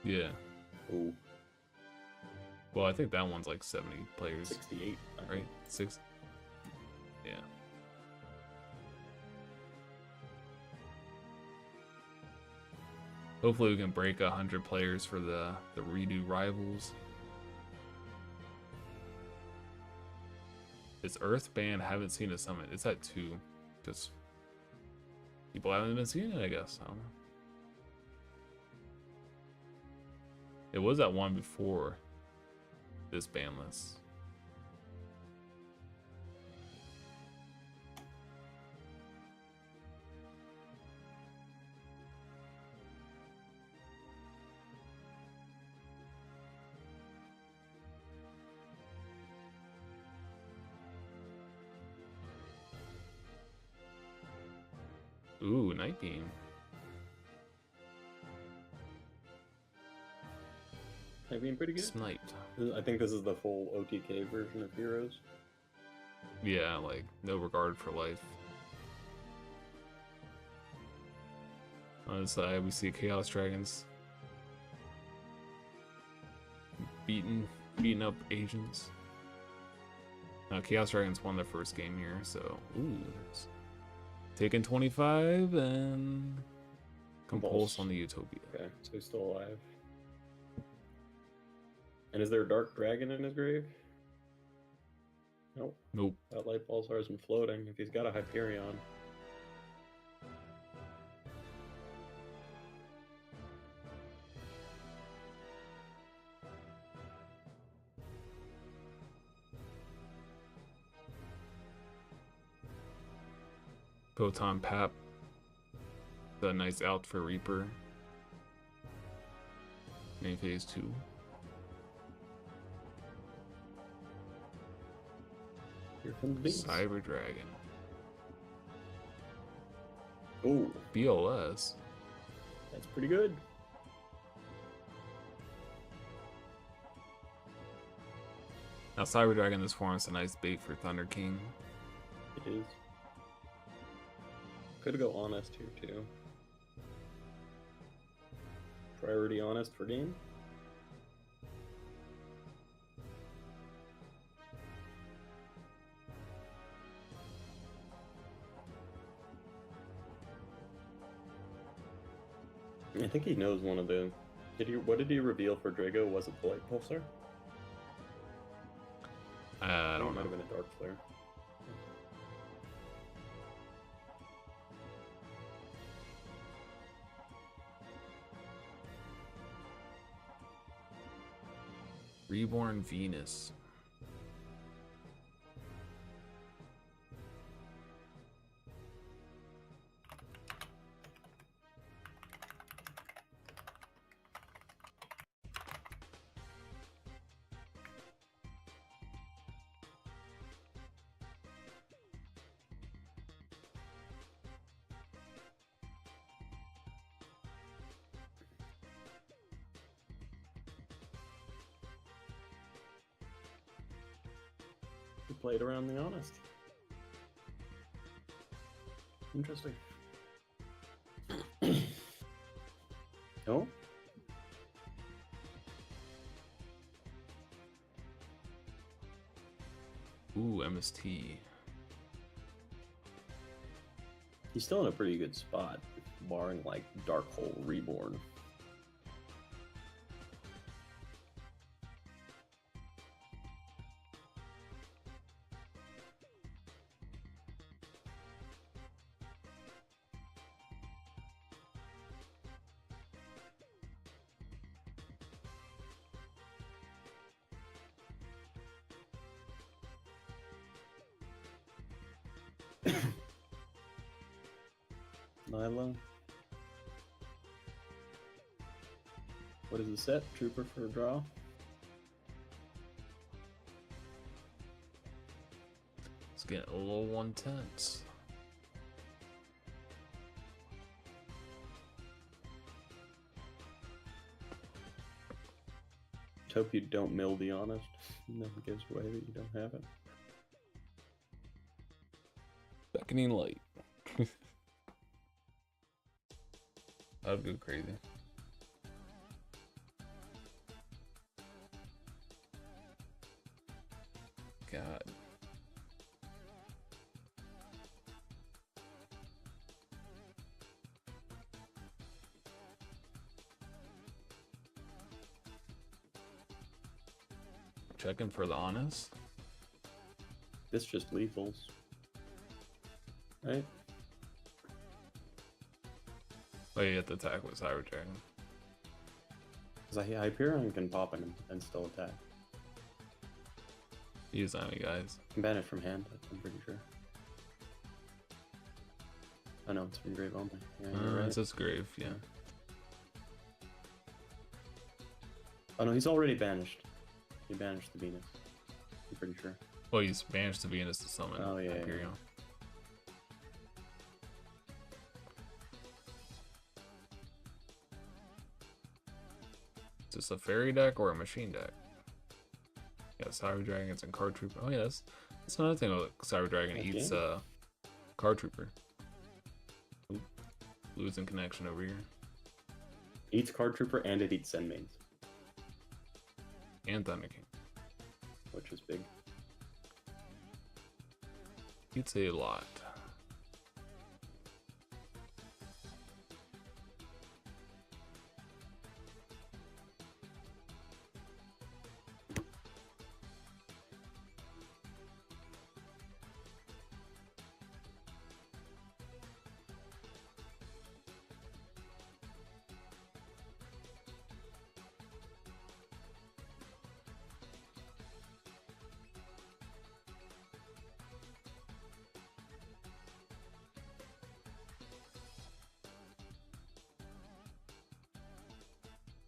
A: Yeah.
B: Ooh,
A: Well, I think that one's like 70 players,
B: 68. I
A: right?
B: think.
A: 6. Yeah. Hopefully we can break 100 players for the redo rivals. Is Earth banned? Haven't seen a summit. It's at 2. Just people haven't been seeing it, I guess. I don't know. It was at 1 before this ban list. Ooh, Night Beam.
B: I mean, pretty good.
A: Sniped.
B: I think this is the full OTK version of Heroes.
A: Yeah, like, no regard for life. On the side, we see Chaos Dragons beating up Agents. Chaos Dragons won their first game here, so ooh, taking 25 and Compulse on the Utopia.
B: Okay, so he's still alive. And is there a Dark Dragon in his grave? Nope.
A: Nope.
B: That Light Pulsar isn't floating. If he's got a Hyperion.
A: Photon Pap. The nice out for Reaper. Main phase 2.
B: Here comes the beans.
A: Cyber Dragon.
B: Oh,
A: BLS.
B: that's pretty good.
A: Now Cyber Dragon, this form is a nice bait for Thunder King.
B: It is. Could go honest here too. Priority honest for game. I think he knows one of the. What did he reveal for Drago? Was it the Light Pulsar?
A: I don't
B: It might
A: know.
B: have been a Dark Flare.
A: Reborn Venus.
B: He played around the honest. Interesting. Oh?
A: Ooh, MST.
B: He's still in a pretty good spot, barring like Dark Hole Reborn. Milo. What is the set? Trooper for a draw.
A: It's getting a little intense.
B: Hope you don't mill the honest. Never gives away that you don't have it.
A: Beckoning Light. That would go crazy. God. Checking for the honest.
B: This just lethals. Right?
A: Oh, you have to attack with Cyber Dragon.
B: Because Hyperion can pop in and still attack.
A: Use enemy guys.
B: Can ban it from hand, I'm pretty sure. Oh no, it's from grave only. Yeah, you're right.
A: It's just grave, yeah.
B: Oh no, he's already banished. He banished the Venus. I'm pretty sure.
A: Well, he's banished the Venus to summon
B: Oh, yeah,
A: Hyperion. Is this a fairy deck or a machine deck? Yeah, Cyber Dragons and Card Trooper. Oh, yes. That's another thing about Cyber Dragon.
B: Okay.
A: Eats Card Trooper. Oop. Losing connection over here.
B: Eats Card Trooper and it eats Send Mains,
A: And Thunder King.
B: which is big.
A: Eats a lot.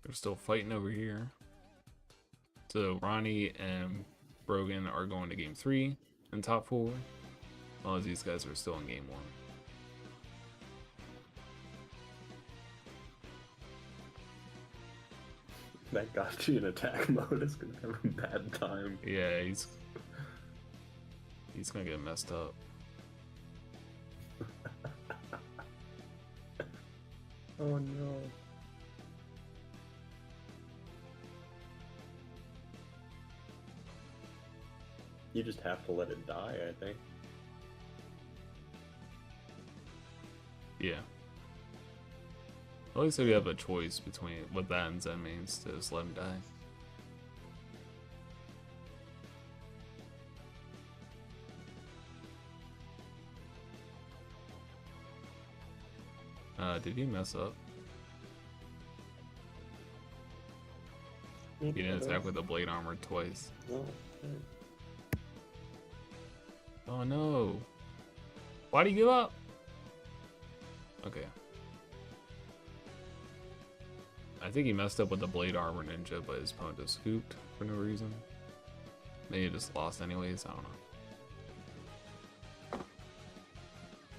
A: They're still fighting over here. So Ronnie and Brogan are going to game 3 in top 4, while as these guys are still in game 1.
B: That got you in attack mode is gonna have a bad time.
A: Yeah, he's gonna get messed up.
B: Oh no. You just have to let it die, I think.
A: Yeah. At least if you have a choice between what that and Zen means to just let him die. Did he mess up? He didn't attack with the blade armor twice.
B: No.
A: Oh no. Why do you give up? Okay. I think he messed up with the blade armor ninja, but his opponent just scooped for no reason. Maybe he just lost anyways, I don't know.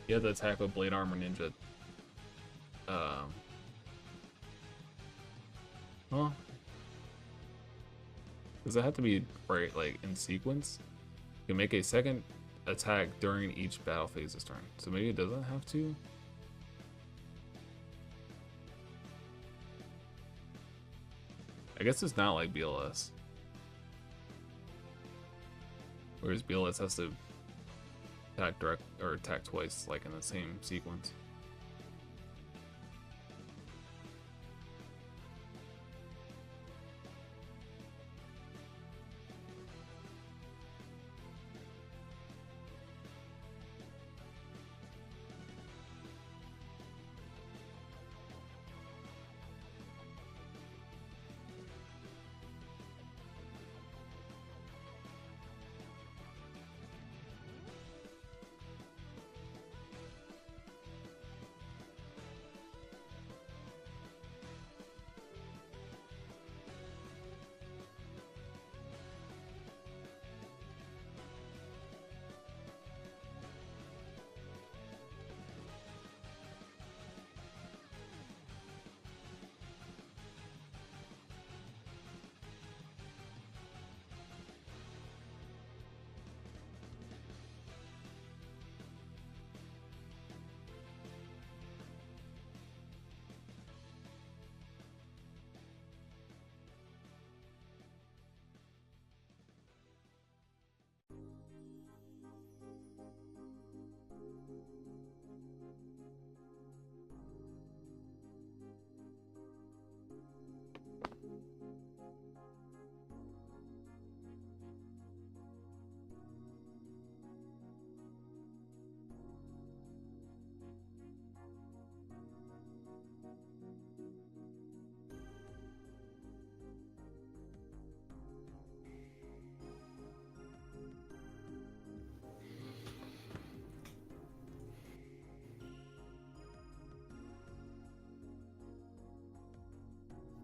A: He had to attack with blade armor ninja. Huh? Does it have to be right, like in sequence? You can make a second attack during each battle phase's turn. So maybe it doesn't have to. I guess it's not like BLS. Whereas BLS has to attack direct or attack twice, like in the same sequence.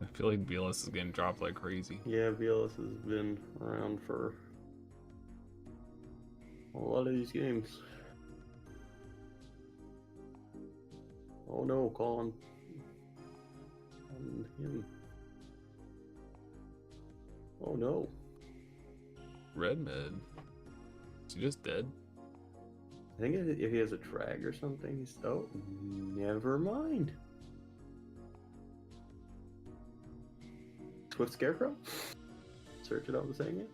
A: I feel like BLS is getting dropped like crazy.
B: Yeah, BLS has been around for a lot of these games. Oh no, call on him. Oh no.
A: Red Med. Is he just dead?
B: I think if he has a drag or something, he's... Oh, never mind. Swift Scarecrow? Search it on the same game.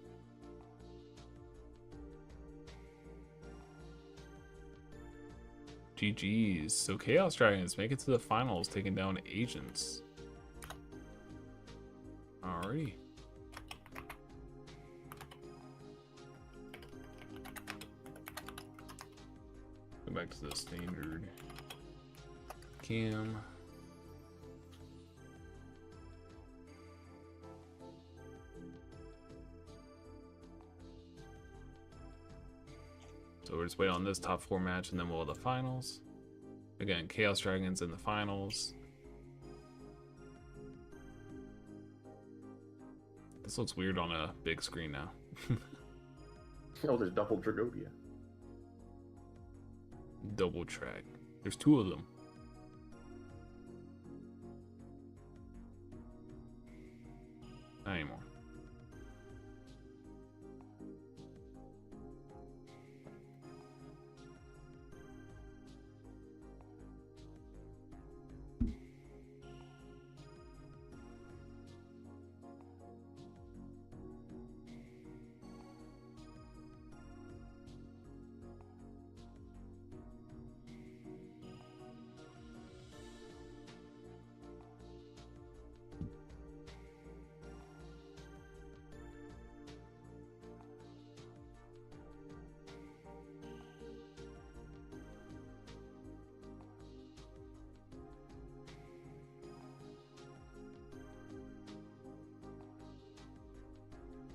A: GG's. So Chaos Dragons make it to the finals, taking down Agents. Alrighty. Go back to the standard cam. So we're just waiting on this top 4 match, and then we'll have the finals. Again, Chaos Dragons in the finals. This looks weird on a big screen now.
B: Oh, there's double Dragodia.
A: Double track. There's 2 of them. Not anymore.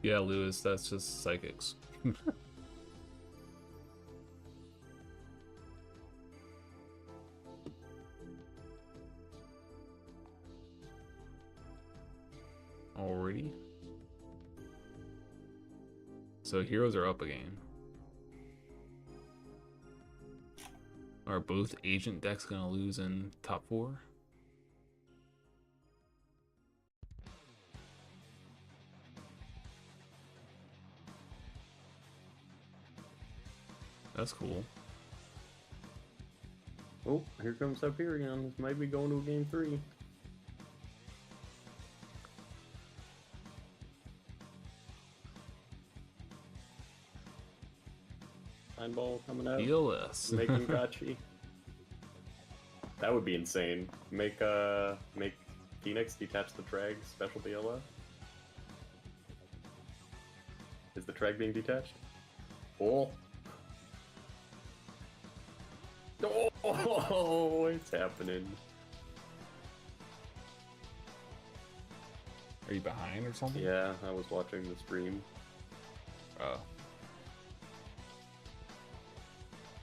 A: Yeah, Lewis, that's just psychics. Alrighty. So heroes are up again. Are both agent decks gonna lose in top 4? That's cool.
B: Oh, here comes Hyperion. This might be going to a game 3. Nine ball coming out.
A: PLS.
B: Making Gachi. That would be insane. Make Phoenix detach the Trag special PLS. Is the Trag being detached? Oh. Oh, it's happening.
A: Are you behind or something?
B: Yeah, I was watching the stream.
A: Oh.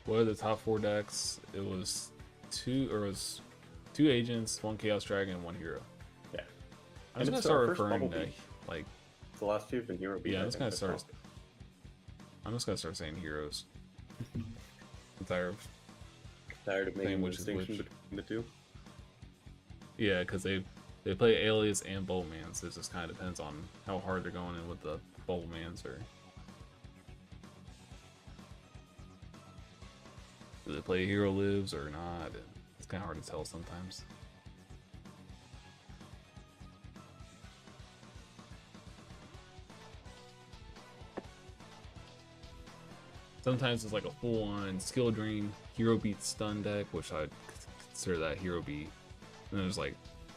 A: What are the top 4 decks? It was 2 agents, 1 Chaos Dragon, and 1 hero.
B: Yeah.
A: I'm just gonna start referring to
B: beat.
A: like
B: The last 2 have been hero beat.
A: yeah, I'm just gonna start saying heroes. I'm tired
B: of making
A: which is
B: distinction
A: which.
B: between the 2.
A: Yeah, because they play Alias and Bowmans. So it just kind of depends on how hard they're going in with the Bowmans, or do they play Hero Lives or not? It's kind of hard to tell sometimes. Sometimes it's like a full-on skill drain hero beat stun deck, which I'd consider that hero beat. And then there's like,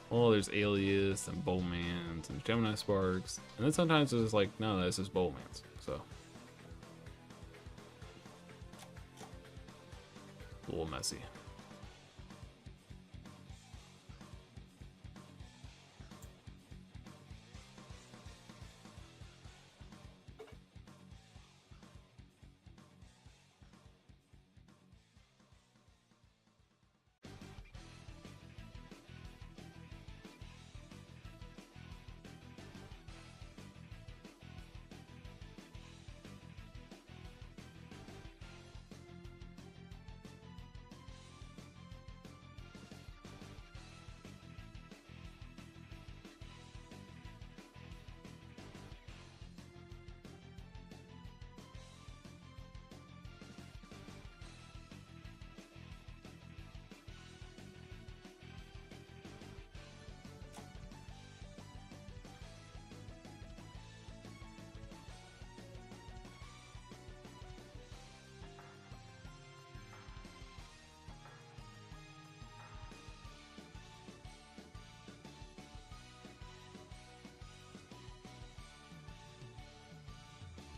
A: oh, there's Alias and Bowmans and Gemini Sparks. And then sometimes it's like, no, that's just Bowmans. So a little messy.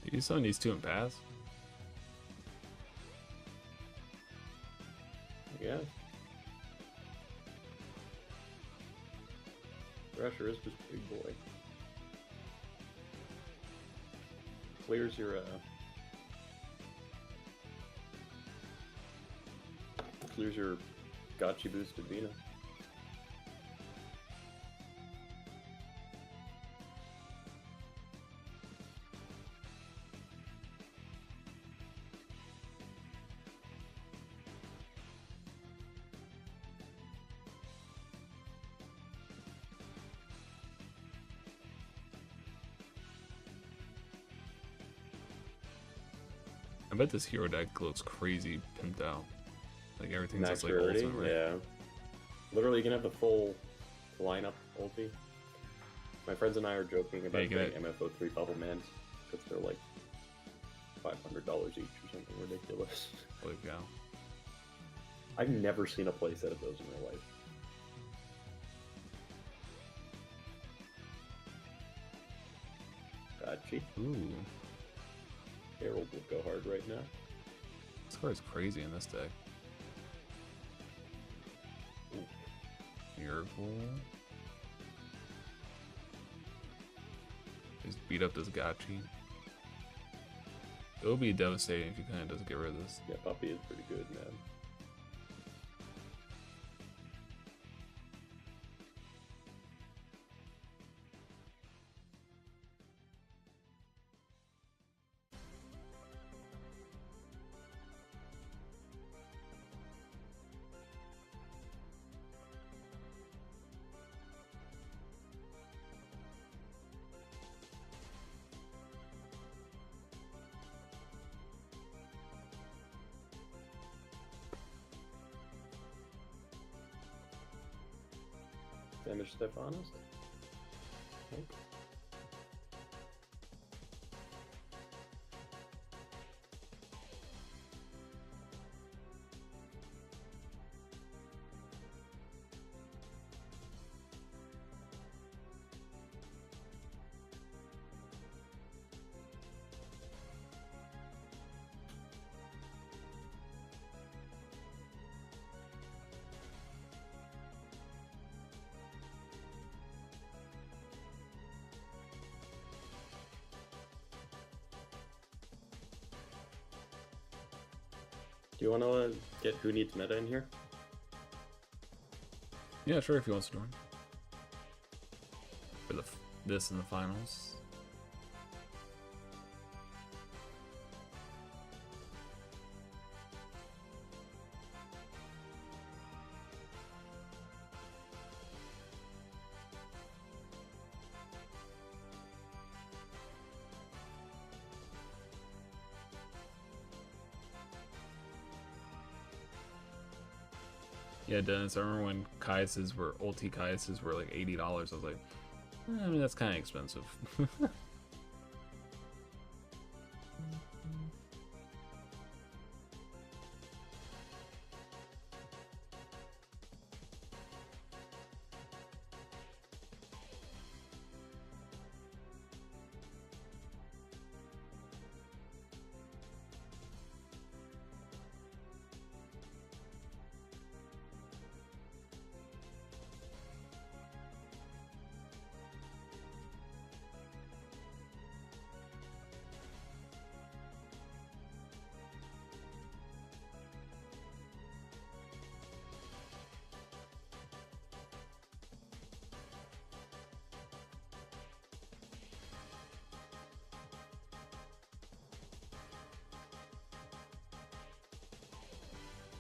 A: You summon these 2 and pass?
B: Yeah. Thrasher is just a big boy. Clears your Gotchi boosted Venus.
A: bet this hero deck looks crazy pimped out. Like everything's
B: Max
A: just like
B: rarity,
A: ultimate, right?
B: yeah. Literally, you can have the full lineup ulti. My friends and I are joking about getting MFO3 Bubble Man because they're like $500 each or something ridiculous.
A: Holy cow.
B: I've never seen a playset of those in real life. Gotcha.
A: Ooh.
B: Herald will go hard right now.
A: This card is crazy in this deck.
B: Ooh.
A: Miracle. Just beat up this Gachi. It would be devastating if you kind of doesn't get rid of this.
B: Yeah, Puppy is pretty good, man. Damage Stephanos? Nope. Do you want to get Who Needs Meta in here?
A: Yeah, sure, if he wants to join. For this in the finals. Yeah, Dennis, I remember when Caius's were, ulti Caius's were like $80. I was like, I mean, that's kind of expensive.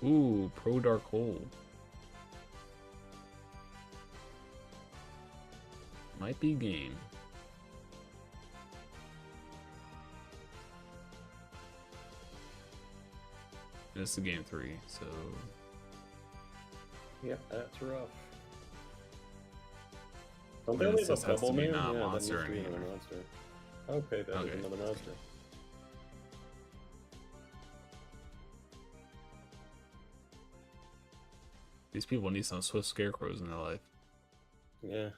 A: Ooh, Pro Dark Hole. Might be game. This is game 3, so...
B: Yep, that's rough. Don't
A: But
B: they only
A: this
B: have a
A: has to
B: bubble
A: be
B: man?
A: not
B: Yeah, that
A: monster
B: needs to be
A: in
B: another
A: here.
B: monster. Okay, that is another monster.
A: These people need some swift scarecrows in their life.
B: Yeah.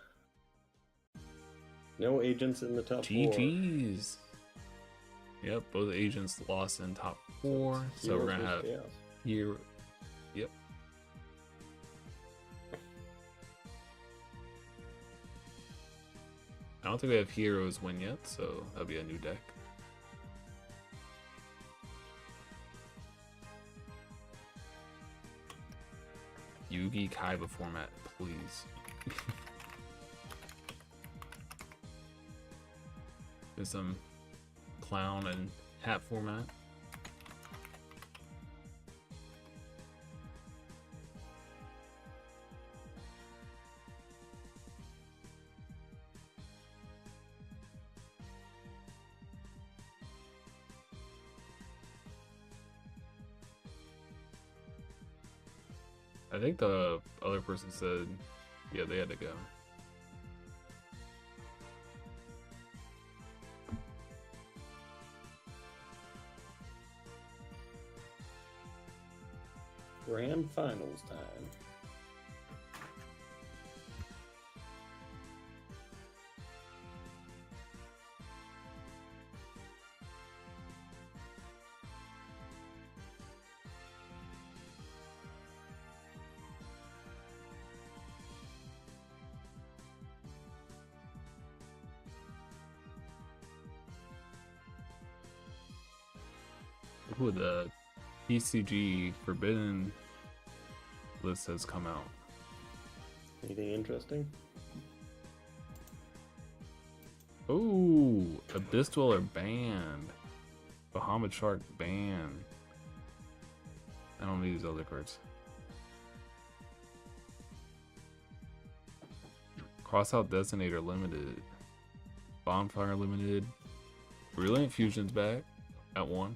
B: No agents in the top 4.
A: GG's. Yep, both agents lost in top 4. So we're gonna have
B: chaos.
A: here. Yep. I don't think we have heroes win yet, so that'll be a new deck. Yugi Kaiba format, please. There's some clown and hat format. I think the other person said, yeah, they had to go.
B: Grand finals time.
A: Ooh, the PCG Forbidden list has come out.
B: Anything interesting?
A: Oh, Abyss Dweller banned. Bahamut Shark banned. I don't need these other cards. Crossout Designator limited. Bonfire limited. Brilliant Fusion's back at 1.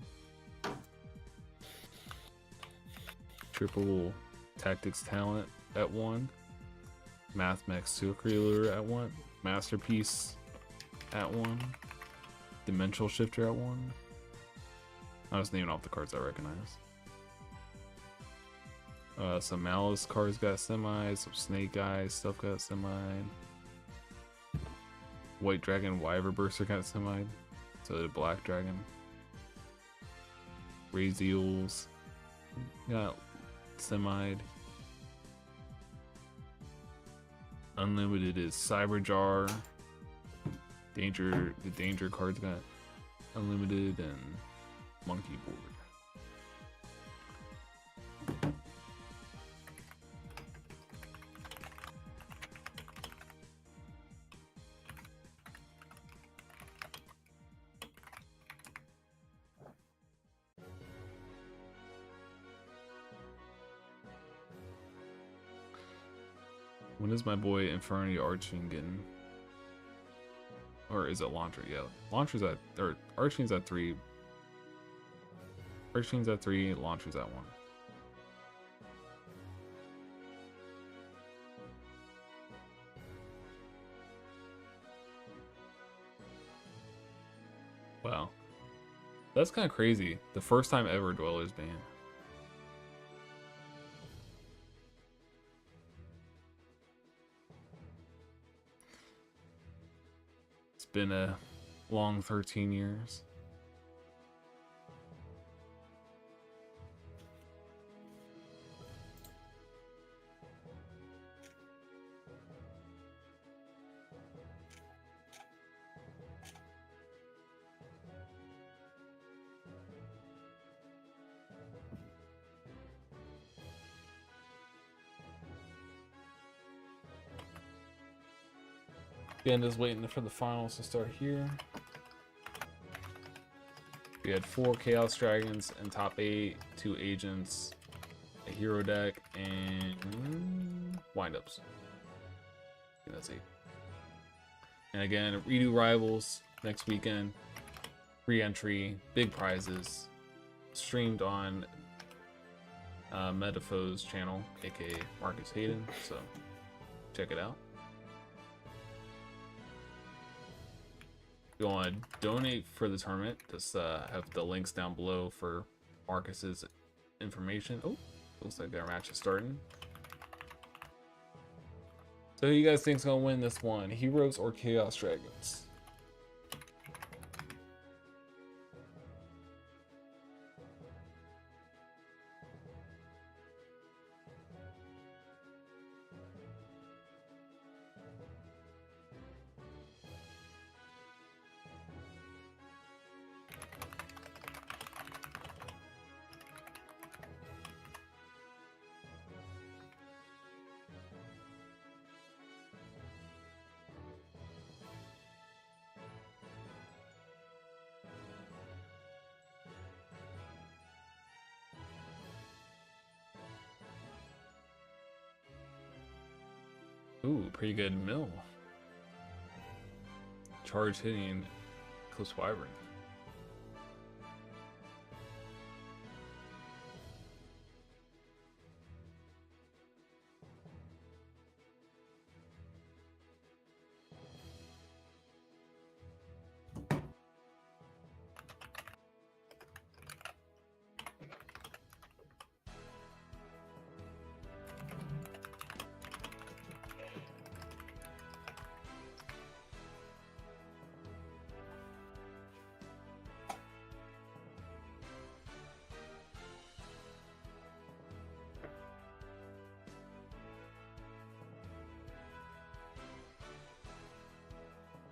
A: Triple Tactics Talent at 1. Mathmex Excalibur at 1. Masterpiece at 1. Dimensional Shifter at 1. I was naming off the cards I recognize. Some Malice cards got semi, some Snake Eyes stuff got semi. White Dragon Wyver Burster got semi. So did Black Dragon. Raised Eels got semied. Unlimited is Cyberjar. The Danger cards got unlimited, and Monkey Board. When is my boy Infernity Archfiend getting? Or is it Launcher? Yeah, Launcher's at, or Archfiend's at 3. Archfiend's at 3, Launcher's at 1. Wow. That's kind of crazy. The first time ever Dweller's banned. It's been a long 13 years. Again, just waiting for the finals to start here. We had 4 Chaos Dragons in top 8, 2 Agents, a Hero deck, and Windups. I think that's 8. And again, redo Rivals next weekend. Free entry, big prizes, streamed on Metafoe's channel, aka Marcus Hayden. So check it out. If you want to donate for the tournament, just have the links down below for Marcus's information. Oh, looks like our match is starting. So who you guys think's gonna win this one? Heroes or Chaos Dragons? Ooh, pretty good mill. Charge hitting Close Wyvern.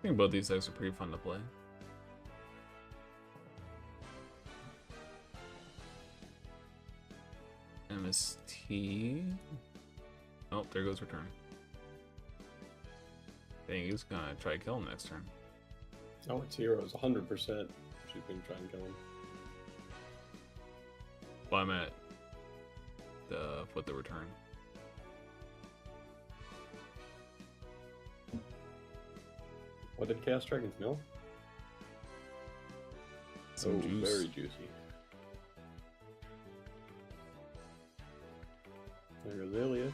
A: I think both these decks are pretty fun to play. MST. Oh, there goes return. Dang, he's gonna try to kill him next turn.
B: Oh, it's heroes, 100%. She's gonna try and kill him.
A: Well, I'm at the with the return.
B: What did Chaos Dragons know?
A: Some juice.
B: Very juicy. There's Alias.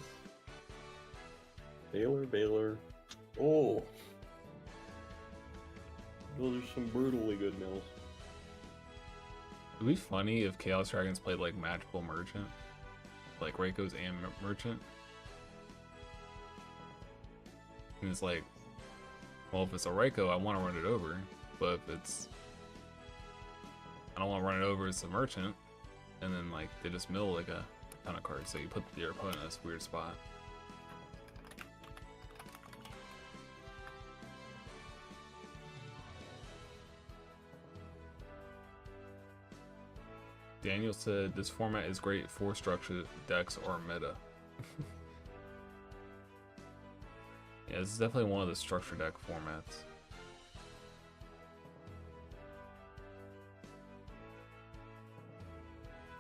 B: Baylor. Oh! Those are some brutally good mills.
A: It'd be funny if Chaos Dragons played like Magical Merchant. Like Reiko's and Merchant. And it's like, well, if it's a Reiko, I want to run it over. But if it's, I don't want to run it over, it's a Merchant. And then like, they just mill like a ton of cards. So you put your opponent in this weird spot. Daniel said this format is great for structured decks or meta. Yeah, this is definitely one of the structured deck formats.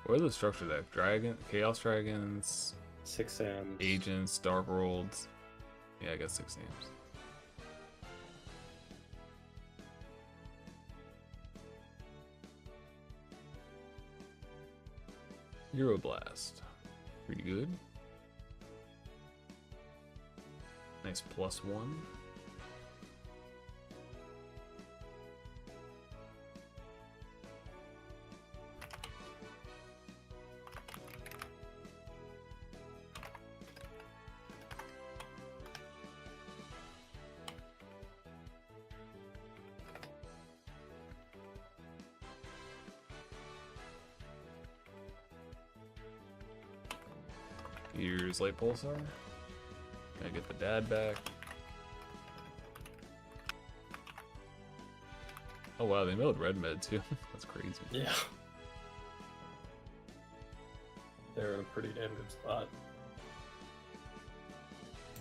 A: What are the structured deck? Chaos Dragons,
B: 6 Ams.
A: Agents, Dark Worlds. Yeah, I guess 6 Ams. Euroblast. Pretty good. Nice +1. Here's Light Pulsar. Gotta get the dad back. Oh wow, they milled Red Med too. That's crazy.
B: Yeah. They're in a pretty damn good spot.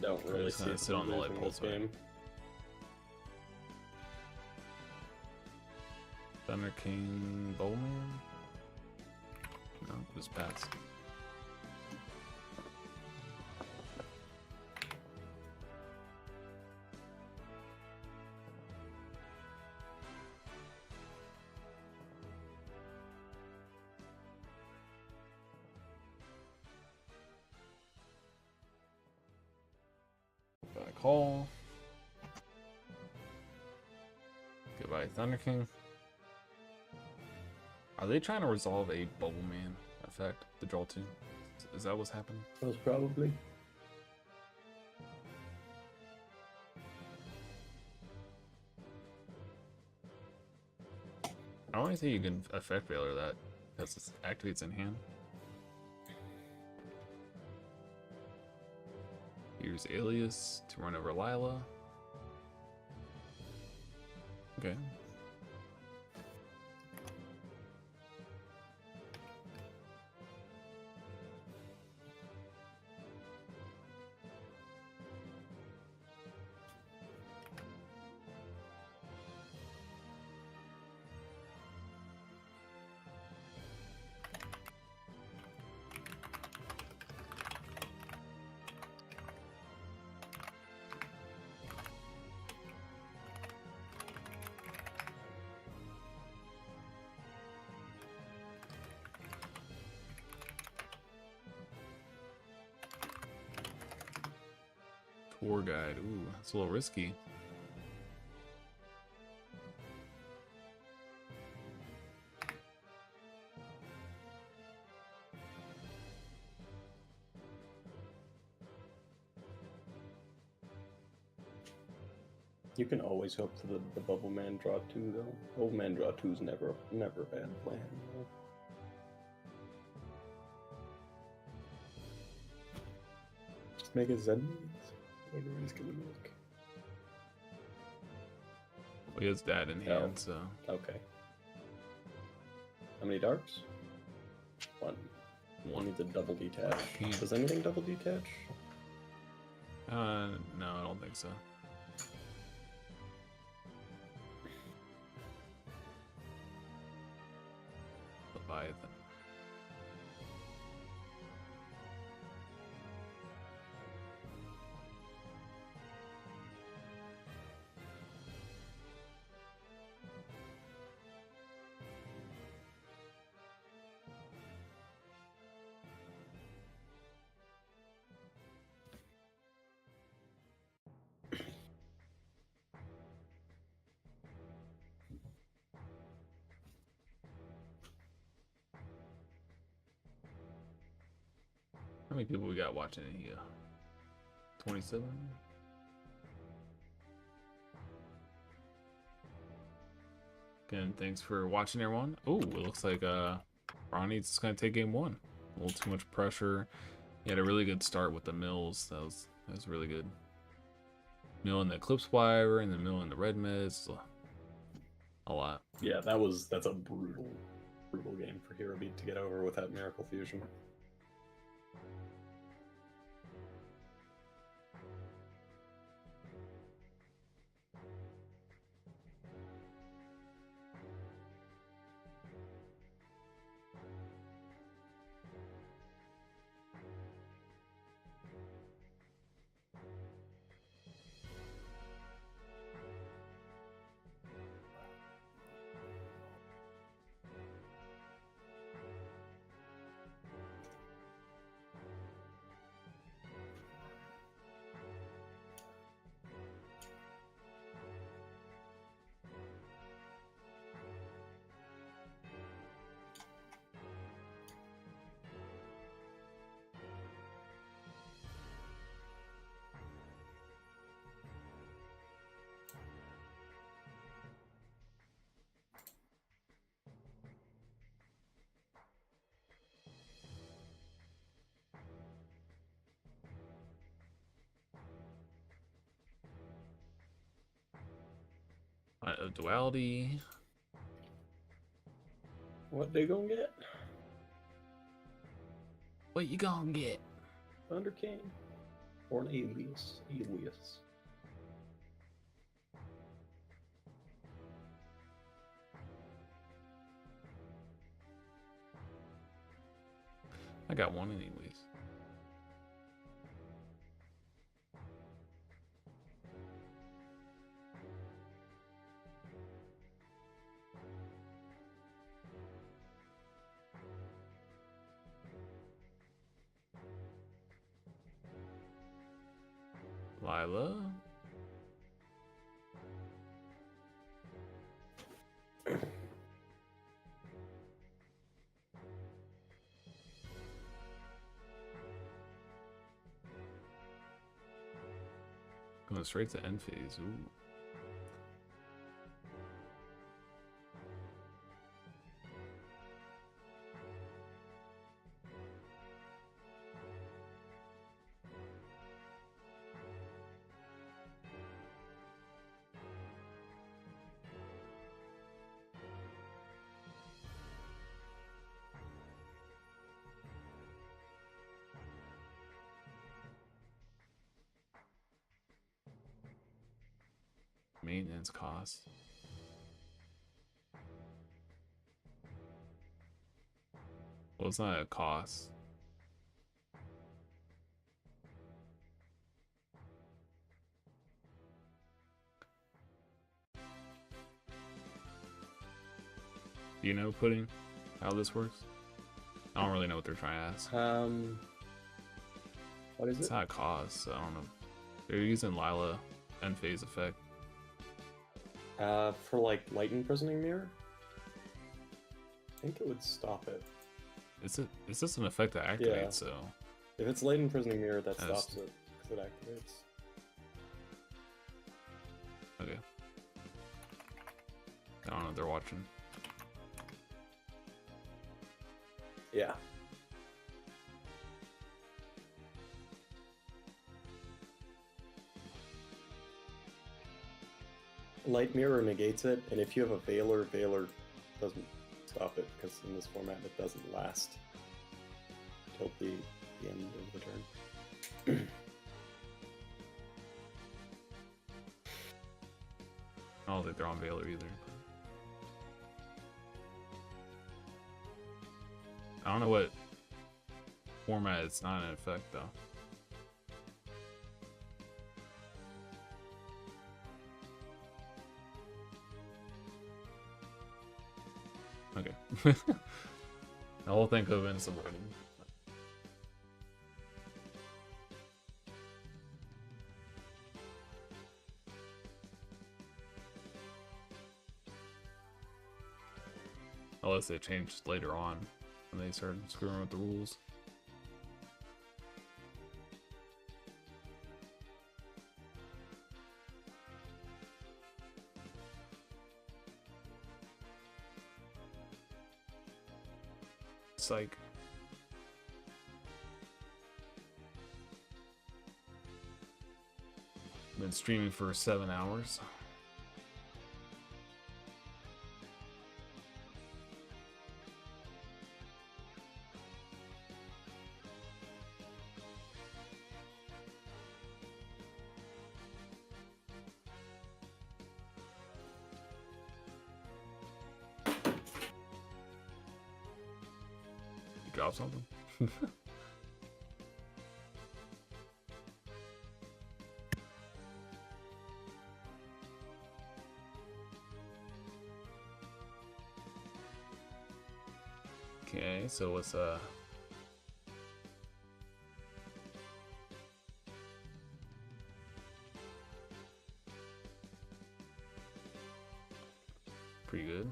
B: Don't really see it
A: sit on the Light
B: losing this
A: Pulsar.
B: game.
A: Thunder King Bowman? No, just passed. Call. Goodbye, Thunder King. Are they trying to resolve a Bubble Man effect? The draw 2? Is that what's happening?
B: Most probably.
A: I don't think you can effect Veiler that because it activates in hand. Here's Alias to run over Lila. Okay. Tour guide. Ooh, that's a little risky.
B: You can always hope for the Bubble Man draw 2 though. Bubble Man draw 2 is never a bad plan. Just make a Zen. Whatever he's gonna make.
A: Well, he has dad in
B: Oh.
A: hand, so.
B: Okay. How many darks? One. One needs a double detach.
A: Can't.
B: Does anything double detach?
A: No, I don't think so. Leviathan. How many people we got watching it here? 27? Again, thanks for watching, everyone. Oh, it looks like Ronnie's just gonna take game one. A little too much pressure. He had a really good start with the mills. That was really good. Mill in the Eclipse Wire and the mill in the Red Meds. A lot.
B: Yeah, that's a brutal game for Hero Beat to get over without Miracle Fusion.
A: Duality.
B: What they gonna get?
A: What you gonna get?
B: Thunder King? Or an Alias? Alias.
A: I got one anyways. Lila. Going straight to end phase. Ooh. Maintenance costs. Well, it's not a cost. Do you know, Pudding, how this works? I don't really know what they're trying to ask.
B: What is
A: It's
B: it?
A: not a cost, so I don't know. They're using Lila end phase effect.
B: For like Light Imprisoning Mirror? I think it would stop it.
A: It's just an effect that activates,
B: Yeah.
A: so
B: If it's Light Imprisoning Mirror, that
A: That's-
B: stops it, because it activates.
A: okay. I don't know if they're watching.
B: Yeah. Light Mirror negates it, and if you have a Veiler, Veiler doesn't stop it, because in this format it doesn't last till the end of the turn.
A: I don't think they're on Veiler either. I don't know what format it's not in effect though. Okay. The whole thing could have been subverted. Unless they changed later on when they started screwing with the rules. Psych. Been streaming for 7 hours. You drop something? Okay, so what's pretty good.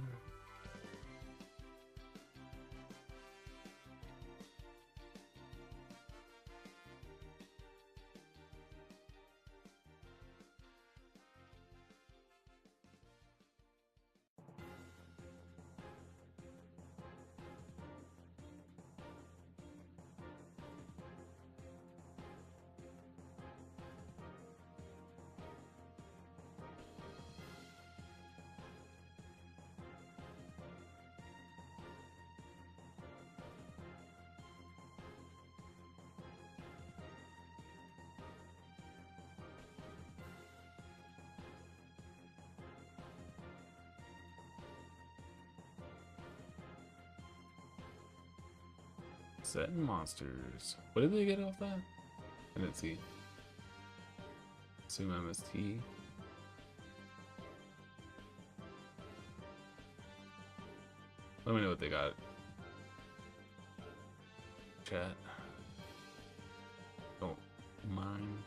A: Setting monsters. What did they get off that? I didn't see. Assume MST. Let me know what they got. Chat. Don't mind.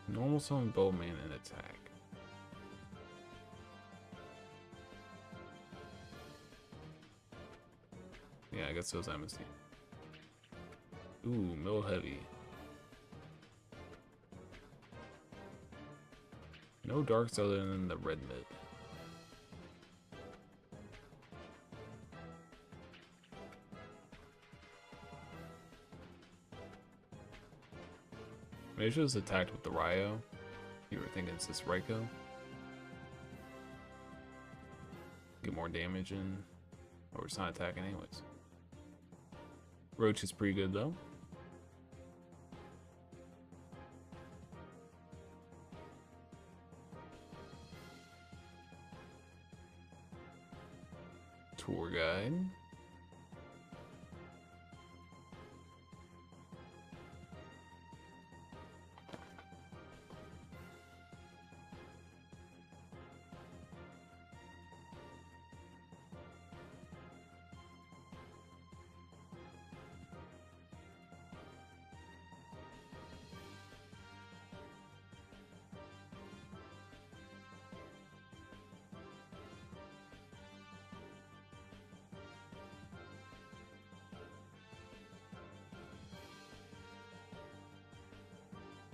A: Normal summon Bowman and attack. Yeah, I guess it was MST. Ooh, middle heavy. No darks other than the red mid. Maybe I should have attacked with the Ryo. You were thinking it's this Raikou. Get more damage in. Or it's not attacking anyways. Roach is pretty good though. Tour guide.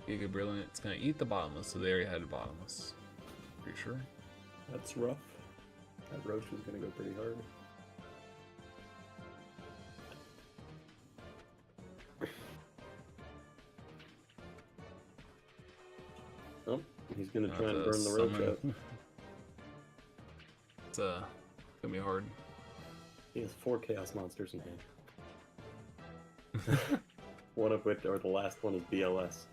A: Giga Brilliant. It's gonna eat the bottomless, so they already had a bottomless. Pretty sure.
B: That's rough. That Roach is gonna go pretty hard. Oh, he's gonna
A: Not
B: try and
A: to
B: burn the roach
A: summon.
B: out.
A: It's gonna be hard.
B: He has 4 chaos monsters in hand. One of which, or the last one, is BLS.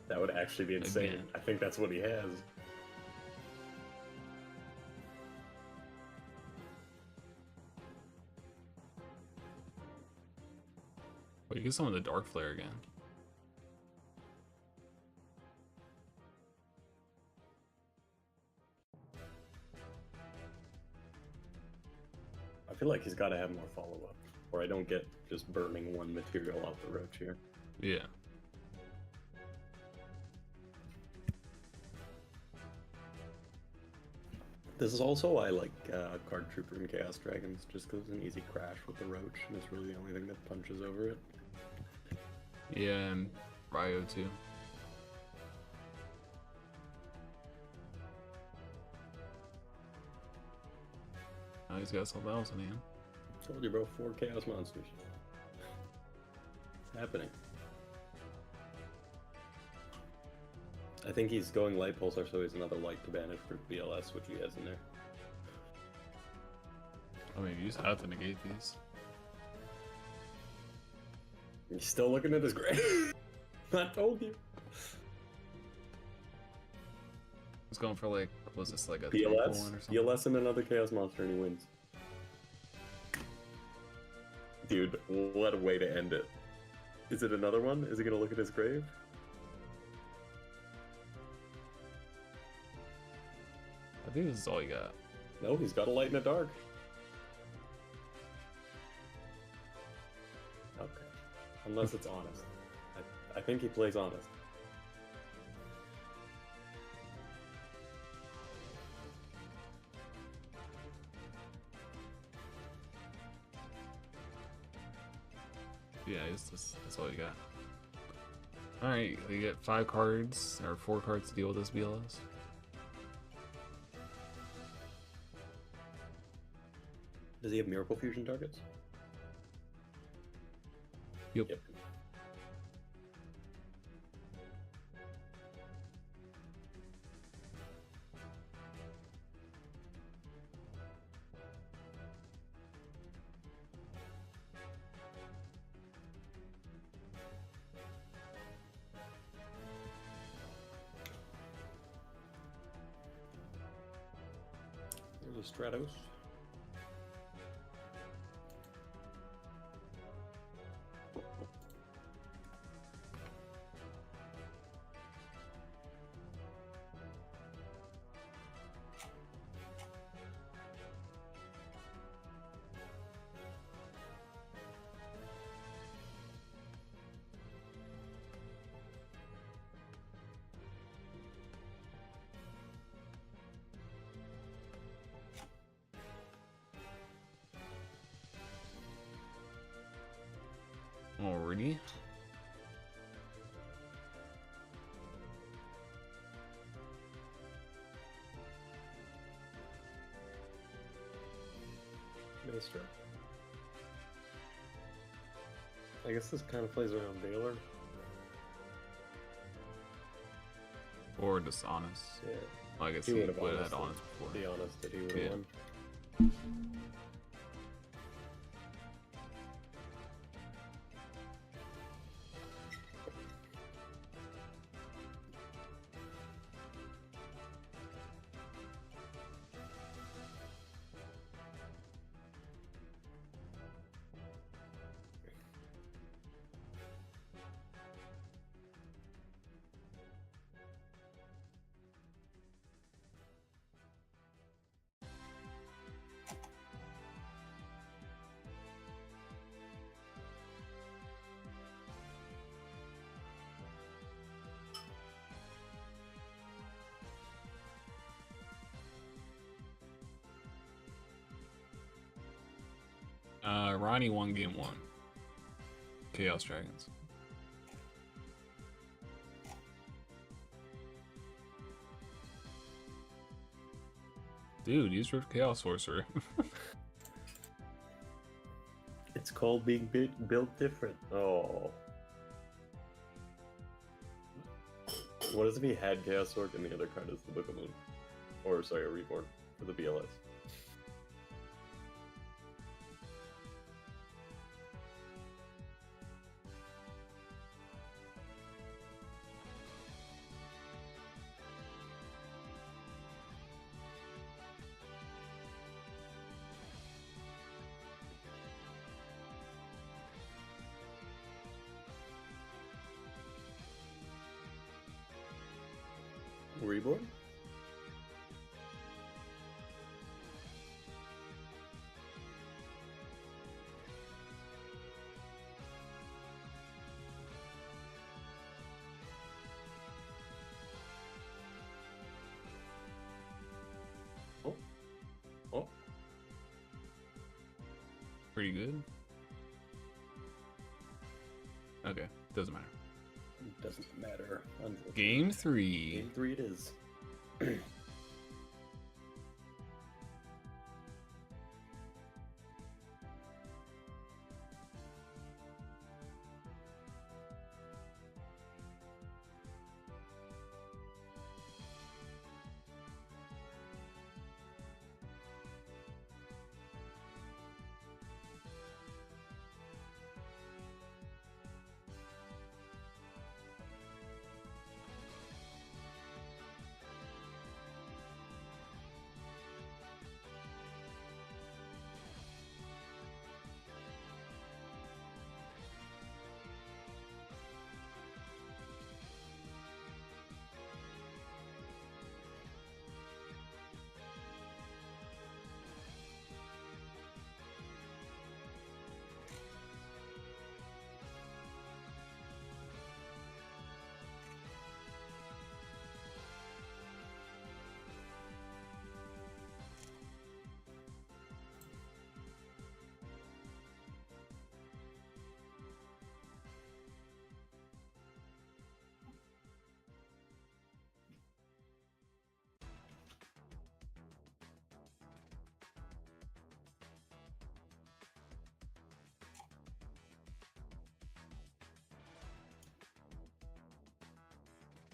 B: That would actually be insane.
A: Again.
B: I think that's what he has.
A: Well, you get some of the Dark Flare again.
B: I feel like he's got to have more follow-up, or I don't get just burning one material off the roach here.
A: Yeah.
B: This is also why I like Card Trooper and Chaos Dragons, just because it's an easy crash with the roach, and it's really the only thing that punches over it.
A: Yeah, and Ryo too. Now he's got something else in hand.
B: Told you, bro, 4 chaos monsters. It's happening. I think he's going Light Pulsar, so he's another light to banish for BLS, which he has in there.
A: I mean, you just have to negate these.
B: He's still looking at his grave. I told you.
A: He's going for like, was this like a
B: BLS?
A: one or something?
B: BLS and another chaos monster, and he wins. Dude, what a way to end it. Is it another one? Is he gonna look at his grave?
A: I think this is all you got.
B: No, he's got a light and a dark. Okay. Unless it's honest. I think he plays honest.
A: Yeah, that's all you got. Alright, you get 5 cards, or 4 cards to deal with this BLS.
B: Does he have Miracle Fusion targets?
A: Yep.
B: There's a Stratos.
A: Alrighty.
B: Maestro. I guess this kind of plays around Baylor.
A: Or dishonest.
B: Yeah.
A: Well, I guess
B: He
A: he
B: would
A: would
B: have
A: have
B: honest,
A: had honest before.
B: be honest that he would have
A: Yeah.
B: won.
A: Ronnie won game 1. Chaos Dragons. Dude, use your Chaos Sorcerer.
B: It's called being built different. Oh. What if he had Chaos Sword and the other card is the Book of Moon? Or, sorry, a Reborn for the BLS. Reborn? Oh. Oh.
A: Pretty good. Okay, doesn't matter.
B: Doesn't matter.
A: Game 3.
B: Game 3 it is.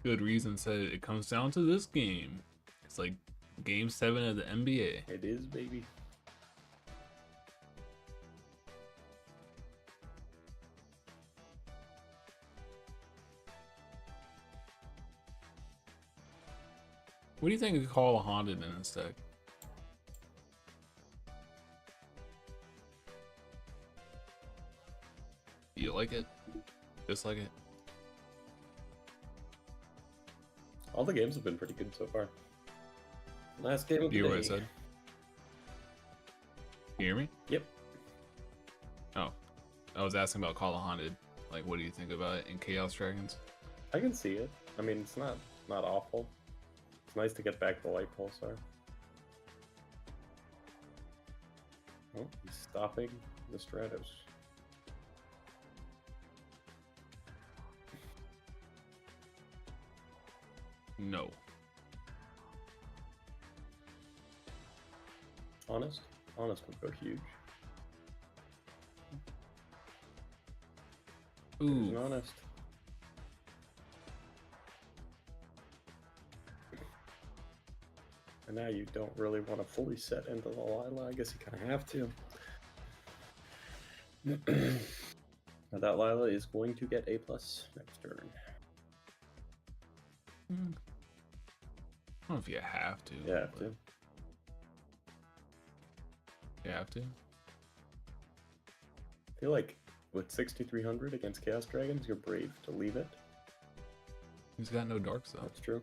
A: Good reason said it comes down to this game. It's like game 7 of the NBA.
B: It is, baby.
A: What do you think of Call of Haunted in this deck? You like it? Dislike it?
B: All the games have been pretty good so far. Last game of
A: Do you
B: the
A: hear what I
B: day.
A: said? You hear me?
B: Yep.
A: Oh. I was asking about Call of Haunted. Like, what do you think about it in Chaos Dragons?
B: I can see it. I mean, it's not awful. It's nice to get back the Light Pulsar. Oh, he's stopping the Stratos.
A: No.
B: Honest? Honest would go huge. There's an
A: Ooh.
B: Honest. And now you don't really want to fully set into the Lila. I guess you kind of have to. Now that Lila is going to get A+ next turn.
A: I don't know if you have to.
B: Yeah, have
A: but
B: to.
A: You have to.
B: I feel like with 6,300 against Chaos Dragons, you're brave to leave it.
A: He's got no darks though.
B: That's true.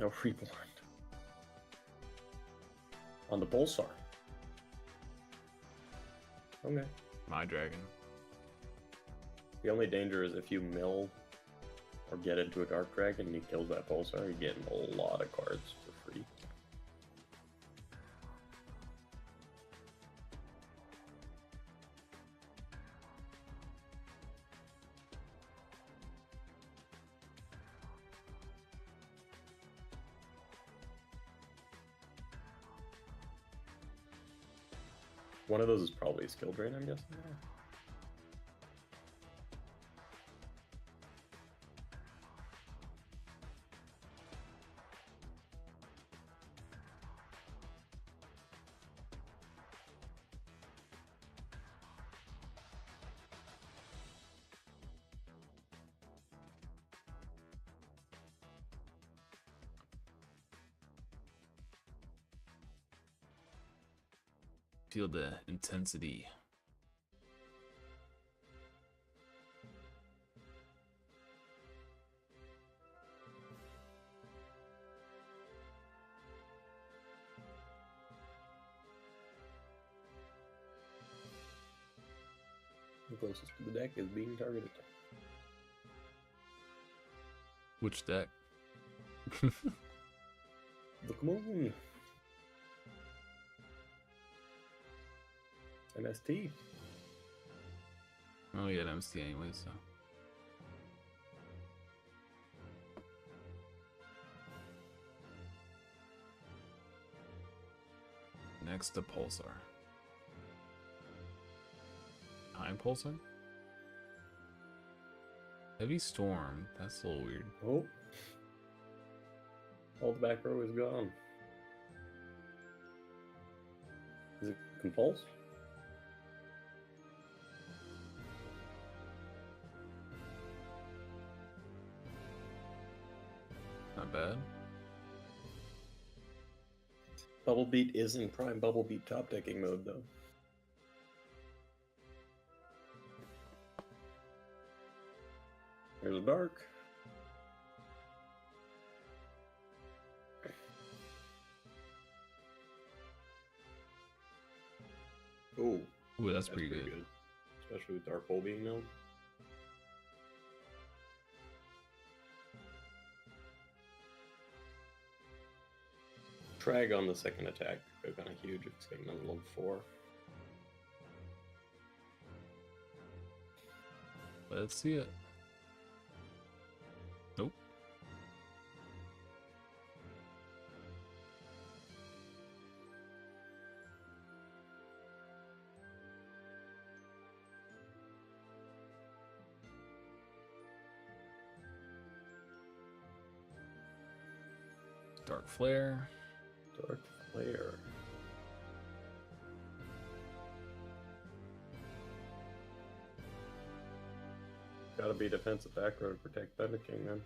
B: No Reborn. On the Pulsar. Okay.
A: My dragon.
B: The only danger is if you mill or get into a Dark Dragon and he kills that Pulsar, you're getting a lot of cards for free. One of those is probably a skill drain, I'm guessing.
A: Feel the intensity.
B: The closest to the deck is being targeted.
A: Which deck?
B: Look, moon. MST.
A: Oh yeah, MST anyway, so. Next to Pulsar. Time Pulsar? Heavy Storm. That's a little weird.
B: Oh. All the back row is gone. Is it compulse?
A: Not bad.
B: Bubble Beat is in prime Bubble Beat top decking mode, though. There's a dark. Ooh.
A: Ooh, that's pretty good.
B: Especially with Dark Hole being milled. Trag on the second attack could have been a huge if it's getting another level 4.
A: Let's see it. Nope. Dark Flare.
B: Dark Flare. Gotta be defensive back row to protect Thunder King, then.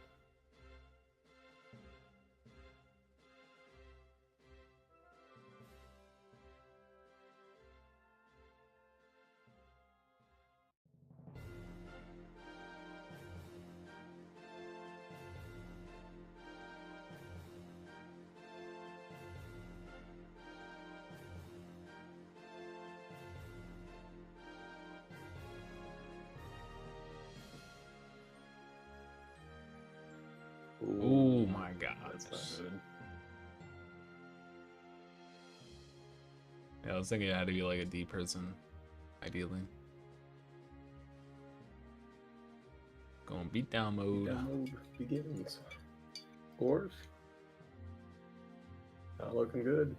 A: Oh my god.
B: That's not good.
A: Yeah, I was thinking it had to be like a D person, ideally. Going beatdown mode.
B: Beatdown mode begins. Scores. Not looking good.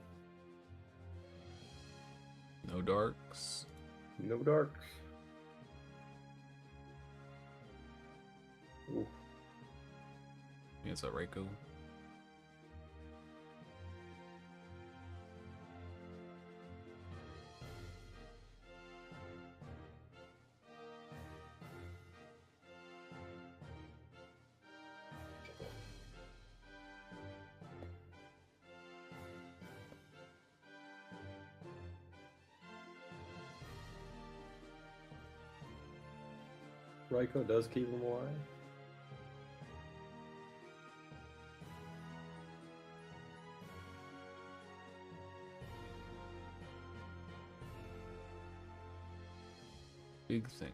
A: No darks.
B: No darks. Ooh.
A: Yeah, it's a Reiko.
B: Raiko does keep him alive.
A: Big think.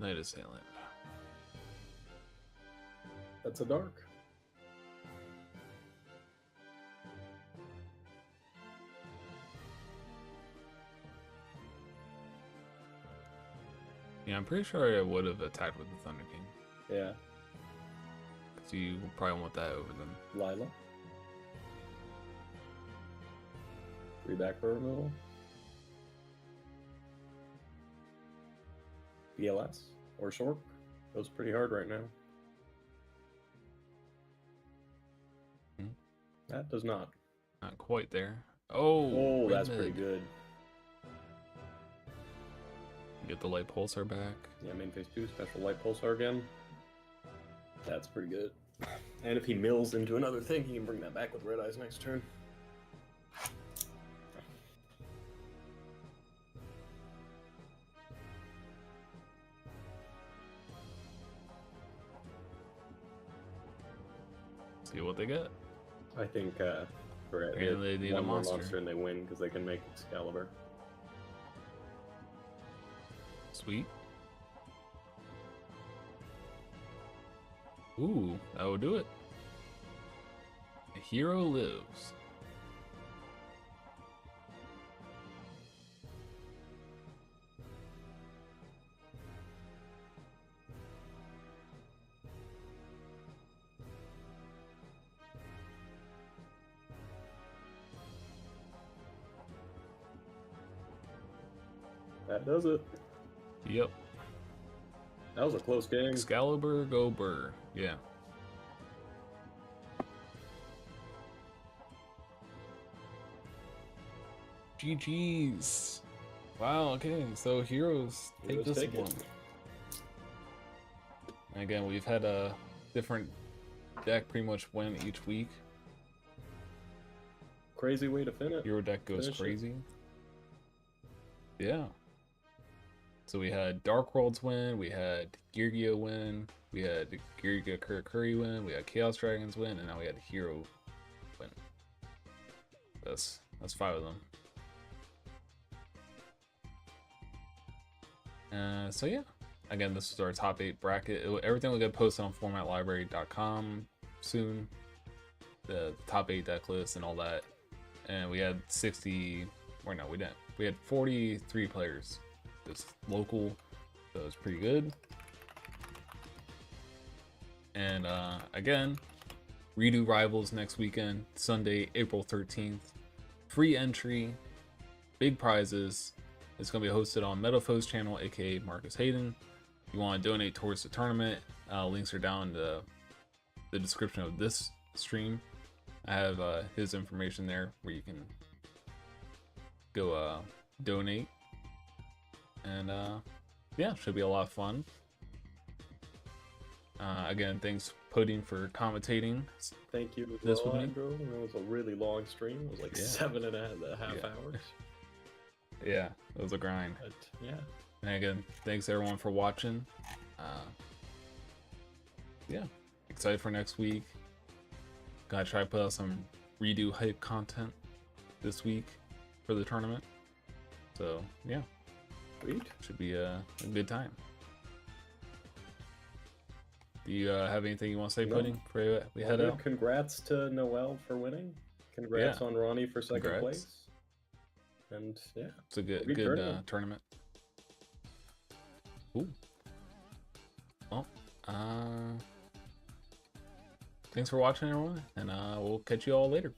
A: Night Assailant.
B: That's a dark.
A: Yeah, I'm pretty sure I would have attacked with the Thunder King.
B: Yeah.
A: So you probably want that over them.
B: Lila. 3 back for removal. BLS or Sork goes pretty hard right now. That does not.
A: Not quite there. Oh,
B: that's pretty good.
A: Get the Light Pulsar back.
B: Yeah, main phase 2, special Light Pulsar again. That's pretty good. And if he mills into another thing, he can bring that back with Red Eyes next turn.
A: See what they get.
B: I think
A: they need a
B: one more
A: monster.
B: and they win because they can make Excalibur.
A: Sweet. Ooh, that would do it. A hero lives.
B: That does it.
A: Yep.
B: That was a close game.
A: Excalibur, go burr. Yeah. GG's. Wow, okay, so heroes take this one. And again, we've had a different deck pretty much win each week.
B: Crazy way to finish.
A: Hero deck goes crazy. Yeah. So we had Dark Worlds win, we had Yugioh win, we had Yugioh Kurikuri win, we had Chaos Dragons win, and now we had Hero win. That's 5 of them. So yeah, again, this is our top 8 bracket. Everything will get posted on formatlibrary.com soon. The top 8 deck list and all that. And we had 60, or no, we didn't. We had 43 players. This local, so it was pretty good. And again, redo Rivals next weekend, Sunday, April 13th. Free entry, big prizes. It's going to be hosted on Metafo's channel, aka Marcus Hayden. If you want to donate towards the tournament, links are down in the description of this stream. I have his information there where you can go donate. And yeah, should be a lot of fun. Again, thanks Pudding for commentating.
B: Thank you
A: this
B: well,
A: with me.
B: Andrew. It was a really long stream. It was like 7.5 hours.
A: Yeah, it was a grind.
B: But yeah.
A: And again, thanks everyone for watching. Yeah, excited for next week. Gotta try to put out some redo hype content this week for the tournament. So yeah,
B: Sweet.
A: Should be a good time. Do you have anything you want to say, Pudding, before we head out?
B: Congrats to Noel for winning. Congrats on Ronnie for second place. And yeah,
A: it's a good tournament. Ooh. Well, thanks for watching, everyone, and we'll catch you all later.